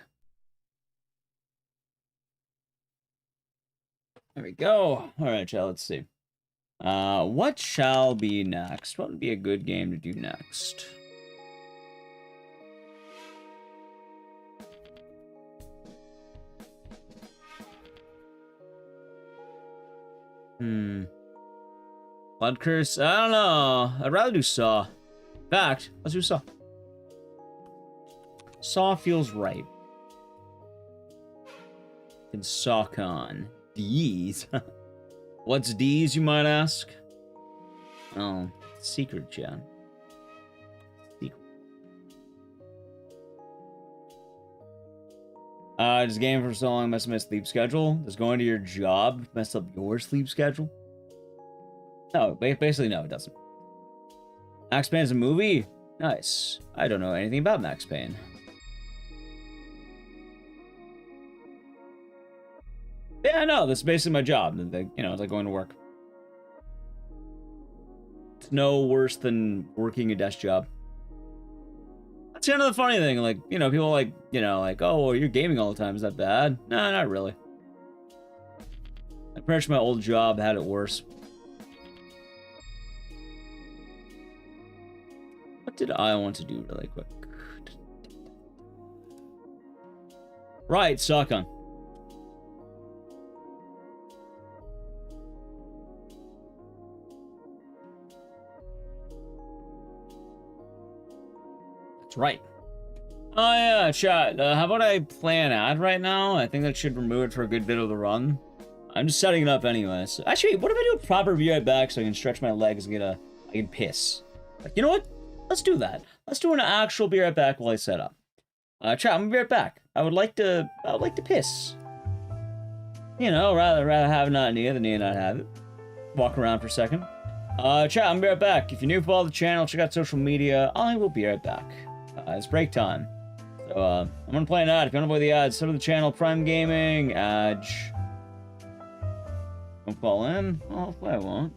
There we go. All right, y'all, let's see. What shall be next? What would be a good game to do next? Blood Curse? I don't know. I'd rather do Saw. In fact, let's do Saw. Saw feels right. And SawCon. D's. What's D's, you might ask? Oh, secret, John. Secret. Does game for so long mess up my sleep schedule? Does going to your job mess up your sleep schedule? No, basically no, it doesn't. Max Payne's a movie? Nice. I don't know anything about Max Payne. Yeah, I know. That's basically my job. You know, it's like going to work. It's no worse than working a desk job. That's kind of the funny thing. Like, you know, people like, you know, like, oh, well, you're gaming all the time. Is that bad? No, not really. I'm pretty sure my old job had it worse. What did I want to do really quick? Right, SawCon. Right. Oh yeah, chat. How about I play an ad right now? I think that should remove it for a good bit of the run. I'm just setting it up anyways. Actually, what if I do a proper Be Right Back so I can stretch my legs and I can piss? Like, you know what? Let's do that. Let's do an actual Be Right Back while I set up. Chat, I'm gonna be right back. I would like to piss. You know, rather have it not near than near not have it. Walk around for a second. Chat, I'm gonna be right back. If you're new, follow the channel, check out social media. I will be right back. It's break time. So, I'm gonna play an ad. If you wanna play the ads, sub to the channel, Prime Gaming, Adge. Don't fall in? Oh, hopefully I won't.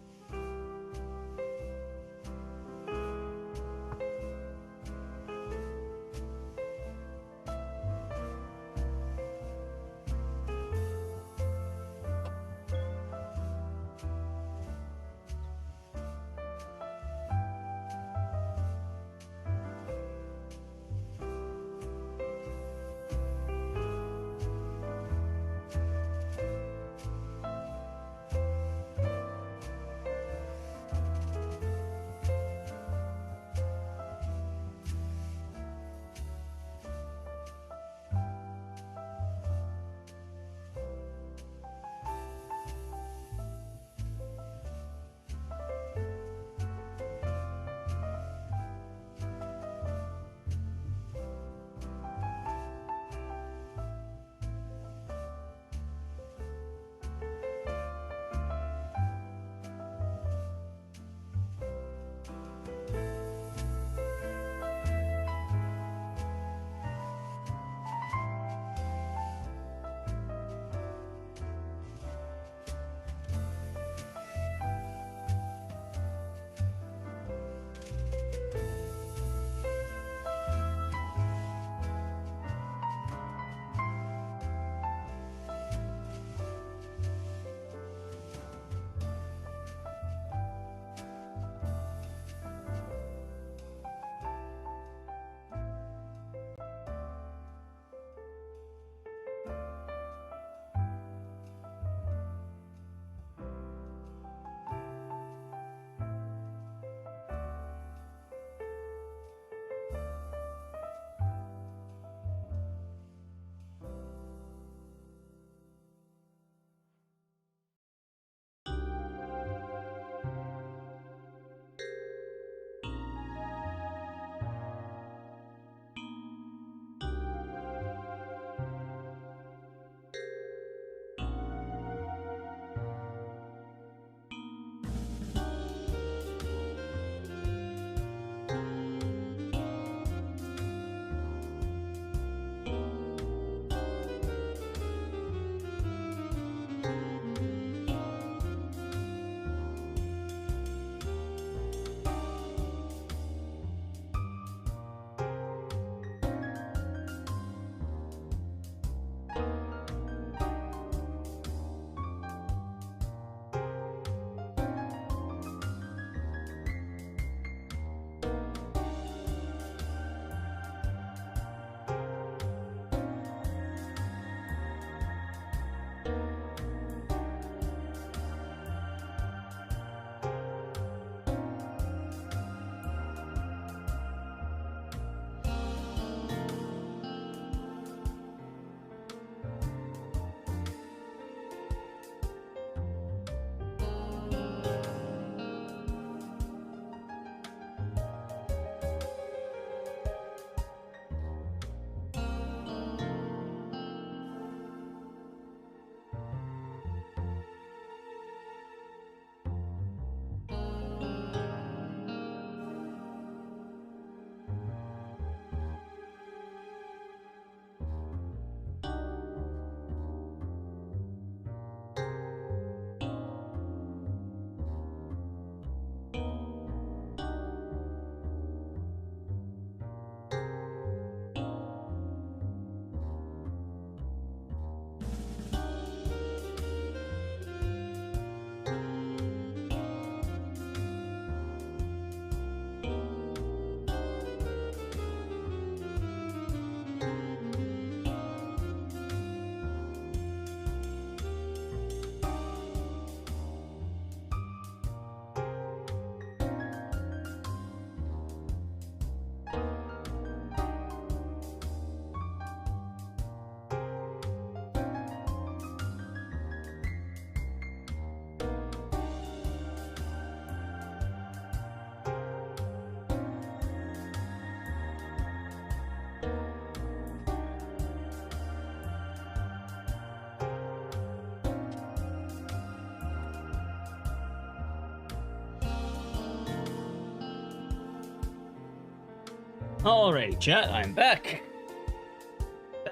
Alrighty, chat, I'm back.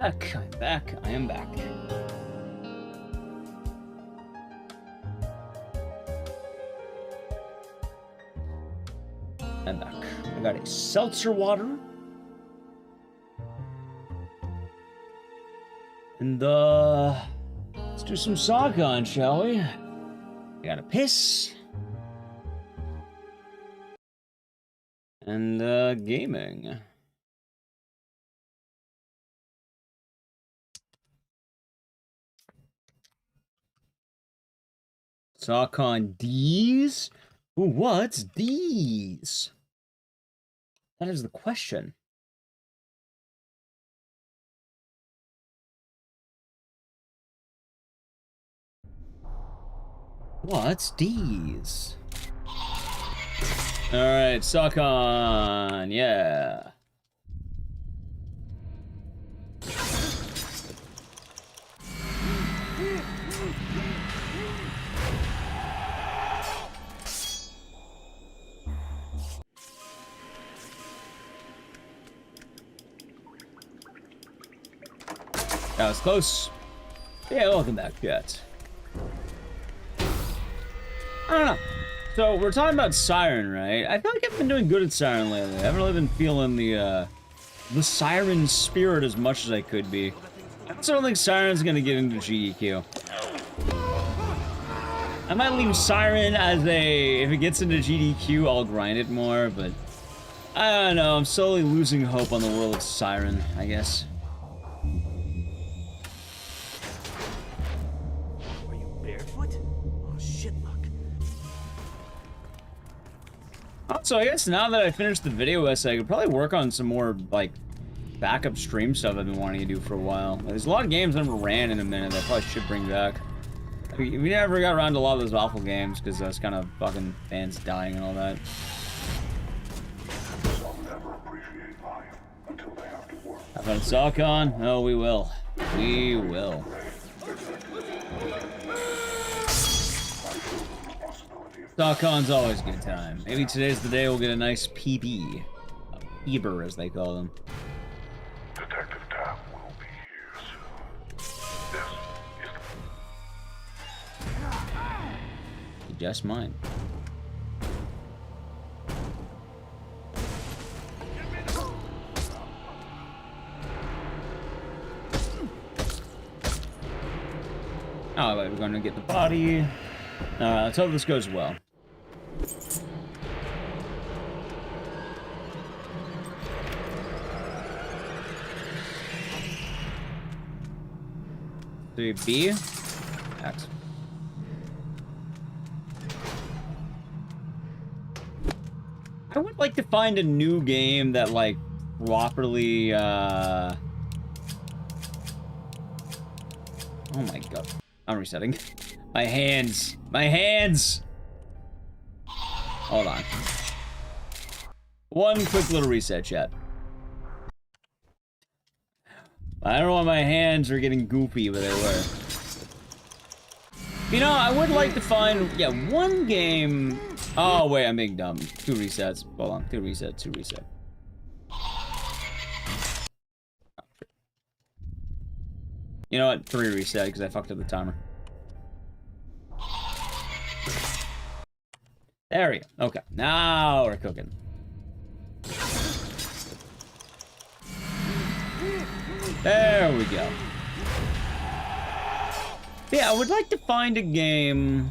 I'm back. I am back. I'm back. I got a seltzer water. And, let's do some Sagan, shall we? I gotta piss. And, gaming. Sagan D's? Ooh, what's D's? That is the question. What's D's? Alright, Sakan, yeah. That was close. Yeah, welcome back, chat. I don't know. So, we're talking about Siren, right? I feel like I've been doing good at Siren lately. I haven't really been feeling the Siren spirit as much as I could be. I also don't think Siren's gonna get into GDQ. I might leave Siren as a... If it gets into GDQ, I'll grind it more, but... I don't know, I'm slowly losing hope on the world of Siren, I guess. Are you barefoot? Oh, shit luck. Also, I guess now that I finished the video essay, I could probably work on some more, like, backup stream stuff I've been wanting to do for a while. There's a lot of games I never ran in a minute that I probably should bring back. We never got around to a lot of those awful games because I was kind of fucking fans dying and all that. Have fun, Sakan? No, we will. We will. Sakan's always a good time. Maybe today's the day we'll get a nice PB. Eber, as they call them. Detective Tab will be here soon. You just mine. Oh, we're gonna get the body. Let's hope this goes well. B. X. I would like to find a new game that, like, properly, Oh my god. I'm resetting. My hands! My hands! Hold on. One quick little reset, chat. I don't know why my hands are getting goopy, but they were. You know, I would like to find, yeah, one game... Oh, wait, I'm being dumb. 2 resets. Hold on. 2 reset, 2 reset. You know what? 3 reset, because I fucked up the timer. There we go. Okay. Now we're cooking. There we go. Yeah, I would like to find a game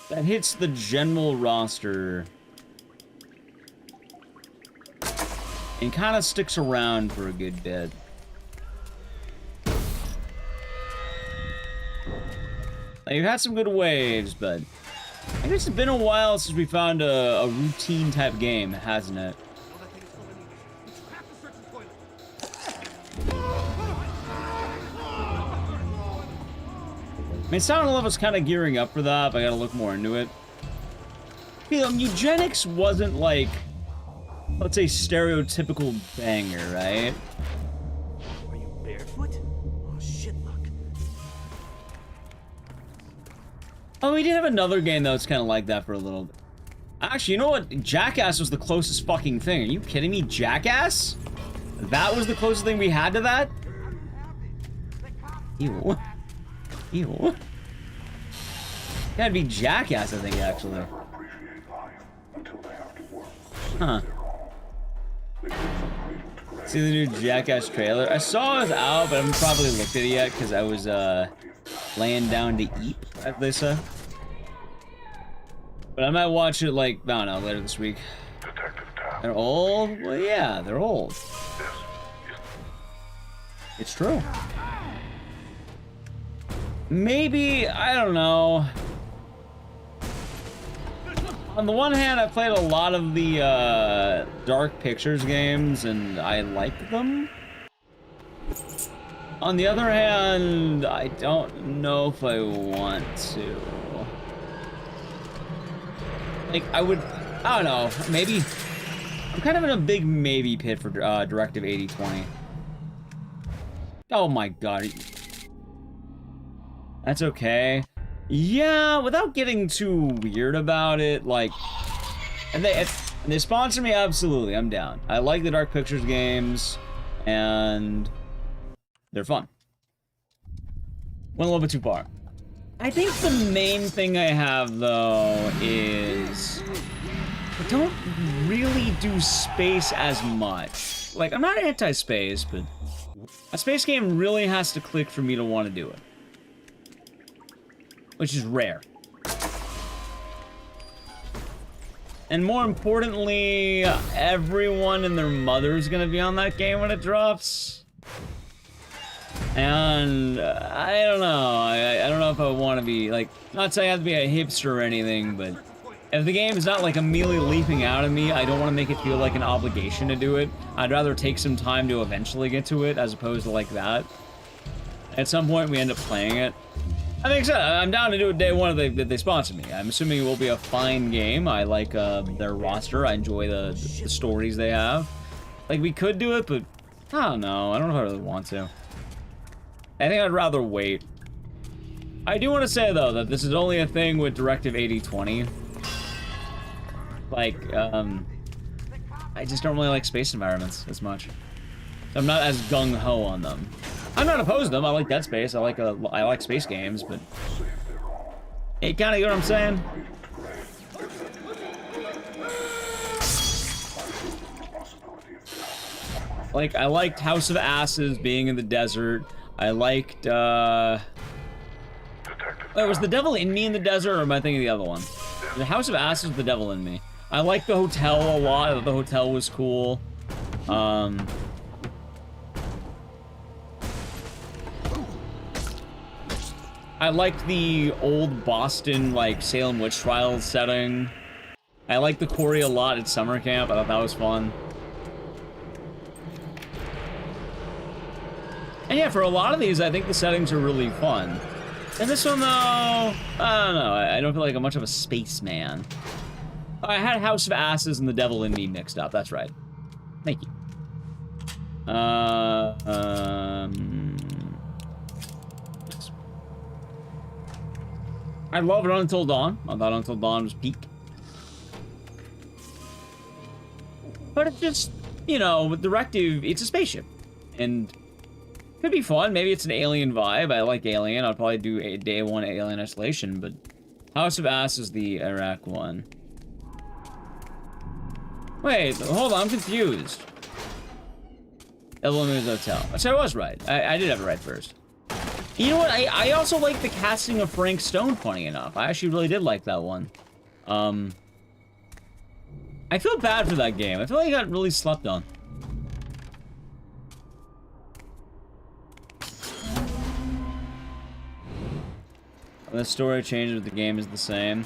that hits the general roster and kind of sticks around for a good bit. Like, you've had some good waves, but I guess it's been a while since we found a routine type game, hasn't it? I mean, Silent Hill was kind of gearing up for that, but I gotta look more into it. You know, Mugenics wasn't like, let's say, stereotypical banger, right? Are you barefoot? Oh, shit luck. Oh, we did have another game that was kind of like that for a little bit. Actually, you know what? Jackass was the closest fucking thing. Are you kidding me? Jackass? That was the closest thing we had to that? Ew. Ew. Gotta be Jackass, I think, actually. Huh. See the new Jackass trailer? I saw it was out, but I haven't probably looked at it yet because I was laying down to eat, as they say. But I might watch it, like, I don't know, later this week. They're old? Well, yeah, they're old. It's true. Maybe, I don't know. On the one hand, I played a lot of the Dark Pictures games, and I liked them. On the other hand, I don't know if I want to. Like, I don't know, maybe. I'm kind of in a big maybe pit for Directive 8020. Oh my god. That's okay. Yeah, without getting too weird about it, like, and they sponsor me, absolutely, I'm down. I like the Dark Pictures games, and they're fun. Went a little bit too far. I think the main thing I have, though, is I don't really do space as much. Like, I'm not anti-space, but a space game really has to click for me to want to do it. Which is rare. And more importantly, everyone and their mother's gonna be on that game when it drops. And I don't know. I don't know if I want to be, like, not saying I have to be a hipster or anything, but if the game is not, like, immediately leaping out at me, I don't want to make it feel like an obligation to do it. I'd rather take some time to eventually get to it, as opposed to like that. At some point, we end up playing it. I think so. I'm down to do it day one that they sponsor me. I'm assuming it will be a fine game. I like their roster. I enjoy the stories they have. Like, we could do it, but I don't know. I don't know if I really want to. I think I'd rather wait. I do want to say, though, that this is only a thing with Directive 8020. Like, I just don't really like space environments as much. So I'm not as gung-ho on them. I'm not opposed to them. I like Dead Space. I like space games, but you kind of get what I'm saying. Like, I liked House of Asses being in the desert. I liked, wait, was the Devil in Me in the desert, or am I thinking of the other one? The House of Asses was the Devil in Me. I liked the hotel a lot. I thought the hotel was cool. I liked the old Boston, like, Salem Witch Trials setting. I liked the quarry a lot at summer camp. I thought that was fun. And yeah, for a lot of these, I think the settings are really fun. And this one, though, I don't know. I don't feel like I'm much of a spaceman. I had House of Asses and the Devil in Me mixed up. That's right. Thank you. I love Until Dawn. I thought Until Dawn was peak. But it's just, you know, with Directive, it's a spaceship. And could be fun. Maybe it's an Alien vibe. I like Alien. I'll probably do a day one Alien Isolation, but House of Ass is the Iraq one. Wait, hold on, I'm confused. Devil in Me Hotel. So I was right. I did have it right first. You know what? I also like the casting of Frank Stone, funny enough. I actually really did like that one. I feel bad for that game. I feel like I got really slept on. The story changes, but the game is the same.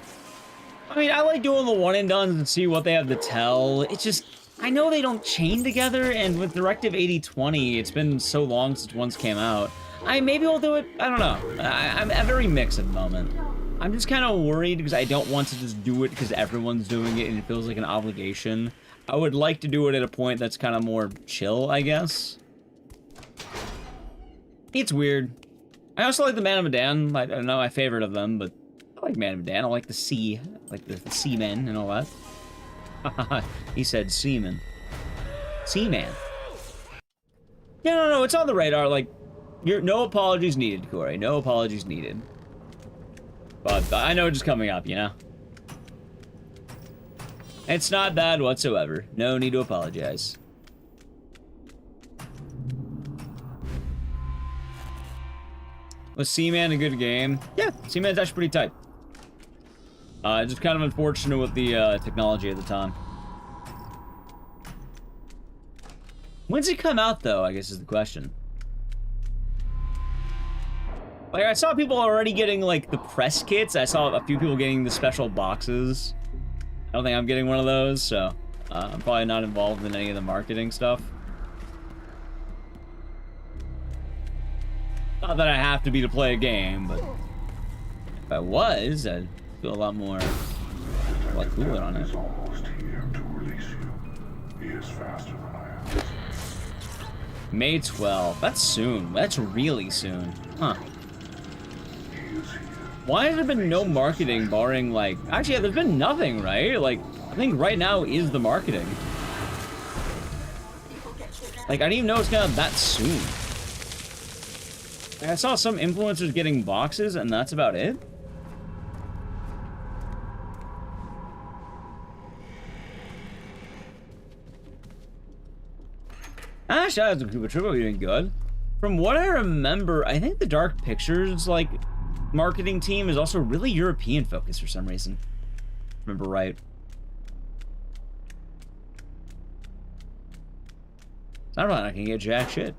I mean, I like doing the one and dones and see what they have to tell. It's just, I know they don't chain together, and with Directive 8020, it's been so long since ones came out. Maybe I'll do it, I don't know. I'm very mixed at the moment. I'm just kind of worried because I don't want to just do it because everyone's doing it and it feels like an obligation. I would like to do it at a point that's kind of more chill, I guess. It's weird. I also like the Man of Medan. I don't know my favorite of them, but I like Man of Medan. I like the sea. I like the seamen and all that. He said seaman. Seaman. Yeah, no, it's on the radar. Like, no apologies needed, Corey. No apologies needed. But I know it's coming up, you know? It's not bad whatsoever. No need to apologize. Was Seaman a good game? Yeah, Seaman's actually pretty tight. Just kind of unfortunate with the technology at the time. When's it come out, though, I guess is the question. Like, I saw people already getting, like, the press kits. I saw a few people getting the special boxes. I don't think I'm getting one of those, so I'm probably not involved in any of the marketing stuff. Not that I have to be to play a game, but if I was, I'd feel a lot cooler on it. Almost here to release you. He is faster than I am. May 12th. That's soon. That's really soon. Huh. Why has there been no marketing barring, like... Actually, yeah, there's been nothing, right? Like, I think right now is the marketing. Like, I didn't even know it's gonna that soon. Like, I saw some influencers getting boxes, and that's about it. Shout out to Cuba Triple, you're doing good. From what I remember, I think the Dark Pictures, like, marketing team is also really European focused for some reason. Remember right. I don't know, I can get jack shit.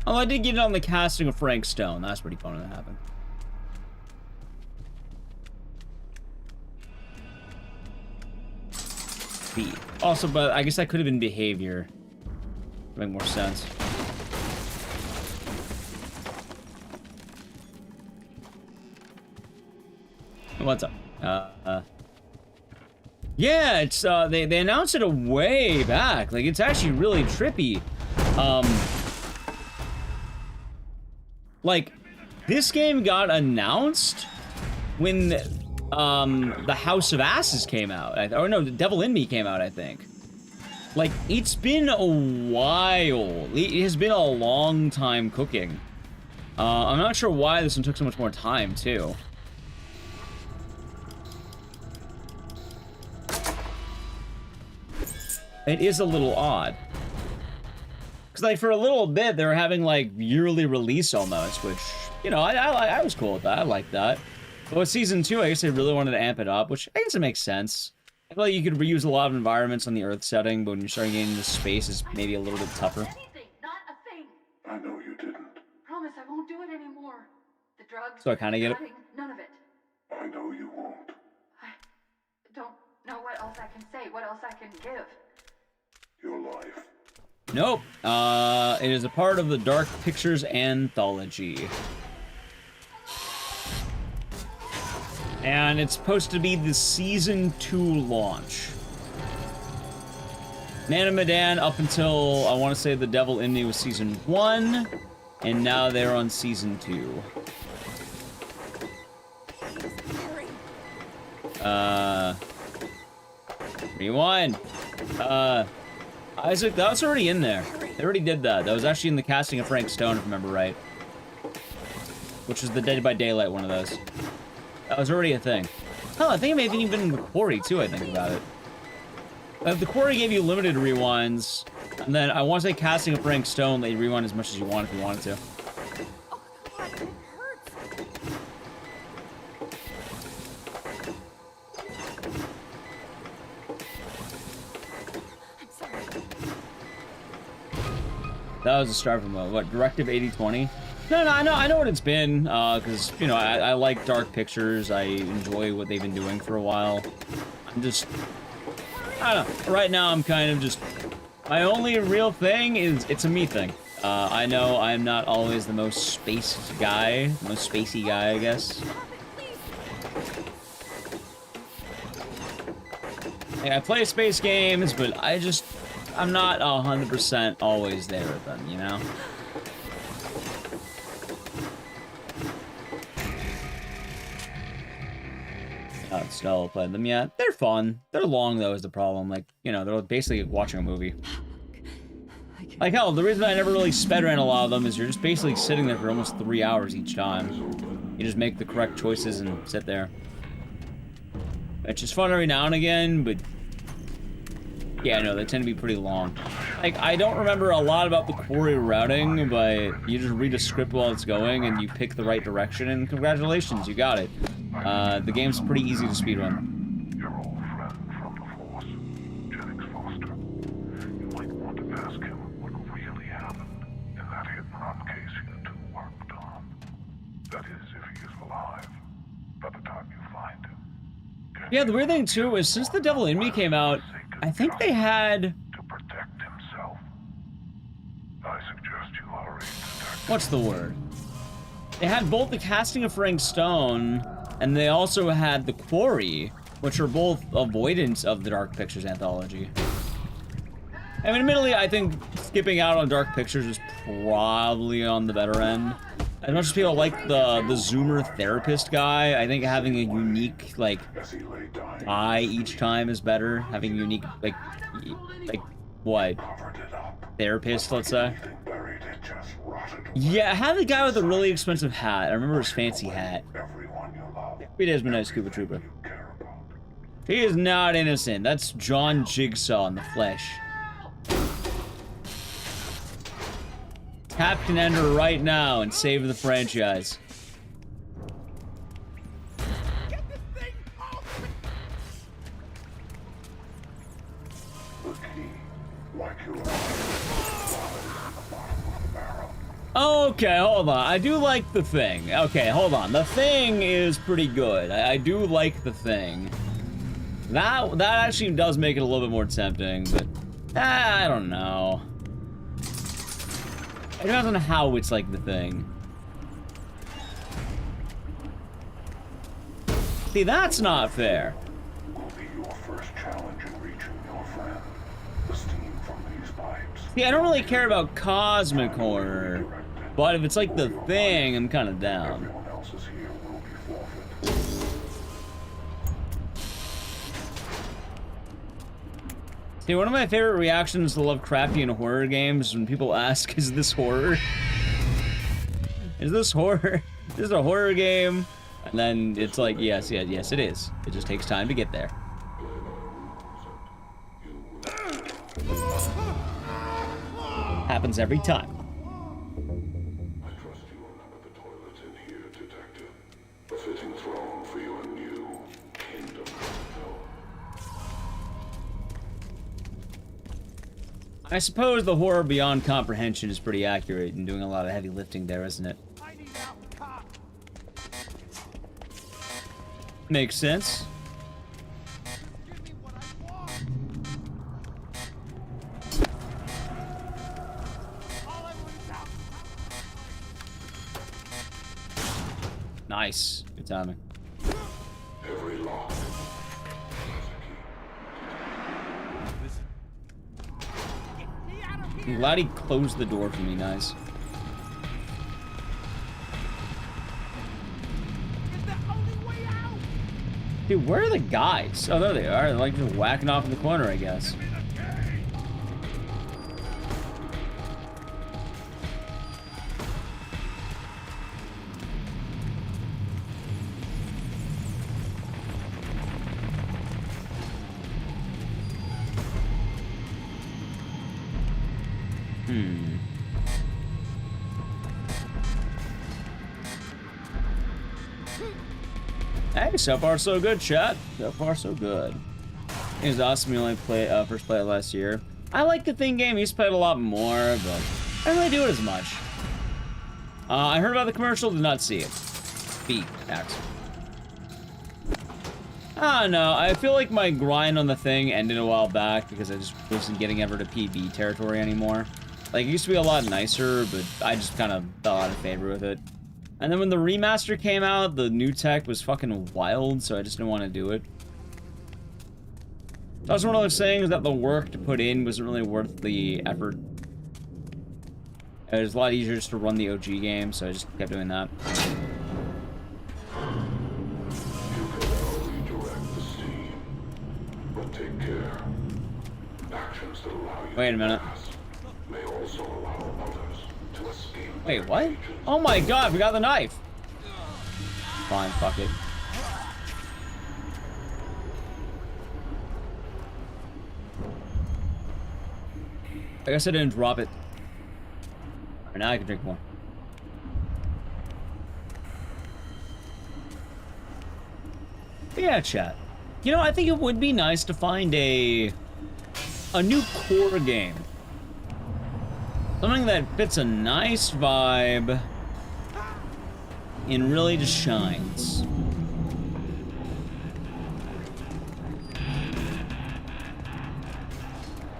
Oh, I did get it on the casting of Frank Stone. That's pretty fun when that happened. B. Also, but I guess that could have been behavior. Make more sense. What's up? Yeah, it's they announced it a way back. Like, it's actually really trippy. Like, this game got announced when the House of Asses came out. Or no, The Devil in Me came out, I think. Like, it's been a while. It has been a long time cooking. I'm not sure why this one took so much more time, too. It is a little odd. Because, like, for a little bit, they were having, like, yearly release almost, which, you know, I was cool with that. I like that. But with Season 2, I guess they really wanted to amp it up, which I guess it makes sense. I feel like you could reuse a lot of environments on the Earth setting, but when you're starting getting into space, it's maybe a little bit tougher. Not a thing. I know you didn't. Promise I won't do it anymore. The drugs. So I kind of get it. None of it. I know you won't. I don't know what else I can say, what else I can give. Your life. Nope. It is a part of the Dark Pictures anthology. And it's supposed to be the Season 2 launch. Man of Medan up until, I want to say, The Devil in Me was Season 1. And now they're on Season 2. Rewind. Isaac, that was already in there. They already did that. That was actually in the casting of Frank Stone, if I remember right. Which was the Dead by Daylight one of those. That was already a thing. Oh, I think it may have even been the Quarry, too, I think about it. The Quarry gave you limited rewinds, and then I want to say casting of Frank Stone, let you rewind as much as you want if you wanted to. That was a start from what, Directive 8020? No, I know what it's been, because, you know, I like Dark Pictures. I enjoy what they've been doing for a while. I'm just, I don't know. Right now, I'm kind of just, my only real thing is, it's a me thing. I know I'm not always the most spaced guy, the most spacey guy, I guess. Like, I play space games, but I'm not 100% always there with them, you know? Still played them yet. They're fun. They're long though is the problem. Like, you know, they're basically watching a movie. Like hell, the reason I never really speedrun a lot of them is you're just basically sitting there for almost 3 hours each time. You just make the correct choices and sit there. It's just fun every now and again, but yeah, no, they tend to be pretty long. Like, I don't remember a lot about the quarry routing, but you just read a script while it's going and you pick the right direction, and congratulations, you got it. The game's pretty easy to speedrun. Your old friend from the Force, Jennings Foster. You might want to ask him what really happened in that hit-and-run case you two worked on. That is, if he is alive, by the time you find him. Yeah, the weird thing too is since The Devil in Me came out, I think they had... To protect himself. I suggest you hurry, detective. What's the word? They had both The Casting of Frank Stone, and they also had The Quarry, which are both avoidance of the Dark Pictures anthology. I mean, admittedly, I think skipping out on Dark Pictures is probably on the better end. As much as people like the Zoomer therapist guy, I think having a unique, like, eye each time is better. Having a unique, like, what? Therapist, let's say. Yeah, have the guy with a really expensive hat. I remember his fancy hat. He is my nice Scuba Trooper. He is not innocent. That's John Jigsaw in the flesh. Captain Ender right now and save the franchise. Okay, hold on. I do like The Thing. Okay, hold on. The Thing is pretty good. I do like The Thing. That actually does make it a little bit more tempting, but I don't know. It depends on how it's like The Thing. See, that's not fair. Will be your first challenge in reaching your friend. The steam from these pipes. See, I don't really care about cosmic horror, but if it's like The Thing, I'm kind of down. Everyone else is here will be forfeit. See, one of my favorite reactions to Lovecraftian horror games is when people ask, is this horror? Is this horror? Is this a horror game? And then it's like, yes, it is. It just takes time to get there. Happens every time. I trust you will remember the toilet in here, detective. A fitting throne for your new kingdom. I suppose the horror beyond comprehension is pretty accurate in doing a lot of heavy lifting there, isn't it? Makes sense. Nice. Good timing. Every lock. I'm glad he closed the door for me, nice. Dude, where are the guys? Oh, there they are. They're like just whacking off in the corner, I guess. Hey, so far so good, chat. So far so good. It was awesome. We only first played it last year. I like the Thing game. I used to play it a lot more, but I don't really do it as much. I heard about the commercial, did not see it. B, X. I don't know. I feel like my grind on the Thing ended a while back because I just wasn't getting ever to PB territory anymore. Like, it used to be a lot nicer, but I just kind of fell out of favor with it. And then when the remaster came out, the new tech was fucking wild, so I just didn't want to do it. That was one of those things that the work to put in wasn't really worth the effort. It was a lot easier just to run the OG game, so I just kept doing that. But take care. Actions that allow you Wait a minute. may also allow others to escape. Wait, what? Oh my god, we got the knife! Fine, fuck it. I guess I didn't drop it. Alright, now I can drink more. But yeah, chat. You know, I think it would be nice to find a new core game. Something that fits a nice vibe and really just shines.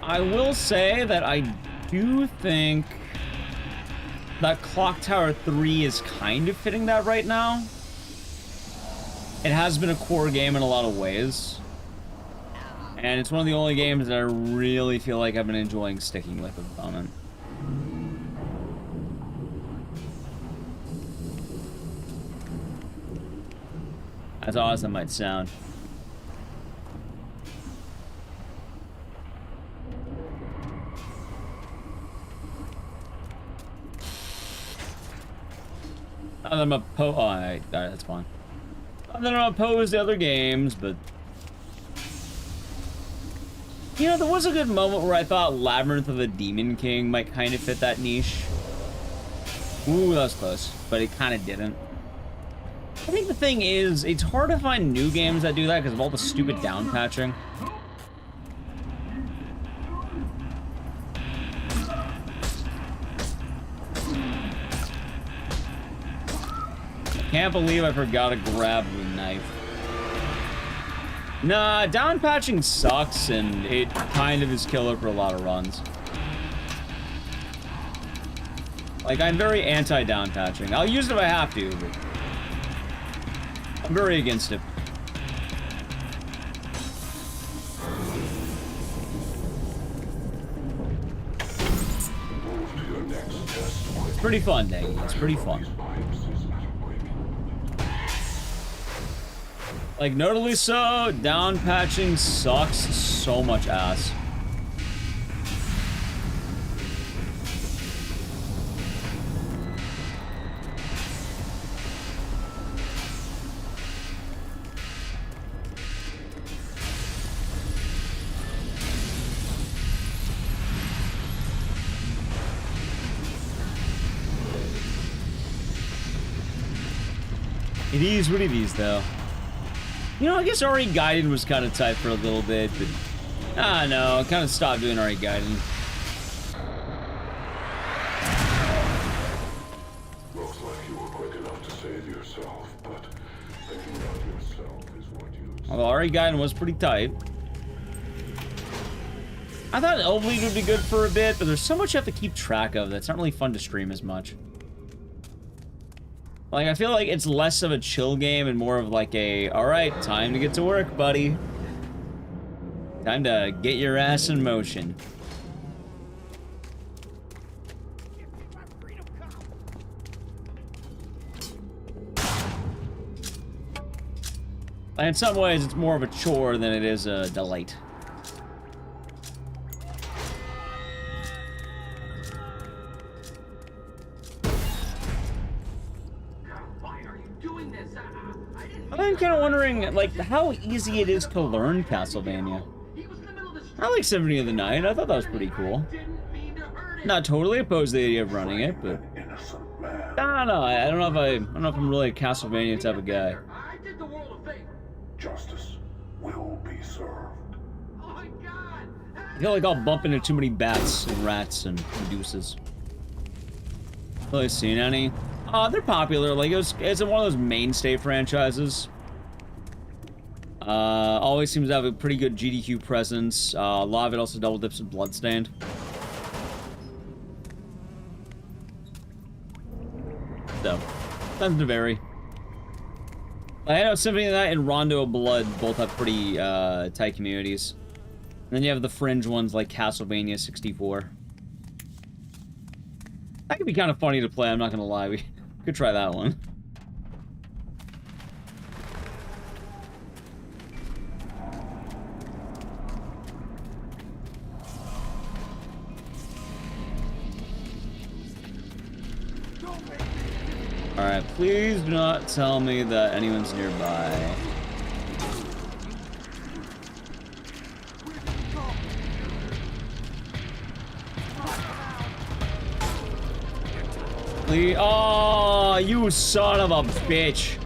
I will say that I do think that Clock Tower 3 is kind of fitting that right now. It has been a core game in a lot of ways. And it's one of the only games that I really feel like I've been enjoying sticking with at the moment. As odd as that might sound. I'm opposed. Oh, alright, that's fine. I'm not opposed to other games, but you know, there was a good moment where I thought Labyrinth of the Demon King might kind of fit that niche. Ooh, that was close, but it kind of didn't. I think the thing is, it's hard to find new games that do that because of all the stupid down patching. Can't believe I forgot to grab the knife. Nah, down patching sucks, and it kind of is killer for a lot of runs. Like, I'm very anti-down patching. I'll use it if I have to, but I'm very against it. It's pretty fun, Dang. It's pretty fun. Like, notably so, down patching sucks so much ass. It is what it is, though. You know, I guess RE Guided was kind of tight for a little bit, but I don't know, I kind of stopped doing RE Guided. Looks like you were quick enough to save yourself, but thinking about yourself is what you... Although RE Guided was pretty tight. I thought Elf League would be good for a bit, but there's so much you have to keep track of that's not really fun to stream as much. Like, I feel like it's less of a chill game and more of like a, alright, time to get to work, buddy. Time to get your ass in motion. And in some ways, it's more of a chore than it is a delight. I'm kind of wondering, like, how easy it is to learn Castlevania. I like Symphony of the Night. I thought that was pretty cool. Not totally opposed to the idea of running it, but I don't know. I don't know if I'm really a Castlevania type of guy. Justice will be served. I feel like I'll bump into too many bats and rats and Medusas. Really seen any? They're popular. Like, it's one of those mainstay franchises. Always seems to have a pretty good GDQ presence. A lot of it also double dips in Bloodstained. So, tends to vary. I know Symphony of the Night and Rondo of Blood both have pretty tight communities. then you have the fringe ones like Castlevania 64. That could be kind of funny to play, I'm not gonna lie. We could try that one. Alright, please do not tell me that anyone's nearby. Please. Oh, you son of a bitch.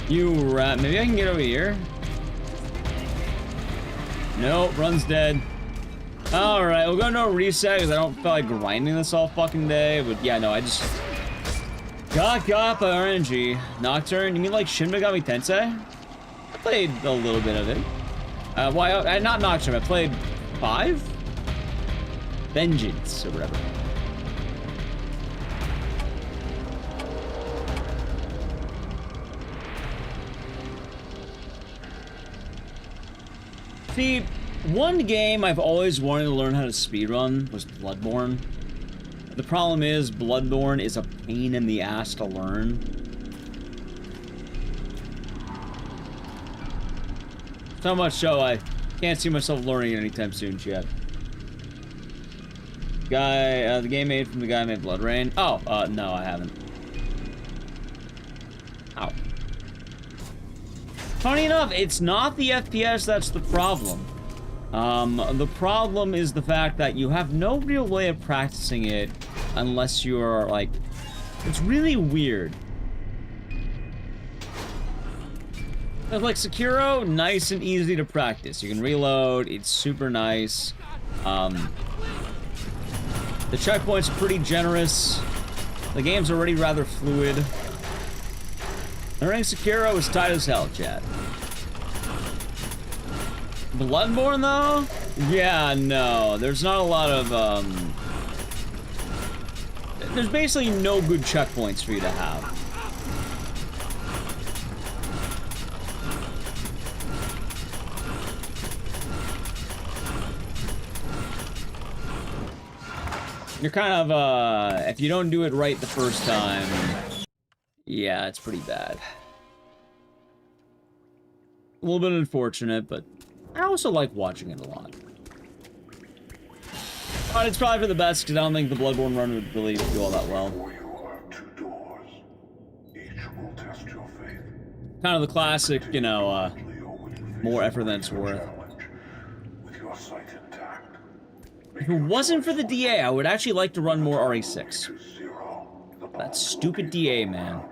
You rat. Maybe I can get over here? Nope, run's dead. Alright, we'll go to a reset because I don't feel like grinding this all fucking day. But yeah, no, I just got by RNG. Nocturne, you mean like Shin Megami Tensei? I played a little bit of it. Why? Not Nocturne, I played 5? Vengeance, or whatever. See, one game I've always wanted to learn how to speedrun was Bloodborne. The problem is, Bloodborne is a pain in the ass to learn. So much so, I can't see myself learning it anytime soon, chat. The game made from the guy who made Blood Rain. Oh, no, I haven't. Ow. Funny enough, it's not the FPS that's the problem. The problem is the fact that you have no real way of practicing it unless you're, like... It's really weird. Like Sekiro, nice and easy to practice. You can reload, it's super nice. The checkpoints are pretty generous. The game's already rather fluid. Learning Sekiro is tight as hell, chat. Bloodborne, though? Yeah, no. There's not a lot of, There's basically no good checkpoints for you to have. You're kind of, if you don't do it right the first time, yeah, it's pretty bad. A little bit unfortunate, but I also like watching it a lot. But it's probably for the best, because I don't think the Bloodborne run would really do all that well. Kind of the classic, you know, more effort than it's worth. If it wasn't for the DA, I would actually like to run more RE6. That stupid DA, man.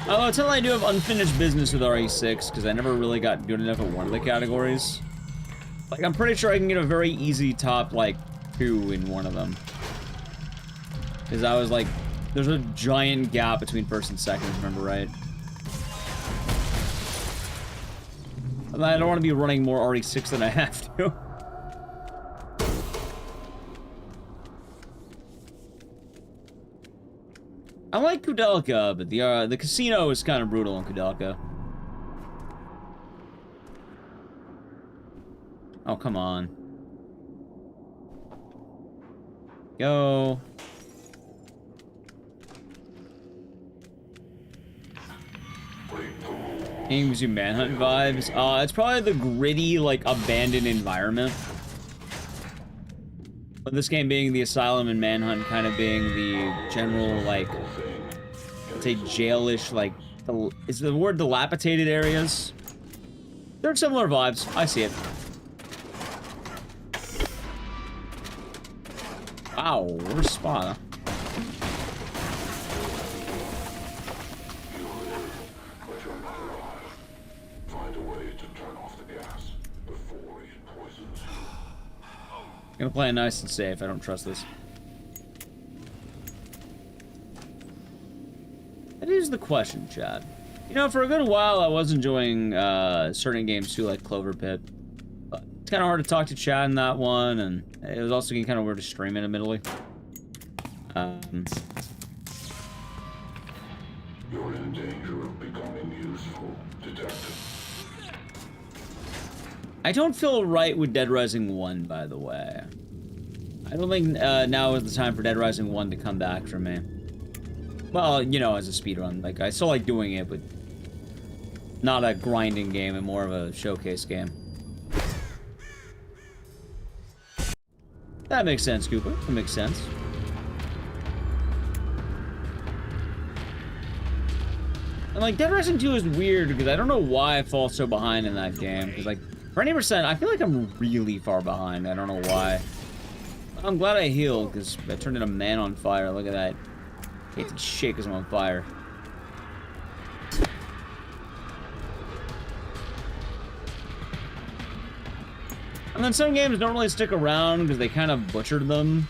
Although, until I do have unfinished business with RE6, because I never really got good enough at one of the categories. Like, I'm pretty sure I can get a very easy top, like, 2 in one of them. Because I was like, there's a giant gap between first and second, if I remember right. I don't want to be running more RE6 than I have to. I like Kudelka, but the casino is kind of brutal in Kudelka. Oh, come on. Go. Game gives you Manhunt vibes. It's probably the gritty, like, abandoned environment. But this game being the Asylum and Manhunt kind of being the general, like, let's say jailish, like, is the word dilapidated areas? They're similar vibes. I see it. Wow, we're spot, huh? I'm gonna play it nice and safe. I don't trust this. That is the question, Chad. You know, for a good while, I was enjoying certain games too, like Clover Pit. But it's kind of hard to talk to Chad in that one, and it was also getting kind of weird to stream it, admittedly. You're in danger of becoming useful, detective. I don't feel right with Dead Rising 1, by the way. I don't think now is the time for Dead Rising 1 to come back for me. Well, you know, as a speedrun. Like, I still like doing it, but not a grinding game and more of a showcase game. That makes sense, Cooper. That makes sense. And, like, Dead Rising 2 is weird because I don't know why I fall so behind in that game. Because, like, for 90%, I feel like I'm really far behind. I don't know why. I'm glad I healed because I turned into a man on fire. Look at that. I hate to shake because I'm on fire. And then some games don't really stick around because they kind of butchered them.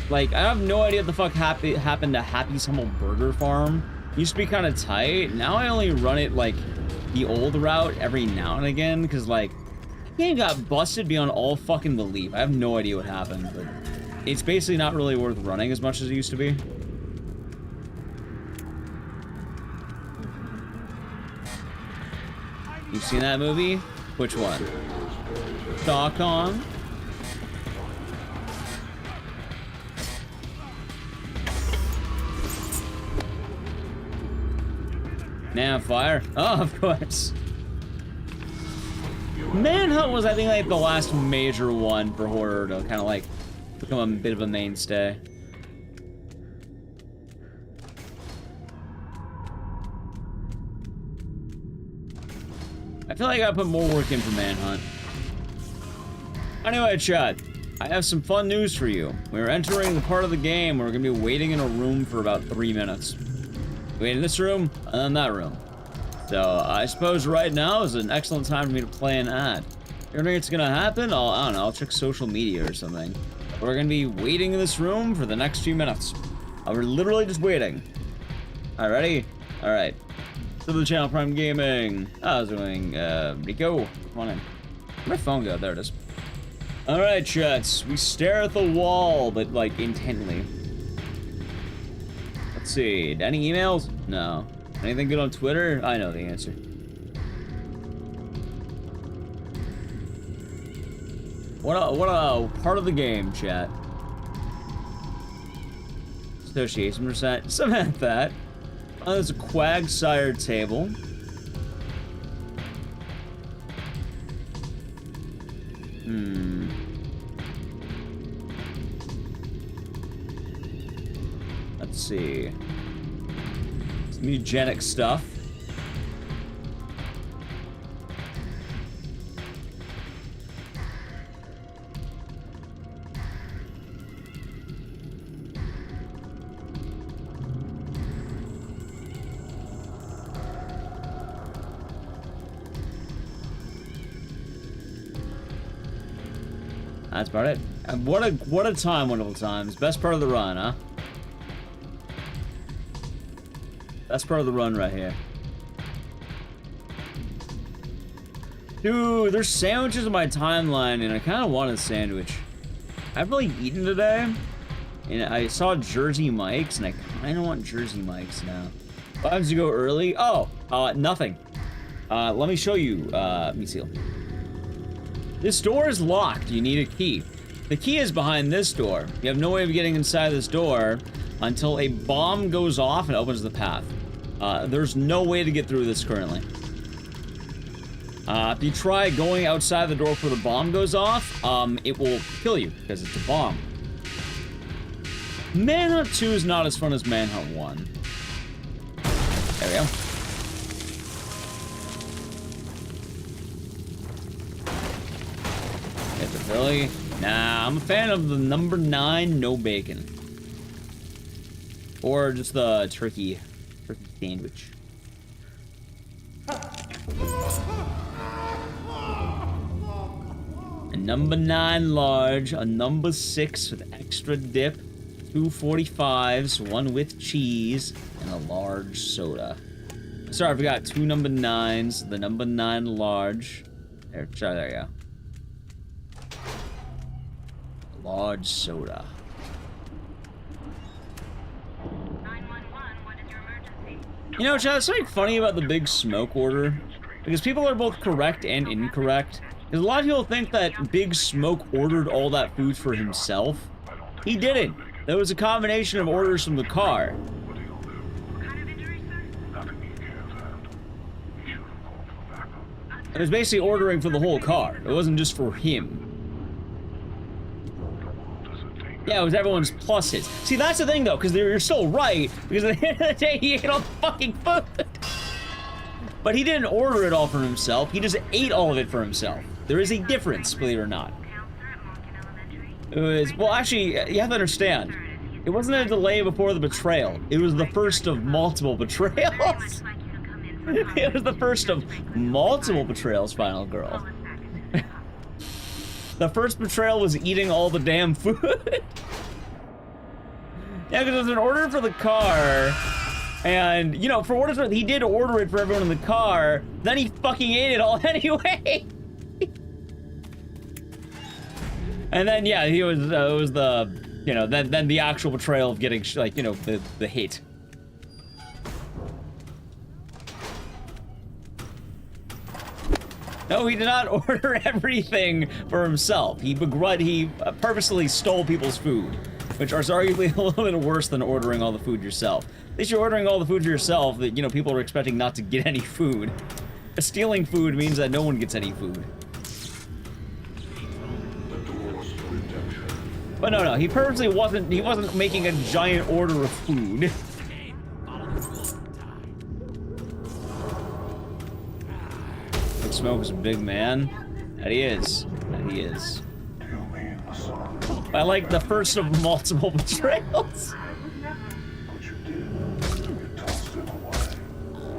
Like, I have no idea what the fuck happened to Happy's Humble Burger Farm. Used to be kind of tight. Now I only run it, like, the old route every now and again because, like, the game got busted beyond all fucking belief. I have no idea what happened, but it's basically not really worth running as much as it used to be. You've seen that movie? Which one? Stockholm? Man on Fire? Oh, of course. Manhunt was, I think, like the last major one for horror to kind of like become a bit of a mainstay. I feel like I gotta put more work in for Manhunt. Anyway, chat, I have some fun news for you. We're entering the part of the game where we're gonna be waiting in a room for about 3 minutes. Wait in this room, and then that room. So, I suppose right now is an excellent time for me to play an ad. You don't think it's gonna happen? I don't know, I'll check social media or something. We're gonna be waiting in this room for the next few minutes. We're literally just waiting. Alright, ready? Alright. To the channel, Prime Gaming. How's it going? Rico, come on in. Where'd my phone go? There it is. Alright, chats. We stare at the wall, but, like, intently. Let's see. Any emails? No. Anything good on Twitter? I know the answer. What a part of the game, chat. Association percent. Something like that. Oh, there's a Quagsire table. Let's see. Some Mugenics stuff. That's about it. And what a time, wonderful times. Best part of the run, huh? Best part of the run right here. Dude, there's sandwiches in my timeline, and I kind of want a sandwich. I haven't really eaten today, and I saw Jersey Mike's, and I kind of want Jersey Mike's now. What happens to go early? Oh, nothing. Let me show you, let me see. This door is locked. You need a key. The key is behind this door. You have no way of getting inside this door until a bomb goes off and opens the path. There's no way to get through this currently. If you try going outside the door before the bomb goes off, it will kill you because it's a bomb. Manhunt 2 is not as fun as Manhunt 1. There we go. Really? Nah, I'm a fan of the number 9, no bacon. Or just the turkey sandwich. A number 9 large, a number 6 with extra dip, 2 45s, 1 with cheese, and a large soda. Sorry, I forgot 2 number 9s, the number 9 large. There you go. Large soda. You know, Chad, something funny about the Big Smoke order, because people are both correct and incorrect. Because a lot of people think that Big Smoke ordered all that food for himself. He didn't. There was a combination of orders from the car. It was basically ordering for the whole car. It wasn't just for him. Yeah, it was everyone's pluses. See, that's the thing, though, because you're still right, because at the end of the day, he ate all the fucking food. But he didn't order it all for himself. He just ate all of it for himself. There is a difference, believe it or not. It was, well, actually, you have to understand. It wasn't a delay before the betrayal. It was the first of multiple betrayals. It was the first of multiple betrayals, Final Girl. The first betrayal was eating all the damn food. Yeah, because it was an order for the car. And, you know, for what it's worth, he did order it for everyone in the car. Then he fucking ate it all anyway. And then, yeah, he was, it was the, you know, then the actual betrayal of getting, like, you know, the hit. No, he did not order everything for himself. He purposely stole people's food, which are arguably a little bit worse than ordering all the food yourself. At least you're ordering all the food yourself that, you know, people are expecting not to get any food. Stealing food means that no one gets any food. But no, he purposely wasn't making a giant order of food. Smoke is a big man. That he is. That he is. I like the first of multiple betrayals.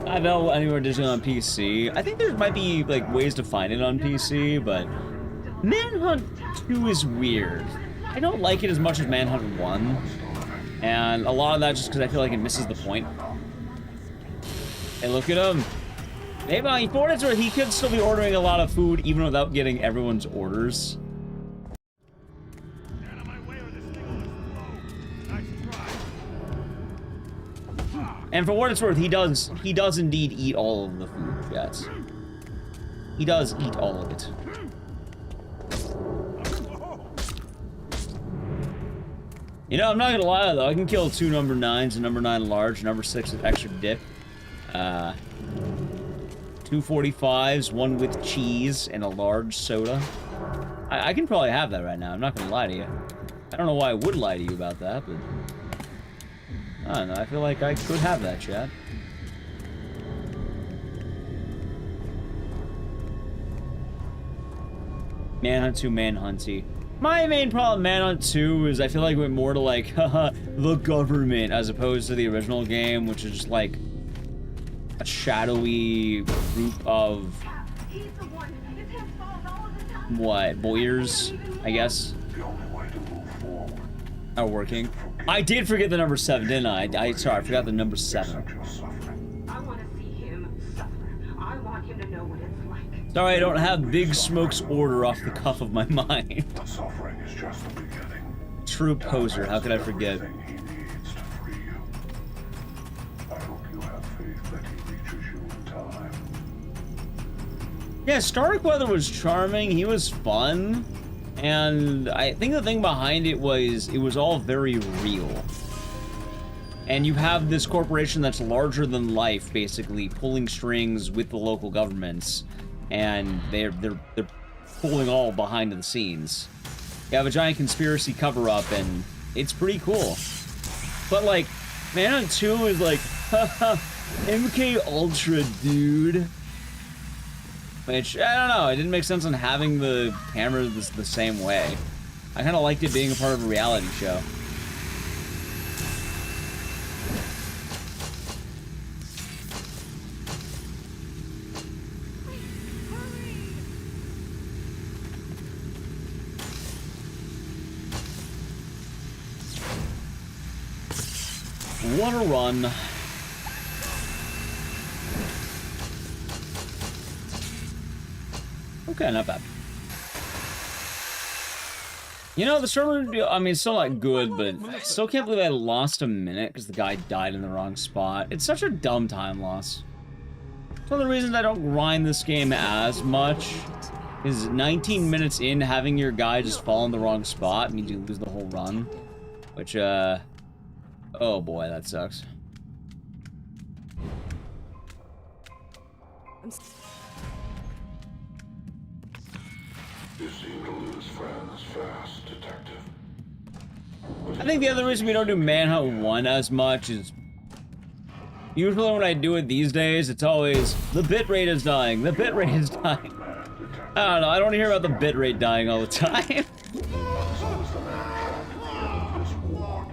I know anywhere Disney on PC. I think there might be like ways to find it on PC, but Manhunt 2 is weird. I don't like it as much as Manhunt 1, and a lot of that just because I feel like it misses the point. Hey, look at him. Maybe for what it's worth, he could still be ordering a lot of food even without getting everyone's orders. And for what it's worth, he does indeed eat all of the food, yes. He does eat all of it. You know, I'm not gonna lie though, I can kill 2 number 9s, a number 9 large, number 6 with extra dip. 2 45s, 1 with cheese, and a large soda. I can probably have that right now, I'm not gonna lie to you. I don't know why I would lie to you about that, but... I don't know, I feel like I could have that, chat. Manhunt 2, Manhunty. My main problem with Manhunt 2 is I feel like it went more to like, haha, the government, as opposed to the original game, which is just like a shadowy group of what, boyers, I guess, are working. I did forget the number 7, didn't I? Sorry, I forgot the number 7. I want to see him suffer. I want him to know what it's like. Sorry, I don't have Big Smoke's order off the cuff of my mind. Suffering is just the beginning. True poser, how could I forget? Yeah, Starkweather was charming, he was fun, and I think the thing behind it was all very real. And you have this corporation that's larger than life, basically, pulling strings with the local governments, and they're pulling all behind the scenes. You have a giant conspiracy cover-up, and it's pretty cool. But, like, Manhunt 2 is like, haha, MK Ultra, dude. Which, I don't know, it didn't make sense on having the cameras the same way. I kind of liked it being a part of a reality show. What a run. Okay, not bad. You know, the server, I mean, it's still not good, but I still can't believe I lost a minute because the guy died in the wrong spot. It's such a dumb time loss. It's one of the reasons I don't grind this game as much is 19 minutes in, having your guy just fall in the wrong spot means you lose the whole run. Which, oh boy, that sucks. You seem to lose friends fast, Detective. I think the other reason we don't do Manhunt 1 as much is usually when I do it these days, it's always the bitrate is dying, the bitrate is dying. I don't know, I don't hear about the bitrate dying all the time.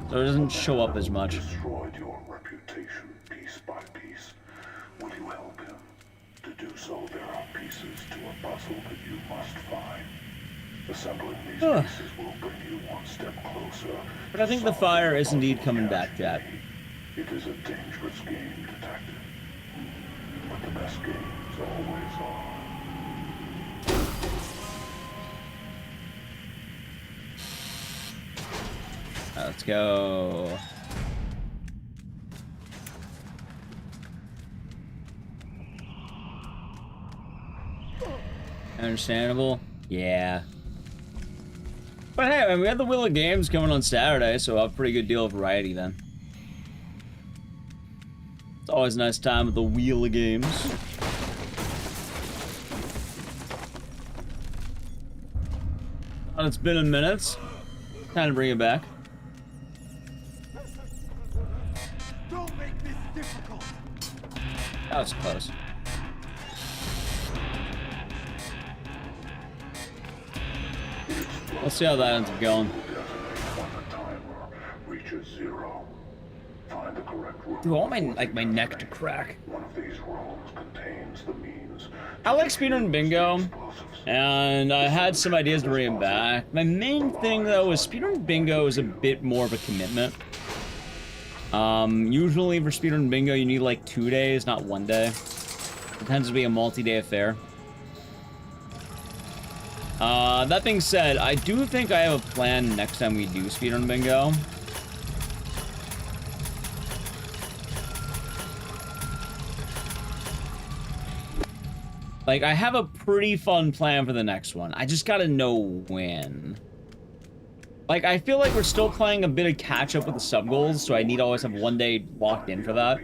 So it doesn't show up as much. Destroyed your reputation piece by piece. Will you help him? To do so, there are pieces to a puzzle that you must find. Assembling these pieces will bring you one step closer. But I think the fire is indeed coming back, Jack. It is a dangerous game, Detective. But the best games always are. Let's go. Understandable? Yeah. But hey, I mean, we had the Wheel of Games coming on Saturday, so we'll have a pretty good deal of variety then. It's always a nice time with the Wheel of Games. It's been a minute. Time to bring it back. Don't make this difficult. That was close. Let's see how that ends up going. Dude, I want my neck to crack. I like Speedrun Bingo, and I had some ideas to bring it back. My main thing though is Speedrun Bingo is a bit more of a commitment. Usually for Speedrun Bingo you need like 2 days, not 1 day. It tends to be a multi-day affair. That being said, I do think I have a plan next time we do Speedrun Bingo. Like, I have a pretty fun plan for the next one. I just gotta know when. Like, I feel like we're still playing a bit of catch-up with the sub-goals, so I need to always have 1 day locked in for that.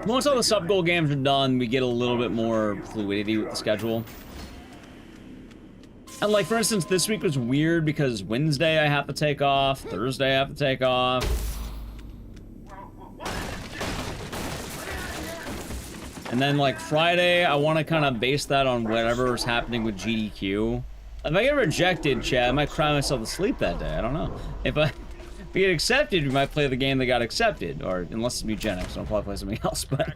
Once all the sub-goal games are done, we get a little bit more fluidity with the schedule. And like, for instance, this week was weird because Wednesday I have to take off, Thursday I have to take off. And then like Friday, I want to kind of base that on whatever is happening with GDQ. If I get rejected, Chad, I might cry myself to sleep that day. I don't know. If I get accepted, we might play the game that got accepted. Or unless it's Mugenics, I'll probably play something else. But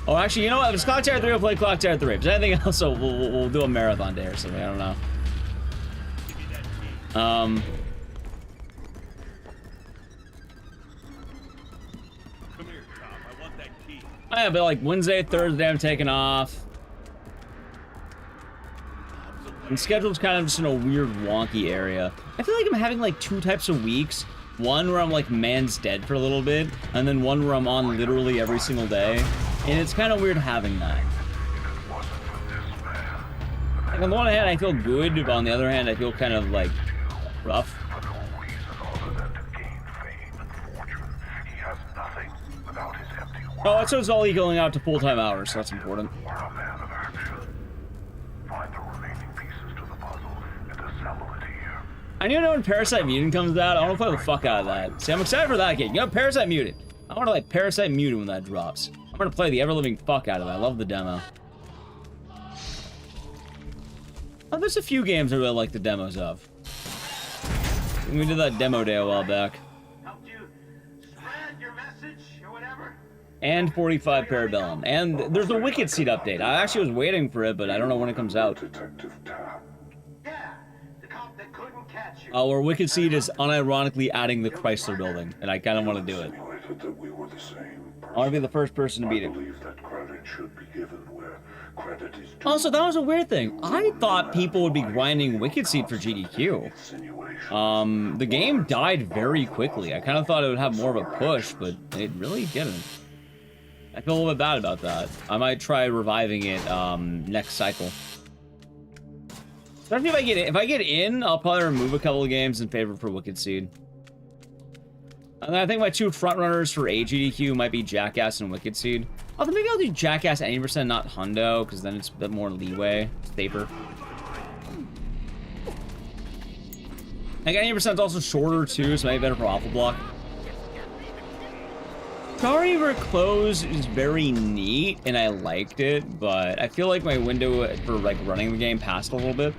oh, actually, you know what? If it's Clock Tower 3, we'll play Clock Tower 3. If there's anything else, so we'll do a marathon day or something. I don't know. Come here, Tom. I want that key. Yeah, but like Wednesday, Thursday, I'm taking off. And schedule's kind of just in a weird, wonky area. I feel like I'm having like 2 types of weeks. One where I'm like man's dead for a little bit, and then one where I'm on literally every single day. And it's kind of weird having that. Like on the one hand, I feel good, but on the other hand, I feel kind of like rough. Oh, so it's all equaling out to full-time hours, so that's important. I need to know when Parasite Mutant comes out. I want to play the fuck out of that. See, I'm excited for that game. You know, Parasite Mutant. I want to like Parasite Mutant when that drops. I'm going to play the ever-living fuck out of it. I love the demo. Oh, there's a few games I really like the demos of. We did that demo day a while back. Helped you spread your message or whatever. And 45 Parabellum. And there's a Wicked Seed update. I actually was waiting for it, but I don't know when it comes out. Oh, where Wicked Seed is unironically adding the Chrysler building, and I kind of want to do it. I want to be the first person to beat it. should be given where credit is due. Also, that was a weird thing. I thought people would be grinding Wicked Seed for GDQ. The game died very quickly. I kind of thought it would have more of a push, but it really didn't. I feel a little bit bad about that. I might try reviving it next cycle. Especially if I get in, I'll probably remove a couple of games in favor for Wicked Seed. And I think my two frontrunners for AGDQ might be Jackass and Wicked Seed. Although maybe I'll do Jackass 80%, not Hundo, because then it's a bit more leeway. It's safer. I think 80% is also shorter too, so maybe better for Awful Block. Sorry for Close is very neat, and I liked it, but I feel like my window for like running the game passed a little bit.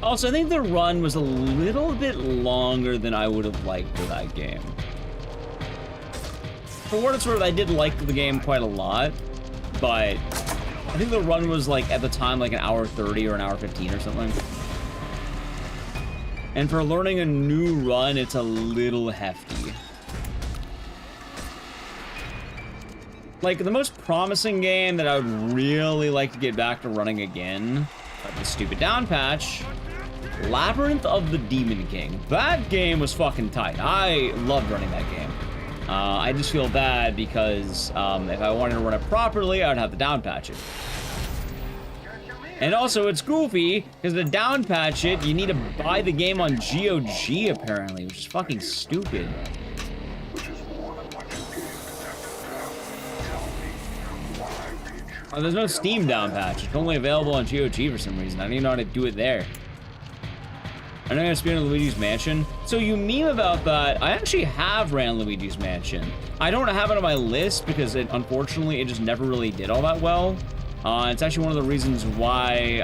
Also, I think the run was a little bit longer than I would have liked for that game. For what it's worth, I did like the game quite a lot, but I think the run was like, at the time, like an hour 30 or an hour 15 or something. And for learning a new run, it's a little hefty. Like, the most promising game that I would really like to get back to running again, like the stupid down patch, Labyrinth of the Demon King. That game was fucking tight. I loved running that game. I just feel bad because if I wanted to run it properly, I would have to down patch it. And also, it's goofy, because to down patch it, you need to buy the game on GOG, apparently, which is fucking stupid. Oh, there's no Steam down patch. It's only available on GOG for some reason. I don't even know how to do it there. I know I have Luigi's Mansion. So you meme about that. I actually have ran Luigi's Mansion. I don't have it on my list because unfortunately, it just never really did all that well. It's actually one of the reasons why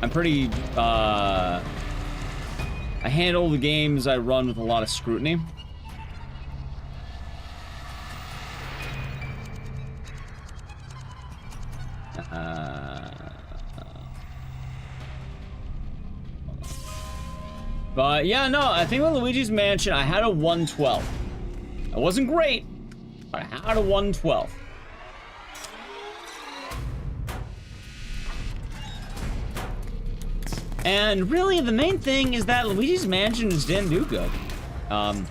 I'm pretty, I handle the games I run with a lot of scrutiny. But yeah, no, I think with Luigi's Mansion, I had a 112. It wasn't great, but I had a 112. And really, the main thing is that Luigi's Mansion just didn't do good. I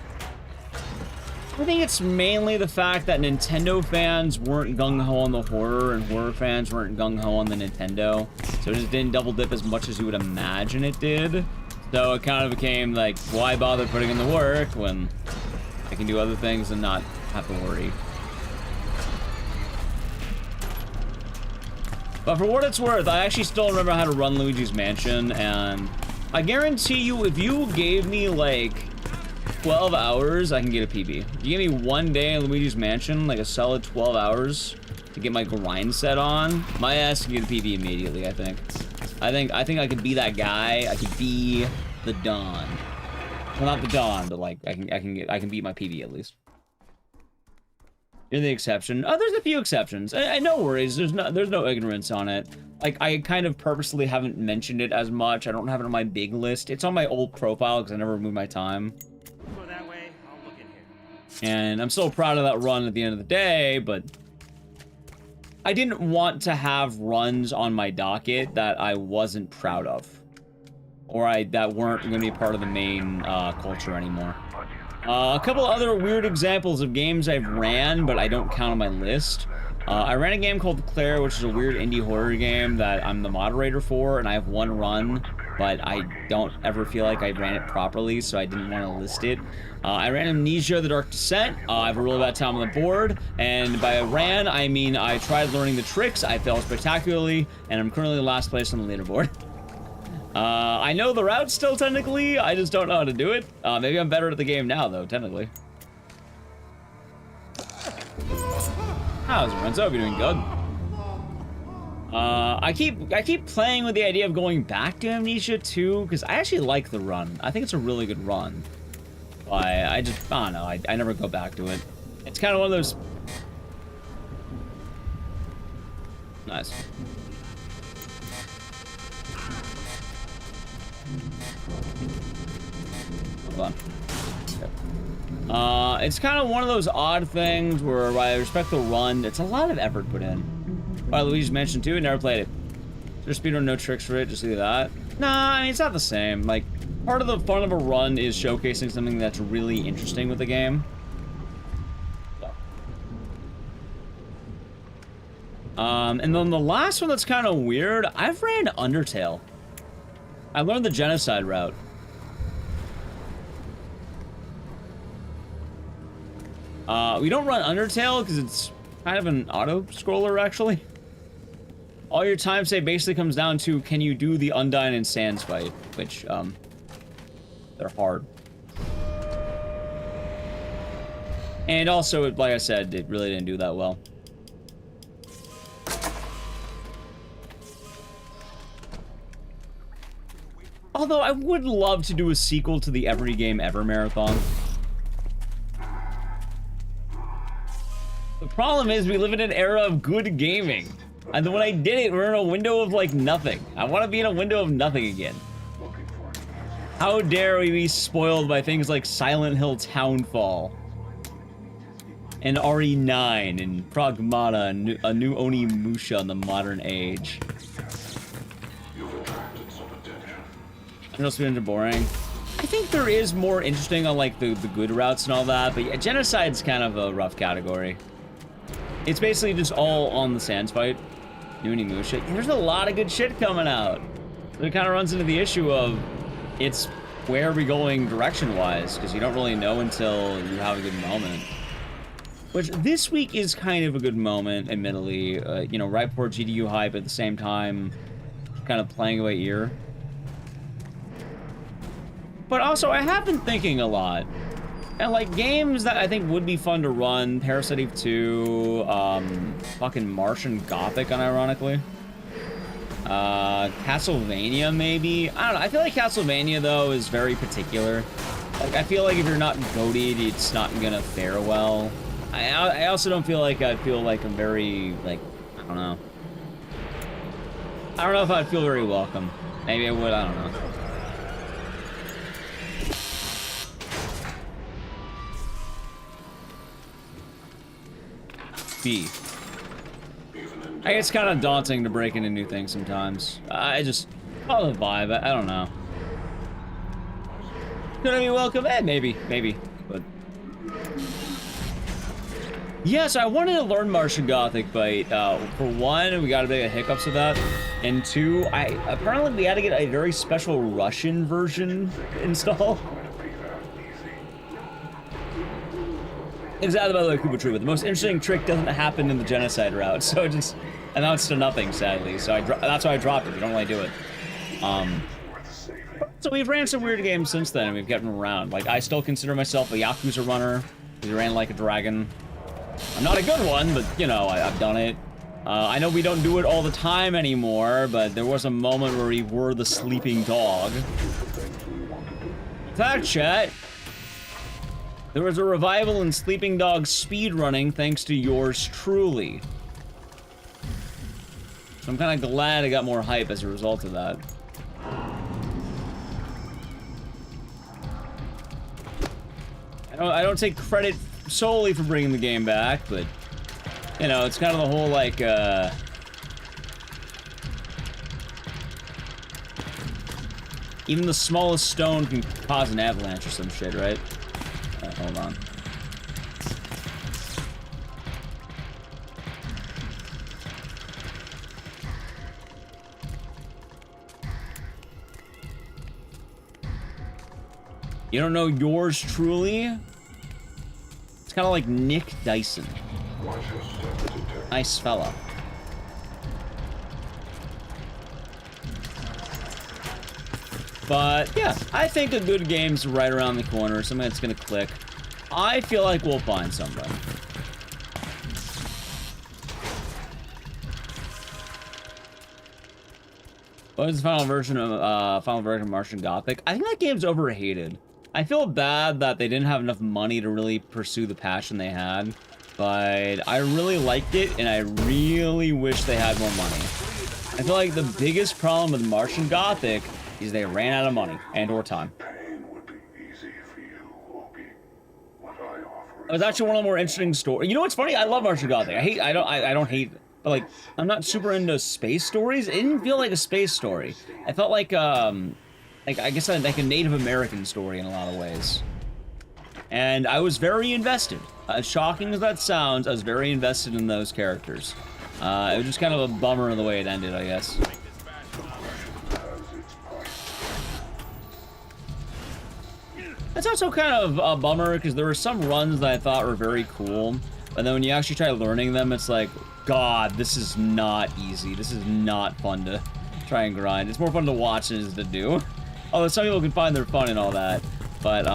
think it's mainly the fact that Nintendo fans weren't gung-ho on the horror, and horror fans weren't gung-ho on the Nintendo. So it just didn't double dip as much as you would imagine it did. So it kind of became like, why bother putting in the work when I can do other things and not have to worry. But for what it's worth, I actually still remember how to run Luigi's Mansion, and I guarantee you, if you gave me like 12 hours, I can get a PB. If you give me one day in Luigi's Mansion, like a solid 12 hours to get my grind set on, my ass can get a PB immediately, I think. I think I could be that guy. I could be the Don. Well, not the Don, but like I can beat my PB at least. You're the exception. Oh, there's a few exceptions. No worries. There's no ignorance on it. Like, I kind of purposely haven't mentioned it as much. I don't have it on my big list. It's on my old profile because I never removed my time. Go that way. I'll look in here. And I'm so proud of that run at the end of the day, but I didn't want to have runs on my docket that I wasn't proud of, or that weren't going to be part of the main culture anymore. A couple other weird examples of games I've ran, but I don't count on my list. I ran a game called Claire, which is a weird indie horror game that I'm the moderator for, and I have one run, but I don't ever feel like I ran it properly, so I didn't want to list it. I ran Amnesia: The Dark Descent. I have a really bad time on the board, and by ran, I mean I tried learning the tricks, I failed spectacularly, and I'm currently last place on the leaderboard. I know the route still, technically, I just don't know how to do it. Maybe I'm better at the game now, though, technically. How's it, Renzo? Hope you're doing good. I keep playing with the idea of going back to Amnesia 2, because I actually like the run. I think it's a really good run. I don't know, I never go back to it. It's kind of one of those... Nice. Hold on. It's kind of one of those odd things where I respect the run. It's a lot of effort put in. Luigi mentioned too, never played it. There's speedrun, no tricks for it, just do that. Nah, I mean, it's not the same. Like, part of the fun of a run is showcasing something that's really interesting with the game. And then the last one that's kind of weird, I've ran Undertale. I learned the genocide route. We don't run Undertale because it's kind of an auto-scroller, actually. All your time save basically comes down to, can you do the Undyne and Sans fight, which, they're hard. And also, like I said, it really didn't do that well. Although, I would love to do a sequel to the Every Game Ever marathon. The problem is, we live in an era of good gaming. And then when I did it, we're in a window of, like, nothing. I want to be in a window of nothing again. How dare we be spoiled by things like Silent Hill Townfall, and RE9, and Pragmata, and a new Onimusha in the modern age. I know speedruns are boring. I think there is more interesting on, like, the good routes and all that, but yeah, Genocide's kind of a rough category. It's basically just all on the Sans fight. New Onimusha. Yeah, there's a lot of good shit coming out. So it kind of runs into the issue of, it's where are we going direction-wise, because you don't really know until you have a good moment. Which, this week is kind of a good moment, admittedly. You know, right before GDU hype, at the same time, kind of playing away ear. But also, I have been thinking a lot. And, like, games that I think would be fun to run, Parasite Eve 2, fucking Martian Gothic, unironically. Castlevania, maybe? I don't know, I feel like Castlevania, though, is very particular. Like, I feel like if you're not goated, it's not gonna fare well. I also don't feel like I'd feel like I'm very, like, I don't know. I don't know if I'd feel very welcome. Maybe I would, I don't know. B. I guess it's kind of daunting to break into new things sometimes. I just follow the vibe. I don't know. Could I be welcome? Maybe, but yes, I wanted to learn Martian Gothic, but for one, we got a bit of hiccups with that, and two, apparently we had to get a very special Russian version installed. Exactly, by the way, Kuba True, but the most interesting trick doesn't happen in the genocide route, so it just amounts to nothing, sadly. So that's why I dropped it. You don't really do it. So we've ran some weird games since then, and we've kept them around. Like, I still consider myself a Yakuza runner. We ran like a dragon. I'm not a good one, but, you know, I've done it. I know we don't do it all the time anymore, but there was a moment where we were the sleeping dog. Fact chat. There was a revival in Sleeping Dog speedrunning thanks to yours truly. So I'm kind of glad I got more hype as a result of that. I don't take credit solely for bringing the game back, but, you know, it's kind of the whole, like, even the smallest stone can cause an avalanche or some shit, right? Hold on. You don't know yours truly? It's kind of like Nick Dyson. Nice fella. But yeah, I think a good game's right around the corner, something that's gonna click. I feel like we'll find somebody. What is the final version of Martian Gothic? I think that game's overhated. I feel bad that they didn't have enough money to really pursue the passion they had, but I really liked it, and I really wish they had more money. I feel like the biggest problem with Martian Gothic is they ran out of money and or time. Pain would be easy for you, Obi. It was actually one of the more interesting stories. You know what's funny? I love Martian Gothic. I don't hate, but like, I'm not super into space stories. It didn't feel like a space story. It felt like I guess like a Native American story in a lot of ways. And I was very invested. As shocking as that sounds, I was very invested in those characters. It was just kind of a bummer the way it ended, I guess. It's also kind of a bummer because there were some runs that I thought were very cool, but then when you actually try learning them, it's like, God, this is not easy. This is not fun to try and grind. It's more fun to watch than it is to do. Although some people can find their fun and all that. But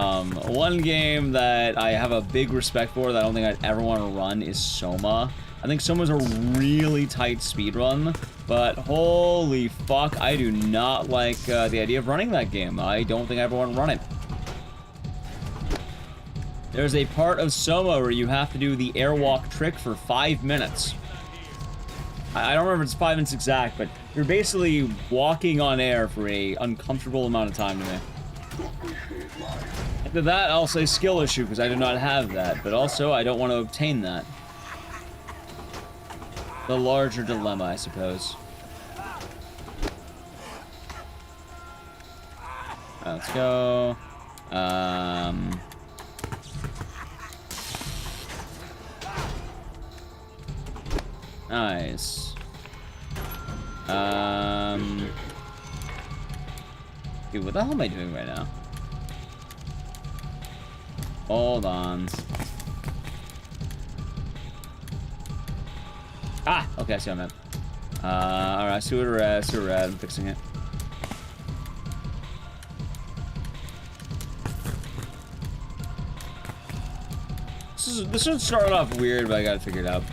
one game that I have a big respect for that I don't think I'd ever want to run is Soma. I think Soma's a really tight speedrun, but holy fuck, I do not like the idea of running that game. I don't think I ever want to run it. There's a part of Soma where you have to do the airwalk trick for 5 minutes. I don't remember if it's 5 minutes exact, but you're basically walking on air for a uncomfortable amount of time to me. After that, I'll say skill issue, because I do not have that, but also I don't want to obtain that. The larger dilemma, I suppose. Let's go. Nice. Dude, what the hell am I doing right now? Hold on. Ah! Okay, I see what I meant. Alright, sewer red, I'm fixing it. This should start off weird, but I gotta figure it out.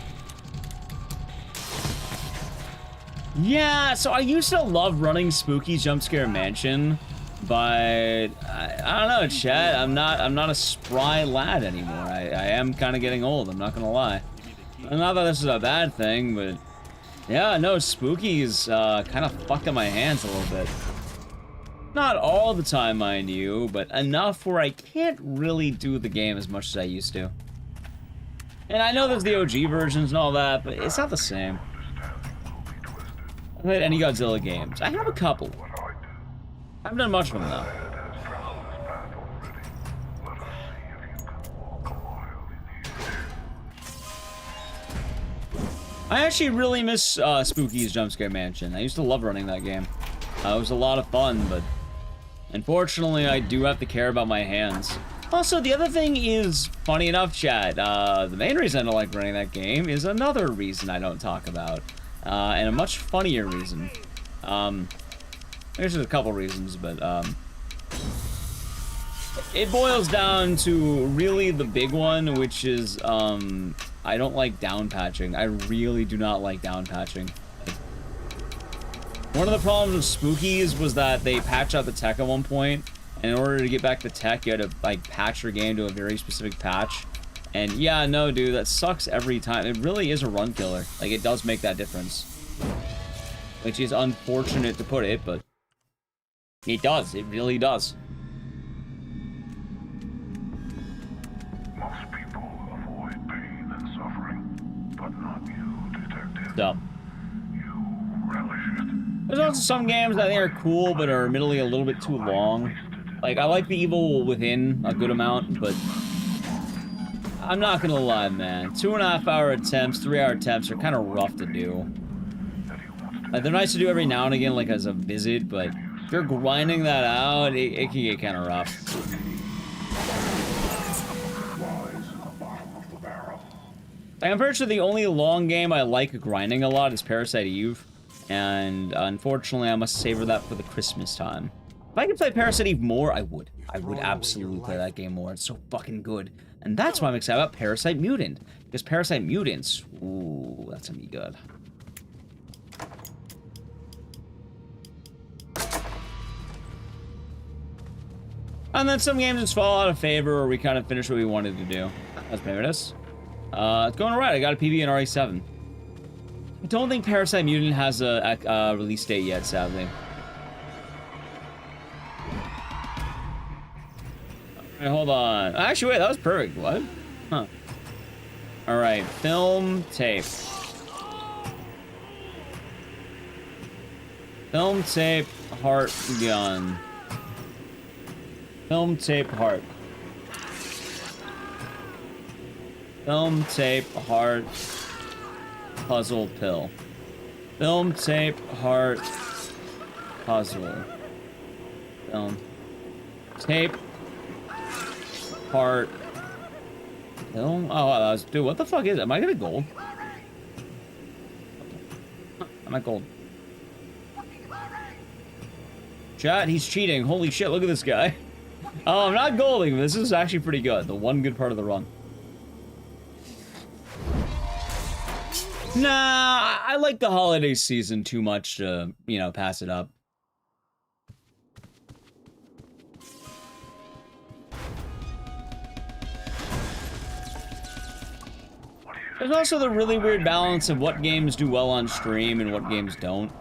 Yeah, so I used to love running Spooky Jump Scare Mansion, but I don't know, Chet. I'm not a spry lad anymore. I am kind of getting old. I'm not gonna lie. Not that this is a bad thing, but yeah, no, Spooky's kind of fucked up my hands a little bit. Not all the time, mind you, but enough where I can't really do the game as much as I used to. And I know there's the OG versions and all that, but it's not the same. I haven't played any Godzilla games. I have a couple. I haven't done much of them, though. I actually really miss Spooky's Jump Scare Mansion. I used to love running that game. It was a lot of fun, but unfortunately, I do have to care about my hands. Also, the other thing is, funny enough, chat, the main reason I don't like running that game is another reason I don't talk about. And a much funnier reason. There's a couple reasons, but it boils down to really the big one, which is I don't like down patching. I really do not like down patching. One of the problems with Spookies was that they patched out the tech at one point, and in order to get back the tech, you had to like patch your game to a very specific patch. And yeah, no, dude, that sucks every time. It really is a run killer. Like, it does make that difference. Which is unfortunate to put it, but it does. It really does. Most people avoid pain and suffering, but not you, Detective. So. You relish it. There's also some games that I think are cool, but are admittedly a little bit too long. Like, I like the Evil Within a good amount, but I'm not gonna lie, man. 2.5-hour attempts, 3-hour attempts are kind of rough to do. Like, they're nice to do every now and again, like as a visit, but if you're grinding that out, it can get kind of rough. Like, I'm pretty sure the only long game I like grinding a lot is Parasite Eve, and unfortunately, I must savor that for the Christmas time. If I could play Parasite Eve more, I would. I would absolutely play that game more. It's so fucking good. And that's why I'm excited about Parasite Mutant. Because Parasite Mutants, ooh, that's gonna be good. And then some games just fall out of favor, or we kind of finish what we wanted to do. That's maybe this. It's going alright. I got a PB and RE7. I don't think Parasite Mutant has a release date yet, sadly. Alright, hold on. Actually, wait, that was perfect. What? Huh. Alright, film tape. Film tape, heart, gun. Film tape, heart. Film tape, heart, puzzle, pill. Film tape, heart, puzzle. Film tape, heart, pill. Oh, dude, what the fuck is it? Am I gonna gold? I'm at gold. Chat, he's cheating. Holy shit, look at this guy. Oh, I'm not golding, but this is actually pretty good. The one good part of the run. Nah, I like the holiday season too much to, you know, pass it up. There's also the really weird balance of what games do well on stream and what games don't.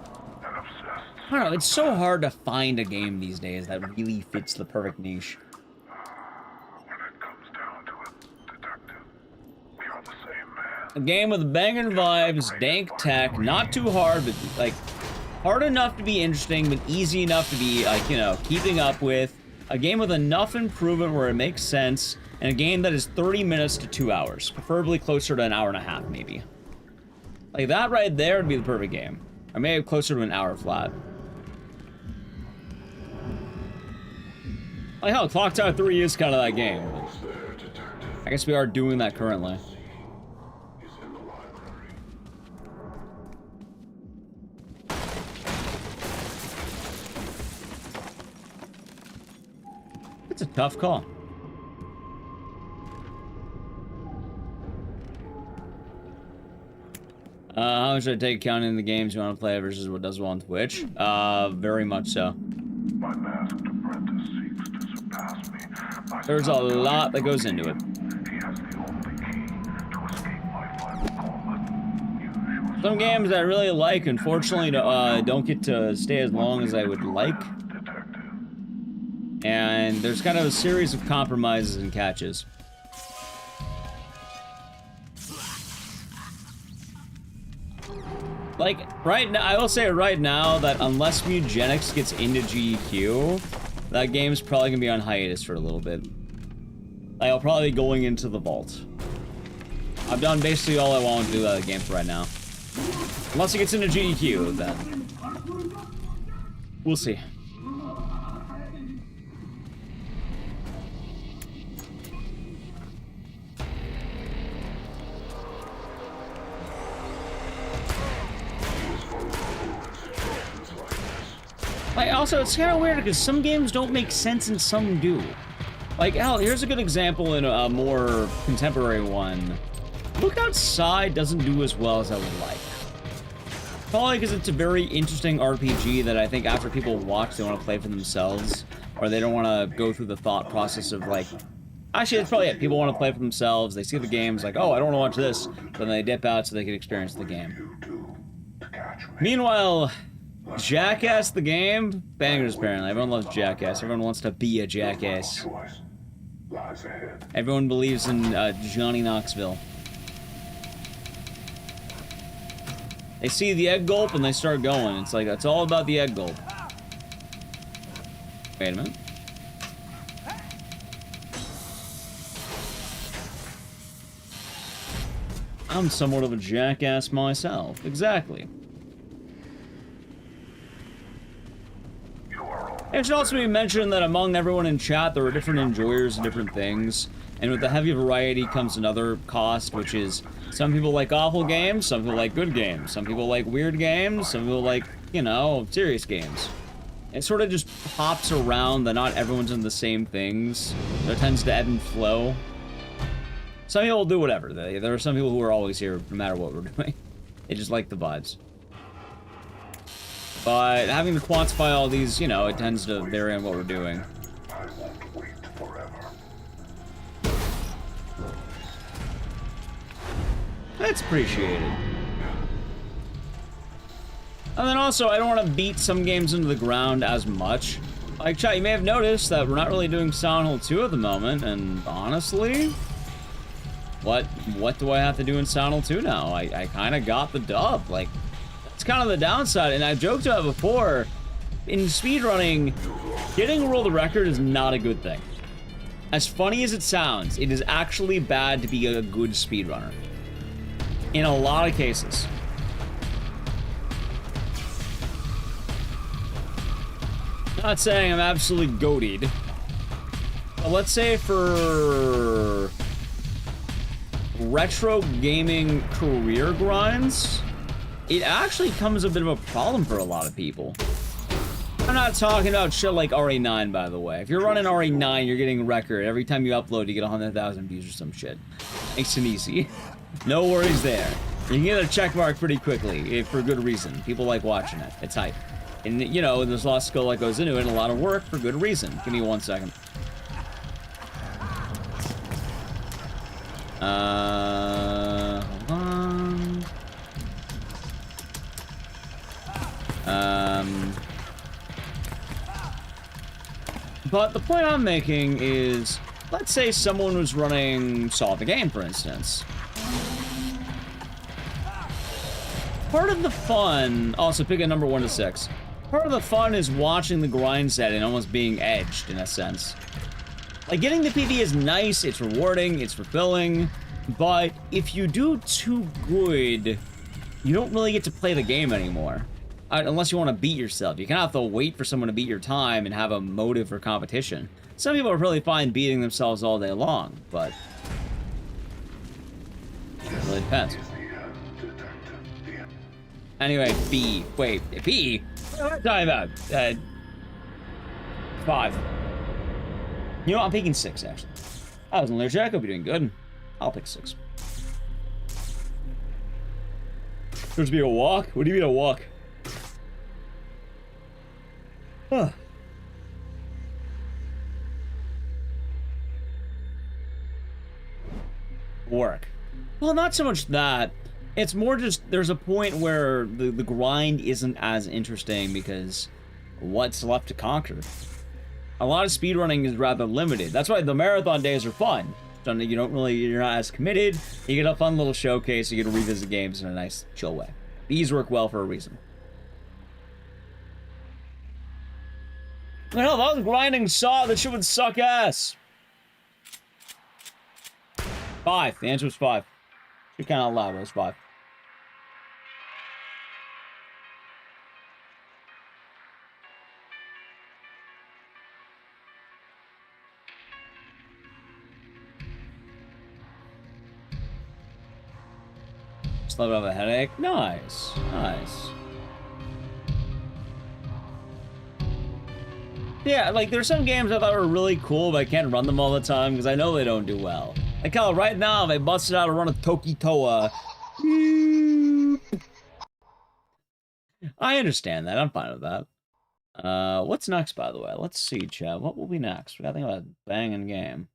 I don't know, it's so hard to find a game these days that really fits the perfect niche. A game with banging vibes, dank tech, not too hard, but like hard enough to be interesting, but easy enough to be like, you know, keeping up with. A game with enough improvement where it makes sense, and a game that is 30 minutes to 2 hours, preferably closer to an hour and a half, maybe. Like that right there would be the perfect game. Or maybe closer to an hour flat. Like hell, Clock Tower 3 is kind of that game. I guess we are doing that currently. It's a tough call. How much should I take counting the games you want to play versus what does well on Twitch? Very much so. My masked apprentice seeks to surpass me. There's a lot that goes into it. He has the only key to escape my final combat. Some games I really like, unfortunately, don't get to stay as long as I would like. And there's kind of a series of compromises and catches. Like, right now, I will say right now that unless Mugenics gets into GEQ, that game's probably gonna be on hiatus for a little bit. Like, I'll probably be going into the vault. I've done basically all I want to do with that game for right now. Unless it gets into GEQ, then we'll see. Like, also, it's kind of weird because some games don't make sense and some do. Like, hell, here's a good example in a more contemporary one. Look Outside doesn't do as well as I would like. Probably because it's a very interesting RPG that I think after people watch, they want to play for themselves. Or they don't want to go through the thought process of, like... Actually, that's probably it. People want to play for themselves. They see the games like, oh, I don't want to watch this. But then they dip out so they can experience the game. Meanwhile... Jackass the game? Bangers, apparently. Everyone loves Jackass. Everyone wants to be a Jackass. Everyone believes in Johnny Knoxville. They see the egg gulp and they start going. It's like, it's all about the egg gulp. Wait a minute. I'm somewhat of a jackass myself. Exactly. It should also be mentioned that among everyone in chat, there are different enjoyers and different things. And with the heavy variety comes another cost, which is some people like awful games, some people like good games, some people like weird games, some people like, you know, serious games. It sort of just hops around that not everyone's in the same things. So it tends to ebb and flow. Some people do whatever. There are some people who are always here no matter what we're doing. They just like the vibes. But having to quantify all these, you know, it tends to vary on what we're doing. That's appreciated. And then also, I don't want to beat some games into the ground as much. Like, chat, you may have noticed that we're not really doing Silent Hill 2 at the moment, and honestly, what do I have to do in Soundle 2 now? I kind of got the dub. Like, that's kind of the downside. And I've joked about it before. In speedrunning, getting a world record is not a good thing. As funny as it sounds, it is actually bad to be a good speedrunner. In a lot of cases. Not saying I'm absolutely goated. But let's say for retro gaming career grinds, it actually comes a bit of a problem for a lot of people. I'm not talking about shit like RE9, by the way. If you're running RE9, you're getting a record. Every time you upload, you get 100,000 views or some shit. Nice and easy. No worries there. You can get a check mark pretty quickly, for good reason. People like watching it. It's hype. And, you know, there's a lot of skill that goes into it and a lot of work for good reason. Give me 1 second. Hold on. But the point I'm making is, let's say someone was running Solve the Game, for instance. Part of the fun, also pick a number 1 to 6. Part of the fun is watching the grind set and almost being edged, in a sense. Like, getting the PV is nice, it's rewarding, it's fulfilling, but if you do too good, you don't really get to play the game anymore. Unless you want to beat yourself. You kind of have to wait for someone to beat your time and have a motive for competition. Some people are really fine beating themselves all day long, but it really depends. Anyway, B. Wait, B? What am I talking about? 5. You know what? I'm picking 6, actually. I was in there, Jack. Hope you're doing good. I'll pick 6. Supposed to be a walk? What do you mean a walk? Huh. Work. Well, not so much that. It's more just there's a point where the grind isn't as interesting because what's left to conquer? A lot of speedrunning is rather limited. That's why the marathon days are fun. You don't really, you're not as committed. You get a fun little showcase. You get to revisit games in a nice, chill way. These work well for a reason. Hell, if I was grinding Saw, that shit would suck ass. 5. The answer was 5. You're kind of loud, but it was 5. Still have a headache? Nice. Nice. Yeah, like, there's some games I thought were really cool, but I can't run them all the time because I know they don't do well. Like, hell, right now, if I busted out a run of Tokitoa, I understand that. I'm fine with that. What's next, by the way? Let's see, chat. What will be next? We gotta think about a banging game.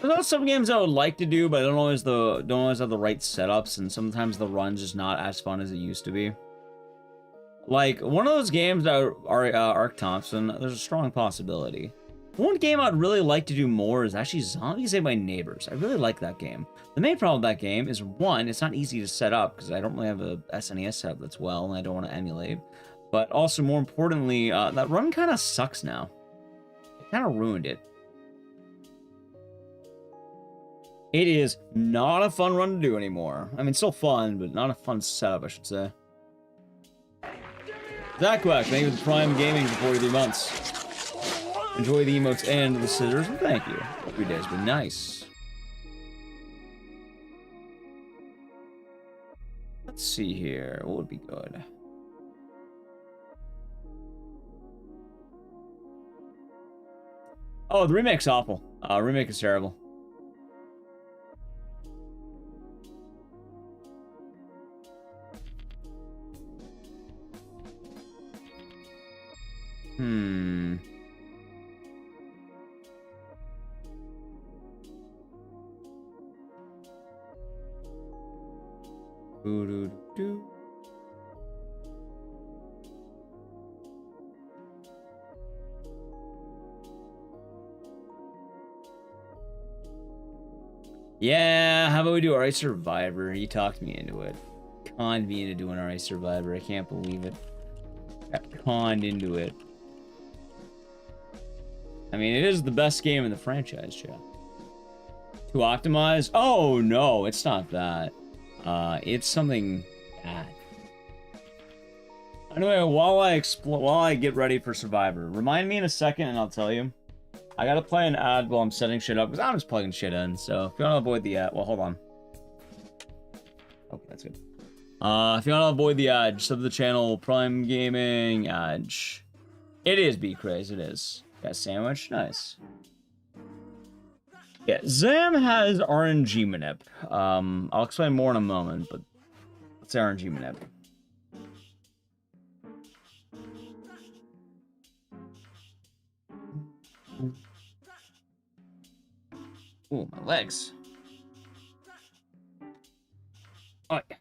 There's some games I would like to do, but I don't always have the right setups, and sometimes the run's just not as fun as it used to be. Like, one of those games that are Ark Thompson, there's a strong possibility. One game I'd really like to do more is actually Zombies Ate My Neighbors. I really like that game. The main problem with that game is, one, it's not easy to set up, because I don't really have a SNES setup that's well, and I don't want to emulate. But also, more importantly, that run kind of sucks now. It kind of ruined it. It is not a fun run to do anymore. I mean, still fun, but not a fun setup, I should say. Zakwack, thank you for the Prime Gaming for 43 months. Enjoy the emotes and the scissors, and thank you. Every day's been nice. Let's see here. What would be good? Oh, the remake's awful. Remake is terrible. Doo-doo-doo. Yeah, how about we do RA Survivor? He talked me into it. Conned me into doing RA Survivor. I can't believe it. Got conned into it. I mean, it is the best game in the franchise, chat. To optimize? Oh, no, it's not that. It's something bad. Anyway, while I get ready for Survivor, remind me in a second and I'll tell you. I gotta play an ad while I'm setting shit up, because I'm just plugging shit in, so if you wanna avoid the ad, well, hold on. Okay, that's good. If you wanna avoid the ad, sub to the channel, Prime Gaming, Edge. It is B-Craze, it is. Got a sandwich? Nice. Yeah, Zam has RNG manip. I'll explain more in a moment, but what's RNG manip? Ooh, my legs. Oh, yeah.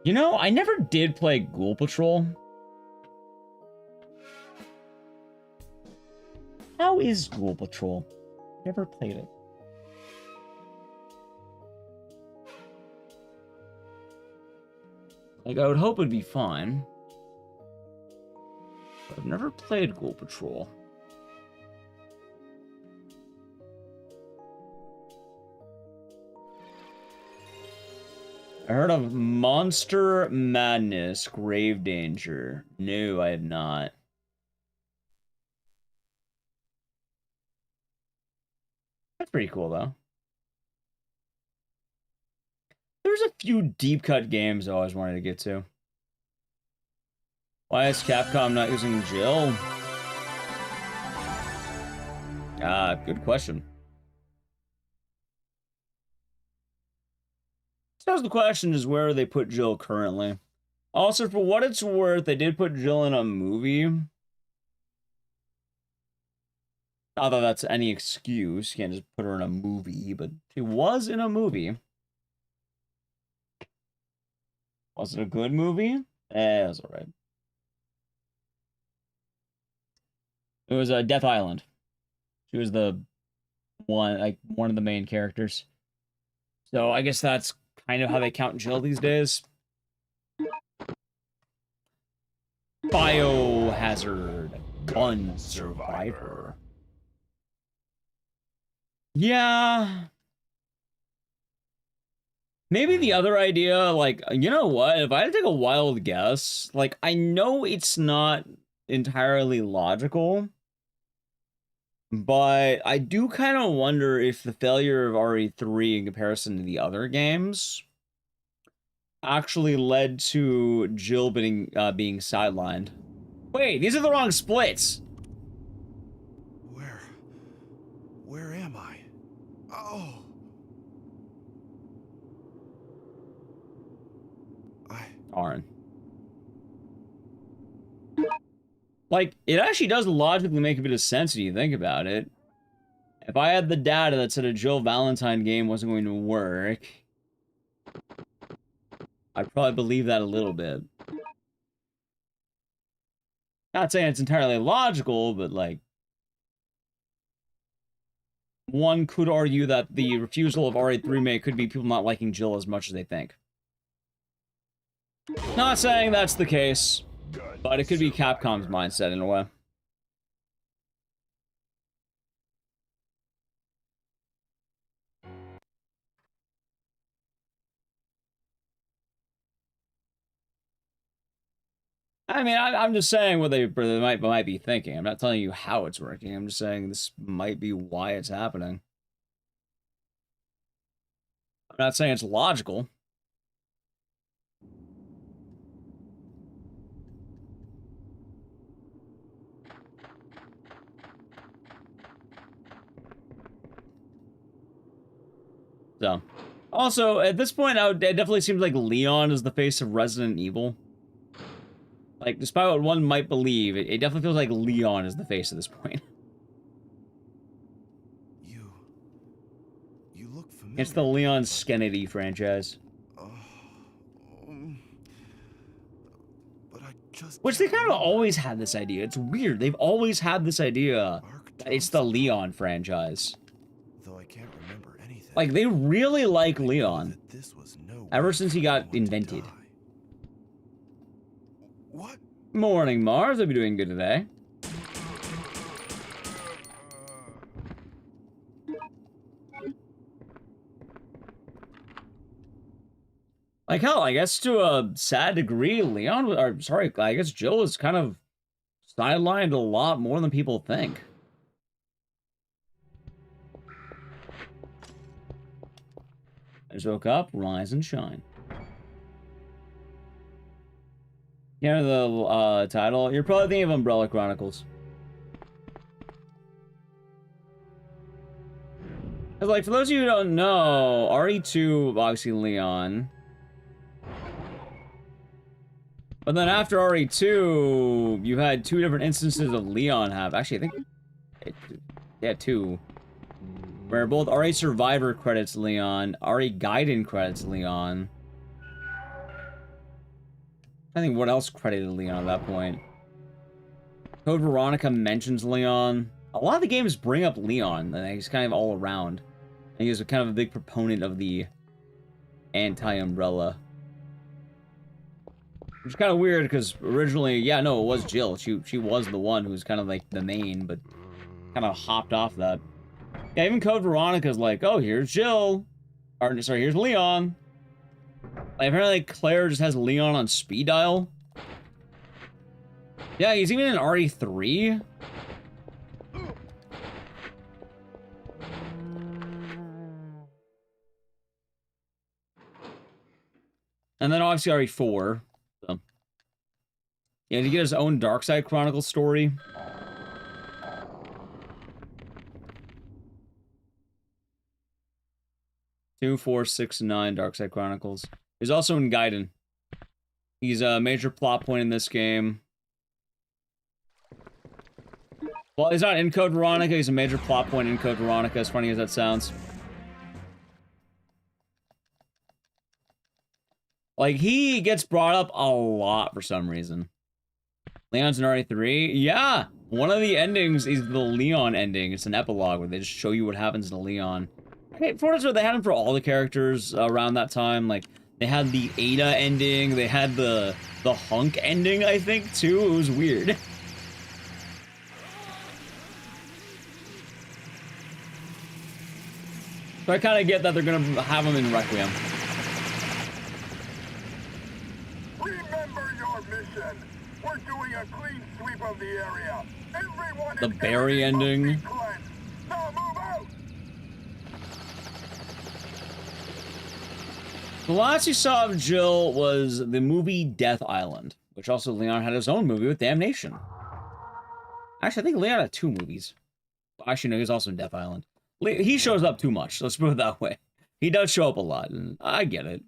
You know, I never did play Ghoul Patrol. How is Ghoul Patrol? Never played it. Like, I would hope it'd be fine. But I've never played Ghoul Patrol. I heard of Monster Madness, Grave Danger. No, I have not. That's pretty cool, though. There's a few deep cut games I always wanted to get to. Why is Capcom not using Jill? Good question. So the question is, where they put Jill currently? Also, for what it's worth, they did put Jill in a movie. Not that that's any excuse. You can't just put her in a movie, but she was in a movie. Was it a good movie? It was alright. It was Death Island. She was the one of the main characters. So I guess that's kind of how they count Jill these days. Biohazard. One Survivor. Yeah. Maybe the other idea, like, you know what? If I had to take a wild guess, like, I know it's not entirely logical, but I do kind of wonder if the failure of RE3 in comparison to the other games actually led to Jill being sidelined. Wait, these are the wrong splits. Where am I? Oh. Darn. Like, it actually does logically make a bit of sense when you think about it. If I had the data that said a Jill Valentine game wasn't going to work, I'd probably believe that a little bit. Not saying it's entirely logical, but, like, one could argue that the refusal of RE3 remake could be people not liking Jill as much as they think. Not saying that's the case, but it could be Capcom's mindset in a way. I mean, I'm just saying what they might be thinking. I'm not telling you how it's working. I'm just saying this might be why it's happening. I'm not saying it's logical. So, also, at this point, it definitely seems like Leon is the face of Resident Evil. Like, despite what one might believe, it definitely feels like Leon is the face at this point. You look familiar. It's the Leon Skennedy franchise. Which they kind of always had this idea. It's weird. They've always had this idea that it's the Leon franchise. Though I can't remember anything. Like, they really like Leon. This was no Ever since he got invented. What? Morning, Mars. Hope you're doing good today. Like, hell, I guess to a sad degree, Leon, or sorry, I guess Jill is kind of sidelined a lot more than people think. I just woke up, rise and shine. You know the title? You're probably thinking of Umbrella Chronicles. Like, for those of you who don't know, RE2, obviously Leon. But then after RE2, you had two different instances of Leon have. Actually, I think... yeah, two. Where both RE Survivor credits Leon, RE Gaiden credits Leon. I think what else credited Leon at that point? Code Veronica mentions Leon. A lot of the games bring up Leon, and he's kind of all around. And he was kind of a big proponent of the anti-Umbrella. Which is kind of weird, because originally, yeah, no, it was Jill. She was the one who was kind of like the main, but kind of hopped off that. Yeah, even Code Veronica's like, oh, here's Jill. Or, sorry, here's Leon. Like, apparently Claire just has Leon on speed dial. Yeah, he's even in RE3. And then obviously RE4. So. Yeah, to get his own Darkside Chronicles story. Two, 4, 6, 9 Darkside Chronicles. He's also in Gaiden. He's a major plot point in this game. Well, he's not in Code Veronica, he's a major plot point in Code Veronica, as funny as that sounds. Like, he gets brought up a lot for some reason. Leon's in RE3? Yeah! One of the endings is the Leon ending. It's an epilogue where they just show you what happens to Leon. Okay, for what it's worth, they had him for all the characters around that time. Like, they had the Ada ending, they had the Hunk ending, I think, too. It was weird. So I kind of get that they're gonna have him in Requiem. Remember your mission. We're doing a clean sweep of the area. Everyone The Barry ending. Now move out. The last you saw of Jill was the movie Death Island, which also Leon had his own movie with Damnation. Actually, I think Leon had 2 movies. Actually, no, he's also in Death Island. He shows up too much, let's put it that way. He does show up a lot, and I get it.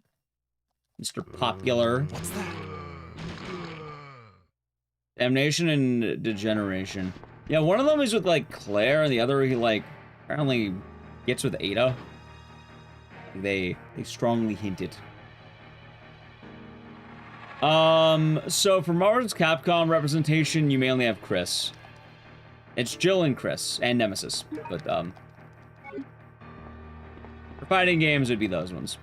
Mr. Popular. What's that? Damnation and Degeneration. Yeah, one of them is with, like, Claire, and the other he, like, apparently gets with Ada. They strongly hint it. So for Marvel's Capcom representation, you mainly have Chris. It's Jill and Chris, and Nemesis. But, for fighting games, it'd be those ones.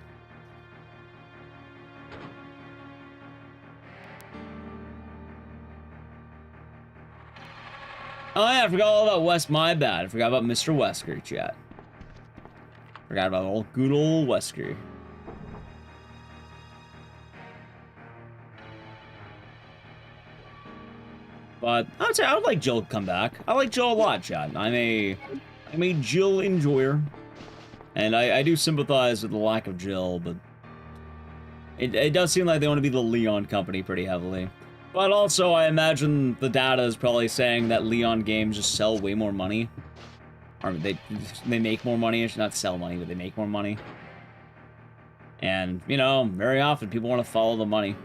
Oh yeah, I forgot all about Wes, my bad. I forgot about Mr. Wesker, chat. Forgot about old good old Wesker. But I would say I would like Jill to come back. I like Jill a lot, chat. I'm a Jill enjoyer. And I do sympathize with the lack of Jill, but it does seem like they want to be the Leon company pretty heavily. But also, I imagine the data is probably saying that Leon games just sell way more money. Or they make more money. It's not sell money, but they make more money. And, you know, very often people want to follow the money.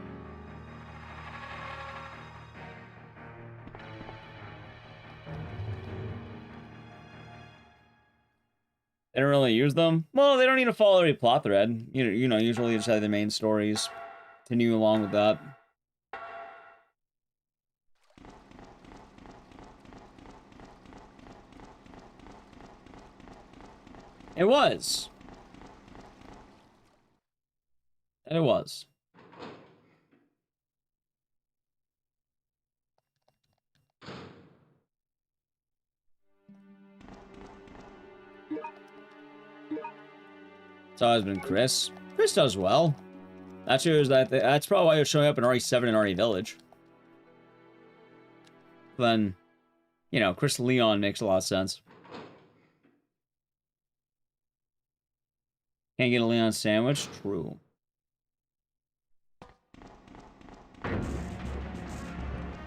They don't really use them. Well, they don't need to follow every plot thread. You know, usually just have the main stories. Continue along with that. It was. And it was. It's always been Chris. Chris does well. That shows that that's probably why you're showing up in RE7 and RE Village. Then, you know, Chris Leon makes a lot of sense. Can't get a Leon sandwich? True.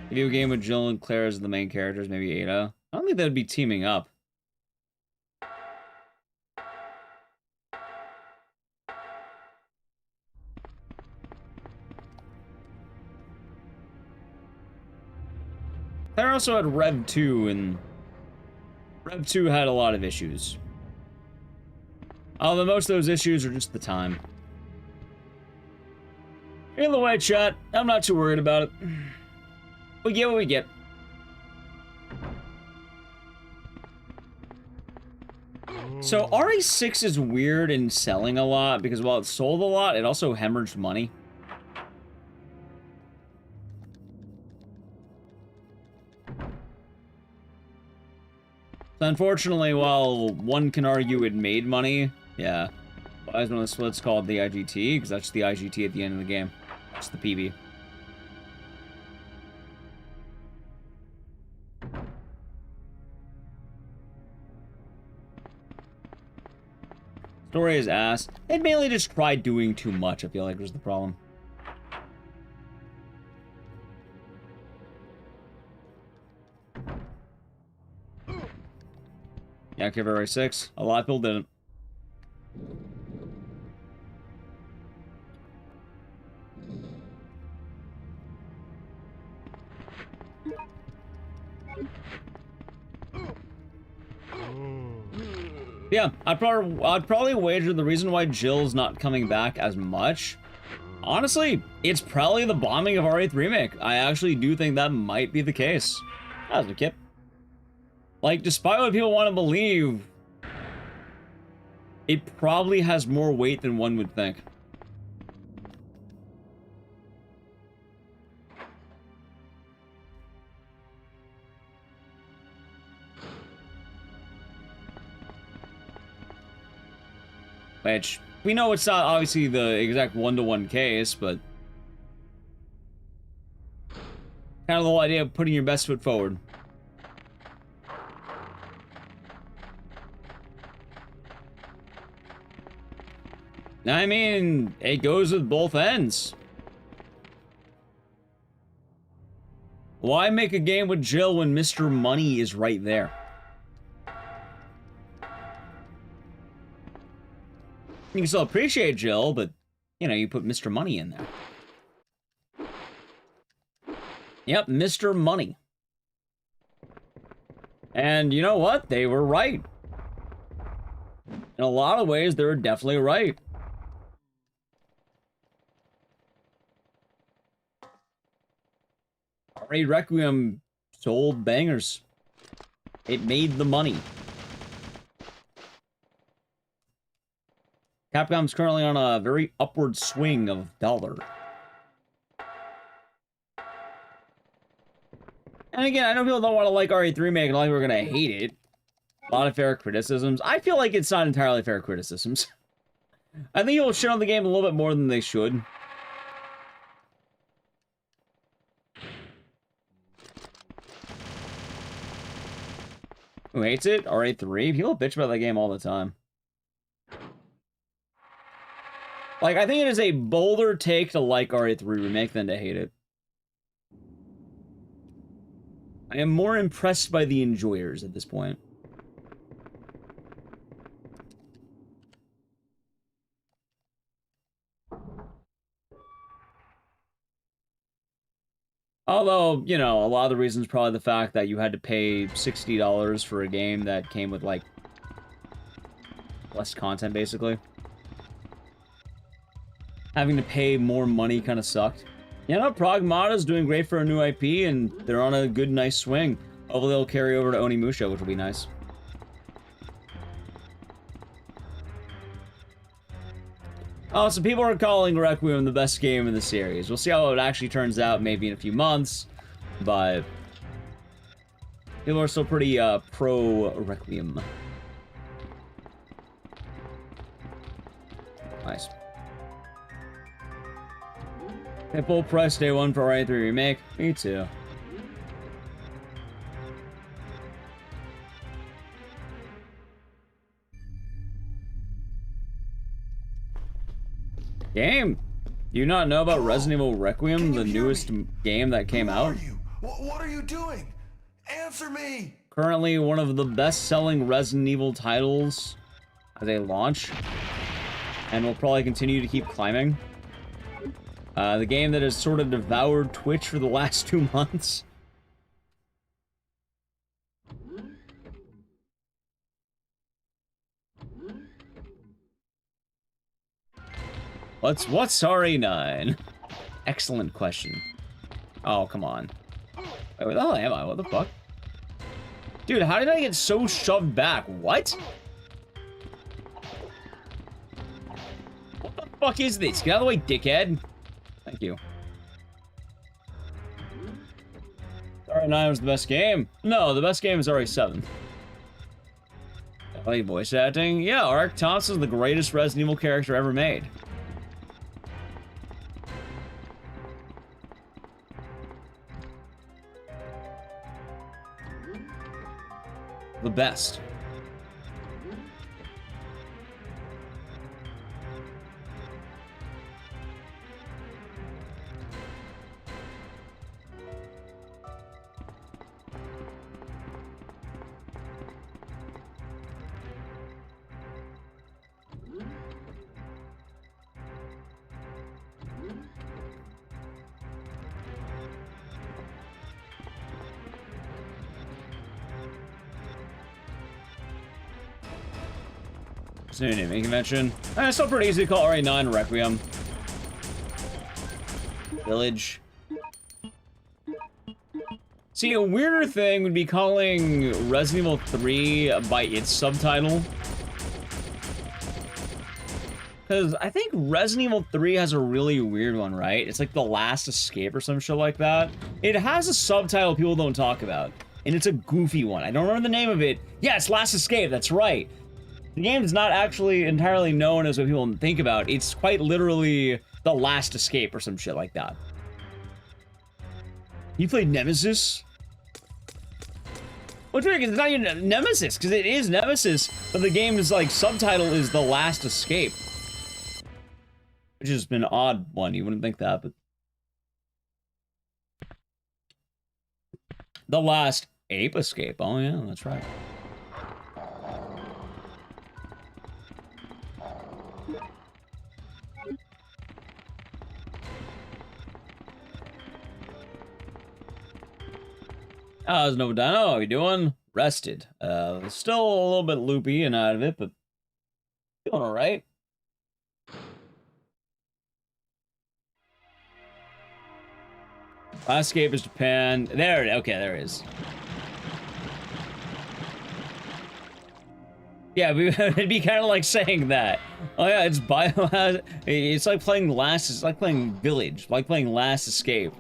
Video game with Jill and Claire as the main characters, maybe Ada. I don't think that'd be teaming up. Claire also had Rev 2, and Rev 2 had a lot of issues. Although most of those issues are just the time. Either way, chat, I'm not too worried about it. We get what we get. So RE6 is weird in selling a lot, because while it sold a lot, it also hemorrhaged money. So unfortunately, while one can argue it made money, yeah, why is one of the splits called the IGT? Because that's the IGT at the end of the game. That's the PB. Story is ass. They mainly just tried doing too much, I feel like was the problem. Yeah, February 6. A lot of people didn't. Yeah, I'd probably wager the reason why Jill's not coming back as much. Honestly, it's probably the bombing of R8 Remake. I actually do think that might be the case. That was a kip. Like, despite what people want to believe, it probably has more weight than one would think. Which, we know it's not obviously the exact one-to-one case, but kind of the whole idea of putting your best foot forward. I mean, it goes with both ends. Why make a game with Jill when Mr. Money is right there? You can still appreciate Jill, but, you know, you put Mr. Money in there. Yep, Mr. Money. And you know what? They were right. In a lot of ways, they were definitely right. R8 Requiem sold bangers. It made the money. Capcom's currently on a very upward swing of dollar. And again, I know people don't want to like R8 Remake and a lot of people are going to hate it. A lot of fair criticisms. I feel like it's not entirely fair criticisms. I think people shit on the game a little bit more than they should. Who hates it? R8-3? People bitch about that game all the time. Like, I think it is a bolder take to like R8-3 Remake than to hate it. I am more impressed by the enjoyers at this point. Although, you know, a lot of the reasons probably the fact that you had to pay $60 for a game that came with, like, less content, basically. Having to pay more money kind of sucked. You know, Pragmata's doing great for a new IP, and they're on a good, nice swing. Hopefully they'll carry over to Onimusha, which will be nice. Oh, so people are calling Requiem the best game in the series. We'll see how it actually turns out maybe in a few months, but people are still pretty pro Requiem. Nice. Hey, full price day one for Ryan 3 Remake. Me too. Game? Do you not know about Resident Evil Requiem, the newest game that came out? What are you doing? Answer me! Currently one of the best-selling Resident Evil titles as a launch, and will probably continue to keep climbing. The game that has sort of devoured Twitch for the last 2 months. What's RE9? Excellent question. Oh, come on. Wait, where the hell am I? What the fuck? Dude, how did I get so shoved back? What? What the fuck is this? Get out of the way, dickhead. Thank you. RE9 was the best game? No, the best game is RE7. I like voice acting. Yeah, Eric Thompson's the greatest Resident Evil character ever made. The best. It's a new naming convention. It's still pretty easy to call RE9 Requiem. Village. See, a weirder thing would be calling Resident Evil 3 by its subtitle. Because I think Resident Evil 3 has a really weird one, right? It's like The Last Escape or some shit like that. It has a subtitle people don't talk about. And it's a goofy one. I don't remember the name of it. Yeah, it's Last Escape, that's right. The game is not actually entirely known as what people think about. It's quite literally The Last Escape or some shit like that. You played Nemesis? What's weird, it's not even Nemesis, because it is Nemesis, but the game's like subtitle is The Last Escape. Which has been an odd one, you wouldn't think that, but... The Last Ape Escape, oh yeah, that's right. How's Nova Dino? How you doing? Rested. Still a little bit loopy and out of it, but feeling alright. Last Escape is Japan. There, okay, there it is. Yeah, it'd be kind of like saying that. Oh yeah, it's Biohazard. It's like playing it's like playing Village, like playing Last Escape.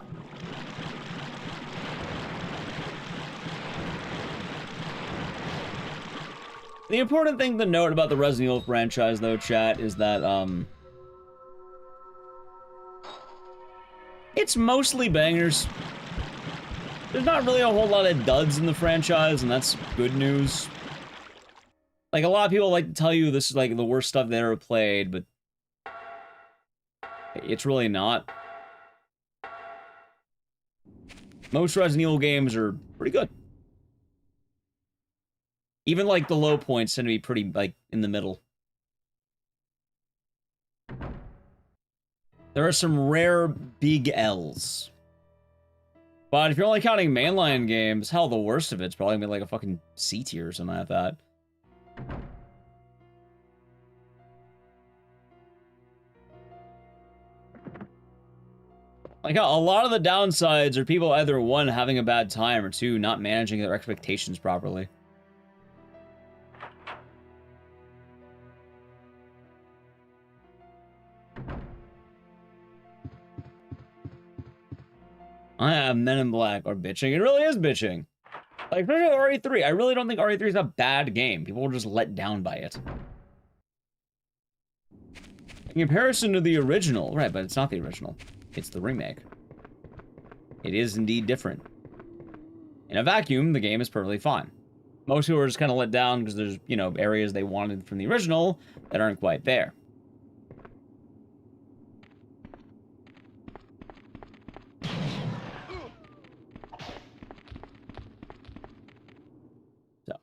The important thing to note about the Resident Evil franchise, though, chat, is that, it's mostly bangers. There's not really a whole lot of duds in the franchise, and that's good news. Like, a lot of people like to tell you this is, like, the worst stuff they ever played, but it's really not. Most Resident Evil games are pretty good. Even, like, the low points tend to be pretty, like, in the middle. There are some rare big L's. But if you're only counting mainline games, hell, the worst of it's probably gonna be, like, a fucking C tier or something like that. Like, a lot of the downsides are people either, one, having a bad time, or two, not managing their expectations properly. Men in Black are bitching. It really is bitching. Like, especially RE3. I really don't think RE3 is a bad game. People were just let down by it. In comparison to the original, right, but it's not the original. It's the remake. It is indeed different. In a vacuum, the game is perfectly fine. Most people are just kind of let down because there's, you know, areas they wanted from the original that aren't quite there. So,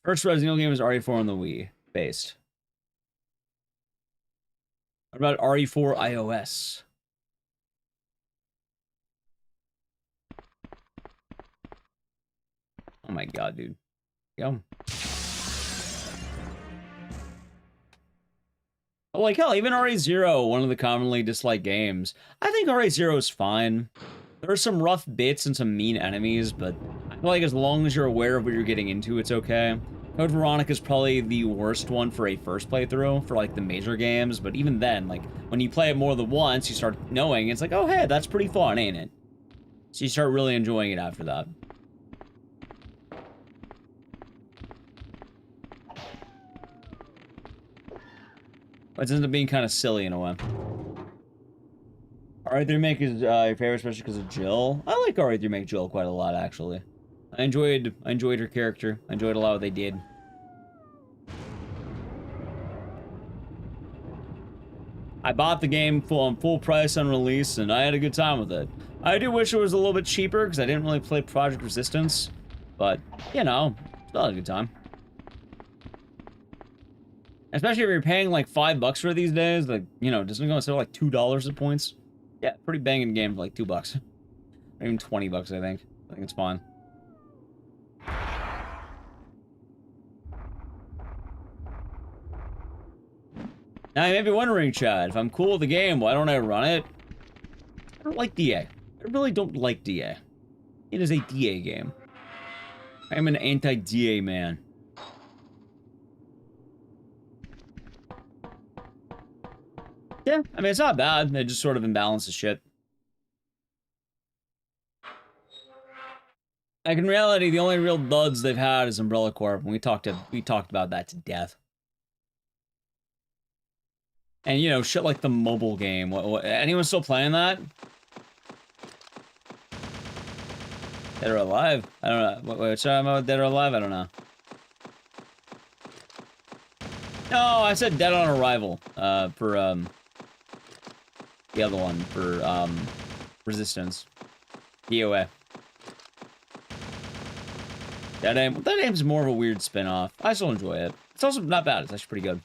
first Resident Evil game is RE4 on the Wii, based. What about RE4 iOS? Oh my god, dude. Yo. Oh, like, hell, even RE0, one of the commonly disliked games. I think RE0 is fine. There are some rough bits and some mean enemies, but I feel like as long as you're aware of what you're getting into, it's okay. Code Veronica is probably the worst one for a first playthrough for, like, the major games, but even then, like, when you play it more than once, you start knowing, it's like, oh, hey, that's pretty fun, ain't it? So you start really enjoying it after that. It ends up being kind of silly in a way. RE3 Remake is your favorite, especially because of Jill. I like RE3 Remake Jill quite a lot, actually. I enjoyed her character. I enjoyed a lot what they did. I bought the game full price on release, and I had a good time with it. I do wish it was a little bit cheaper, because I didn't really play Project Resistance. But, you know, still had a good time. Especially if you're paying like $5 for these days, like, you know, doesn't it go instead of like $2 at points? Yeah, pretty banging game for like $2. Or even $20, I think. I think it's fine. Now, you may be wondering, Chad, if I'm cool with the game, why don't I run it? I don't like DA. I really don't like DA. It is a DA game. I'm an anti-DA man. Yeah, I mean, it's not bad. It just sort of imbalances shit. Like, in reality, the only real duds they've had is Umbrella Corp, and we talked about that to death. And, you know, shit like the mobile game. Anyone still playing that? Dead or Alive? I don't know. Wait, sorry, about Dead or Alive? I don't know. No, I said Dead on Arrival. For, the other one for, Resistance. DOA. That aim's more of a weird spin-off. I still enjoy it. It's also not bad. It's actually pretty good.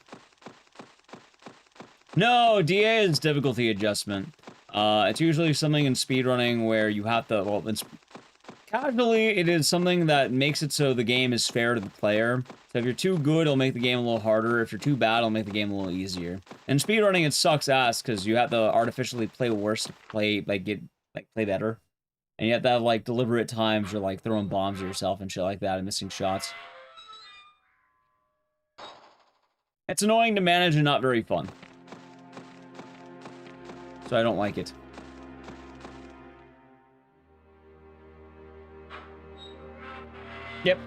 No, DA is difficulty adjustment. It's usually something in speedrunning where you have to, well, casually, it is something that makes it so the game is fair to the player. So if you're too good, it'll make the game a little harder. If you're too bad, it'll make the game a little easier. And speedrunning, it sucks ass because you have to artificially play worse to play better. And you have to have, like, deliberate times you're, like, throwing bombs at yourself and shit like that and missing shots. It's annoying to manage and not very fun. So I don't like it. Yep.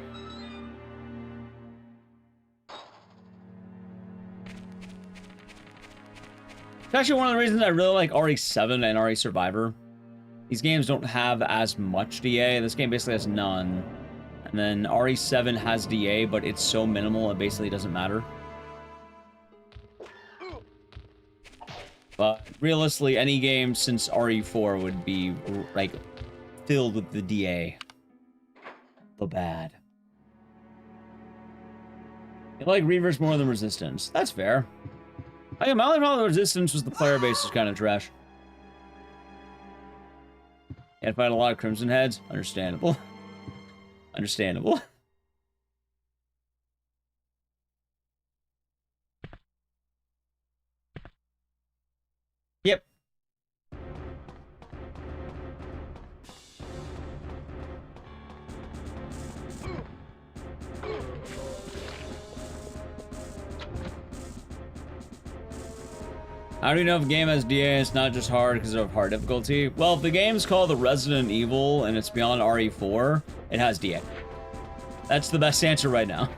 It's actually one of the reasons I really like RE7 and RE Survivor. These games don't have as much DA. This game basically has none. And then RE7 has DA, but it's so minimal it basically doesn't matter. But realistically, any game since RE4 would be, like, filled with the DA. The bad. You like Reverse more than Resistance. That's fair. I mean, my only problem with Resistance was the player base is kind of trash. And fight a lot of Crimson Heads. Understandable. Understandable. Yep. How do you know if a game has DA and it's not just hard because of hard difficulty? Well, if the game's called The Resident Evil and it's beyond RE4, it has DA. That's the best answer right now.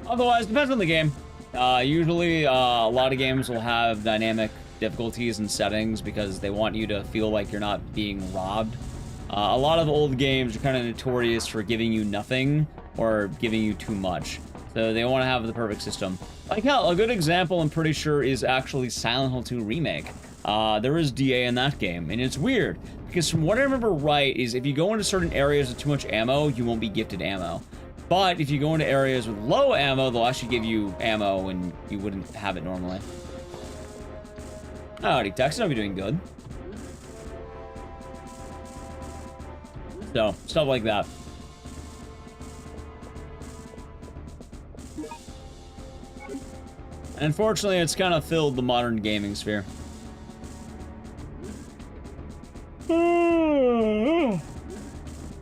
Otherwise, depends on the game. Usually, a lot of games will have dynamic difficulties and settings because they want you to feel like you're not being robbed. A lot of old games are kind of notorious for giving you nothing or giving you too much. So they want to have the perfect system. Like hell, a good example I'm pretty sure is actually Silent Hill 2 Remake. There is DA in that game, and it's weird, because from what I remember right is if you go into certain areas with too much ammo, you won't be gifted ammo. But if you go into areas with low ammo, they'll actually give you ammo and you wouldn't have it normally. Howdy, Ecdycis, I'll be doing good. So, stuff like that. Unfortunately, it's kind of filled the modern gaming sphere.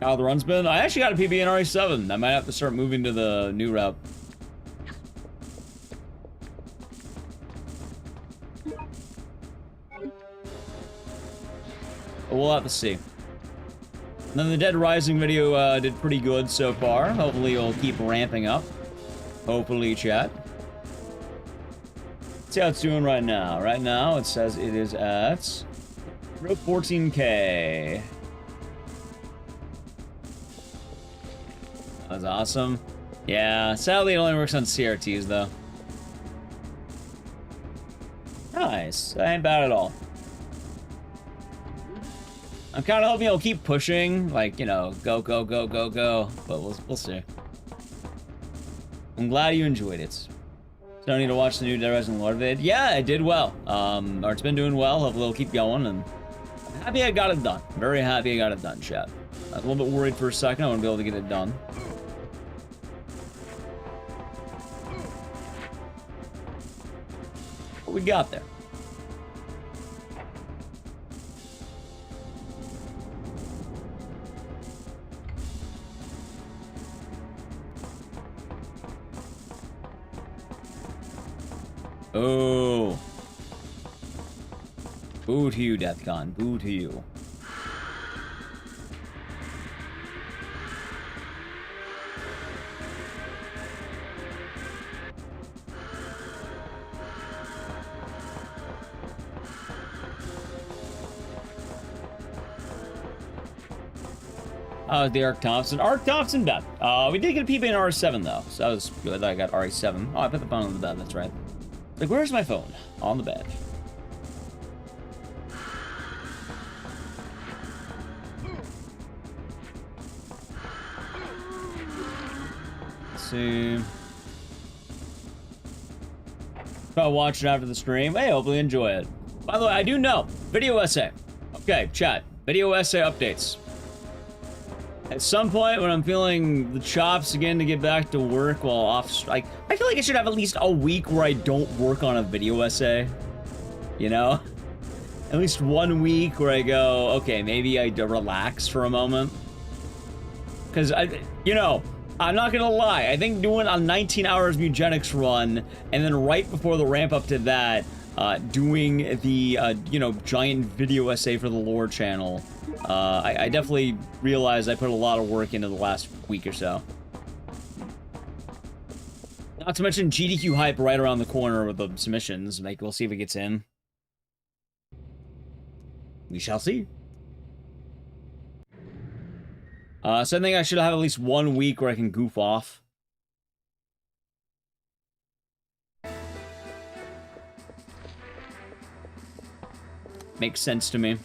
How the run's been? I actually got a PB in RE7. I might have to start moving to the new route. But we'll have to see. And then the Dead Rising video did pretty good so far. Hopefully it'll keep ramping up. Hopefully, chat. See how it's doing right now. Right now, it says it is at 14K. That's awesome. Yeah, sadly it only works on CRTs though. Nice. That ain't bad at all. I'm kind of hoping it'll keep pushing, like, you know, go, go, go, go, go. But we'll see. I'm glad you enjoyed it. So I need to watch the new Dead Rising Lord vid. Yeah, it did well. Or it's been doing well. Hopefully it'll keep going, and I'm happy I got it done. Very happy I got it done, chat. I was a little bit worried for a second I wouldn't be able to get it done. But we got there. Oh. Boo to you, Deathcon. Boo to you. The Arc Thompson. Arc Thompson bed. We did get a PB in RE7 though, so that was good. I got RE7. Oh, I put the phone on the bed, that's right. Like, where's my phone? On the bed. Let's see. I'll watch it after the stream. Hey, hopefully enjoy it. By the way, I do know. Video essay. Okay, chat. Video essay updates. At some point when I'm feeling the chops again to get back to work while off strike, I feel like I should have at least a week where I don't work on a video essay. You know? At least 1 week where I go, okay, maybe I relax for a moment. Because, you know, I'm not gonna lie, I think doing a 19 hours Mugenics run, and then right before the ramp up to that, doing the, you know, giant video essay for the lore channel, I definitely realized I put a lot of work into the last week or so. Not to mention GDQ hype right around the corner with the submissions. Like, we'll see if it gets in. We shall see. So I think I should have at least 1 week where I can goof off. Makes sense to me.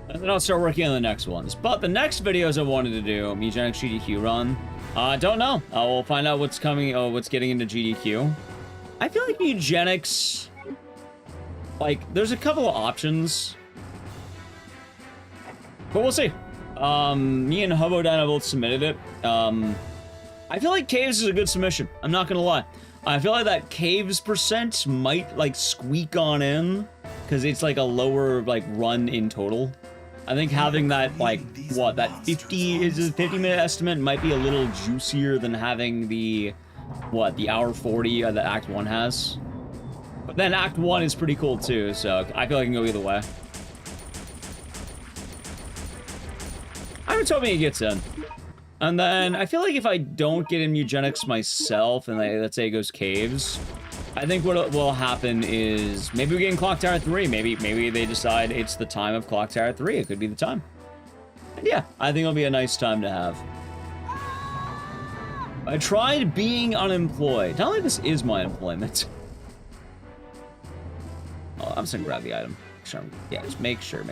And then I'll start working on the next ones. But the next videos I wanted to do, Mugenics GDQ run, don't know. We'll find out what's coming, what's getting into GDQ. I feel like Mugenics, like, there's a couple of options. But we'll see. Me and Hobodino both submitted it. I feel like Caves is a good submission. I'm not gonna lie. I feel like that Caves percent might, like, squeak on in, because it's, like, a lower, like, run in total. I think having that, like, what, that 50 is a 50-minute estimate might be a little juicier than having the what, the hour 40 that Act 1 has. But then Act 1 is pretty cool too, so I feel like I can go either way. I'm hoping he gets in. And then I feel like if I don't get in Mugenics myself, and let's say it goes caves, I think what will happen is maybe we get in Clock Tower 3. Maybe they decide it's the time of Clock Tower 3. It could be the time. And yeah, I think it'll be a nice time to have. I tried being unemployed. Not like this is my employment. Oh, I'm just gonna grab the item. Yeah, just make sure.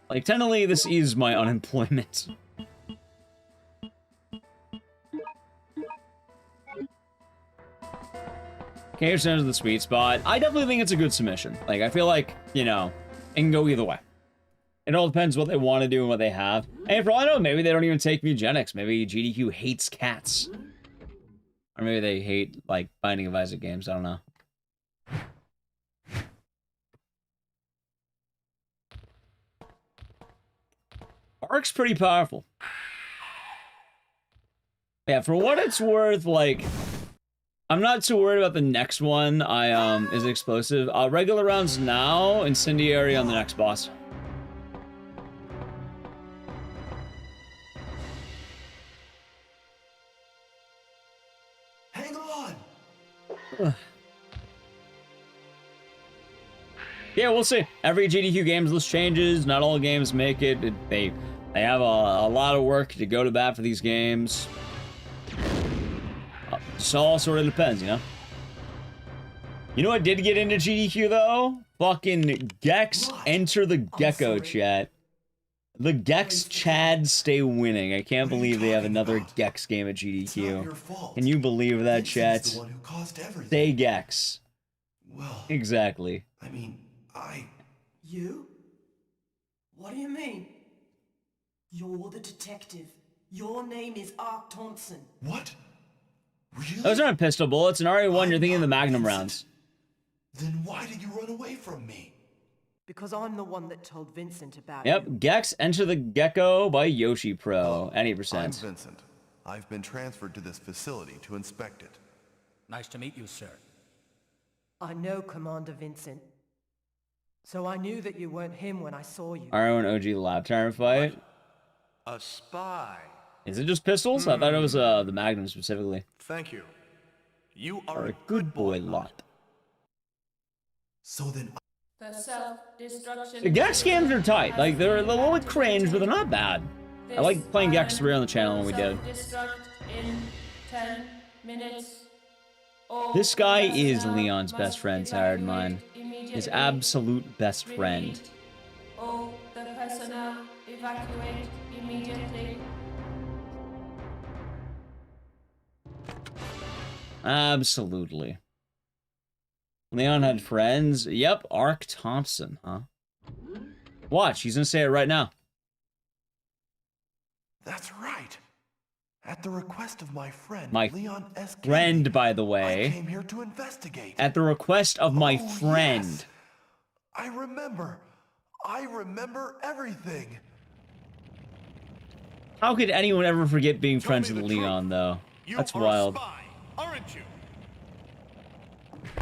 Like, technically, this is my unemployment. Cave Center's the sweet spot. I definitely think it's a good submission. Like, I feel like, you know, it can go either way. It all depends what they want to do and what they have. And for all I know, maybe they don't even take Mugenics. Maybe GDQ hates cats. Or maybe they hate, like, Binding of Isaac games. I don't know. Ark's pretty powerful. Yeah, for what it's worth, like, I'm not too worried about the next one. Is explosive. Regular rounds now, incendiary on the next boss. Hang on. Yeah, we'll see. Every GDQ games list changes. Not all games make it. They have a lot of work to go to bat for these games. It all sort of depends, you know? You know what did get into GDQ, though? Fucking Gex Enter the Gecko, chat. The Gex Chads stay winning. I can't believe they have another Gex game at GDQ. Can you believe that, chat? Stay Gex. Well, exactly. I mean, You? What do you mean? You're the detective. Your name is Ark Thompson. What? Really? Those aren't pistol bullets. In RE1, you're thinking of the Magnum rounds. Then why did you run away from me? Because I'm the one that told Vincent about Yep, you. Gex Enter the Gecko by Yoshi Pro. Any percent. I'm Vincent. I've been transferred to this facility to inspect it. Nice to meet you, sir. I know Commander Vincent. So I knew that you weren't him when I saw you. RE1 OG Lab Tyrant fight. A spy. Is it just pistols? I thought it was the Magnum specifically. Thank you. You Are a good boy lot. So then The self-destruction. The Gex games are tight. Like, they're a little bit cringe, but they're not bad. I like playing Gex 3 on the channel when we did. Self-destruct in 10 minutes. This guy is Leon's best friend, Tired Mine. His absolute best friend. All the personnel evacuate immediately. Absolutely. Leon had friends. Yep, Ark Thompson, huh? Watch, he's gonna say it right now. That's right. At the request of my friend, My Leon S. friend, by the I way. came here to investigate. At the request of my friend. Yes. I remember everything. How could anyone ever forget being friends with Leon, though? That's wild. Aren't you?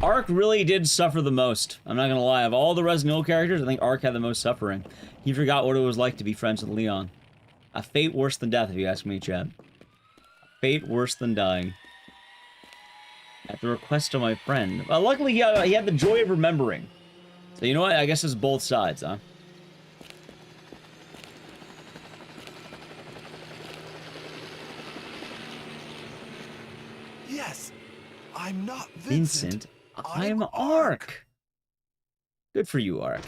Ark really did suffer the most. I'm not gonna lie. Of all the Resident Evil characters, I think Ark had the most suffering. He forgot what it was like to be friends with Leon. A fate worse than death, if you ask me, Chad. Fate worse than dying. At the request of my friend. Well, luckily, he had the joy of remembering. So, you know what? I guess it's both sides, huh? Yes. I'm not Vincent. I'm Ark. Good for you, Ark.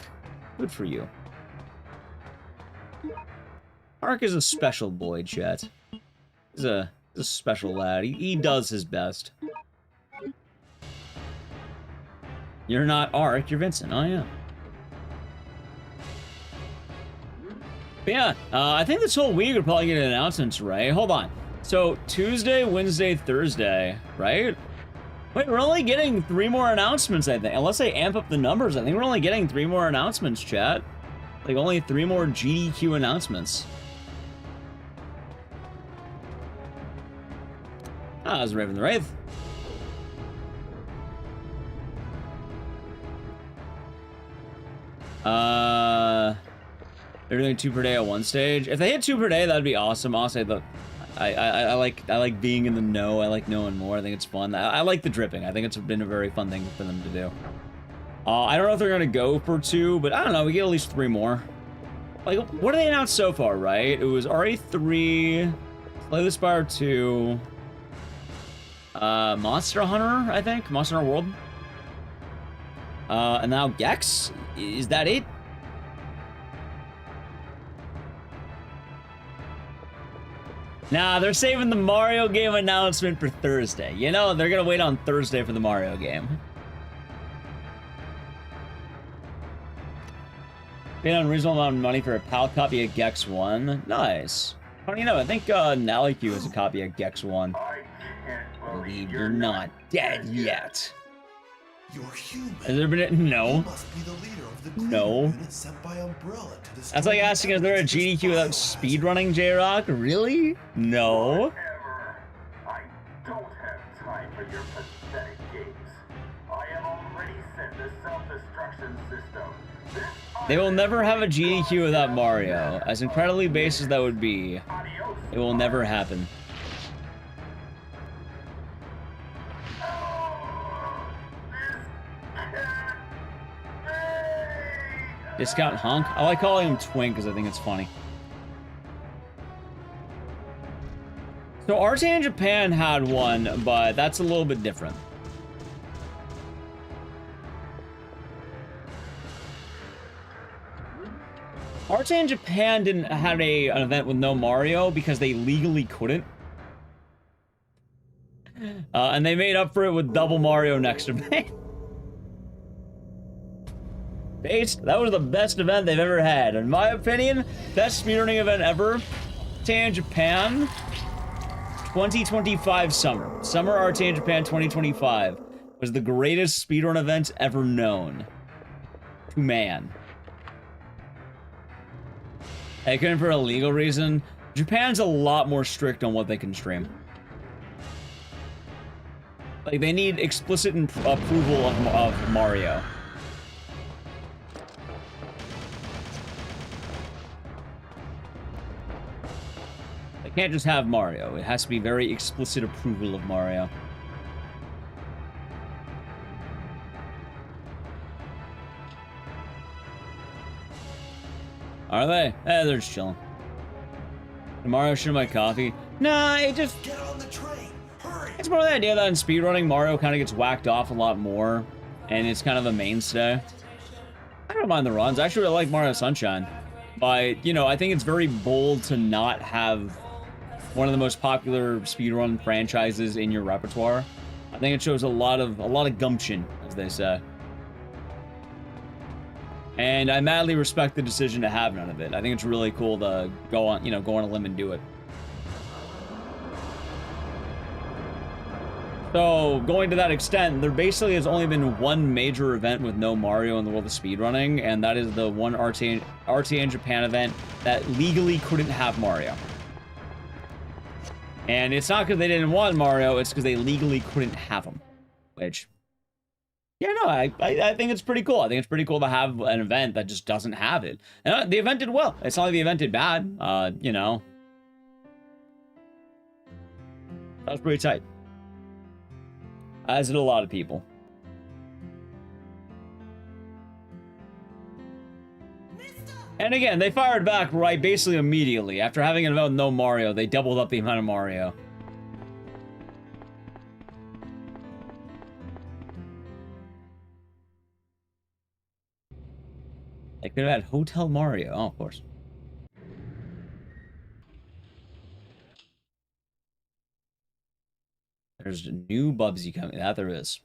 Good for you. Ark is a special boy, chat. He's a special lad. He does his best. You're not Ark, you're Vincent. Oh, yeah. But yeah, I think this whole week we're probably getting announcements, right? Hold on. So, Tuesday, Wednesday, Thursday, right? Wait, we're only getting 3 more announcements, I think. Unless they amp up the numbers, I think we're only getting 3 more announcements, chat. Like, only 3 more GDQ announcements. Ah, that was Raven the Wraith. They're doing 2 per day at one stage. If they hit 2 per day, that'd be awesome. Honestly, I like being in the know. I like knowing more. I think it's fun. I like the dripping. I think it's been a very fun thing for them to do. I don't know if they're gonna go for 2, but I don't know. We get at least 3 more. Like, what do they announced so far, right? It was RE3, Slay the Spire 2, Monster Hunter, I think? Monster Hunter World. And now Gex? Is that it? Nah, they're saving the Mario game announcement for Thursday. You know, they're gonna wait on Thursday for the Mario game. Paid an unreasonable amount of money for a PAL copy of Gex 1. Nice. How do you know? I think Naliq has a copy of Gex 1. I believe you're not dead yet. You're human. Has there been no? You must be the leader of the no. unit sent by Umbrella to destroy. That's like asking, is there a GDQ without speedrunning, J-Rock? Really? No. I don't have time for your pathetic games. I have already sent the self-destruction system. They will never have a GDQ without Mario. As incredibly base as that would be, it will never happen. Discount Hunk? I like calling him Twink because I think it's funny. So RTA in Japan had one, but that's a little bit different. RTA in Japan didn't have an event with no Mario because they legally couldn't. And they made up for it with double Mario next event. Based, that was the best event they've ever had. In my opinion, best speedrunning event ever. RTA in Japan 2025 summer. Summer RTA in Japan 2025 was the greatest speedrun event ever known to man. I couldn't for a legal reason. Japan's a lot more strict on what they can stream. Like, they need explicit approval of Mario. They can't just have Mario. It has to be very explicit approval of Mario. Are they? Eh, they're just chilling. Mario should my coffee. Nah, it just... Get on the train! Hurry! It's more the idea that in speedrunning, Mario kind of gets whacked off a lot more. And it's kind of a mainstay. I don't mind the runs. I actually really like Mario Sunshine. But, you know, I think it's very bold to not have one of the most popular speedrun franchises in your repertoire. I think it shows a lot of gumption, as they say. And I madly respect the decision to have none of it. I think it's really cool to go on, go on a limb and do it. So, going to that extent, there basically has only been one major event with no Mario in the world of speedrunning, and that is the one RTA in Japan event that legally couldn't have Mario. And it's not because they didn't want Mario, it's because they legally couldn't have him. Which... yeah, no, I think it's pretty cool. I think it's pretty cool to have an event that just doesn't have it. And the event did well. It's not like the event did bad. That was pretty tight. As did a lot of people. And again, they fired back right basically immediately. After having an event with no Mario, they doubled up the amount of Mario. They could have had Hotel Mario. Oh, of course. There's a new Bubsy coming. That there is.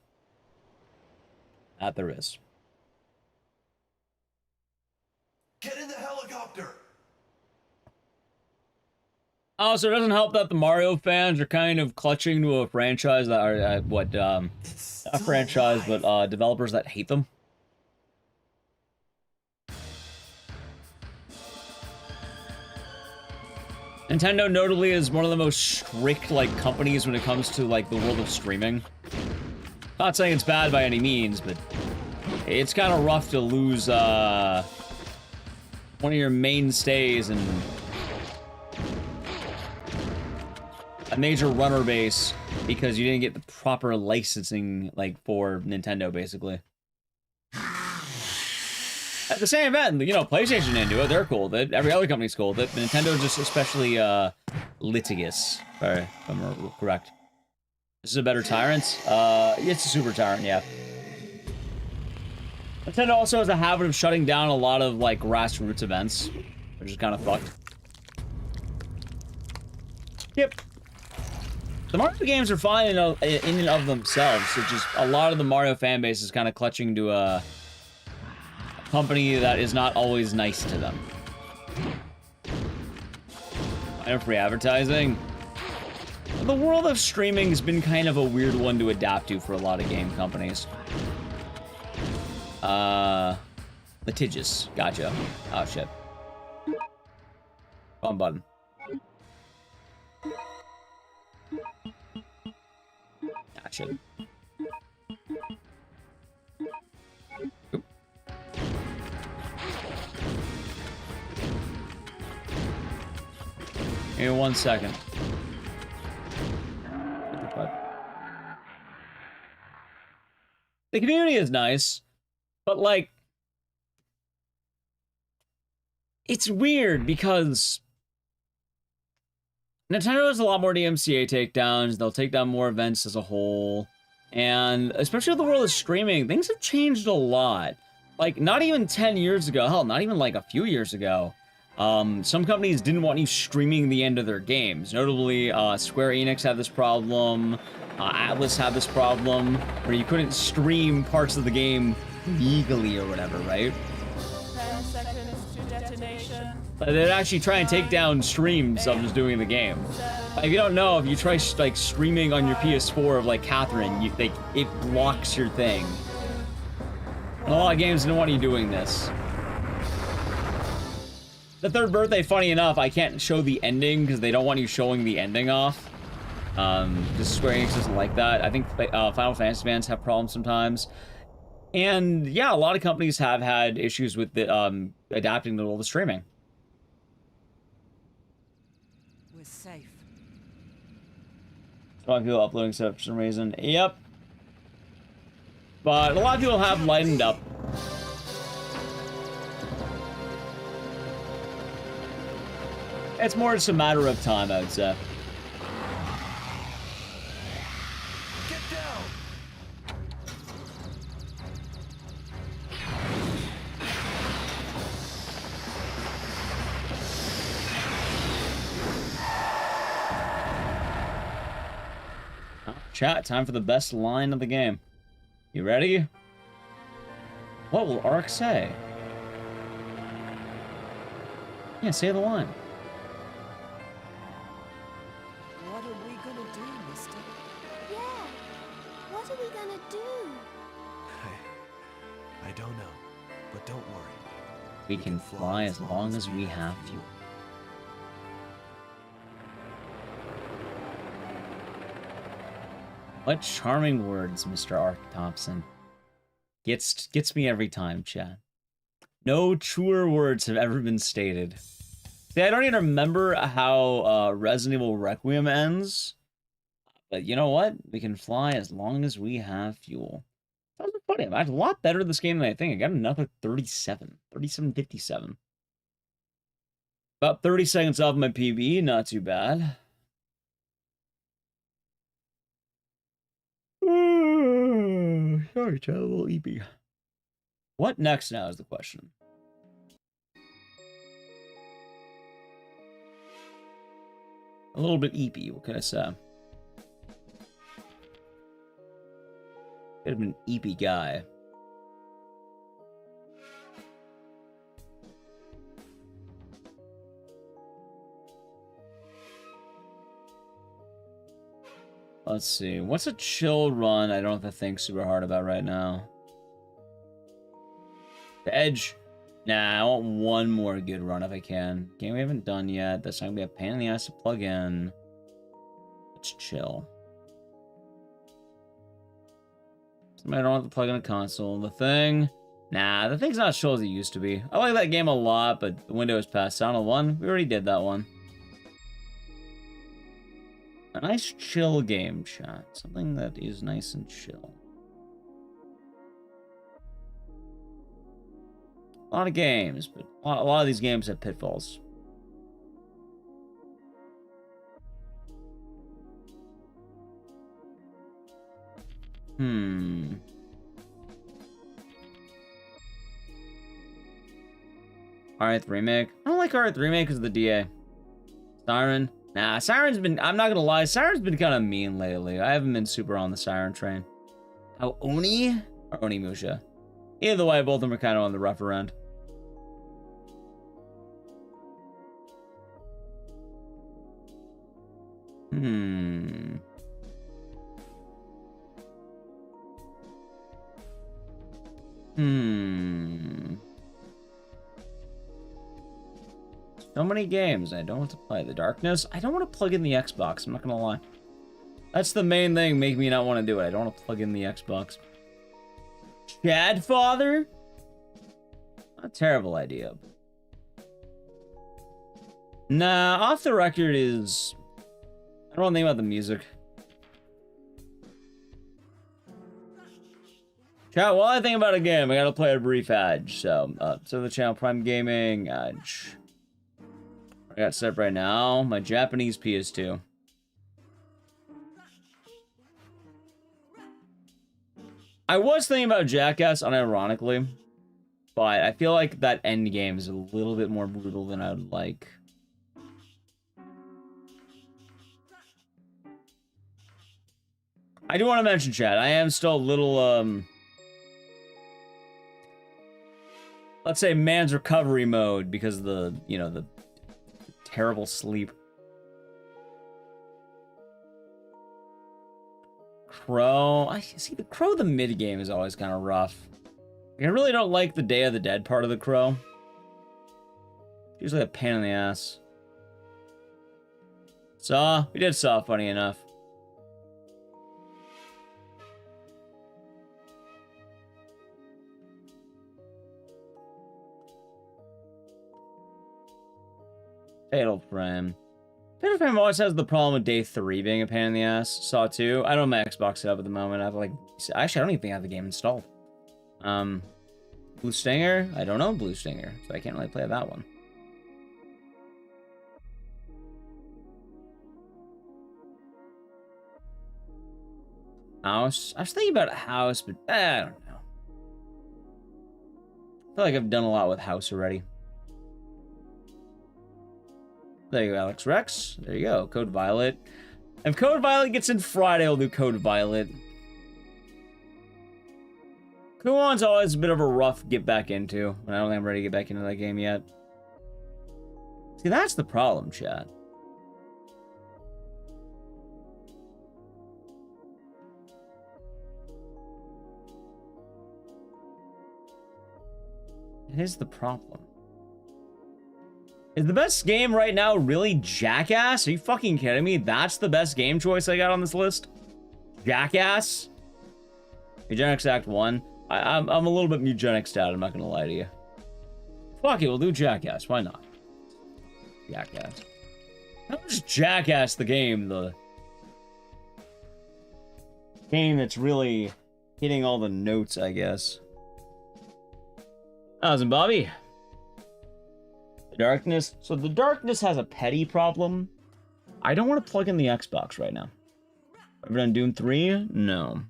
That there is. Get in the helicopter! Oh, so it doesn't help that the Mario fans are kind of clutching to a franchise that are, not a franchise, but developers that hate them. Nintendo notably is one of the most strict, like, companies when it comes to, like, the world of streaming. Not saying it's bad by any means, but it's kind of rough to lose, one of your mainstays and a major runner base because you didn't get the proper licensing, like, for Nintendo, basically. At the same event, you know, PlayStation didn't do it. They're cool with it. Every other company's cool with it. But Nintendo's just especially, litigious, if I'm correct. This is a better Tyrant? It's a Super Tyrant, yeah. Nintendo also has a habit of shutting down a lot of, like, grassroots events, which is kind of fucked. Yep. The Mario games are fine in and of themselves. It's just a lot of the Mario fan base is kind of clutching to a company that is not always nice to them. And free advertising. The world of streaming has been kind of a weird one to adapt to for a lot of game companies. Litigious. Gotcha. Oh, shit. Wrong button. Gotcha. Oop. Give me 1 second. The community is nice, but, like, it's weird because Nintendo has a lot more DMCA takedowns. They'll take down more events as a whole. And especially with the world of streaming, things have changed a lot. Like, not even 10 years ago, hell, not even like a few years ago, some companies didn't want you streaming the end of their games. Notably, Square Enix had this problem. Atlas had this problem where you couldn't stream parts of the game legally or whatever, right? 10 seconds to detonation. But they'd actually try and take down streams of just doing the game. If you don't know, if you try like streaming on your PS4 of like Catherine, it blocks your thing. And a lot of games didn't want you doing this. The third birthday, funny enough, I can't show the ending because they don't want you showing the ending off. Because Square Enix doesn't like that. I think Final Fantasy fans have problems sometimes. And yeah, a lot of companies have had issues with the, adapting the world of streaming. We're safe. A lot of people uploading stuff for some reason. Yep. But a lot of people have lightened up. It's more just a matter of time, I would say. Get down! Chat, time for the best line of the game. You ready? What will Ark say? Yeah, say the line. What are we gonna do, mister? Yeah. What are we gonna do? I don't know, but don't worry. We can fly as long as we have fuel. What charming words, Mr. Ark Thompson. Gets me every time, chat. No truer words have ever been stated. See, I don't even remember how Resident Evil Requiem ends. But you know what? We can fly as long as we have fuel. That was funny. I'm a lot better at this game than I think. I got another 37. 37.57. About 30 seconds off my PB. Not too bad. Sorry, chat, a little EP. What next now is the question. A little bit EP, what can I say? Could have been an EP guy. Let's see. What's a chill run I don't have to think super hard about right now? The Edge. Nah, I want one more good run if I can. Game we haven't done yet. That's not gonna be a pain in the ass to plug in. Let's chill. Somebody don't want to plug in a console. The Thing. Nah, The Thing's not as chill as it used to be. I like that game a lot, but the window is past. Sound of 1, we already did that one. A nice chill game, chat. Something that is nice and chill. A lot of games, but a lot of these games have pitfalls. Alright, remake. I don't like Alright remake because of the DA. Siren. Nah, Siren's been, I'm not gonna lie, Siren's been kind of mean lately. I haven't been super on the Siren train. How Oni? Or Onimusha? Either way, both of them are kind of on the rougher end. So many games I don't want to play. The Darkness. I don't want to plug in the Xbox. I'm not gonna lie. That's the main thing making me not want to do it. I don't want to plug in the Xbox. Chadfather? Not a terrible idea. Nah, Off the Record is... I don't think about the music. Chat, while I think about a game, I gotta play a brief ad. So the channel Prime Gaming. I got set up right now. My Japanese PS2. I was thinking about Jackass, unironically, but I feel like that end game is a little bit more brutal than I would like. I do want to mention, chat, I am still a little, let's say man's recovery mode because of the, you know, the terrible sleep. Crow. I see the Crow, the mid game is always kind of rough. I really don't like the Day of the Dead part of the Crow. It's usually a pain in the ass. Saw. We did Saw, funny enough. Fatal Frame. Fatal Frame always has the problem with Day 3 being a pain in the ass. Saw 2. I don't have my Xbox set up at the moment. I have like... Actually, I don't even think I have the game installed. Blue Stinger? I don't know Blue Stinger, so I can't really play that one. House? I was thinking about House, but I don't know. I feel like I've done a lot with House already. There you go, Alex Rex. There you go, Code Violet. If Code Violet gets in Friday, I'll do Code Violet. Kuon's always a bit of a rough get back into, and I don't think I'm ready to get back into that game yet. See, that's the problem, chat. It is the problem. Is the best game right now really Jackass? Are you fucking kidding me? That's the best game choice I got on this list? Jackass? Eugenics Act 1. I'm a little bit Mugenics dad, I'm not gonna lie to you. Fuck it, we'll do Jackass. Why not? Jackass. Not just Jackass the game, the game that's really hitting all the notes, I guess. How's it, Bobby? The Darkness. So the Darkness has a petty problem. I don't want to plug in the Xbox right now. Ever done Doom 3? No.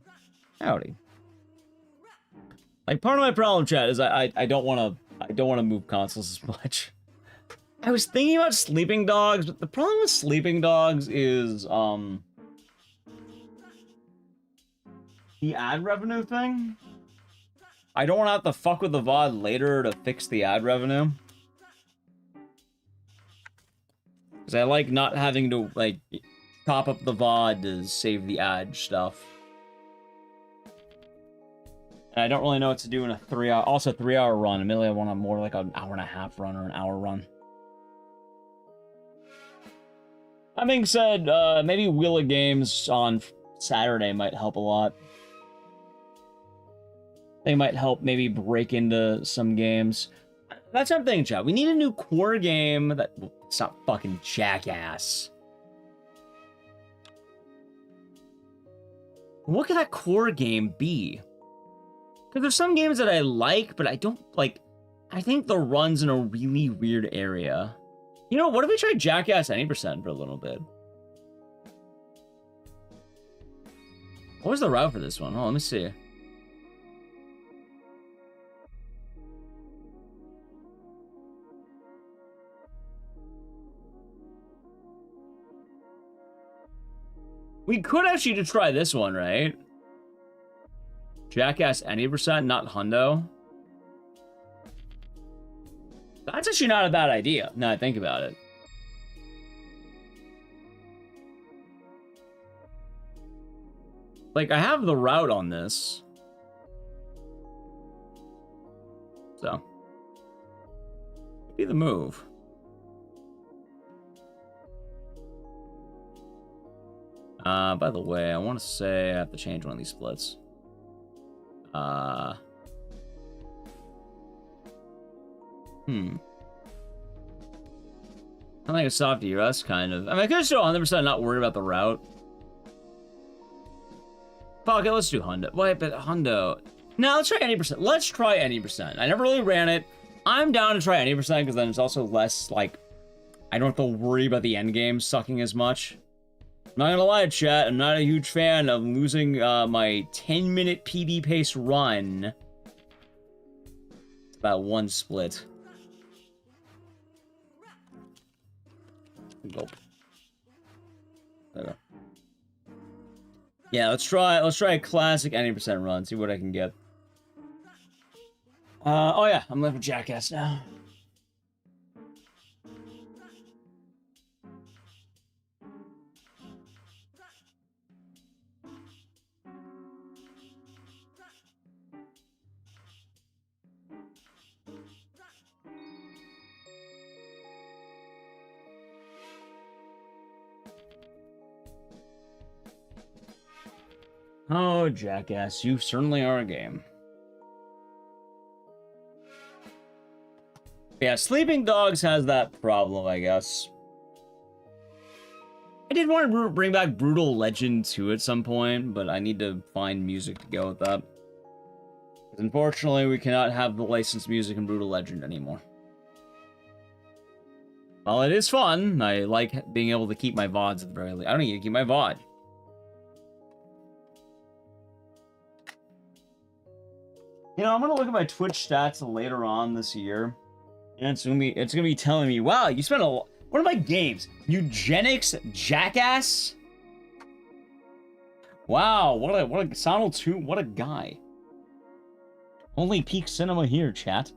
Howdy. Like, part of my problem, chat, is I don't want to move consoles as much. I was thinking about Sleeping Dogs, but the problem with Sleeping Dogs is the ad revenue thing. I don't want to have to fuck with the VOD later to fix the ad revenue. Because I like not having to, like, top up the VOD to save the ad stuff. I don't really know what to do in a 3-hour, also 3-hour run. Admittedly, I want a more like an hour and a half run or an hour run. That being said, maybe Wheel of Games on Saturday might help a lot. They might help maybe break into some games. That's what I'm thinking, chat. We need a new core game that... Well, it's not fucking Jackass. What could that core game be? Because there's some games that I like, but I don't, like... I think the run's in a really weird area. You know, what if we try Jackass 90% for a little bit? What was the route for this one? Oh, let me see. We could actually just try this one, right? Jackass 90%, not hundo. That's actually not a bad idea, now I think about it. Like, I have the route on this. So. Be the move. By the way, I want to say I have to change one of these splits. I think a soft US, kind of. I mean, I could still 100% not worried about the route. Fuck it, let's do hundo. Wait, but hundo. No, let's try 90%. Let's try 90%. I never really ran it. I'm down to try 90% because then it's also less, like, I don't have to worry about the end game sucking as much. I'm not gonna lie, chat, I'm not a huge fan of losing my 10-minute PB pace run. It's about one split. Gulp. There we go. Yeah, let's try a classic 90% run, see what I can get. Oh yeah, I'm left with Jackass now. Oh, Jackass, you certainly are a game. Yeah, Sleeping Dogs has that problem, I guess. I did want to bring back Brutal Legend 2 at some point, but I need to find music to go with that. Unfortunately, we cannot have the licensed music in Brutal Legend anymore. While it is fun, I like being able to keep my VODs at the very least. I don't need to keep my VOD. You know, I'm gonna look at my Twitch stats later on this year, and it's gonna be telling me, wow, you spent a lot. What are my games? Eugenics, Jackass. Wow, what a Sonal 2, what a guy. Only peak cinema here, chat.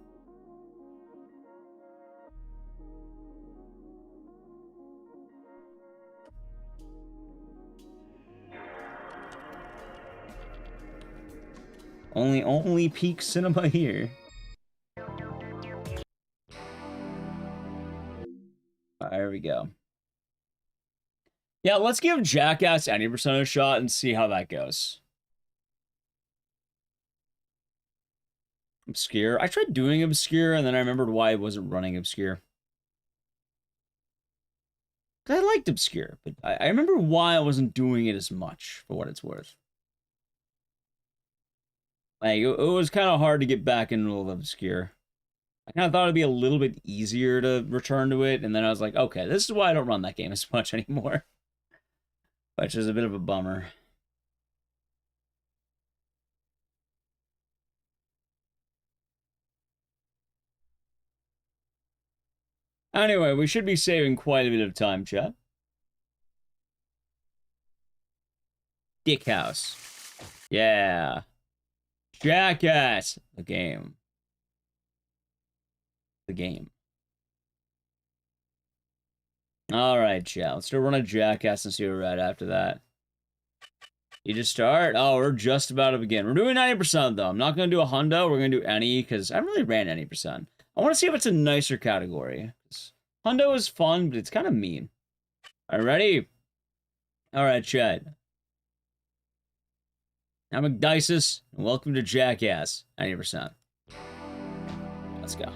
Only peak cinema here. There we go. Yeah, let's give Jackass 90% a shot and see how that goes. Obscure. I tried doing Obscure, and then I remembered why I wasn't running Obscure. I liked Obscure, but I remember why I wasn't doing it as much, for what it's worth. Like, it was kind of hard to get back into Obscure. I kind of thought it'd be a little bit easier to return to it, and then I was like, okay, this is why I don't run that game as much anymore. Which is a bit of a bummer. Anyway, we should be saving quite a bit of time, chat. Dick House. Yeah. Jackass. The game. The game. Alright, chat. Let's do a run of Jackass and see where we're at after that. You just start? Oh, we're just about to begin. We're doing 90% though. I'm not going to do a hundo. We're going to do any because I haven't really ran 90%. I want to see if it's a nicer category. Hundo is fun, but it's kind of mean. All right, ready? All right, Chad. I'm Ecdycis, and welcome to Jackass 90%. Let's go.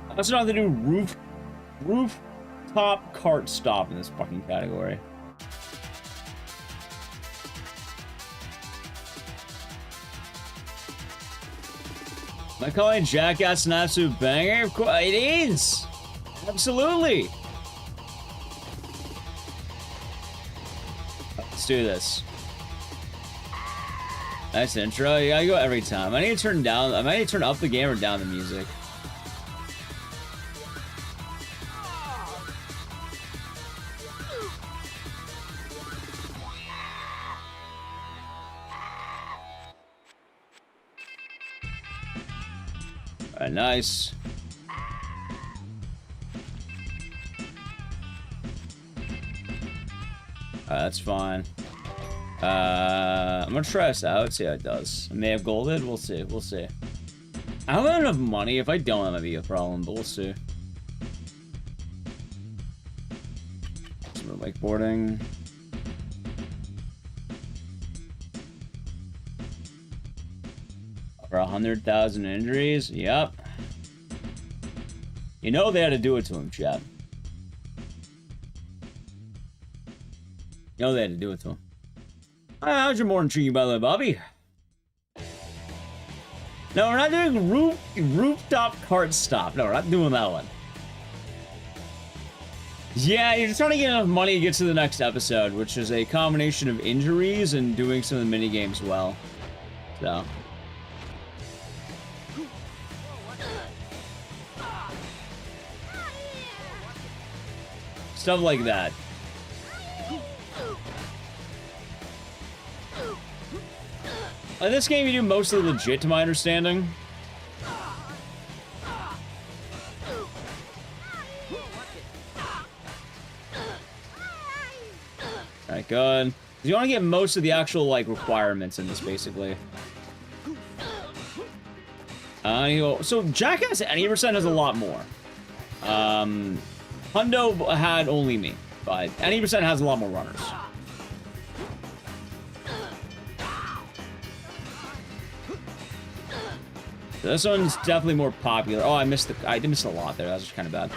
I also don't have to do rooftop cart stop in this fucking category. Am I calling Jackass an absolute banger? Of course, it is! Absolutely! Let's do this. Nice intro. You gotta go every time. I need to turn down. I might need to turn up the game or down the music. Alright, nice. That's fine. I'm gonna try this out, see how it does. I may have golded, we'll see, we'll see. I don't have enough money. If I don't, that might be a problem, but we'll see. Some wakeboarding. For 100,000 injuries? Yep. You know they had to do it to him, chat. You know they had to do it to him. How's your morning treating you, by the way, Bobby? No, we're not doing rooftop cart stop. No, we're not doing that one. Yeah, you're just trying to get enough money to get to the next episode, which is a combination of injuries and doing some of the mini games well. So. Stuff like that. In this game, you do mostly legit, to my understanding. Alright, good. You want to get most of the actual, like, requirements in this, basically. So, Jackass at 80% has a lot more. Hundo had only me, but 80% has a lot more runners. This one's definitely more popular. Oh, I missed a lot there. That was just kind of bad.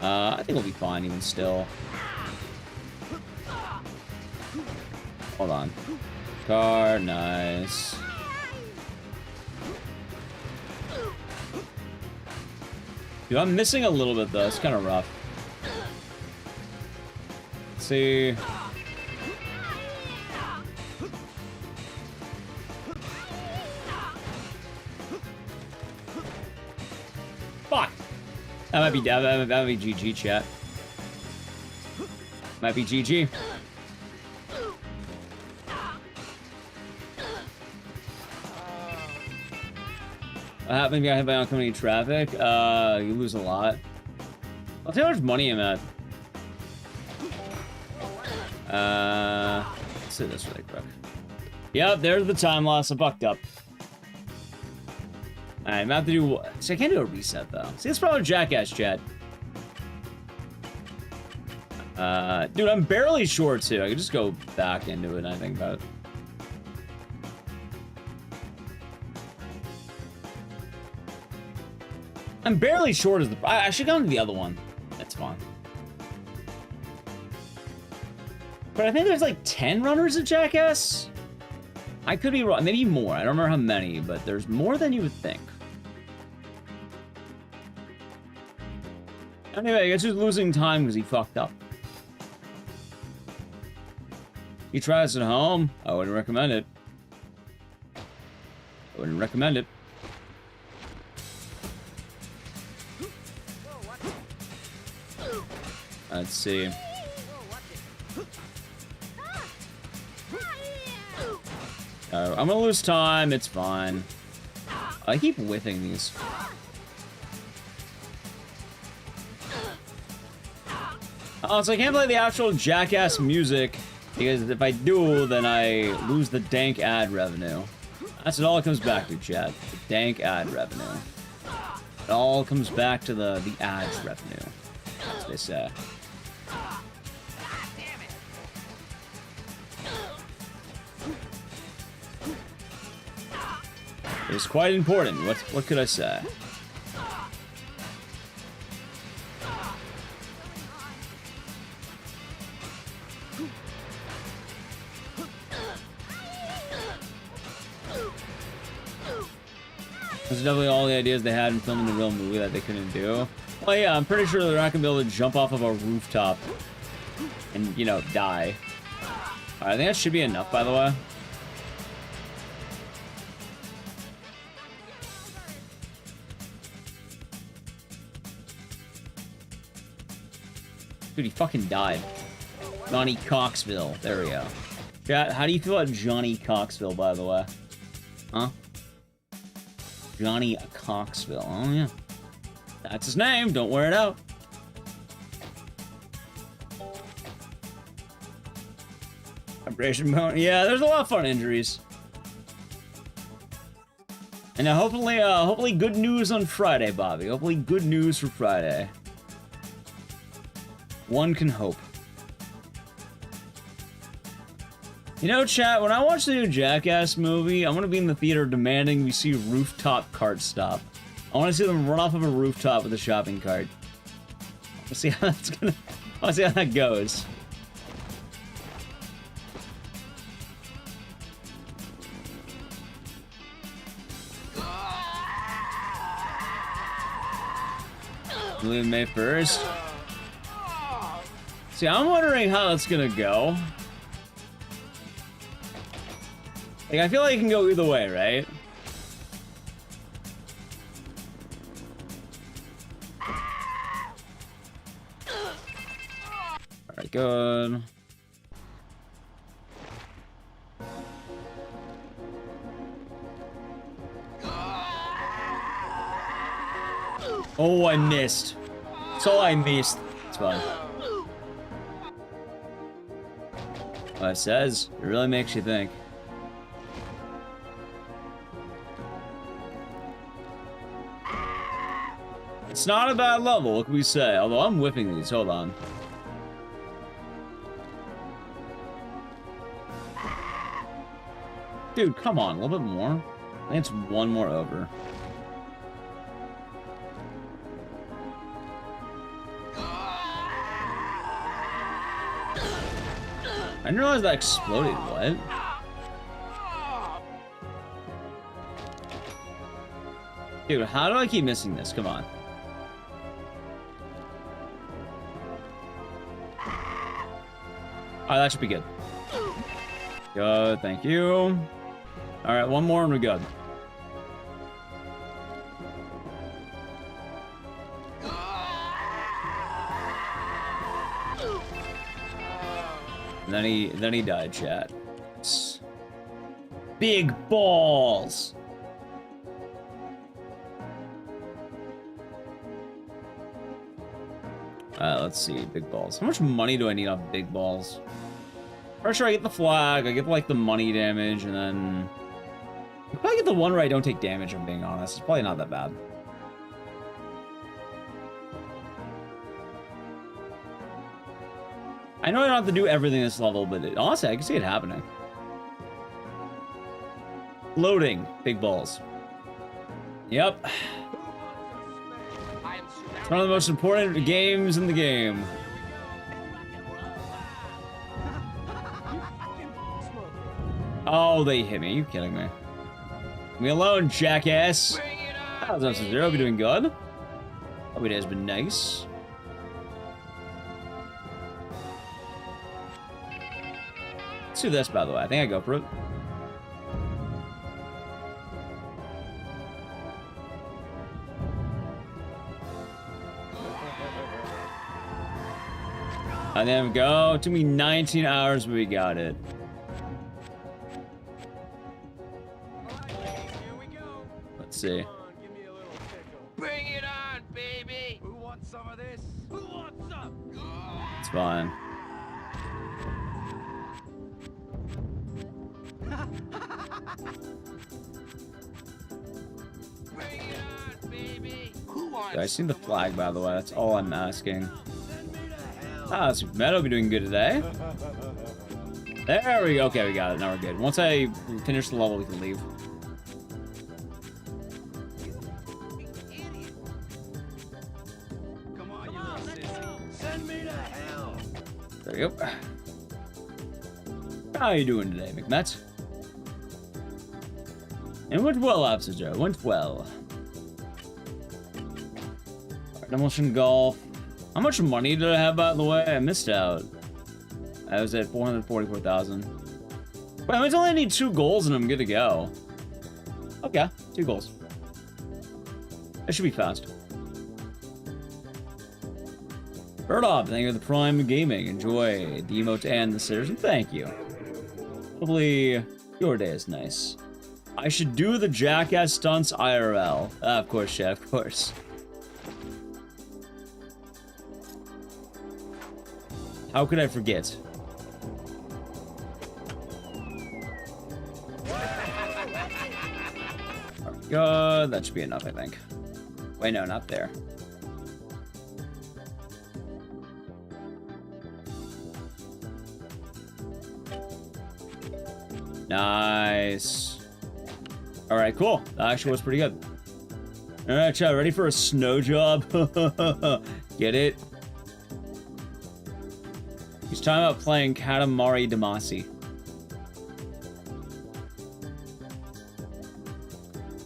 I think we'll be fine even still. Hold on. Car, nice. Dude, I'm missing a little bit though. It's kind of rough. Let's see. Fuck! That might be GG, chat. Might be GG. What happened if you got hit by oncoming traffic? You lose a lot. I'll tell you how much money I'm at. Let's do this really quick. Yep, there's the time loss. I bucked up. Alright, I'm gonna have to do... See, I can't do a reset, though. See, that's probably Jackass, chat. Dude, I'm barely short, too. I could just go back into it and I think about it. I'm barely short as the... I should go into the other one. That's fine. But I think there's like 10 runners at Jackass? I could be wrong. Maybe more. I don't remember how many, but there's more than you would think. Anyway, I guess he's losing time because he fucked up. You try this at home? I wouldn't recommend it. I wouldn't recommend it. Let's see. I'm gonna lose time. It's fine. I keep whiffing these. Oh, so I can't play the actual Jackass music, because if I do, then I lose the dank ad revenue. That's what all it comes back to, chat. The dank ad revenue. It all comes back to the ads revenue, as they say. It's quite important. What could I say? That's definitely all the ideas they had in filming the real movie that they couldn't do. Well, yeah, I'm pretty sure they're not gonna be able to jump off of a rooftop and, you know, die. Alright, I think that should be enough, by the way. Dude, he fucking died. Johnny Coxville. There we go. Chat, how do you feel about Johnny Coxville, by the way? Huh? Johnny Coxville. Oh, yeah. That's his name. Don't wear it out. Vibration bone. Yeah, there's a lot of fun injuries. And now hopefully good news on Friday, Bobby. Hopefully good news for Friday. One can hope. You know, chat, when I watch the new Jackass movie, I'm gonna be in the theater demanding we see rooftop cart stop. I wanna see them run off of a rooftop with a shopping cart. Let's see how that's gonna... I wanna see how that goes. May 1st. See, I'm wondering how that's gonna go. Like, I feel like it can go either way, right? Alright, good. Oh, I missed. That's all I missed. It's fine. Well, it says, it really makes you think. It's not a bad level, what can we say? Although I'm whipping these, hold on. Dude, come on, a little bit more. I think it's one more over. I didn't realize that exploded, what? Dude, how do I keep missing this? Come on. Alright, that should be good. Good, thank you. Alright, one more and we're good. And then he died, chat. Big balls! Let's see, big balls. How much money do I need on big balls? First, sure, I get the flag, I get, like, the money damage, and then... I probably get the one where I don't take damage, if I'm being honest. It's probably not that bad. I know I don't have to do everything this level, but honestly, I can see it happening. Loading. Big balls. Yep. It's one of the most important games in the game. Oh, they hit me. Are you kidding me? Leave me alone, jackass. How's up, Zero? Hope you're doing good. Hope it has been nice. Let's do this, by the way. I think I go for it. And then go. It took me 19 hours, but we got it. Let's see. Bring it on, baby! Who wants some of this? Who wants some? It's fine. I seen the flag, by the way. That's all I'm asking. Ah, Super Meadow be doing good today. There we go. Okay, we got it. Now we're good. Once I finish the level, we can leave. There you go. How you doing today, McMet? It went well, Officer Joe. It went well. Alright, Demolition Golf. How much money did I have, by the way? I missed out. I was at 444,000. Wait, I only need 2 goals and I'm good to go. Okay, 2 goals. That should be fast. Birdob, thank you for the Prime Gaming. Enjoy the emote and the series, and thank you. Hopefully, your day is nice. I should do the Jackass stunts IRL. Of course, yeah, of course. How could I forget? Alright, good. That should be enough, I think. Wait, no, not there. Nice. Alright, cool. That actually was pretty good. Alright, chat, ready for a snow job? Get it? He's talking about playing Katamari Damacy.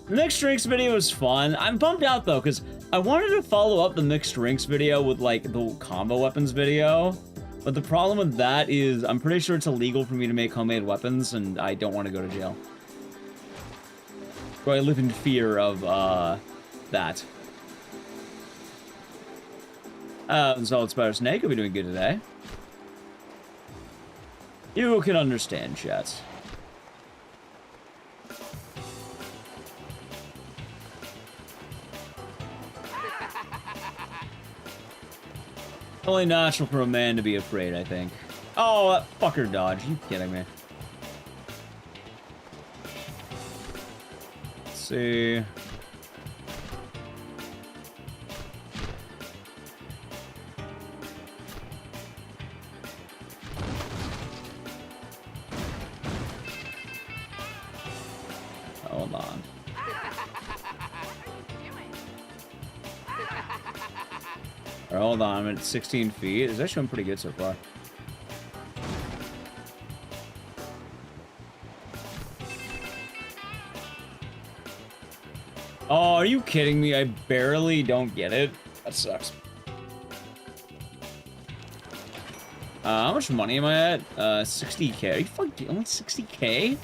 The mixed drinks video was fun. I'm bummed out though, because I wanted to follow up the mixed drinks video with like the combo weapons video. But the problem with that is I'm pretty sure it's illegal for me to make homemade weapons, and I don't want to go to jail. So I live in fear of that. Solid Spider Snake will be doing good today. You can understand, chat. Only natural for a man to be afraid, I think. Oh, that fucker dodge. Are you kidding me? Let's see. Hold on. Alright, hold on. I'm at 16 feet. It's actually been pretty good so far. Oh, are you kidding me? I barely don't get it. That sucks. How much money am I at? 60k. Are you fucking only 60k?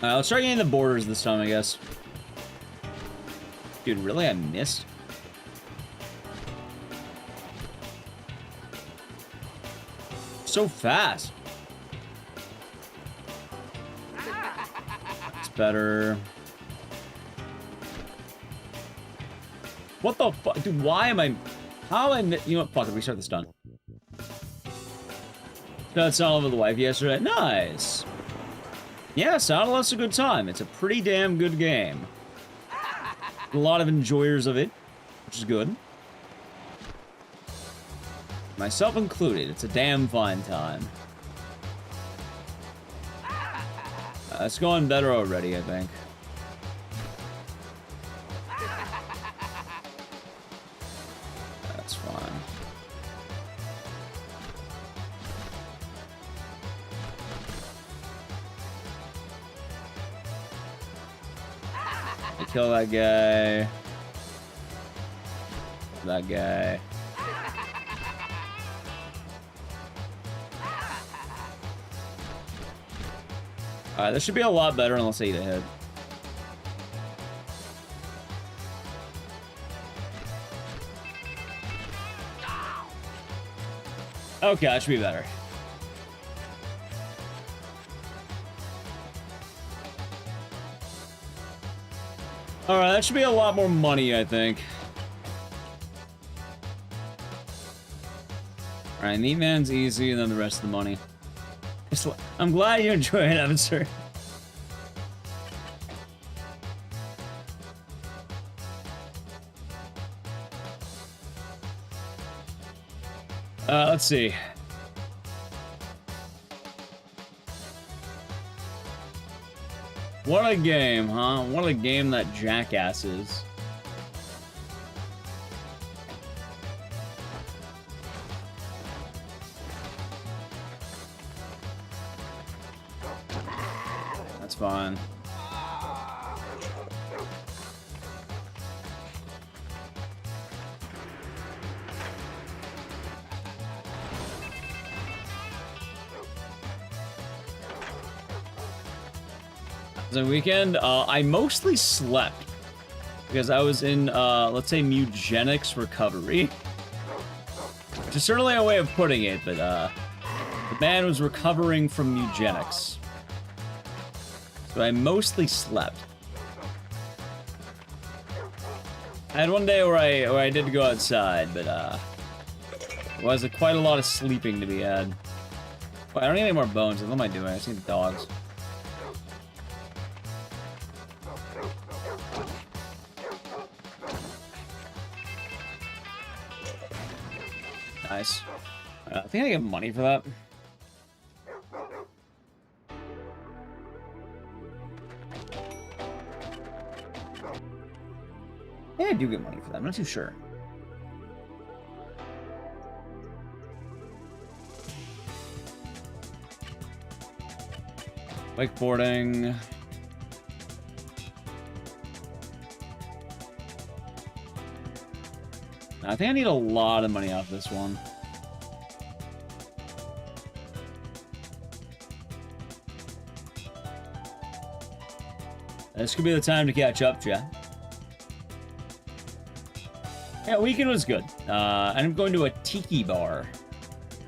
Alright, let's try getting the borders this time, I guess. Dude, really? I missed? So fast. It's better. What the fuck? Dude, why am I... How am I... You know what? Fuck it. Restart the stun. Got Silent with the wife yesterday. Nice. Yeah, Silent Love's a good time. It's a pretty damn good game. A lot of enjoyers of it, which is good. Myself included. It's a damn fine time. It's going better already, I think. That's fine. Kill that guy. That guy. Alright, this should be a lot better unless I eat a hit. Okay, that should be better. Alright, that should be a lot more money, I think. Alright, Neat Man's easy, and then the rest of the money. I'm glad you enjoy it, Evan, sir. Let's see. What a game, huh? What a game that Jackass is. That's fine. The weekend, I mostly slept because I was in, let's say, Mugenics recovery. Which is certainly a way of putting it, but the man was recovering from Mugenics. So I mostly slept. I had one day where I did go outside, but it was quite a lot of sleeping to be had. Wait, I don't need any more bones. What am I doing? I just need the dogs. Nice. I think I get money for that. Yeah, I do get money for that. I'm not too sure. Wakeboarding. I think I need a lot of money off this one. This could be the time to catch up, Jack. Yeah, weekend was good. I'm going to a tiki bar.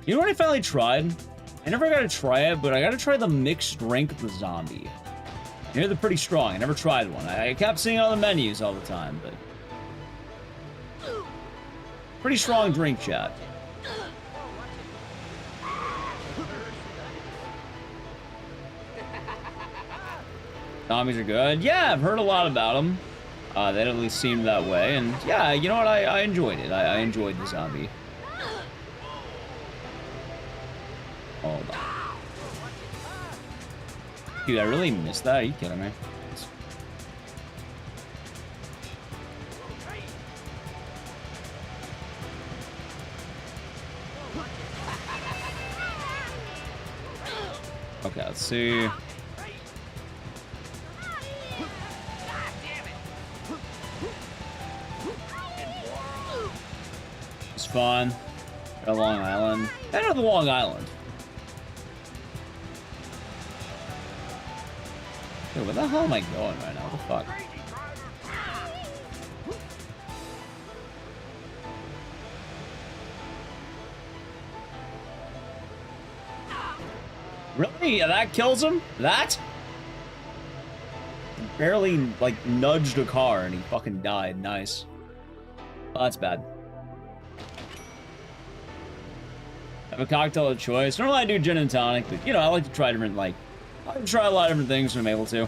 You know what I finally tried? I never got to try it, but I got to try the mixed drink with the zombie. I hear they're pretty strong. I never tried one. I kept seeing it on the menus all the time, but... Pretty strong drink, chat. Zombies are good. Yeah, I've heard a lot about them. They at least seem that way, and yeah, you know what? I enjoyed it. I enjoyed the zombie. Hold on. Dude, I really missed that. Are you kidding me? Okay, let's see. It's fun. Got Long Island. I know the Long Island. Dude, where the hell am I going right now? What the fuck? Really? Yeah, that kills him? That? Barely, like, nudged a car and he fucking died. Nice. Oh, that's bad. I have a cocktail of choice. Normally I do gin and tonic, but, you know, I like to try different, like... I like to try a lot of different things when I'm able to.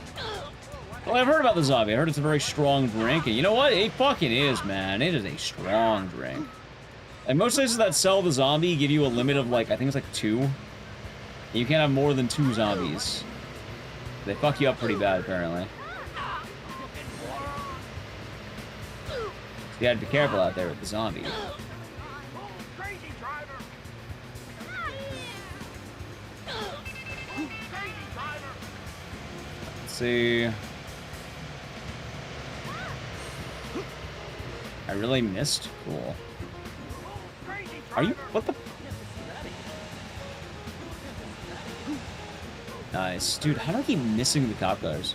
Well, I've heard about the zombie. I heard it's a very strong drink, and you know what? It fucking is, man. It is a strong drink. And most places that sell the zombie give you a limit of, like, I think it's like 2. You can't have more than 2 zombies. They fuck you up pretty bad, apparently. So you gotta be careful out there with the zombie. Let's see. I really missed? Cool. Are you... What the... Nice. Dude, how do I keep missing the cop cars?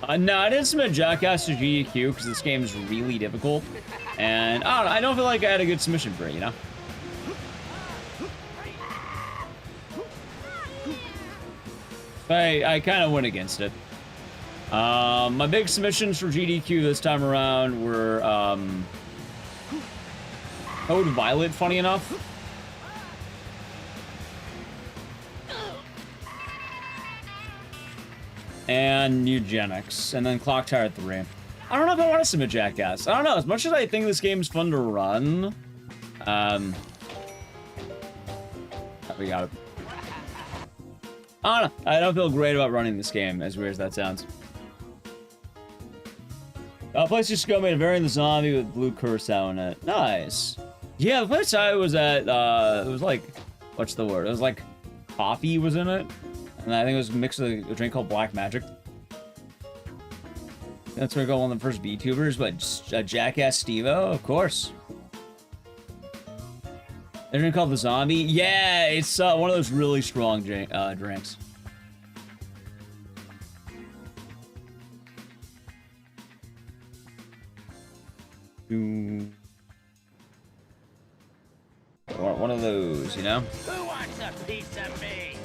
No, I didn't submit Jackass to GDQ because this game is really difficult. And, I don't feel like I had a good submission for it, you know? I kind of went against it. My big submissions for GDQ this time around were, Code Violet, funny enough. and Eugenics, and then Clock Tower 3. I don't know if I want to submit Jackass. I don't know. As much as I think this game's fun to run, we got it. I don't know. I don't feel great about running this game, as weird as that sounds. Place just go made a variant of the zombie with blue curacao in it. Nice. Yeah, the place I was at, it was like, what's the word? It was like coffee was in it. And I think it was mixed with a drink called Black Magic. That's where I got one of the first VTubers, but Jackass Steve-O, of course. A drink called the Zombie. Yeah, it's one of those really strong drinks. One of those, you know? Who wants a piece of me?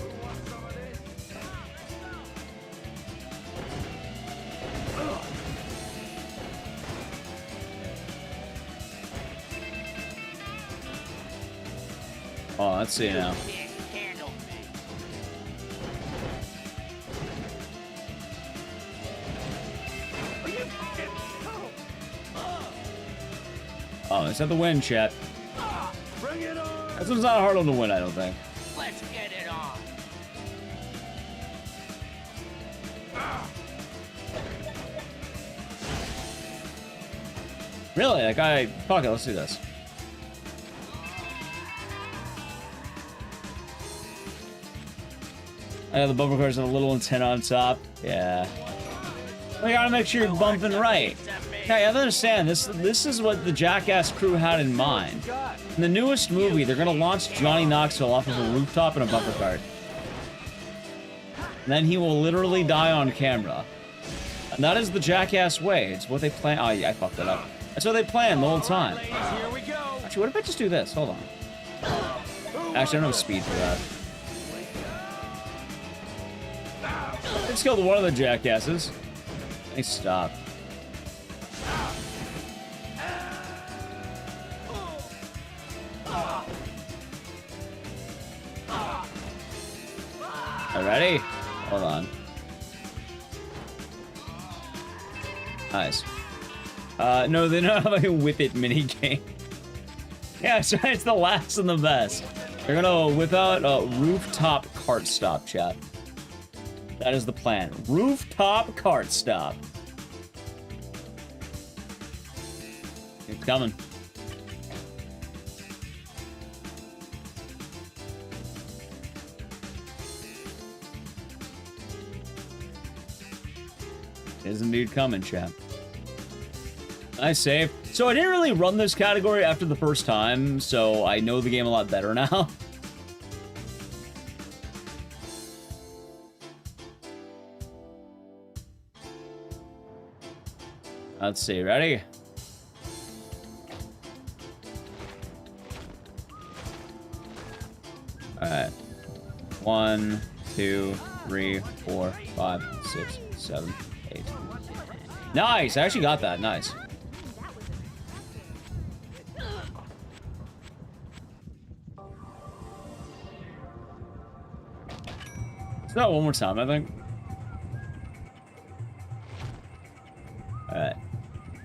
Oh, let's see now. Oh, it's at the win, chat. Bring it on. This one's not a hard one to win, I don't think. Let's get it on. Really? Like, fuck it, let's do this. I got the bumper cars and a little antenna on top. Yeah. We gotta make sure you're bumping right. Okay, I understand. This is what the Jackass crew had in mind. In the newest movie, they're gonna launch Johnny Knoxville off of a rooftop in a bumper cart. And then he will literally die on camera. And that is the Jackass way. It's what they plan. Oh, yeah, I fucked that up. That's what they planned the whole time. Actually, what if I just do this? Hold on. Actually, I don't have speed for that. I just killed one of the Jackasses. Nice stop. Ready? Hold on. Nice. No, they don't have a whip it mini game. Yeah, that's right. It's the last and the best. They're gonna whip out a rooftop cart stop, chat. That is the plan. Rooftop cart stop. It's coming. It is indeed coming, chat. Nice save. So I didn't really run this category after the first time, so I know the game a lot better now. Let's see, ready? Alright. 1, 2, 3, 4, 5, 6, 7, 8. Nice! I actually got that. Nice. Let's do that one more time, I think. Alright.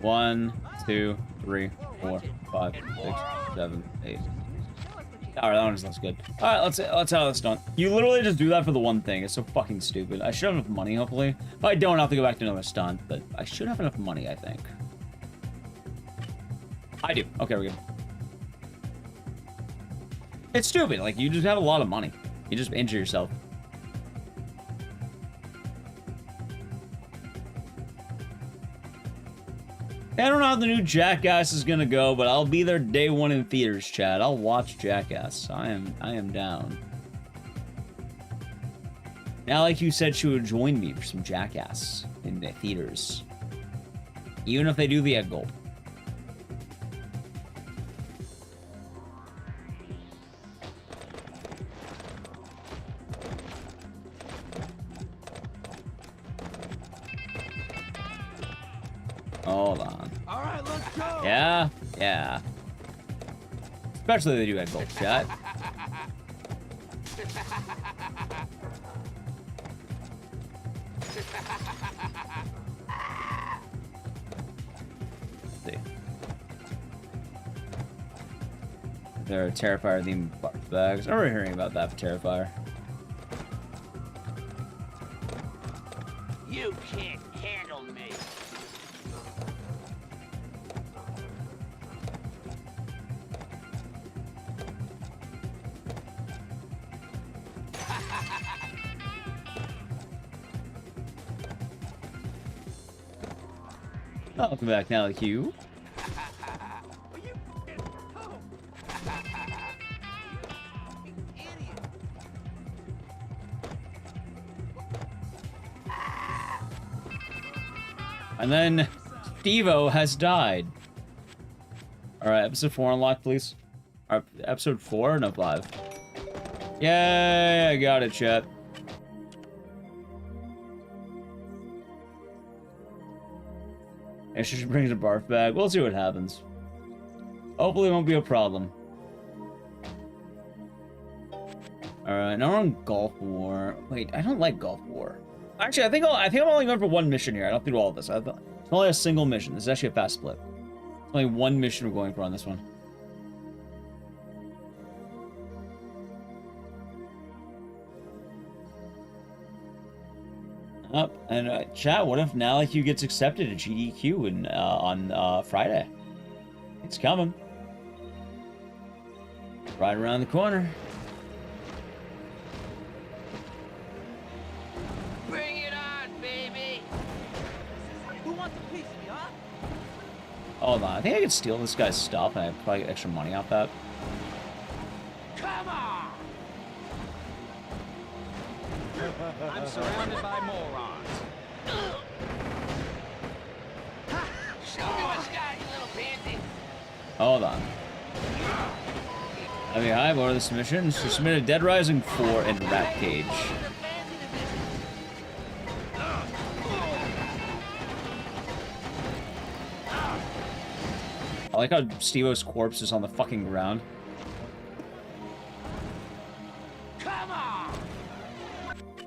1, 2, 3, 4, 5, 6, 7, 8. Alright, that one just looks good. Alright, let's have this done. You literally just do that for the one thing. It's so fucking stupid. I should have enough money, hopefully. If I don't, I'll have to go back to another stunt, but I should have enough money, I think. I do. Okay, we're good. It's stupid. Like, you just have a lot of money. You just injure yourself. I don't know how the new Jackass is gonna go, but I'll be there day one in theaters, Chad. I'll watch Jackass. I am down. Now, like you said, she would join me for some Jackass in the theaters. Even if they do the egg gold. Hold on. All right, let's go. Yeah, yeah. Especially if they do egg gold, chat. See. There are Terrifier themed barf bags. I remember hearing about that for Terrifier. You can't handle me. Welcome back now, Q. And then Steve-O has died. Alright, episode 4 unlocked, please. Episode 4? No, 5. Yay, I got it, chat. And she should bring a barf bag. We'll see what happens. Hopefully it won't be a problem. Alright, now we're on Gulf War. Wait, I don't like Gulf War. Actually, I think I'm only going for one mission here. I don't do all of this. It's only a single mission. This is actually a fast split. It's only one mission we're going for on this one. Up and chat. What if now like you gets accepted at GDQ on Friday? It's coming. Right around the corner. Bring it on, baby. Who wants a piece of me, huh? Hold on. I think I could steal this guy's stuff and I'd probably get extra money off that. Come on. I'm surrounded by morons. Show me what you got, you little pansy. Hold on. I mean, hi, what are the submissions? You submitted Dead Rising 4 and Rat Cage. I like how Steve-O's corpse is on the fucking ground. Come on.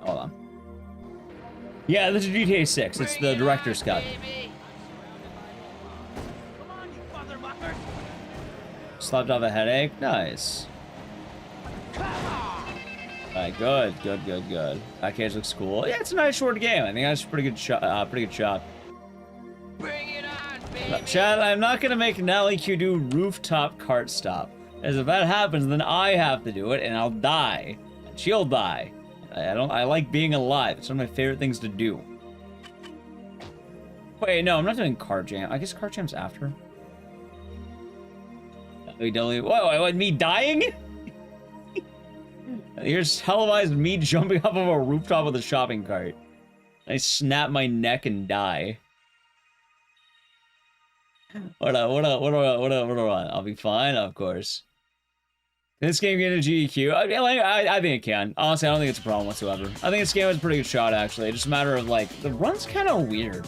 Hold on. Yeah, this is GTA 6. It's the director's cut. Slept off a headache. Nice. Alright, good. That cage looks cool. Yeah, it's a nice short game. I think that's a pretty good shot. Bring it on, baby. Chad, I'm not gonna make Nelly Q do rooftop cart stop. As if that happens, then I have to do it, and I'll die. And she'll die. I like being alive. It's one of my favorite things to do. Wait, no, I'm not doing cart jam. I guess cart jam's after. Whoa, me dying? Here's televised me jumping off of a rooftop with a shopping cart. I snap my neck and die. What do I want? I'll be fine, of course. Can this game get a GEQ? I think it can. Honestly, I don't think it's a problem whatsoever. I think this game has a pretty good shot, actually. It's just a matter of, like, the run's kind of weird.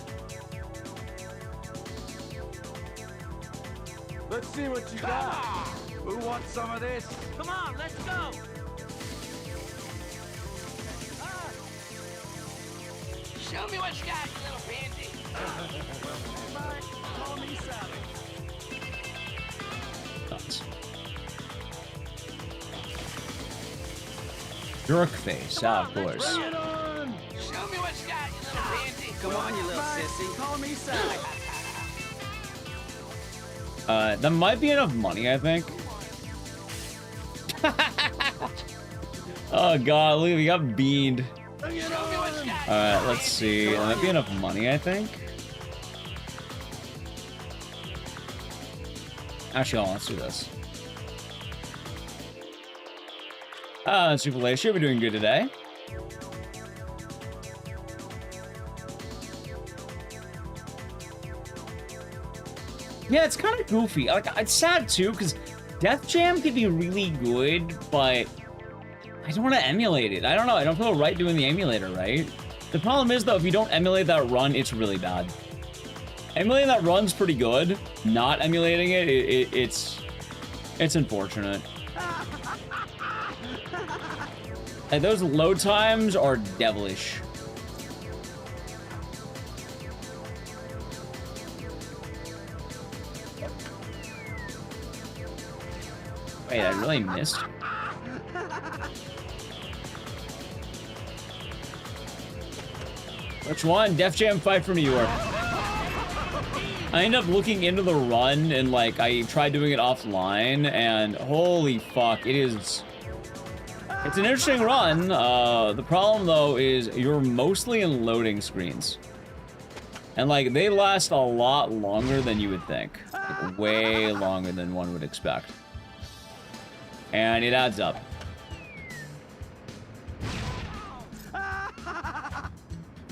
Let's see what you got. Who wants some of this? Come on, let's go. Show me what you got, you little pansy. Call me Sally. Nuts. Jerk face, of course. Bring it on. Show me what you got, you little pansy. Come on, you little sissy. Call me Sally. That might be enough money, I think. Oh god, look, we got beamed. Alright, let's see. That might be enough money, I think. Actually, hold on, let's do this. Super late. Should be doing good today. Yeah, it's kind of goofy. Like, it's sad too, because Death Jam could be really good, but I don't want to emulate it. I don't know. I don't feel right doing the emulator, right? The problem is, though, if you don't emulate that run, it's really bad. Emulating that run's pretty good. Not emulating it, it's unfortunate. And those load times are devilish. Wait, I really missed? Which one? Def Jam 5 from New York. I ended up looking into the run and like I tried doing it offline and holy fuck, it's an interesting run. The problem though is you're mostly in loading screens. And like they last a lot longer than you would think. Like, way longer than one would expect. And it adds up.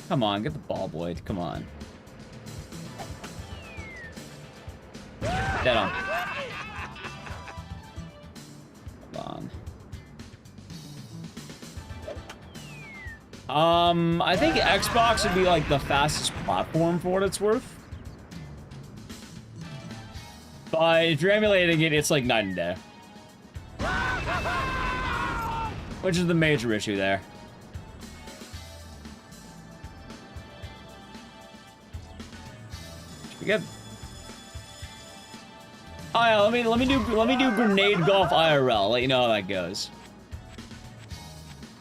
Come on, get the ball, Boyd. Come on. Dead on. Hold on. I think Xbox would be like the fastest platform for what it's worth. But if you're emulating it, it's like night and day. Which is the major issue there. Yep. Oh yeah, let me do grenade golf IRL. Let you know how that goes.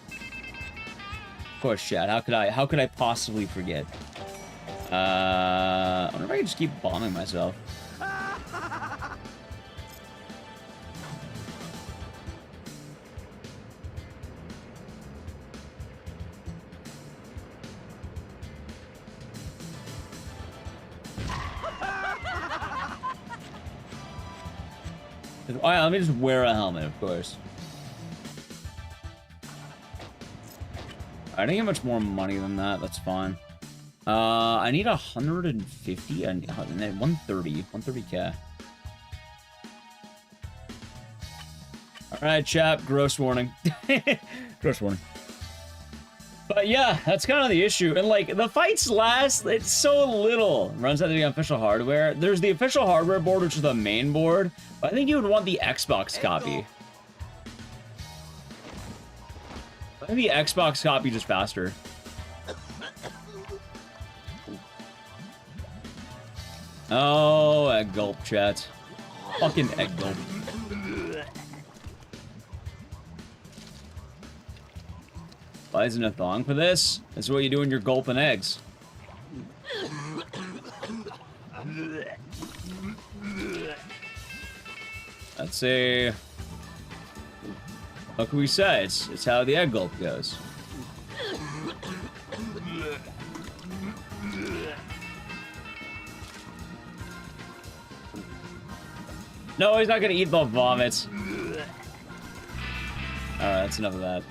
Of course, chat. How could I possibly forget? I wonder if I can just keep bombing myself. Oh yeah, let me just wear a helmet, of course. I didn't get much more money than that. That's fine. I need 150 and 130k. All right, chap. Gross warning. Gross warning. But yeah, that's kind of the issue. And like the fights last, it's so little. Runs out of the official hardware. There's the official hardware board, which is the main board. But I think you would want the Xbox copy. I think the Xbox copy just faster. Oh, egg gulp, chat. Fucking egg gulp. Why isn't a thong for this? That's what you do when you're gulping eggs. Let's see. What can we say? It's how the egg gulp goes. No, he's not gonna eat the vomits. Alright, that's enough of that.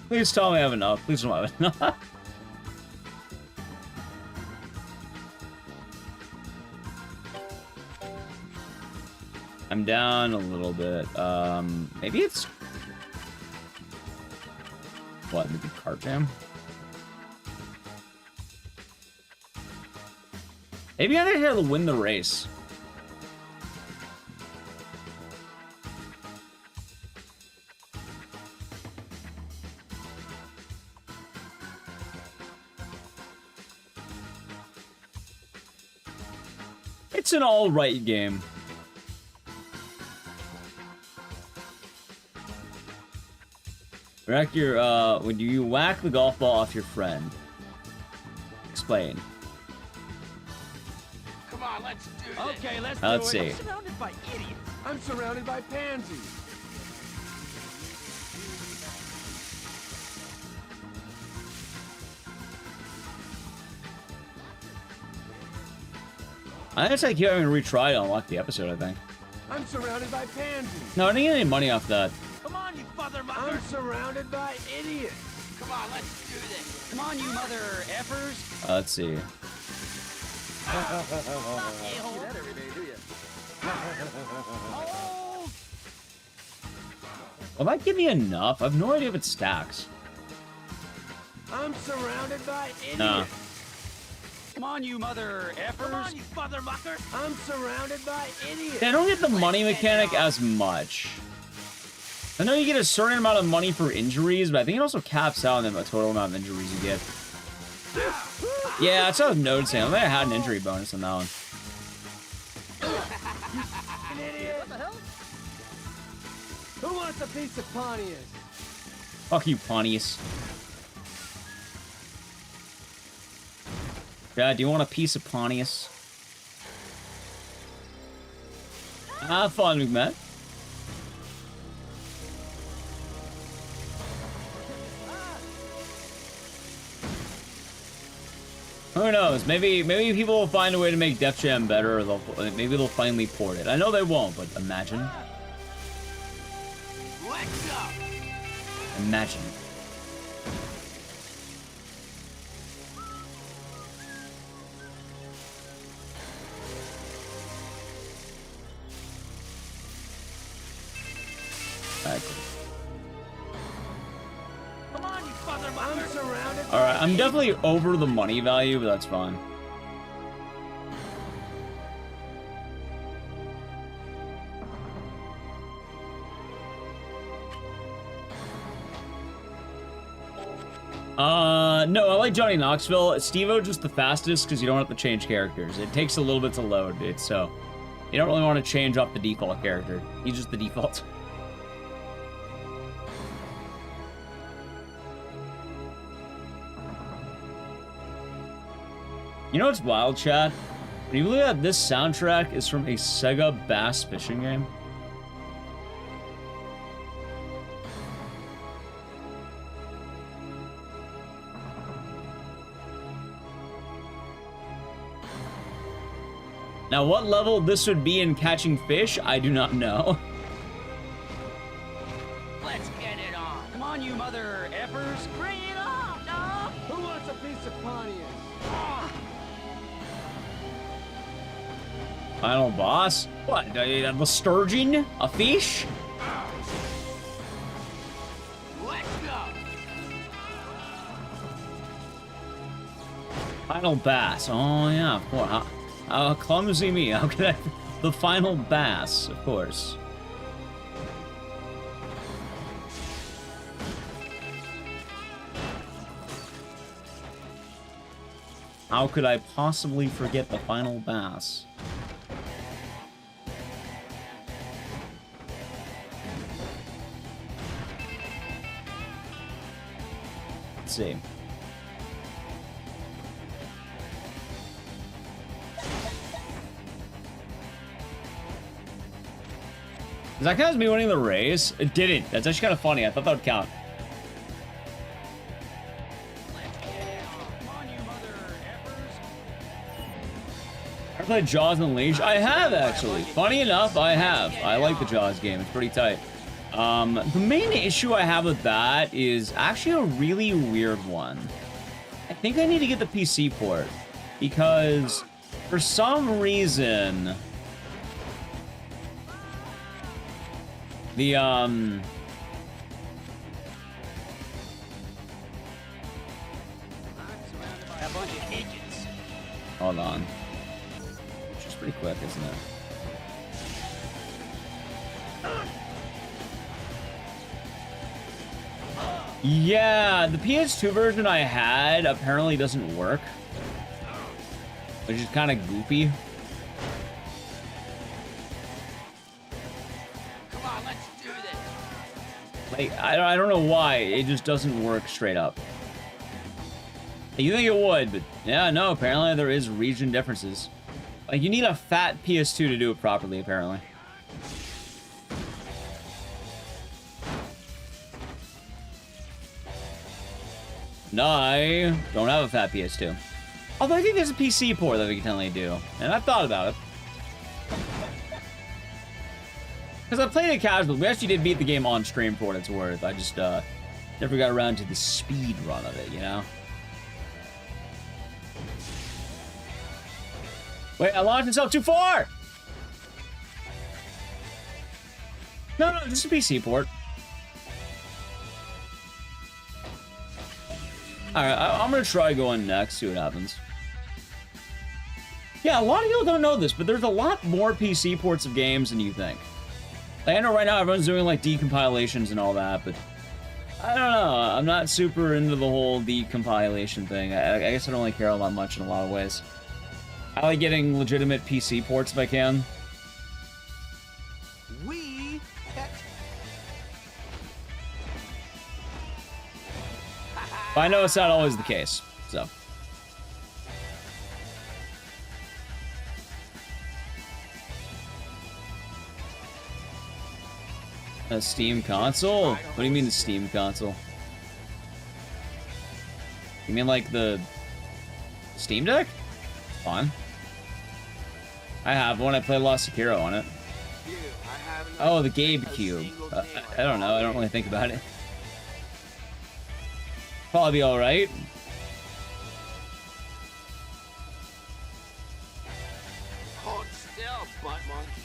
Please tell me I have enough. Please don't have enough. I'm down a little bit. Maybe it's... What, maybe cart jam? Maybe I think I'll win the race. It's an alright game. Whack your, when you whack the golf ball off your friend. Explain. Come on, let's do this. Okay, let's see. I'm surrounded by idiots. I'm surrounded by pansies. I guess I keep having to retry to unlock the episode, I think. I'm surrounded by pansies. No, I didn't get any money off that. Come on, you motherfucker. I'm surrounded by idiots. Come on, let's do this. Come on, you mother effers. Let's see. You that every day, do you? Will that give me enough? I have no idea if it stacks. I'm surrounded by idiots. Nah. Come on, you mother effers. Come on, you motherfucker. I'm surrounded by idiots. I don't get the money mechanic as much. I know you get a certain amount of money for injuries, but I think it also caps out on the total amount of injuries you get. Yeah, that's what I was noticing. I think I had an injury bonus on that one. An idiot. Who wants a piece of Pontius? Fuck you, Pontius. Dad, do you want a piece of Pontius? Have fun, McMahon. Who knows? Maybe people will find a way to make Def Jam better, or maybe they'll finally port it. I know they won't, but imagine. Let's go. Imagine. Alright, cool. Come on, you father I'm surrounded. Alright, I'm definitely over the money value, but that's fine. No, I like Johnny Knoxville. Steve-O just the fastest because you don't have to change characters. It takes a little bit to load, dude, so you don't really want to change off the default character. He's just the default. You know what's wild, chat? When you look at this soundtrack is from a Sega Bass fishing game. Now, what level this would be in catching fish, I do not know. Let's get it on. Come on, you mother effers. Bring it on, dog. Who wants a piece of Pontius? Final boss? What? A sturgeon? A fish? Let's go. Final bass. Oh, yeah, of course. Clumsy me. How could I... The final bass, of course. How could I possibly forget the final bass? Let's see. Does that count as me winning the race? It didn't. That's actually kind of funny. I thought that would count. I played Jaws Unleashed. I have, actually. Funny enough, I have. I like the Jaws game. It's pretty tight. The main issue I have with that is actually a really weird one. I think I need to get the PC port. Because, for some reason... The, A bunch of idiots. Hold on. Which is pretty quick, isn't it? Yeah, the PS2 version I had apparently doesn't work. Which is kind of goofy. Come on, let's do this. Like, I don't know why. It just doesn't work straight up. You think it would, but yeah, no, apparently there is region differences. Like, you need a fat PS2 to do it properly, apparently. No, I don't have a fat PS2. Although I think there's a PC port that we can totally do. And I've thought about it. Because I played it casual. We actually did beat the game on stream for what it's worth. I just never got around to the speed run of it, you know? Wait, I launched myself too far! No, just a PC port. Alright, I'm gonna try going next, see what happens. Yeah, a lot of people don't know this, but there's a lot more PC ports of games than you think. Like, I know right now everyone's doing, like, decompilations and all that, but... I don't know, I'm not super into the whole decompilation thing. I guess I don't really care all that much in a lot of ways. I like getting legitimate PC ports if I can. We catch But I know it's not always the case, so. A Steam console? What do you mean the Steam console? You mean like the Steam Deck? Fun. I have one. I played Lost Sekiro on it. Oh, the Gabe Cube. I don't know. I don't really think about it. Probably be alright. Hold still, butt monkey.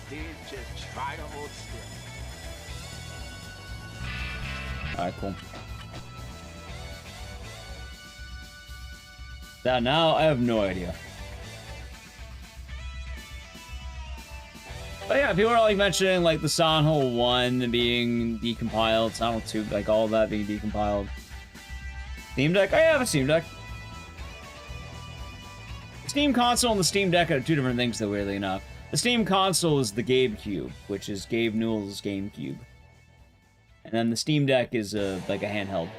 Dude, just try to hold still. Alright, cool. Now I have no idea. But yeah, people are like mentioning like the Silent Hill 1 being decompiled, Silent Hill 2, like all of that being decompiled. Steam Deck? I have a Steam Deck. The Steam console and the Steam Deck are two different things though, weirdly enough. The Steam console is the Gabe Cube, which is Gabe Newell's GameCube. And then the Steam Deck is like a handheld.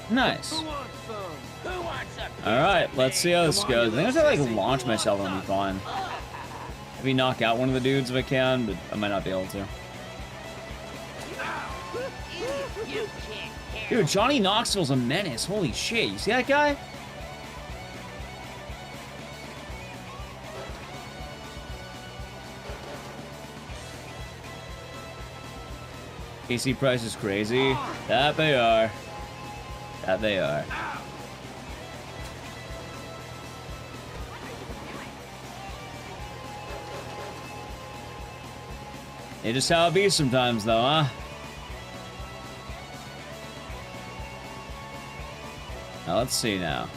Nice. Alright, let's see how this goes. I think I have to like launch myself and be fine. Maybe knock out one of the dudes if I can, but I might not be able to. Dude, Johnny Knoxville's a menace. Holy shit, you see that guy? PC price is crazy. That they are. That they are. It's just how it be sometimes, though, huh? Now, let's see now.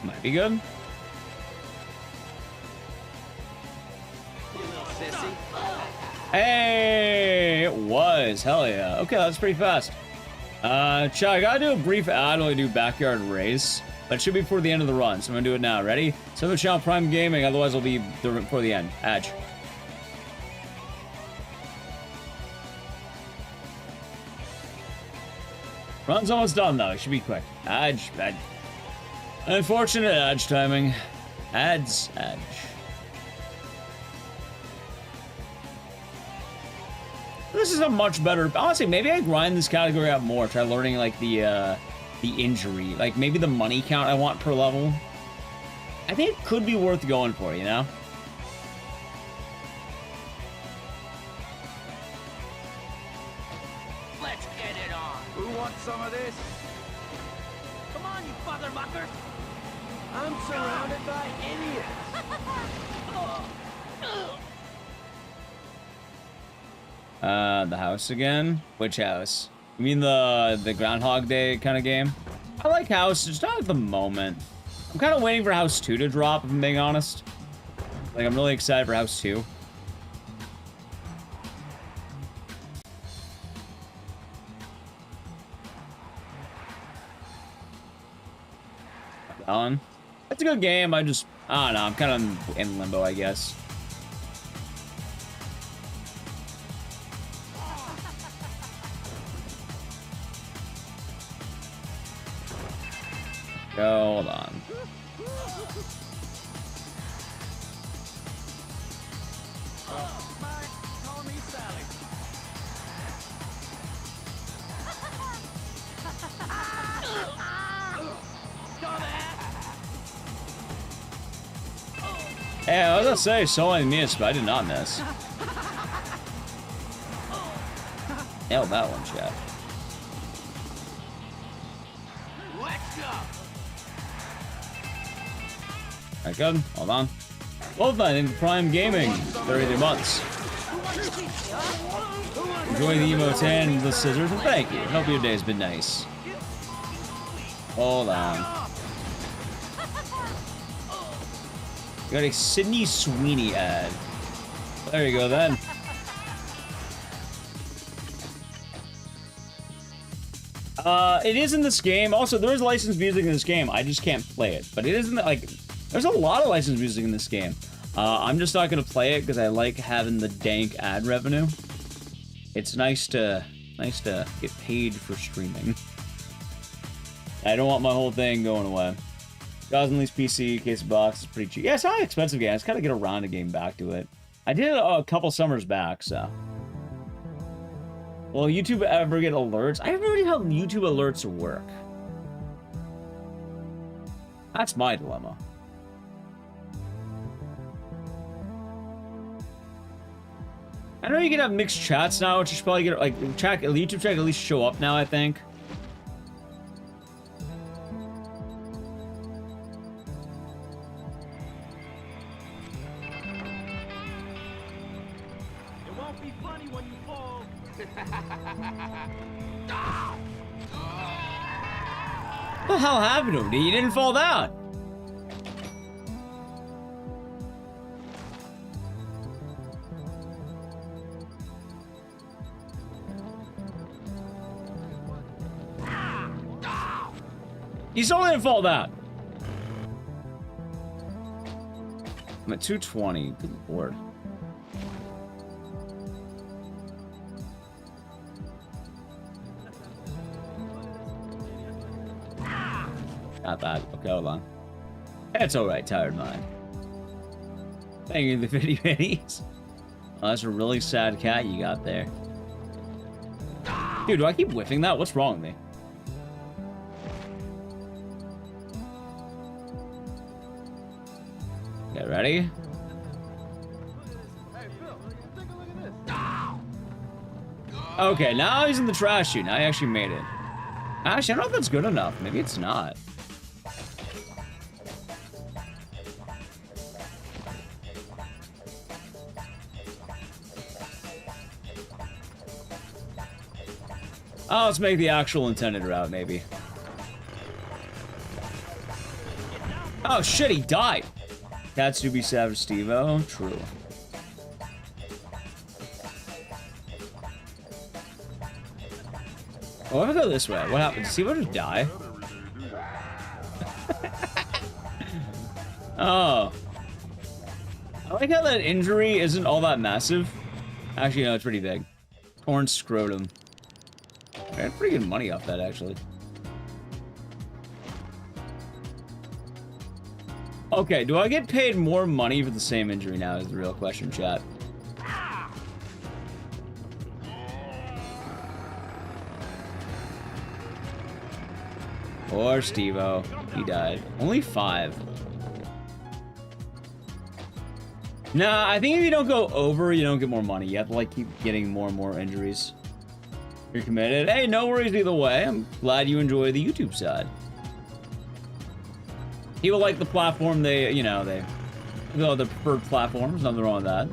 Might be good. Hey, it was. Hell yeah. Okay, that's pretty fast. Chat, I gotta do a brief ad while I do backyard race. But it should be before the end of the run, so I'm gonna do it now. Ready? Sub the channel Prime Gaming, otherwise it'll be before the end. Adge. Run's almost done though, it should be quick. Adge. Unfortunate Adge timing. Adge. This is a much better, honestly, maybe I grind this category out more, try learning like the injury, like maybe the money count I want per level. I think it could be worth going for, you know? Let's get it on. Who wants some of this? Come on, you motherfuckers. I'm surrounded by idiots. The house again? Which house? You mean the Groundhog Day kind of game? I like House, just not at the moment. I'm kind of waiting for House 2 to drop, if I'm being honest. Like, I'm really excited for House 2. That one. It's a good game, I don't know, I'm kind of in limbo, I guess. Hold on. Hey, I was gonna say someone missed, but I did not miss. Nailed that one, chat. Alright, good. Hold on. Wolfman in Prime Gaming. 33 months. Enjoy the emote and the scissors, and thank you. Hope your day's been nice. Hold on. You got a Sydney Sweeney ad. There you go then. It is in this game. Also, there is licensed music in this game. I just can't play it. But it isn't like... There's a lot of licensed music in this game. I'm just not going to play it because I like having the dank ad revenue. It's nice to get paid for streaming. I don't want my whole thing going away. Goslin's PC, case of box is pretty cheap. Yeah, it's not an expensive game. I just gotta get around to getting back to it. I did it a couple summers back, so. Will YouTube ever get alerts? I have no idea how YouTube alerts work. That's my dilemma. I know you can have mixed chats now, which you should probably get like YouTube chat at least show up now, I think. What the hell happened to him? He didn't fall down. He still didn't fall down. I'm at 220. Good lord. Not bad. Okay, hold on. It's alright, tired mind. Thank you, the 50 pennies. Oh, that's a really sad cat you got there. Dude, do I keep whiffing that? What's wrong with me? Get ready? Okay, now he's in the trash chute. Now he actually made it. Actually, I don't know if that's good enough. Maybe it's not. Oh, let's make the actual intended route, maybe. Oh, shit, he died. Cats do be savage, Steve-O. True. Oh, if I go this way, what happened? Did Steve-O just die? Oh. I like how that injury isn't all that massive. Actually, no, it's pretty big. Torn scrotum. I had pretty good money off that, actually. Okay, do I get paid more money for the same injury now is the real question, chat. Poor Steve-O. He died. Only 5. Nah, I think if you don't go over, you don't get more money. You have to, like, keep getting more and more injuries. You're committed. Hey, no worries either way. I'm glad you enjoy the YouTube side. People like the platform they, you know, they go the preferred platforms. Nothing wrong with that.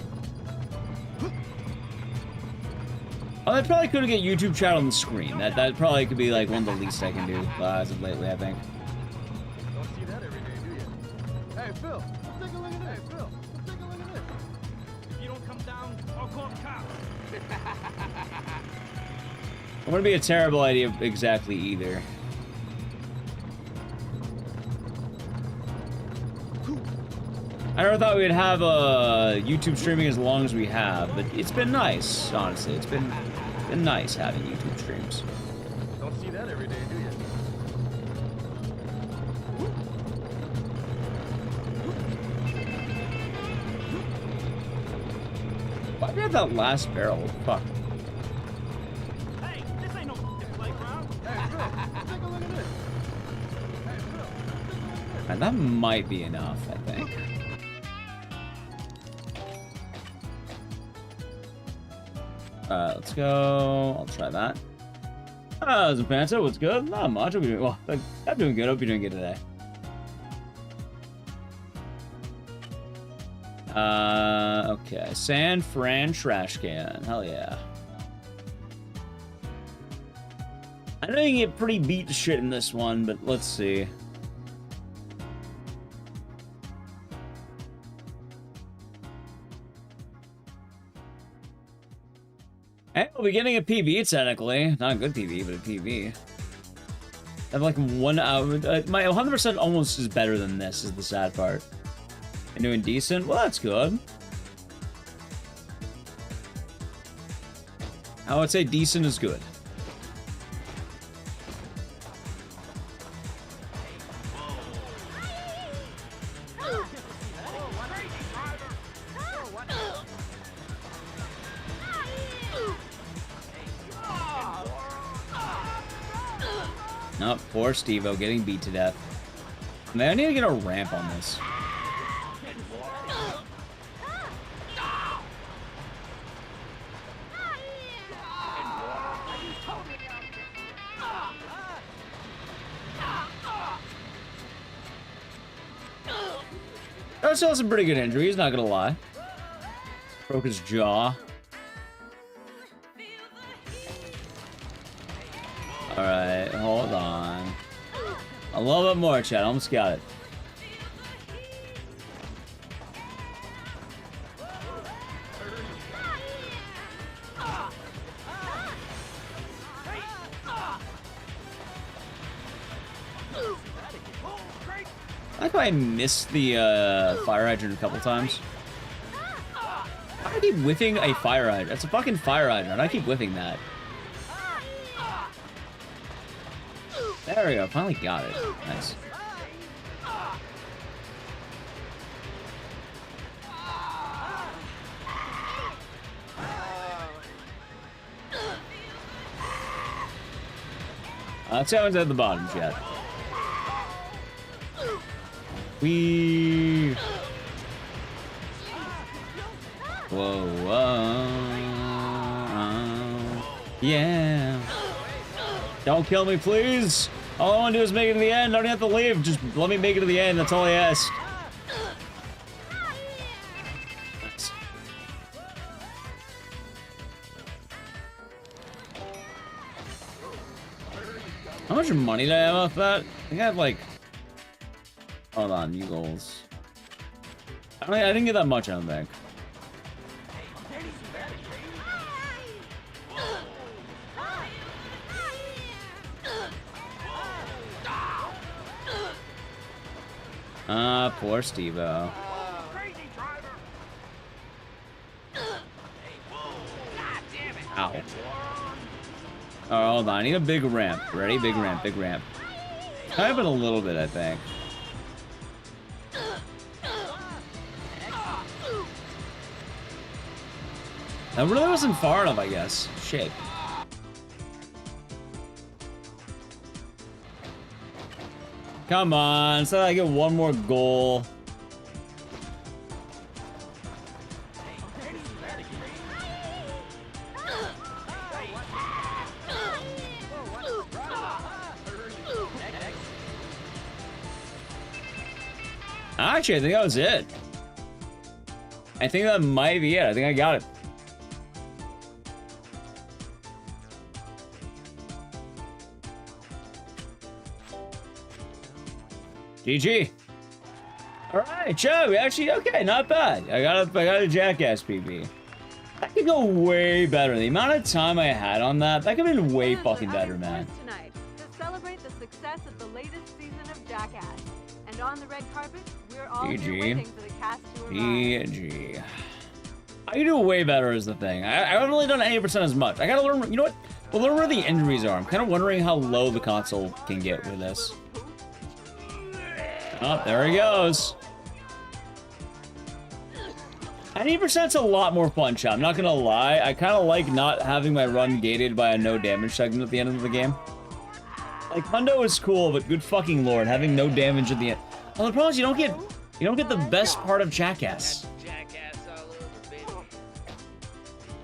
Oh, that probably could get YouTube chat on the screen. That probably could be like one of the least I can do as of lately, I think. Don't see that every day, do you? Hey, Phil, take a look at this. Hey, Phil, take a look at this. If you don't come down, I'll call the cops. It wouldn't be a terrible idea exactly either. I never thought we'd have YouTube streaming as long as we have, but it's been nice, honestly. It's been nice having YouTube streams. Don't see that every day, do you? Why did we have that last barrel? Fuck. Hey, this ain't no playground. Hey, Phil, take a look at this. Hey, Phil. And that might be enough, I think. Let's go. I'll try that. Zapanta, what's good? Not much. Hope you're doing well. I'm doing good. Hope you're doing good today. Okay. San Fran trash can. Hell yeah. I know you can get pretty beat to shit in this one, but let's see. Hey, we'll be getting a PB technically. Not a good PB, but a PB. I have like 1 hour. My 100% almost is better than this, is the sad part. I'm doing decent? Well, that's good. I would say decent is good. Oh, poor Steve-O getting beat to death. Man, I need to get a ramp on this. That still has some pretty good injuries, not gonna lie. Broke his jaw. Alright, hold on. A little bit more, chat. Almost got it. I like how I missed the fire hydrant a couple times. I keep whiffing a fire hydrant. It's a fucking fire hydrant. I keep whiffing that. There we go. Finally got it. Nice. Let's see how it's at the bottom, chat. Wee. Whoa, whoa. Yeah. Don't kill me, please. All I want to do is make it to the end. I don't have to leave. Just let me make it to the end. That's all I ask. Nice. How much money did I have off that? I think I have like... Hold on, new goals. I didn't get that much, I don't think. Poor Steve-O. Ow. Oh, hold on. I need a big ramp. Ready? Big ramp, big ramp. Kind of been a little bit, I think. That really wasn't far enough, I guess. Shit. Come on, so I get one more goal. Actually, I think that was it. I think that might be it. I think I got it. GG. All right, Joe. We actually okay. Not bad. I got a Jackass PB. That could go way better. The amount of time I had on that could have been way fucking better, man. Tonight to celebrate the success of the latest season of Jackass, and on the red carpet, we're all here waiting for the cast to arrive. GG. I can do way better is the thing. I haven't really done 80% as much. I gotta learn. You know what? We'll learn where the injuries are. I'm kind of wondering how low the console can get with this. Oh, there he goes. 90%'s a lot more fun, chat. I'm not gonna lie. I kind of like not having my run gated by a no damage segment at the end of the game. Like, Hundo is cool, but good fucking lord, having no damage at the end. Well, the problem is you don't get the best part of Jackass.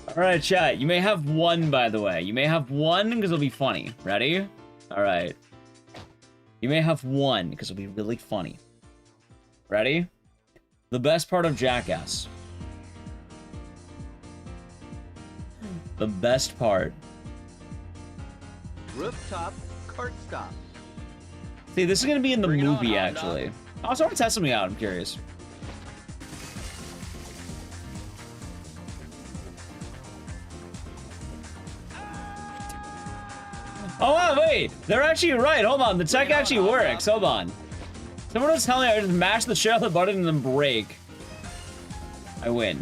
All right, chat. You may have one, by the way. You may have one because it'll be funny. Ready? All right. You may have one because it'll be really funny. Ready? The best part of Jackass. The best part. Rooftop cart stop. See, this is gonna be in the Bring it on, movie, Honda. actually. I also want to test something out. I'm curious. Oh, wow, wait. They're actually right. Hold on. The tech actually works. Hold on. Someone was telling me I just mash the shit on the button and then brake. I win.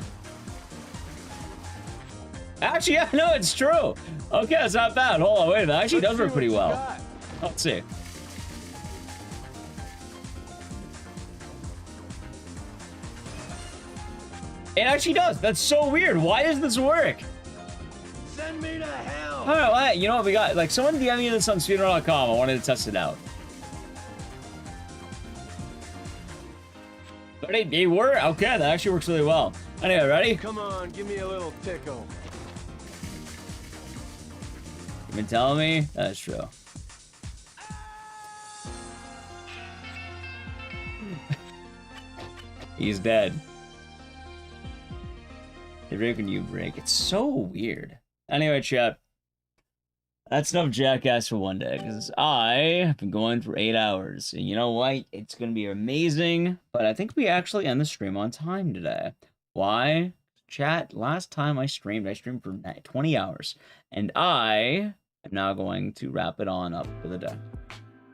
Actually, yeah, no, it's true. Okay, it's not bad. Hold on, wait a minute. It actually does work pretty well. Let's see. It actually does. That's so weird. Why does this work? Send me to hell. All right, well, you know what we got? Like, someone DM me this on speedrun.com. I wanted to test it out. But it worked. Okay, that actually works really well. Anyway, ready? Come on, give me a little tickle. You've been telling me? That's true. He's dead. They break when you break. It's so weird. Anyway, chat. That's enough Jackass for one day, because I have been going for 8 hours. And you know what? It's going to be amazing. But I think we actually end the stream on time today. Why? Chat, last time I streamed for 20 hours. And I am now going to wrap it on up for the day.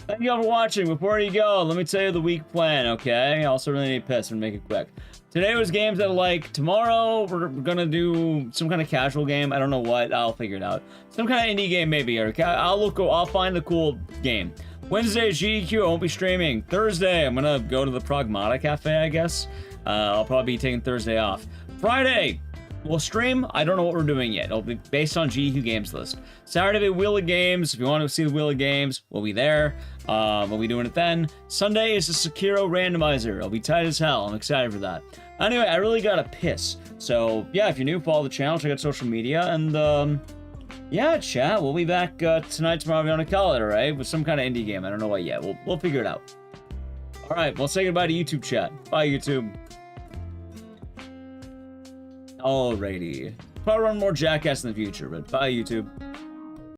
Thank you all for watching. Before you go, let me tell you the week plan, okay? I also really need to piss and make it quick. Today was games that like. Tomorrow, we're gonna do some kind of casual game. I don't know what. I'll figure it out. Some kind of indie game, maybe. Okay? I'll find the cool game. Wednesday, GDQ, I won't be streaming. Thursday, I'm gonna go to the Pragmata Cafe, I guess. I'll probably be taking Thursday off. Friday, we'll stream. I don't know what we're doing yet. It'll be based on GDQ games list. Saturday, Wheel of Games. If you want to see the Wheel of Games, we'll be there. We'll be doing it then. Sunday is the Sekiro randomizer. I'll be tight as hell. I'm excited for that. Anyway, I really gotta piss. So, yeah, if you're new, follow the channel, check out social media, and, yeah, chat, we'll be back, tonight, tomorrow, we're gonna call it, alright? With some kind of indie game. I don't know what yet. We'll figure it out. Alright, well, say goodbye to YouTube chat. Bye, YouTube. Alrighty. Probably run more Jackass in the future, but bye, YouTube.